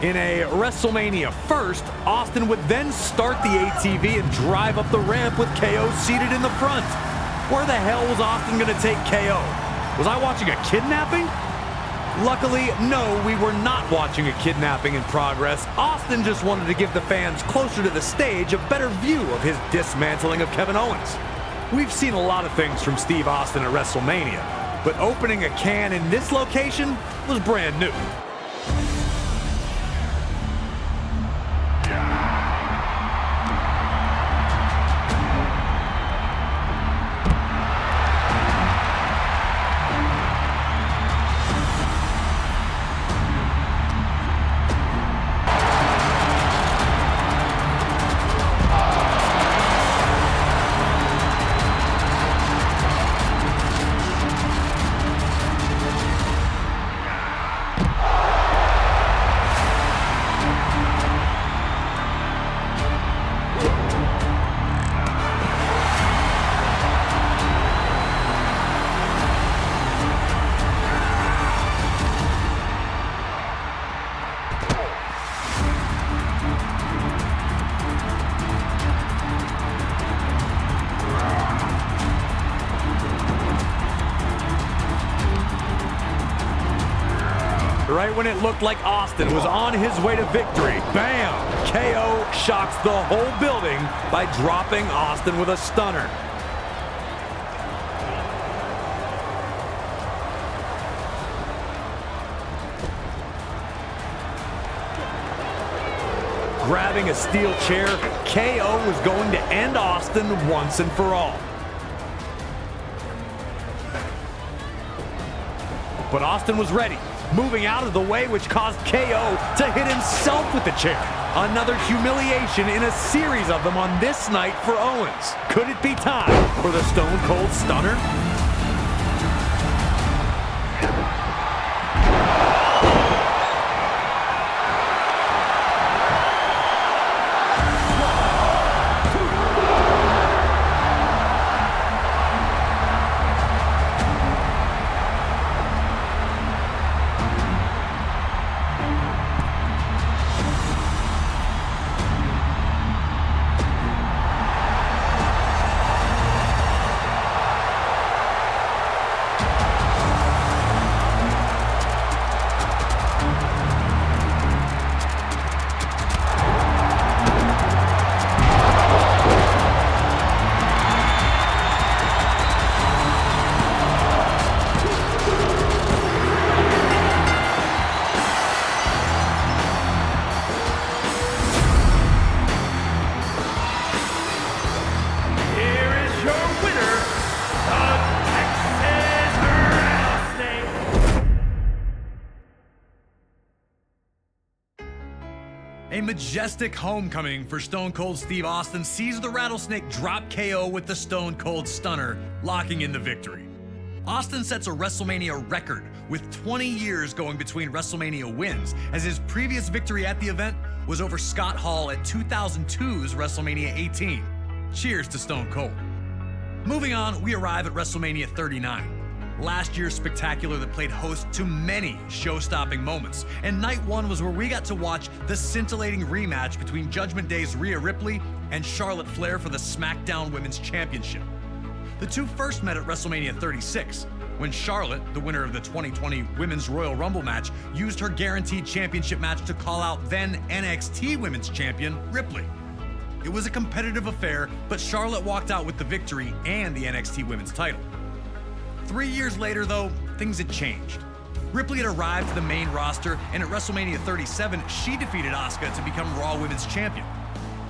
In a WrestleMania first, Austin would then start the ATV and drive up the ramp with KO seated in the front. Where the hell was Austin going to take KO? Was I watching a kidnapping? Luckily, no, we were not watching a kidnapping in progress. Austin just wanted to give the fans closer to the stage a better view of his dismantling of Kevin Owens. We've seen a lot of things from Steve Austin at WrestleMania, but opening a can in this location was brand new. Right when it looked like Austin was on his way to victory, bam! KO shocks the whole building by dropping Austin with a stunner. Grabbing a steel chair, KO was going to end Austin once and for all. But Austin was ready, moving out of the way, which caused KO to hit himself with the chair. Another humiliation in a series of them on this night for Owens. Could it be time for the Stone Cold Stunner? A majestic homecoming for Stone Cold Steve Austin sees the Rattlesnake drop KO with the Stone Cold Stunner, locking in the victory. Austin sets a WrestleMania record with 20 years going between WrestleMania wins, as his previous victory at the event was over Scott Hall at 2002's WrestleMania 18. Cheers to Stone Cold. Moving on, we arrive at WrestleMania 39. Last year's spectacular that played host to many show-stopping moments, and night one was where we got to watch the scintillating rematch between Judgment Day's Rhea Ripley and Charlotte Flair for the SmackDown Women's Championship. The two first met at WrestleMania 36, when Charlotte, the winner of the 2020 Women's Royal Rumble match, used her guaranteed championship match to call out then NXT Women's Champion Ripley. It was a competitive affair, but Charlotte walked out with the victory and the NXT Women's title. 3 years later, though, things had changed. Ripley had arrived to the main roster, and at WrestleMania 37, she defeated Asuka to become Raw Women's Champion.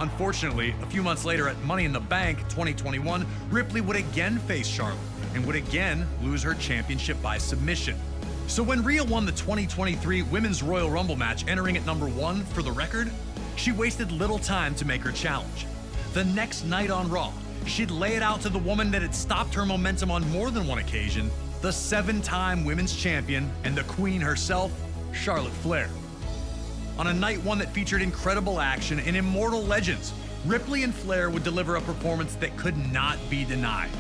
Unfortunately, a few months later at Money in the Bank 2021, Ripley would again face Charlotte and would again lose her championship by submission. So when Rhea won the 2023 Women's Royal Rumble match, entering at number 1 for the record, she wasted little time to make her challenge. The next night on Raw, she'd lay it out to the woman that had stopped her momentum on more than one occasion, the 7-time women's champion and the queen herself, Charlotte Flair. On a night one that featured incredible action and immortal legends, Ripley and Flair would deliver a performance that could not be denied.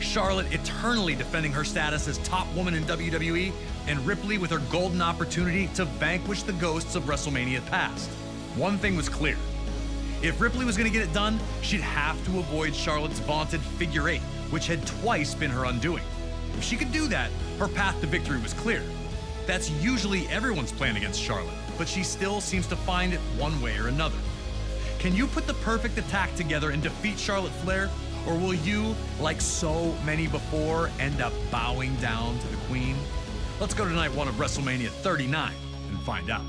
Charlotte eternally defending her status as top woman in WWE, and Ripley with her golden opportunity to vanquish the ghosts of WrestleMania past. One thing was clear. If Ripley was going to get it done, she'd have to avoid Charlotte's vaunted figure 8, which had twice been her undoing. If she could do that, her path to victory was clear. That's usually everyone's plan against Charlotte, but she still seems to find it one way or another. Can you put the perfect attack together and defeat Charlotte Flair? Or will you, like so many before, end up bowing down to the Queen? Let's go to night 1 of WrestleMania 39 and find out.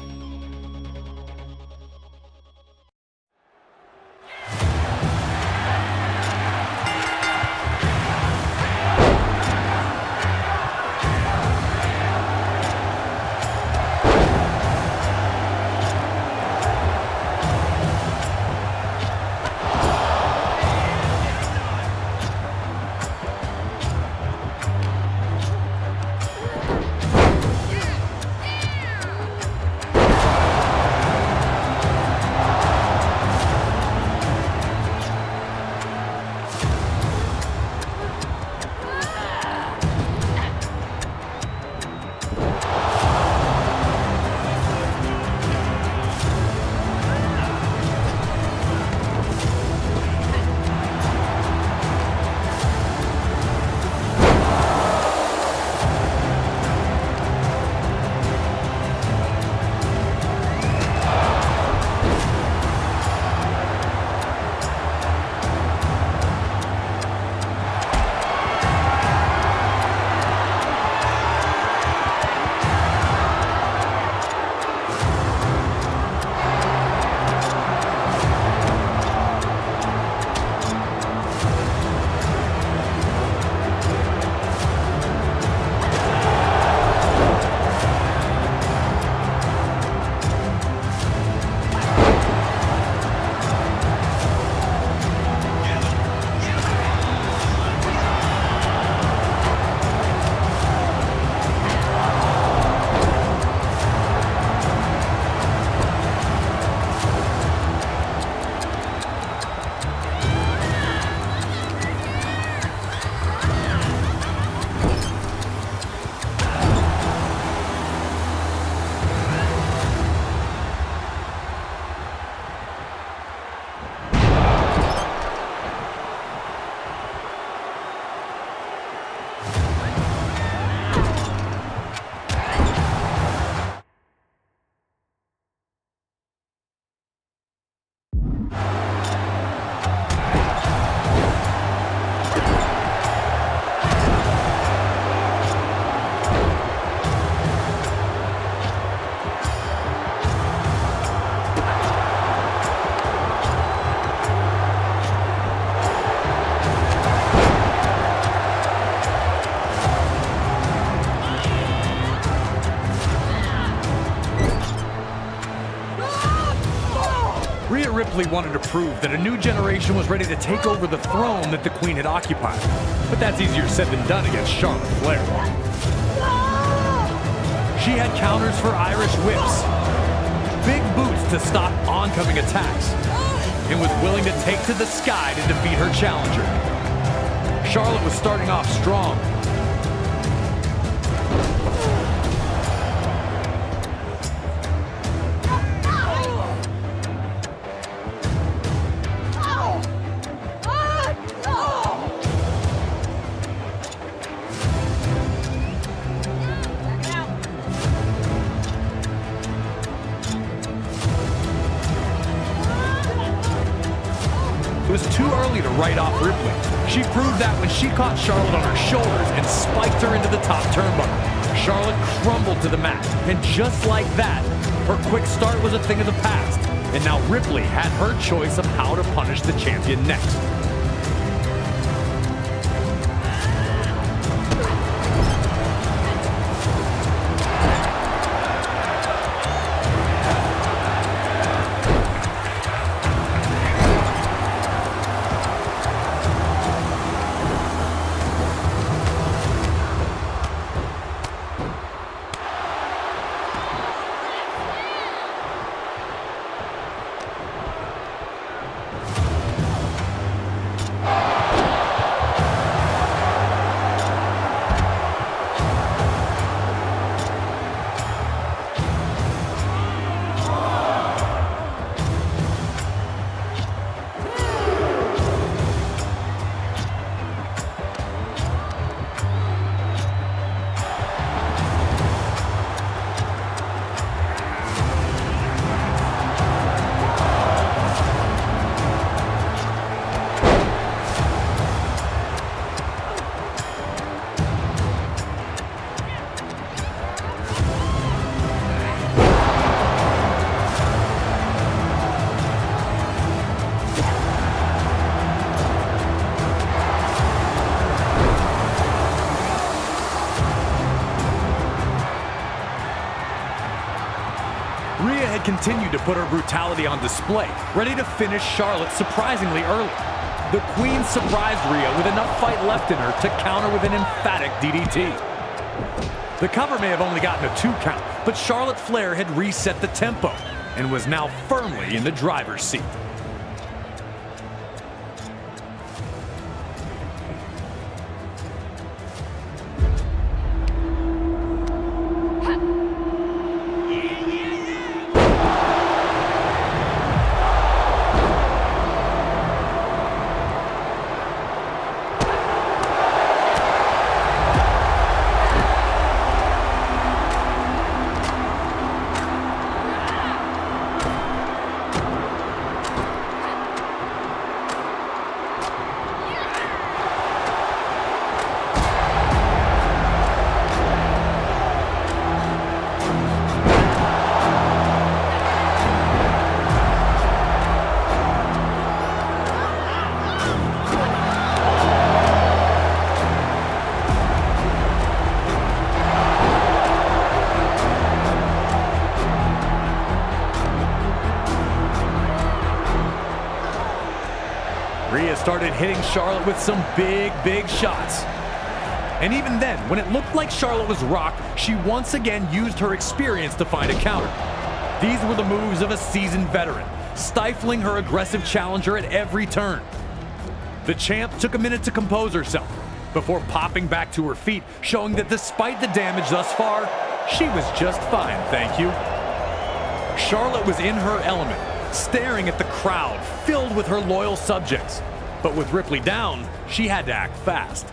Ripley wanted to prove that a new generation was ready to take over the throne that the Queen had occupied. But that's easier said than done against Charlotte Flair. She had counters for Irish whips, big boots to stop oncoming attacks, and was willing to take to the sky to defeat her challenger. Charlotte was starting off strong. was too early to write off Ripley. She proved that when she caught Charlotte on her shoulders and spiked her into the top turnbuckle. Charlotte crumbled to the mat, and just like that, her quick start was a thing of the past. And now Ripley had her choice of how to punish the champion next. Rhea had continued to put her brutality on display, ready to finish Charlotte surprisingly early. The Queen surprised Rhea with enough fight left in her to counter with an emphatic DDT. The cover may have only gotten a 2 count, but Charlotte Flair had reset the tempo and was now firmly in the driver's seat. Rhea started hitting Charlotte with some big shots. And even then, when it looked like Charlotte was rocked, she once again used her experience to find a counter. These were the moves of a seasoned veteran, stifling her aggressive challenger at every turn. The champ took a minute to compose herself before popping back to her feet, showing that despite the damage thus far, she was just fine, thank you. Charlotte was in her element, staring at the crowd filled with her loyal subjects. But with Ripley down, she had to act fast.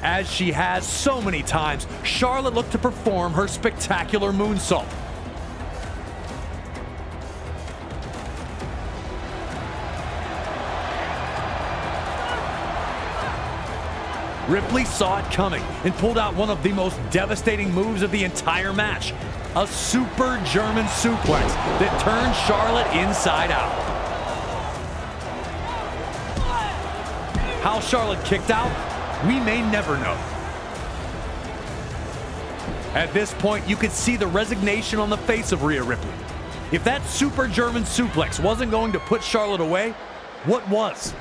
As she has so many times, Charlotte looked to perform her spectacular moonsault. Ripley saw it coming and pulled out one of the most devastating moves of the entire match, a super German suplex that turned Charlotte inside out. How Charlotte kicked out, we may never know. At this point, you could see the resignation on the face of Rhea Ripley. If that super German suplex wasn't going to put Charlotte away, what was?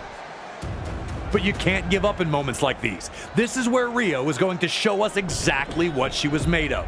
But you can't give up in moments like these. This is where Rhea was going to show us exactly what she was made of.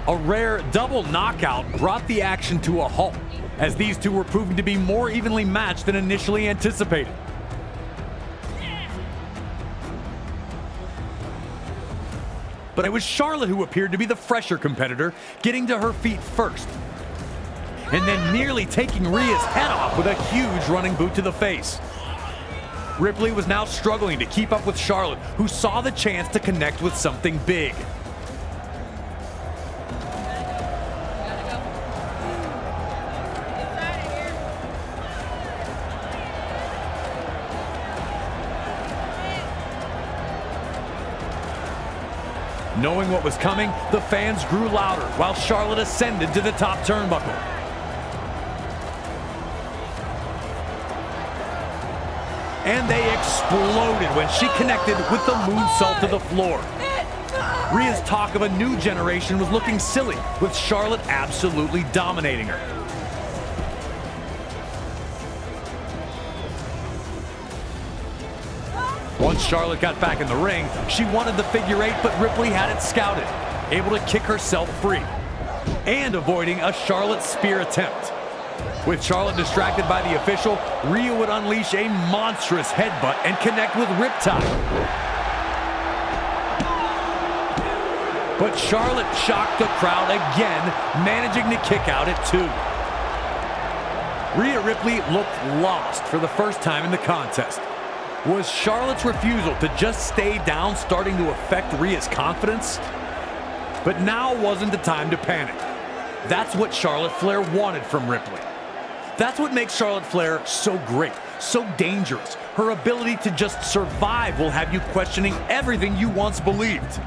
A rare double knockout brought the action to a halt, as these two were proving to be more evenly matched than initially anticipated. But it was Charlotte who appeared to be the fresher competitor, getting to her feet first, and then nearly taking Rhea's head off with a huge running boot to the face. Ripley was now struggling to keep up with Charlotte, who saw the chance to connect with something big. Knowing what was coming, the fans grew louder while Charlotte ascended to the top turnbuckle. And they exploded when she connected with the moonsault to the floor. Rhea's talk of a new generation was looking silly, with Charlotte absolutely dominating her. Once Charlotte got back in the ring, she wanted the figure eight, but Ripley had it scouted, able to kick herself free, and avoiding a Charlotte spear attempt. With Charlotte distracted by the official, Rhea would unleash a monstrous headbutt and connect with Riptide. But Charlotte shocked the crowd again, managing to kick out at 2. Rhea Ripley looked lost for the first time in the contest. Was Charlotte's refusal to just stay down starting to affect Rhea's confidence? But now wasn't the time to panic. That's what Charlotte Flair wanted from Ripley. That's what makes Charlotte Flair so great, so dangerous. Her ability to just survive will have you questioning everything you once believed.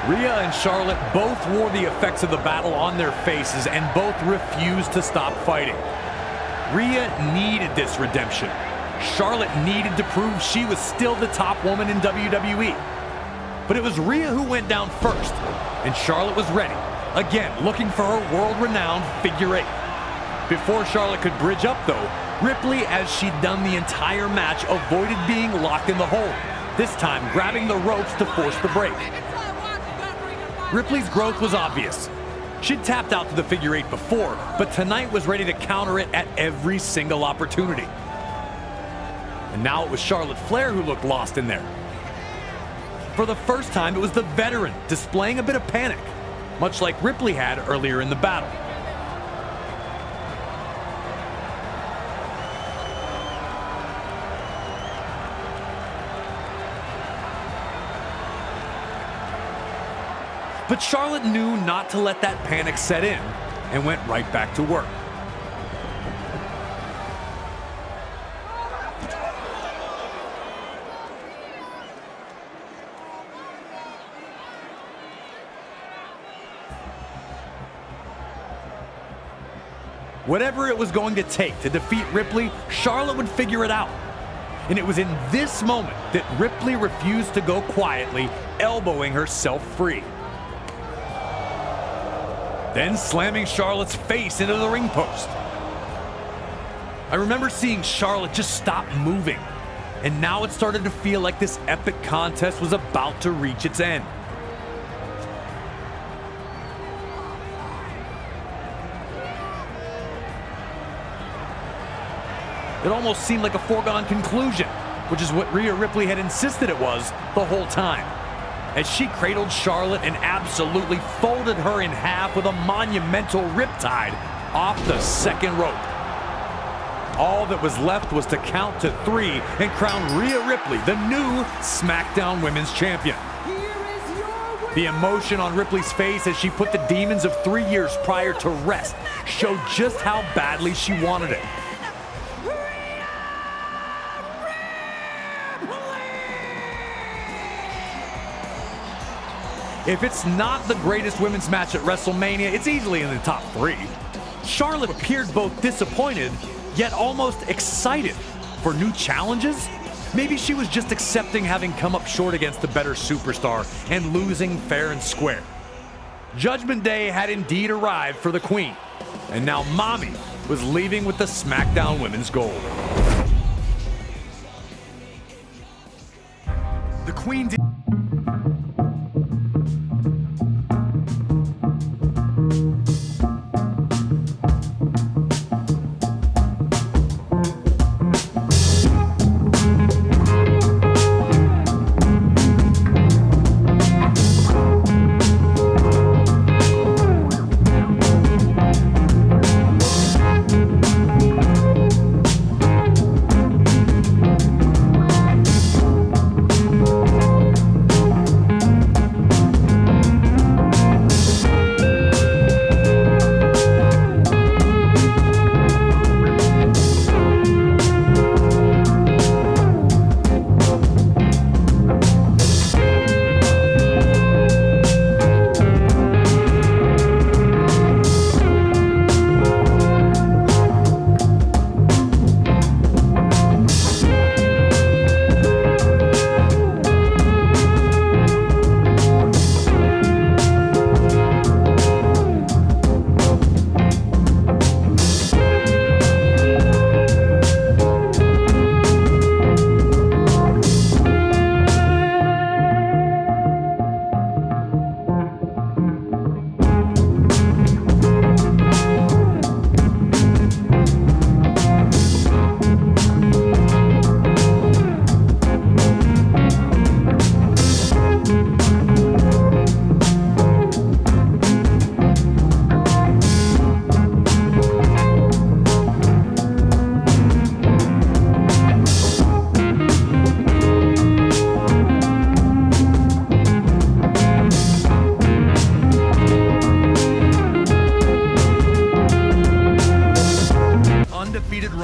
Rhea and Charlotte both wore the effects of the battle on their faces and both refused to stop fighting. Rhea needed this redemption. Charlotte needed to prove she was still the top woman in WWE. But it was Rhea who went down first, and Charlotte was ready, again looking for her world-renowned figure eight. Before Charlotte could bridge up though, Ripley, as she'd done the entire match, avoided being locked in the hold, this time grabbing the ropes to force the break. Ripley's growth was obvious. She'd tapped out to the figure eight before, but tonight was ready to counter it at every single opportunity. And now it was Charlotte Flair who looked lost in there. For the first time, it was the veteran displaying a bit of panic, much like Ripley had earlier in the battle. But Charlotte knew not to let that panic set in and went right back to work. Whatever it was going to take to defeat Ripley, Charlotte would figure it out. And it was in this moment that Ripley refused to go quietly, elbowing herself free. Then slamming Charlotte's face into the ring post. I remember seeing Charlotte just stop moving, and now it started to feel like this epic contest was about to reach its end. It almost seemed like a foregone conclusion, which is what Rhea Ripley had insisted it was the whole time. As she cradled Charlotte and absolutely folded her in half with a monumental riptide off the second rope. All that was left was to count to 3 and crown Rhea Ripley the new SmackDown Women's Champion. The emotion on Ripley's face as she put the demons of 3 years prior to rest showed just how badly she wanted it. If it's not the greatest women's match at WrestleMania, it's easily in the top 3. Charlotte appeared both disappointed, yet almost excited for new challenges. Maybe she was just accepting having come up short against the better superstar and losing fair and square. Judgment Day had indeed arrived for the Queen, and now Mommy was leaving with the SmackDown Women's Gold. The Queen did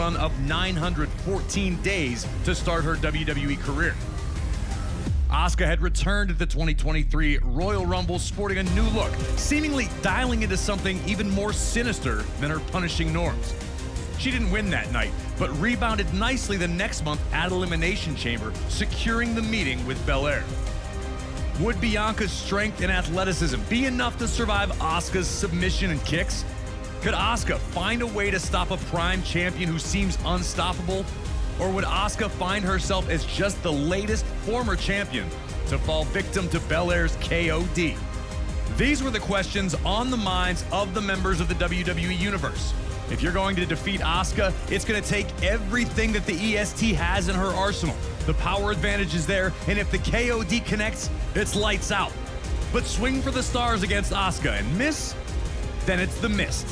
run of 914 days to start her WWE career. Asuka had returned at the 2023 Royal Rumble sporting a new look, seemingly dialing into something even more sinister than her punishing norms. She didn't win that night, but rebounded nicely the next month at Elimination Chamber, securing the meeting with Belair. Would Bianca's strength and athleticism be enough to survive Asuka's submission and kicks? Could Asuka find a way to stop a prime champion who seems unstoppable? Or would Asuka find herself as just the latest former champion to fall victim to Belair's KOD? These were the questions on the minds of the members of the WWE Universe. If you're going to defeat Asuka, it's going to take everything that the EST has in her arsenal. The power advantage is there, and if the KOD connects, it's lights out. But swing for the stars against Asuka and miss, then it's the mist.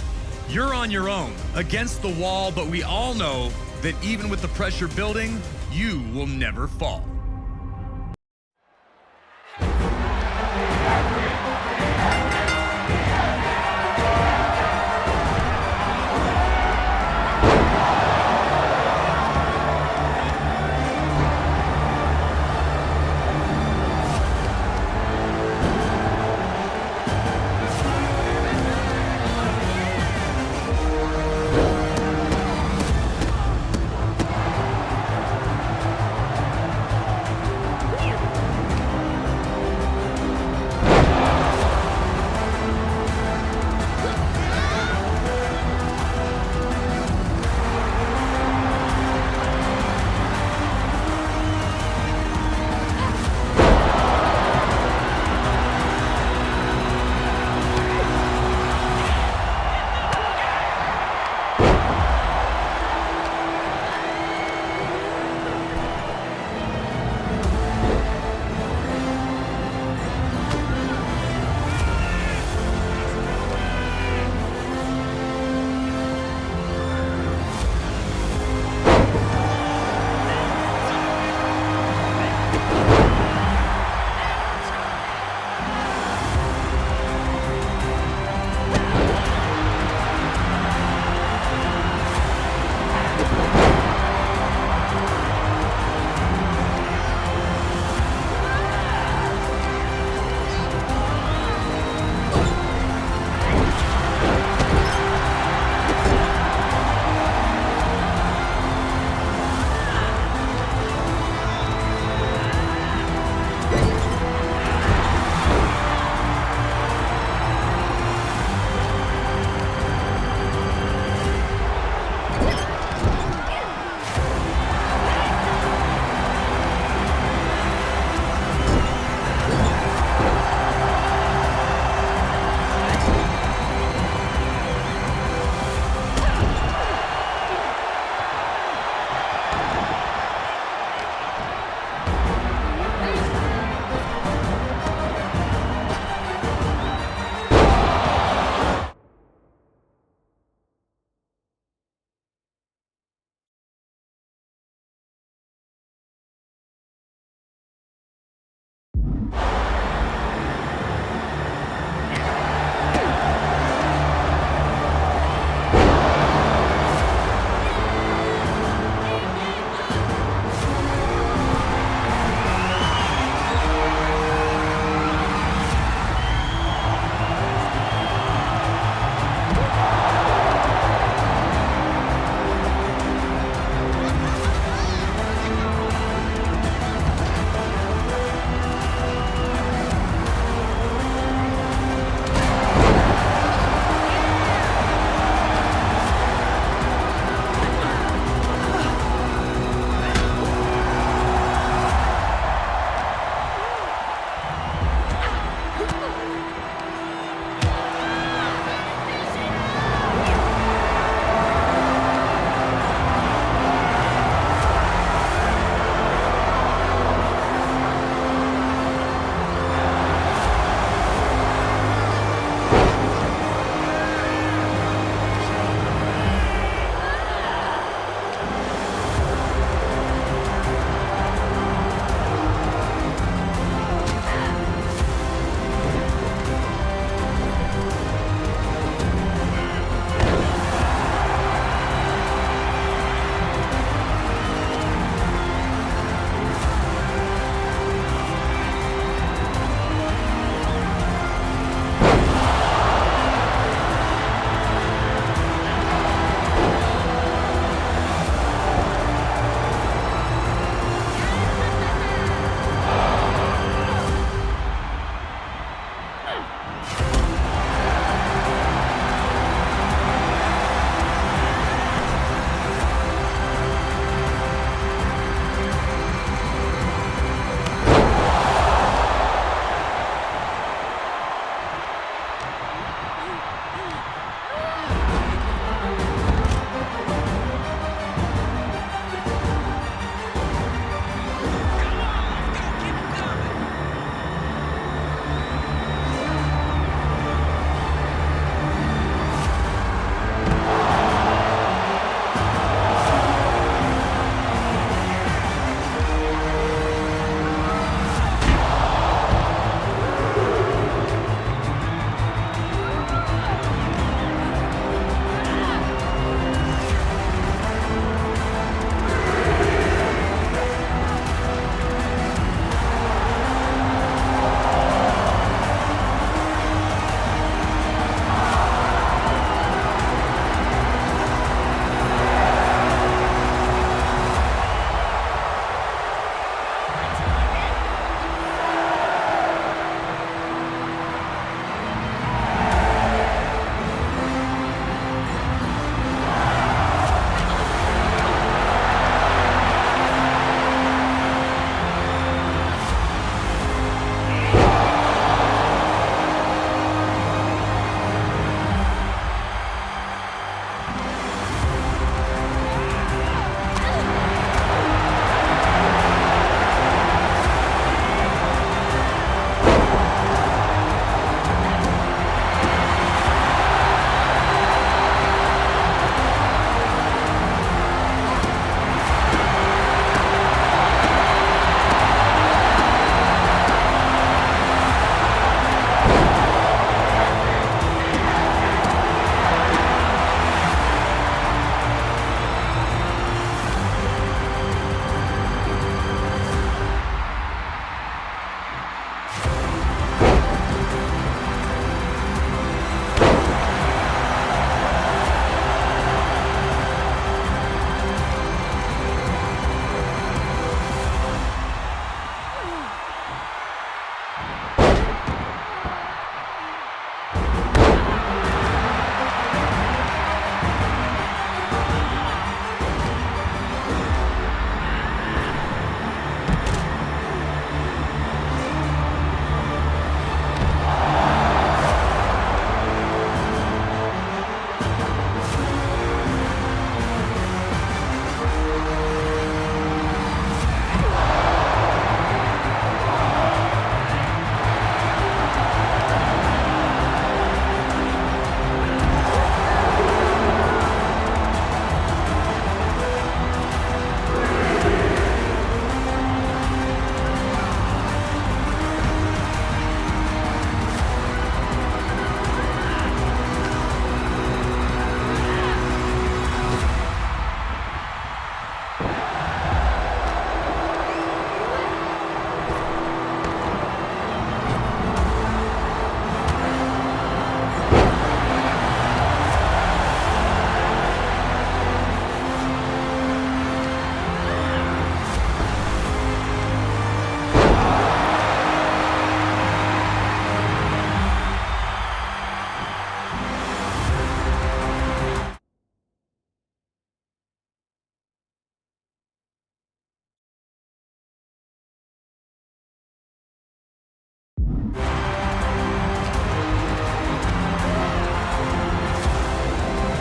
You're on your own, against the wall, but we all know that even with the pressure building, you will never fall.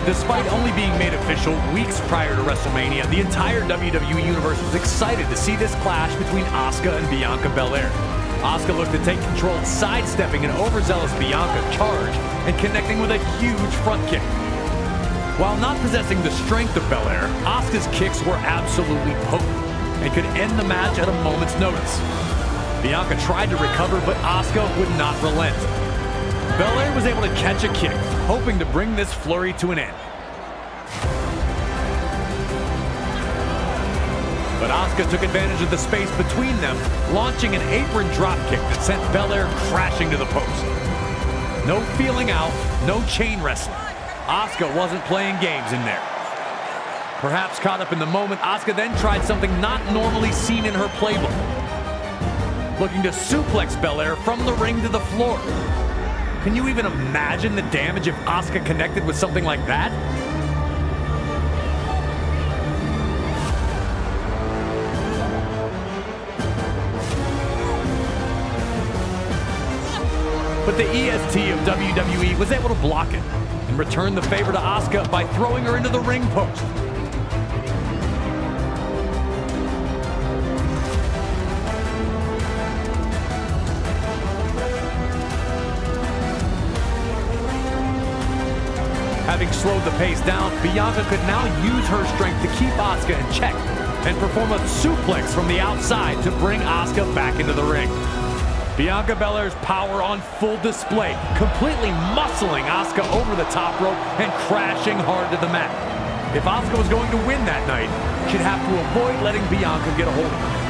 Despite only being made official weeks prior to WrestleMania, the entire WWE Universe was excited to see this clash between Asuka and Bianca Belair. Asuka looked to take control, sidestepping an overzealous Bianca charge and connecting with a huge front kick. While not possessing the strength of Belair, Asuka's kicks were absolutely potent and could end the match at a moment's notice. Bianca tried to recover, but Asuka would not relent. Belair was able to catch a kick, hoping to bring this flurry to an end. But Asuka took advantage of the space between them, launching an apron dropkick that sent Belair crashing to the post. No feeling out, no chain wrestling. Asuka wasn't playing games in there. Perhaps caught up in the moment, Asuka then tried something not normally seen in her playbook. Looking to suplex Belair from the ring to the floor. Can you even imagine the damage if Asuka connected with something like that? But the EST of WWE was able to block it and return the favor to Asuka by throwing her into the ring post. Having slowed the pace down, Bianca could now use her strength to keep Asuka in check and perform a suplex from the outside to bring Asuka back into the ring. Bianca Belair's power on full display, completely muscling Asuka over the top rope and crashing hard to the mat. If Asuka was going to win that night, she'd have to avoid letting Bianca get a hold of her.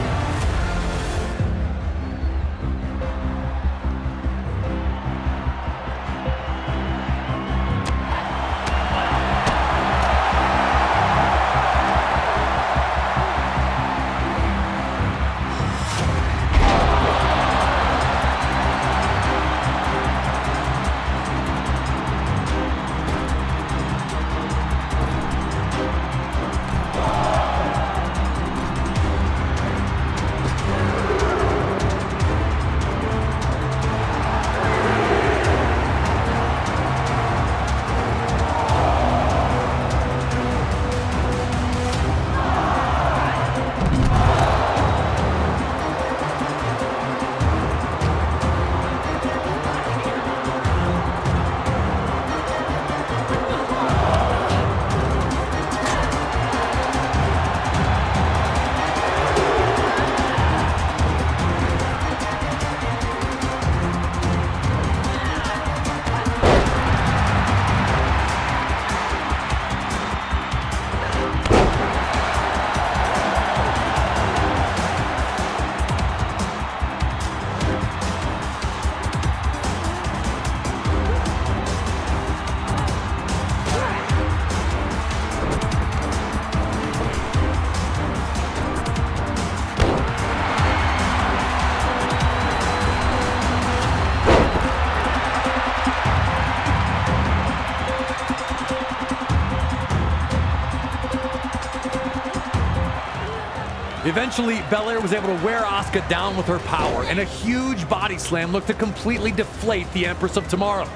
Eventually, Belair was able to wear Asuka down with her power, and a huge body slam looked to completely deflate the Empress of Tomorrow.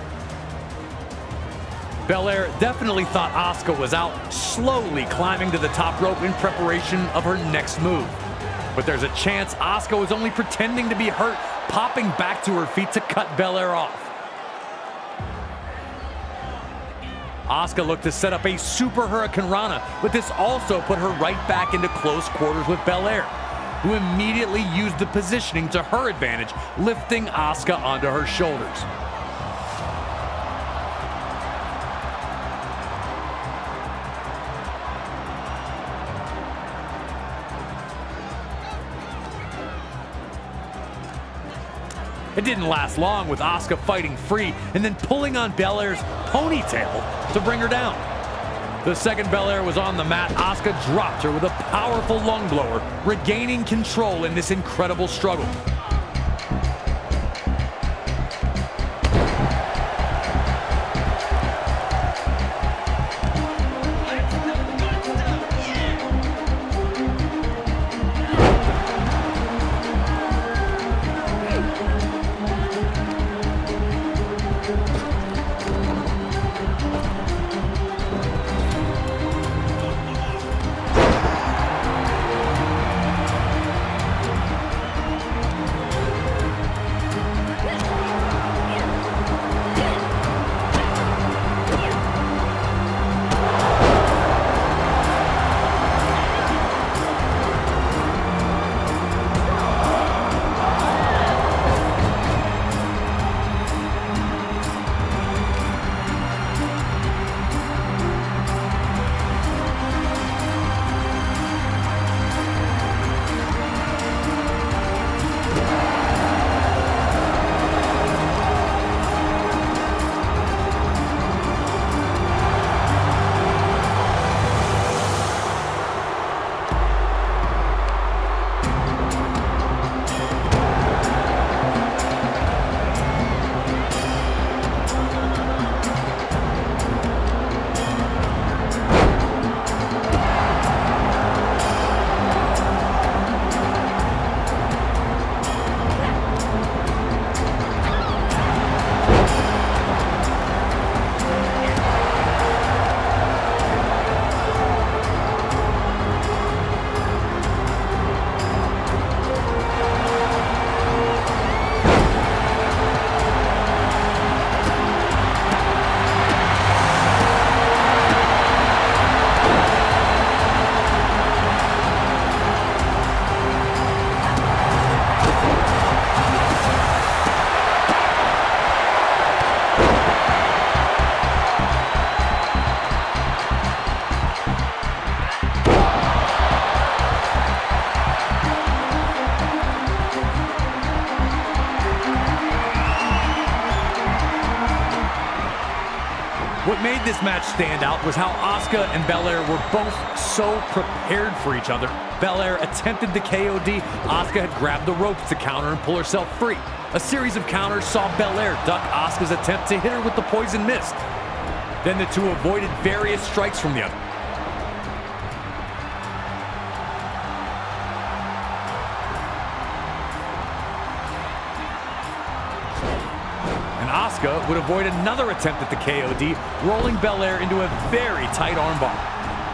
Belair definitely thought Asuka was out, slowly climbing to the top rope in preparation of her next move. But there's a chance Asuka was only pretending to be hurt, popping back to her feet to cut Belair off. Asuka looked to set up a super Hurricane Rana, but this also put her right back into close quarters with Belair, who immediately used the positioning to her advantage, lifting Asuka onto her shoulders. It didn't last long, with Asuka fighting free and then pulling on Belair's ponytail to bring her down. The second Belair was on the mat, Asuka dropped her with a powerful lung blower, regaining control in this incredible struggle. What made this match stand out was how Asuka and Belair were both so prepared for each other. Belair attempted the KOD. Asuka had grabbed the ropes to counter and pull herself free. A series of counters saw Belair duck Asuka's attempt to hit her with the poison mist. Then the two avoided various strikes from the other. Asuka would avoid another attempt at the KOD, rolling Belair into a very tight armbar.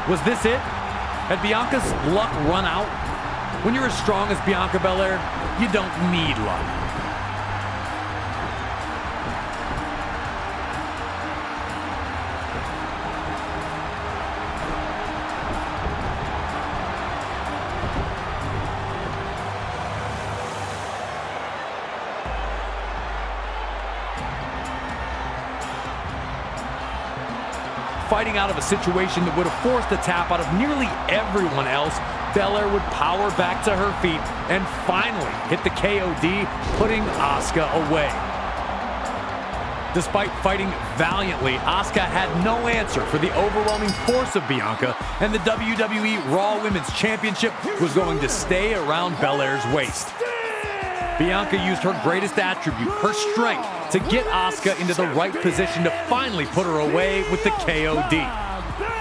Was this it? Had Bianca's luck run out? When you're as strong as Bianca Belair, you don't need luck. Fighting out of a situation that would have forced a tap out of nearly everyone else, Belair would power back to her feet and finally hit the KOD, putting Asuka away. Despite fighting valiantly, Asuka had no answer for the overwhelming force of Bianca, and the WWE Raw Women's Championship was going to stay around Belair's waist. Bianca used her greatest attribute, her strength, to get Asuka into the right position to finally put her away with the KOD.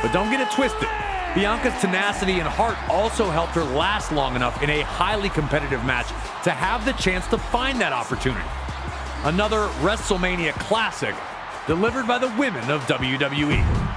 But don't get it twisted. Bianca's tenacity and heart also helped her last long enough in a highly competitive match to have the chance to find that opportunity. Another WrestleMania classic delivered by the women of WWE.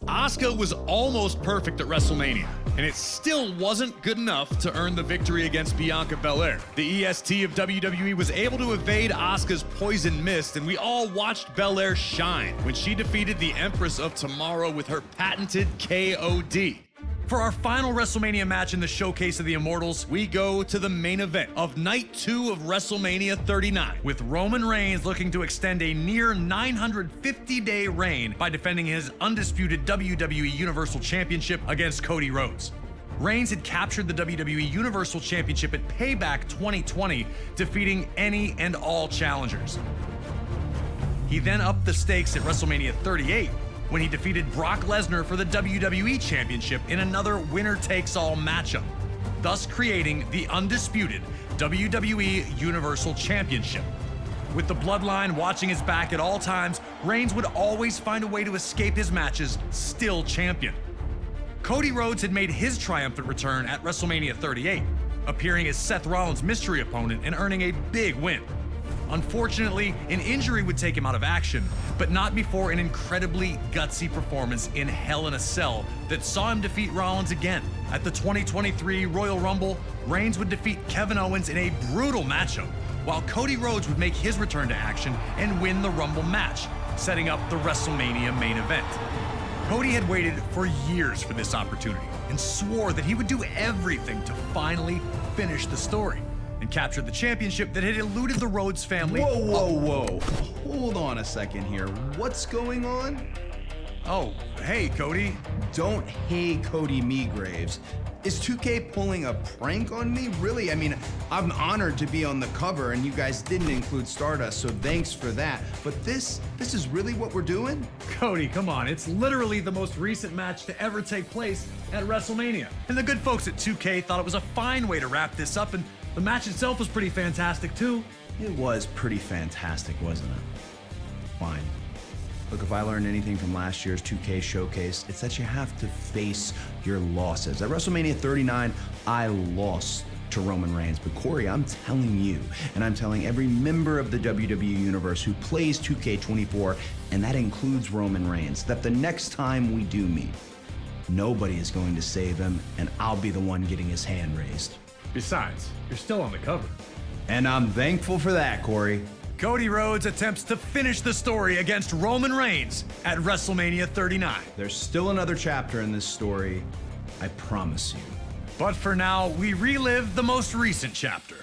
Asuka was almost perfect at WrestleMania, and it still wasn't good enough to earn the victory against Bianca Belair. The EST of WWE was able to evade Asuka's poison mist, and we all watched Belair shine when she defeated the Empress of Tomorrow with her patented KOD. For our final WrestleMania match in the Showcase of the Immortals, we go to the main event of Night 2 of WrestleMania 39, with Roman Reigns looking to extend a near 950-day reign by defending his undisputed WWE Universal Championship against Cody Rhodes. Reigns had captured the WWE Universal Championship at Payback 2020, defeating any and all challengers. He then upped the stakes at WrestleMania 38, when he defeated Brock Lesnar for the WWE Championship in another winner-takes-all matchup, thus creating the undisputed WWE Universal Championship. With the Bloodline watching his back at all times, Reigns would always find a way to escape his matches, still champion. Cody Rhodes had made his triumphant return at WrestleMania 38, appearing as Seth Rollins' mystery opponent and earning a big win. Unfortunately, an injury would take him out of action, but not before an incredibly gutsy performance in Hell in a Cell that saw him defeat Rollins again. At the 2023 Royal Rumble, Reigns would defeat Kevin Owens in a brutal matchup, while Cody Rhodes would make his return to action and win the Rumble match, setting up the WrestleMania main event. Cody had waited for years for this opportunity and swore that he would do everything to finally finish the story and capture the championship that had eluded the Rhodes family. Whoa. Hold on a second here. What's going on? Oh, hey, Cody. Don't hey Cody me, Graves. Is 2K pulling a prank on me? Really? I mean, I'm honored to be on the cover, and you guys didn't include Stardust, so thanks for that. But this is really what we're doing? Cody, come on. It's literally the most recent match to ever take place at WrestleMania. And the good folks at 2K thought it was a fine way to wrap this up, and the match itself was pretty fantastic, too. It was pretty fantastic, wasn't it? Fine. Look, if I learned anything from last year's 2K Showcase, it's that you have to face your losses. At WrestleMania 39, I lost to Roman Reigns. But Corey, I'm telling you, and I'm telling every member of the WWE Universe who plays 2K24, and that includes Roman Reigns, that the next time we do meet, nobody is going to save him, and I'll be the one getting his hand raised. Besides, you're still on the cover. And I'm thankful for that, Corey. Cody Rhodes attempts to finish the story against Roman Reigns at WrestleMania 39. There's still another chapter in this story, I promise you. But for now, we relive the most recent chapter.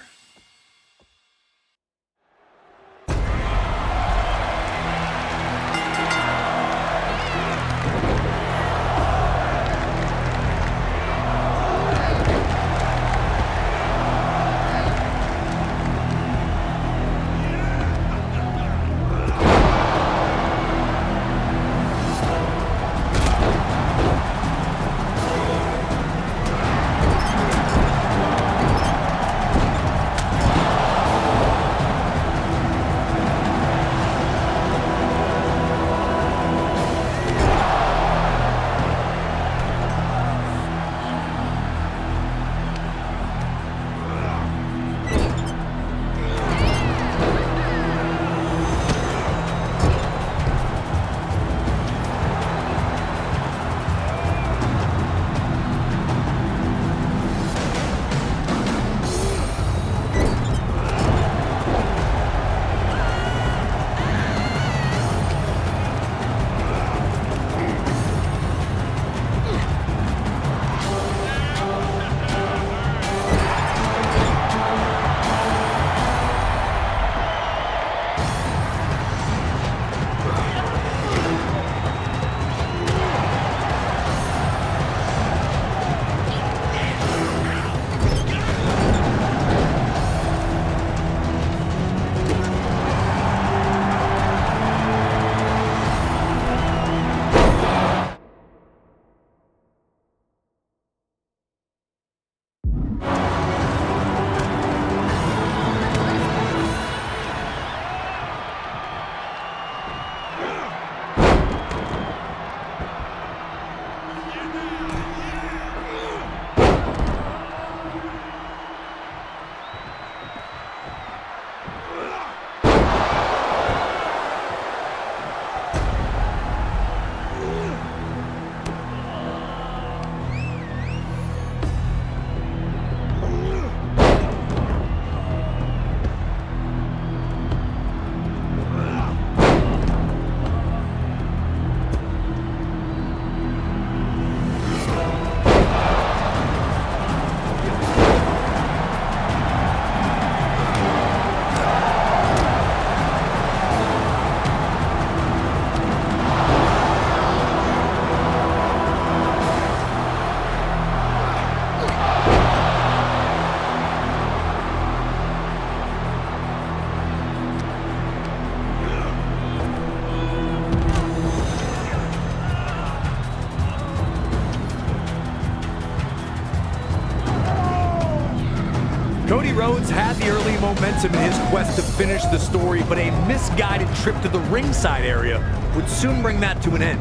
Cody Rhodes had the early momentum in his quest to finish the story, but a misguided trip to the ringside area would soon bring that to an end.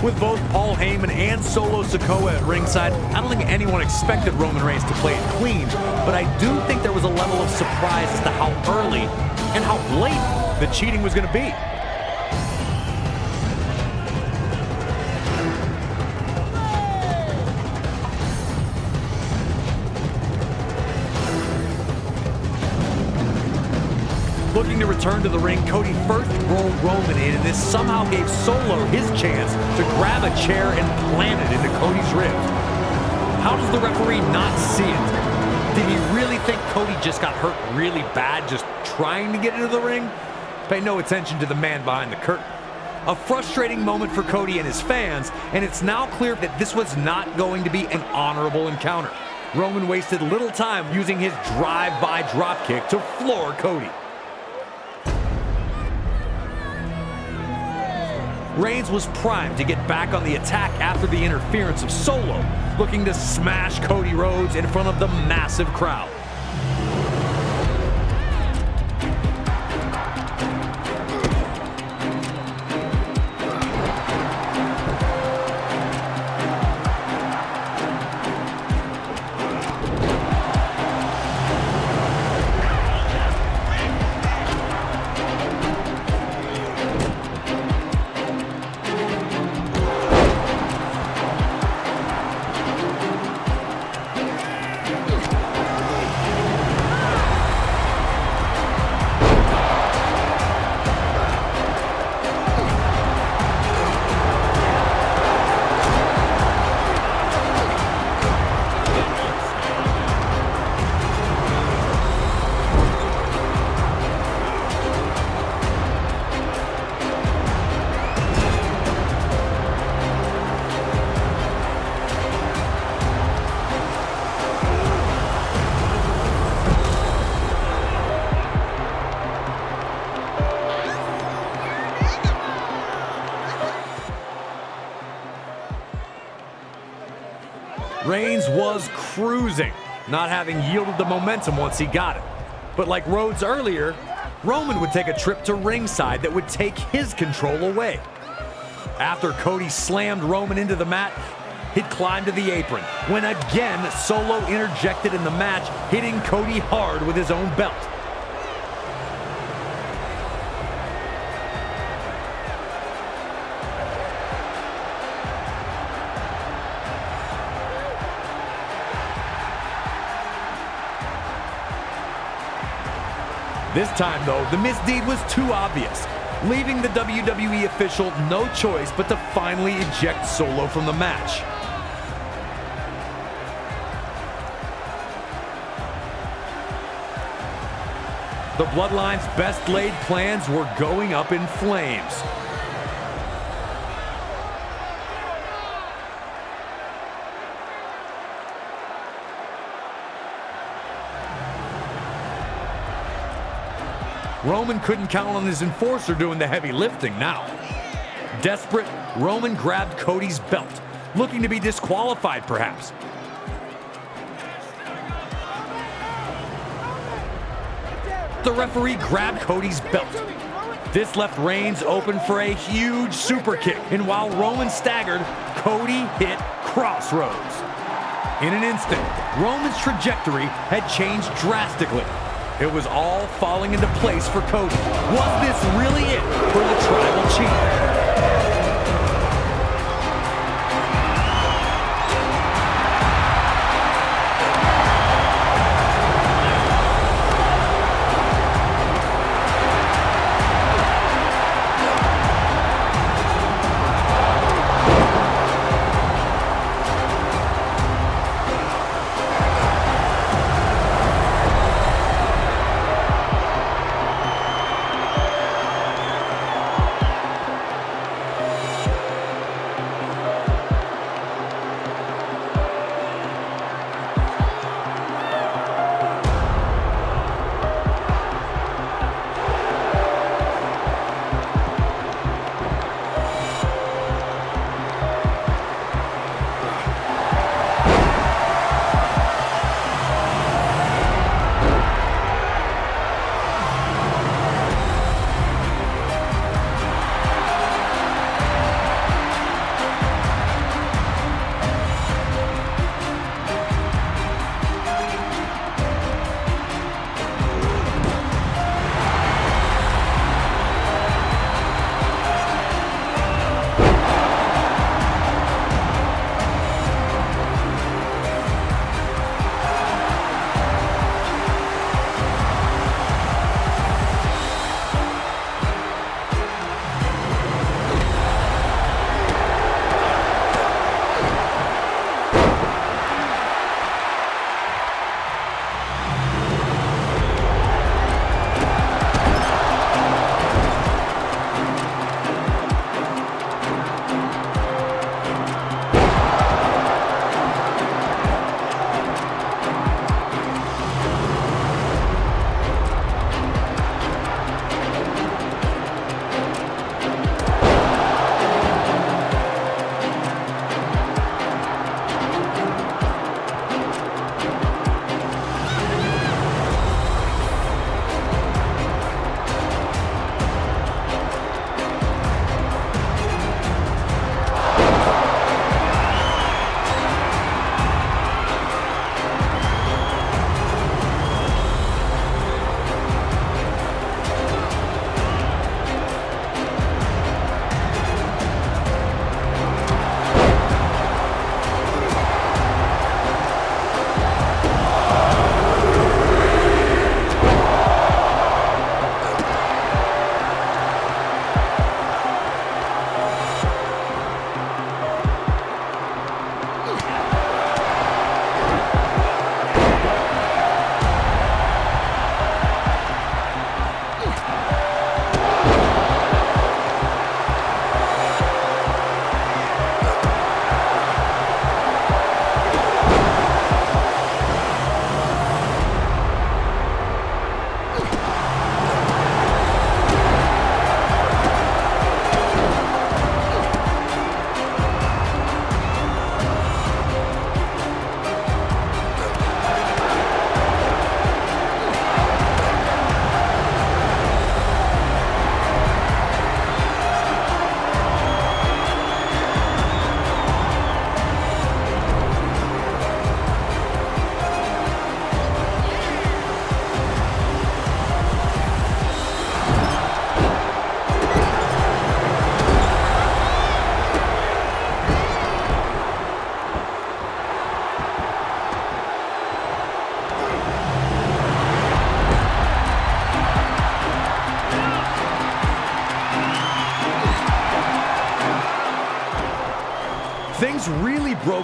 With both Paul Heyman and Solo Sikoa at ringside, I don't think anyone expected Roman Reigns to play it clean, but I do think there was a level of surprise as to how early and how blatant the cheating was going to be. Looking to return to the ring, Cody first rolled Roman in, and this somehow gave Solo his chance to grab a chair and plant it into Cody's ribs. How does the referee not see it? Did he really think Cody just got hurt really bad just trying to get into the ring? Pay no attention to the man behind the curtain. A frustrating moment for Cody and his fans, and it's now clear that this was not going to be an honorable encounter. Roman wasted little time using his drive-by dropkick to floor Cody. Reigns was primed to get back on the attack after the interference of Solo, looking to smash Cody Rhodes in front of the massive crowd. Reigns was cruising, not having yielded the momentum once he got it. But like Rhodes earlier, Roman would take a trip to ringside that would take his control away. After Cody slammed Roman into the mat, he'd climb to the apron, when again Solo interjected in the match, hitting Cody hard with his own belt. This time, though, the misdeed was too obvious, leaving the WWE official no choice but to finally eject Solo from the match. The Bloodline's best laid plans were going up in flames. Roman couldn't count on his enforcer doing the heavy lifting now. Desperate, Roman grabbed Cody's belt, looking to be disqualified perhaps. The referee grabbed Cody's belt. This left Reigns open for a huge super kick, and while Roman staggered, Cody hit crossroads. In an instant, Roman's trajectory had changed drastically. It was all falling into place for Cody. Was this really it for the Tribal Chief?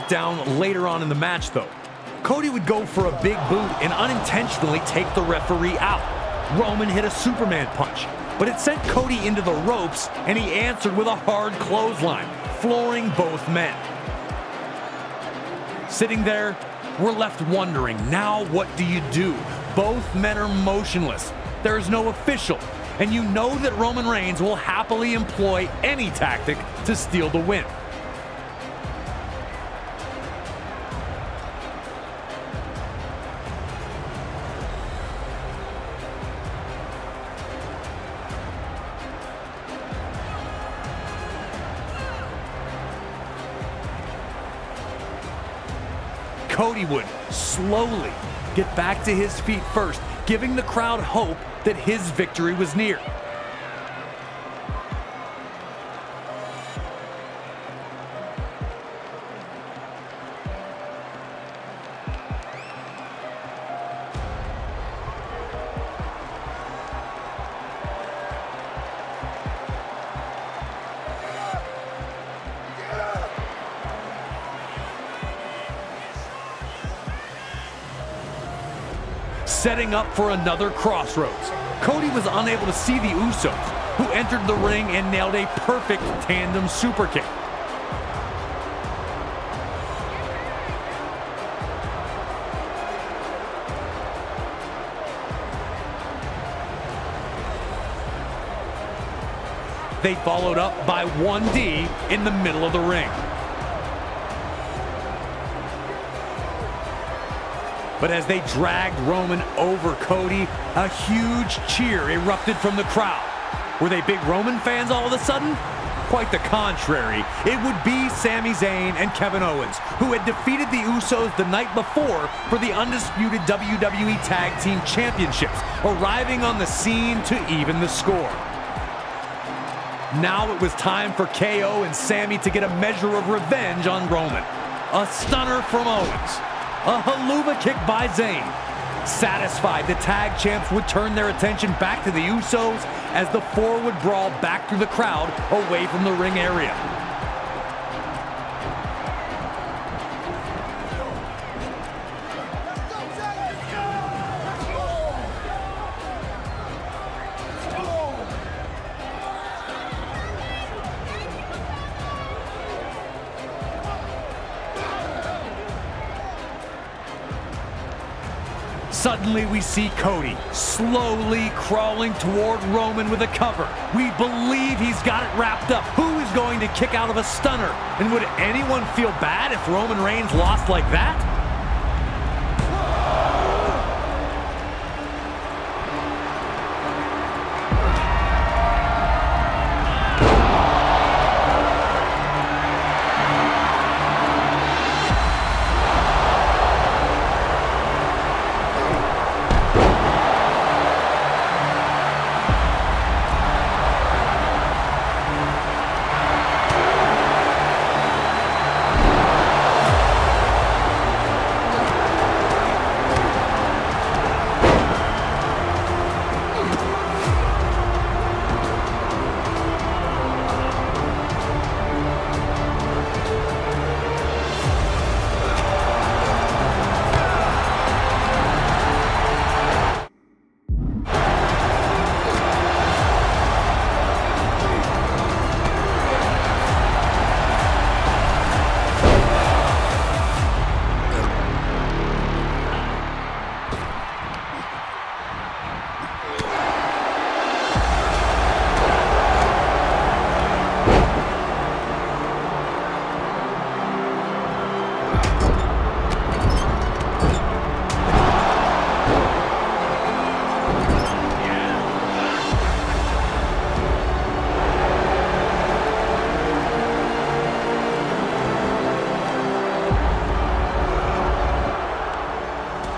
breakdown later on in the match, though. Cody would go for a big boot and unintentionally take the referee out. Roman hit a Superman punch, but it sent Cody into the ropes, and he answered with a hard clothesline, flooring both men. Sitting there, we're left wondering, now what do you do? Both men are motionless. There's no official, and you know that Roman Reigns will happily employ any tactic to steal the win. Cody would slowly get back to his feet first, giving the crowd hope that his victory was near. Setting up for another crossroads. Cody was unable to see the Usos, who entered the ring and nailed a perfect tandem super kick. They followed up by 1D in the middle of the ring. But as they dragged Roman over Cody, a huge cheer erupted from the crowd. Were they big Roman fans all of a sudden? Quite the contrary. It would be Sami Zayn and Kevin Owens, who had defeated the Usos the night before for the undisputed WWE Tag Team Championships, arriving on the scene to even the score. Now it was time for KO and Sami to get a measure of revenge on Roman. A stunner from Owens. A haluva kick by Zayn. Satisfied, the tag champs would turn their attention back to the Usos as the four would brawl back through the crowd away from the ring area. Suddenly we see Cody slowly crawling toward Roman with a cover. We believe he's got it wrapped up. Who is going to kick out of a stunner? And would anyone feel bad if Roman Reigns lost like that?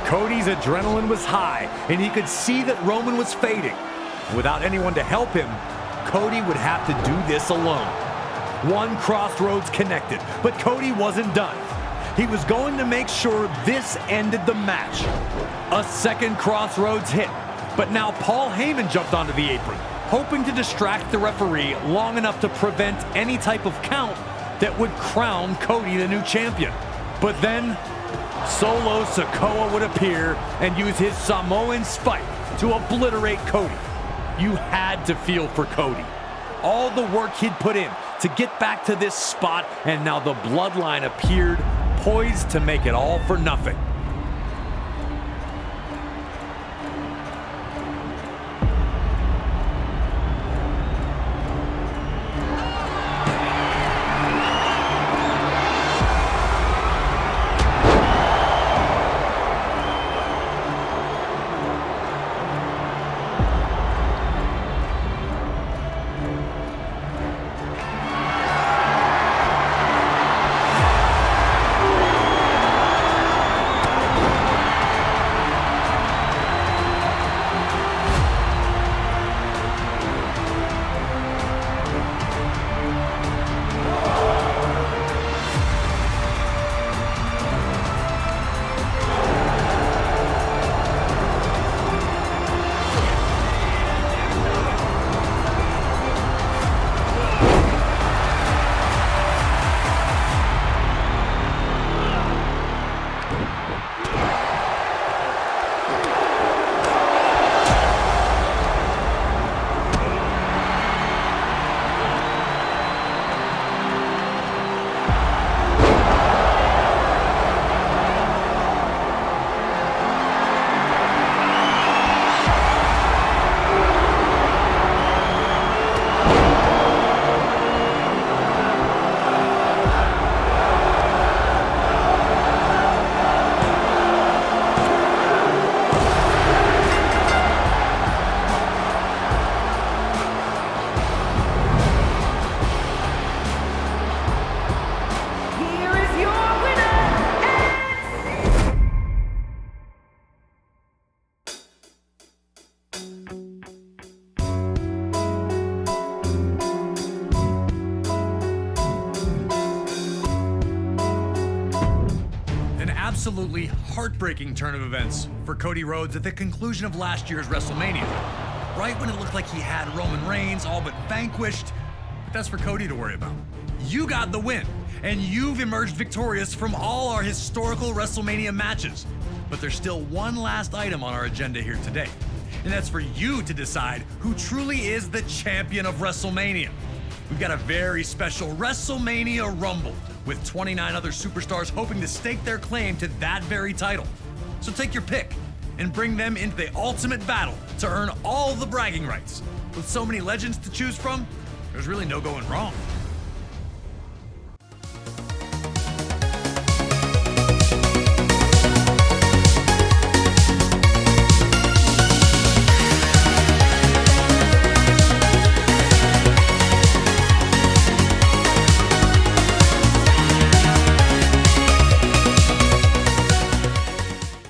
Cody's adrenaline was high, and he could see that Roman was fading. Without anyone to help him, Cody would have to do this alone. One crossroads connected, but Cody wasn't done. He was going to make sure this ended the match. A second crossroads hit, but now Paul Heyman jumped onto the apron, hoping to distract the referee long enough to prevent any type of count that would crown Cody the new champion. But then, Solo Sikoa would appear and use his Samoan spike to obliterate Cody. You had to feel for Cody. All the work he'd put in to get back to this spot, and now the bloodline appeared, poised to make it all for nothing. Absolutely heartbreaking turn of events for Cody Rhodes at the conclusion of last year's WrestleMania. Right when it looked like he had Roman Reigns all but vanquished, but that's for Cody to worry about. You got the win, and you've emerged victorious from all our historical WrestleMania matches. But there's still one last item on our agenda here today, and that's for you to decide who truly is the champion of WrestleMania. We've got a very special WrestleMania Rumble with 29 other superstars hoping to stake their claim to that very title. So take your pick and bring them into the ultimate battle to earn all the bragging rights. With so many legends to choose from, there's really no going wrong.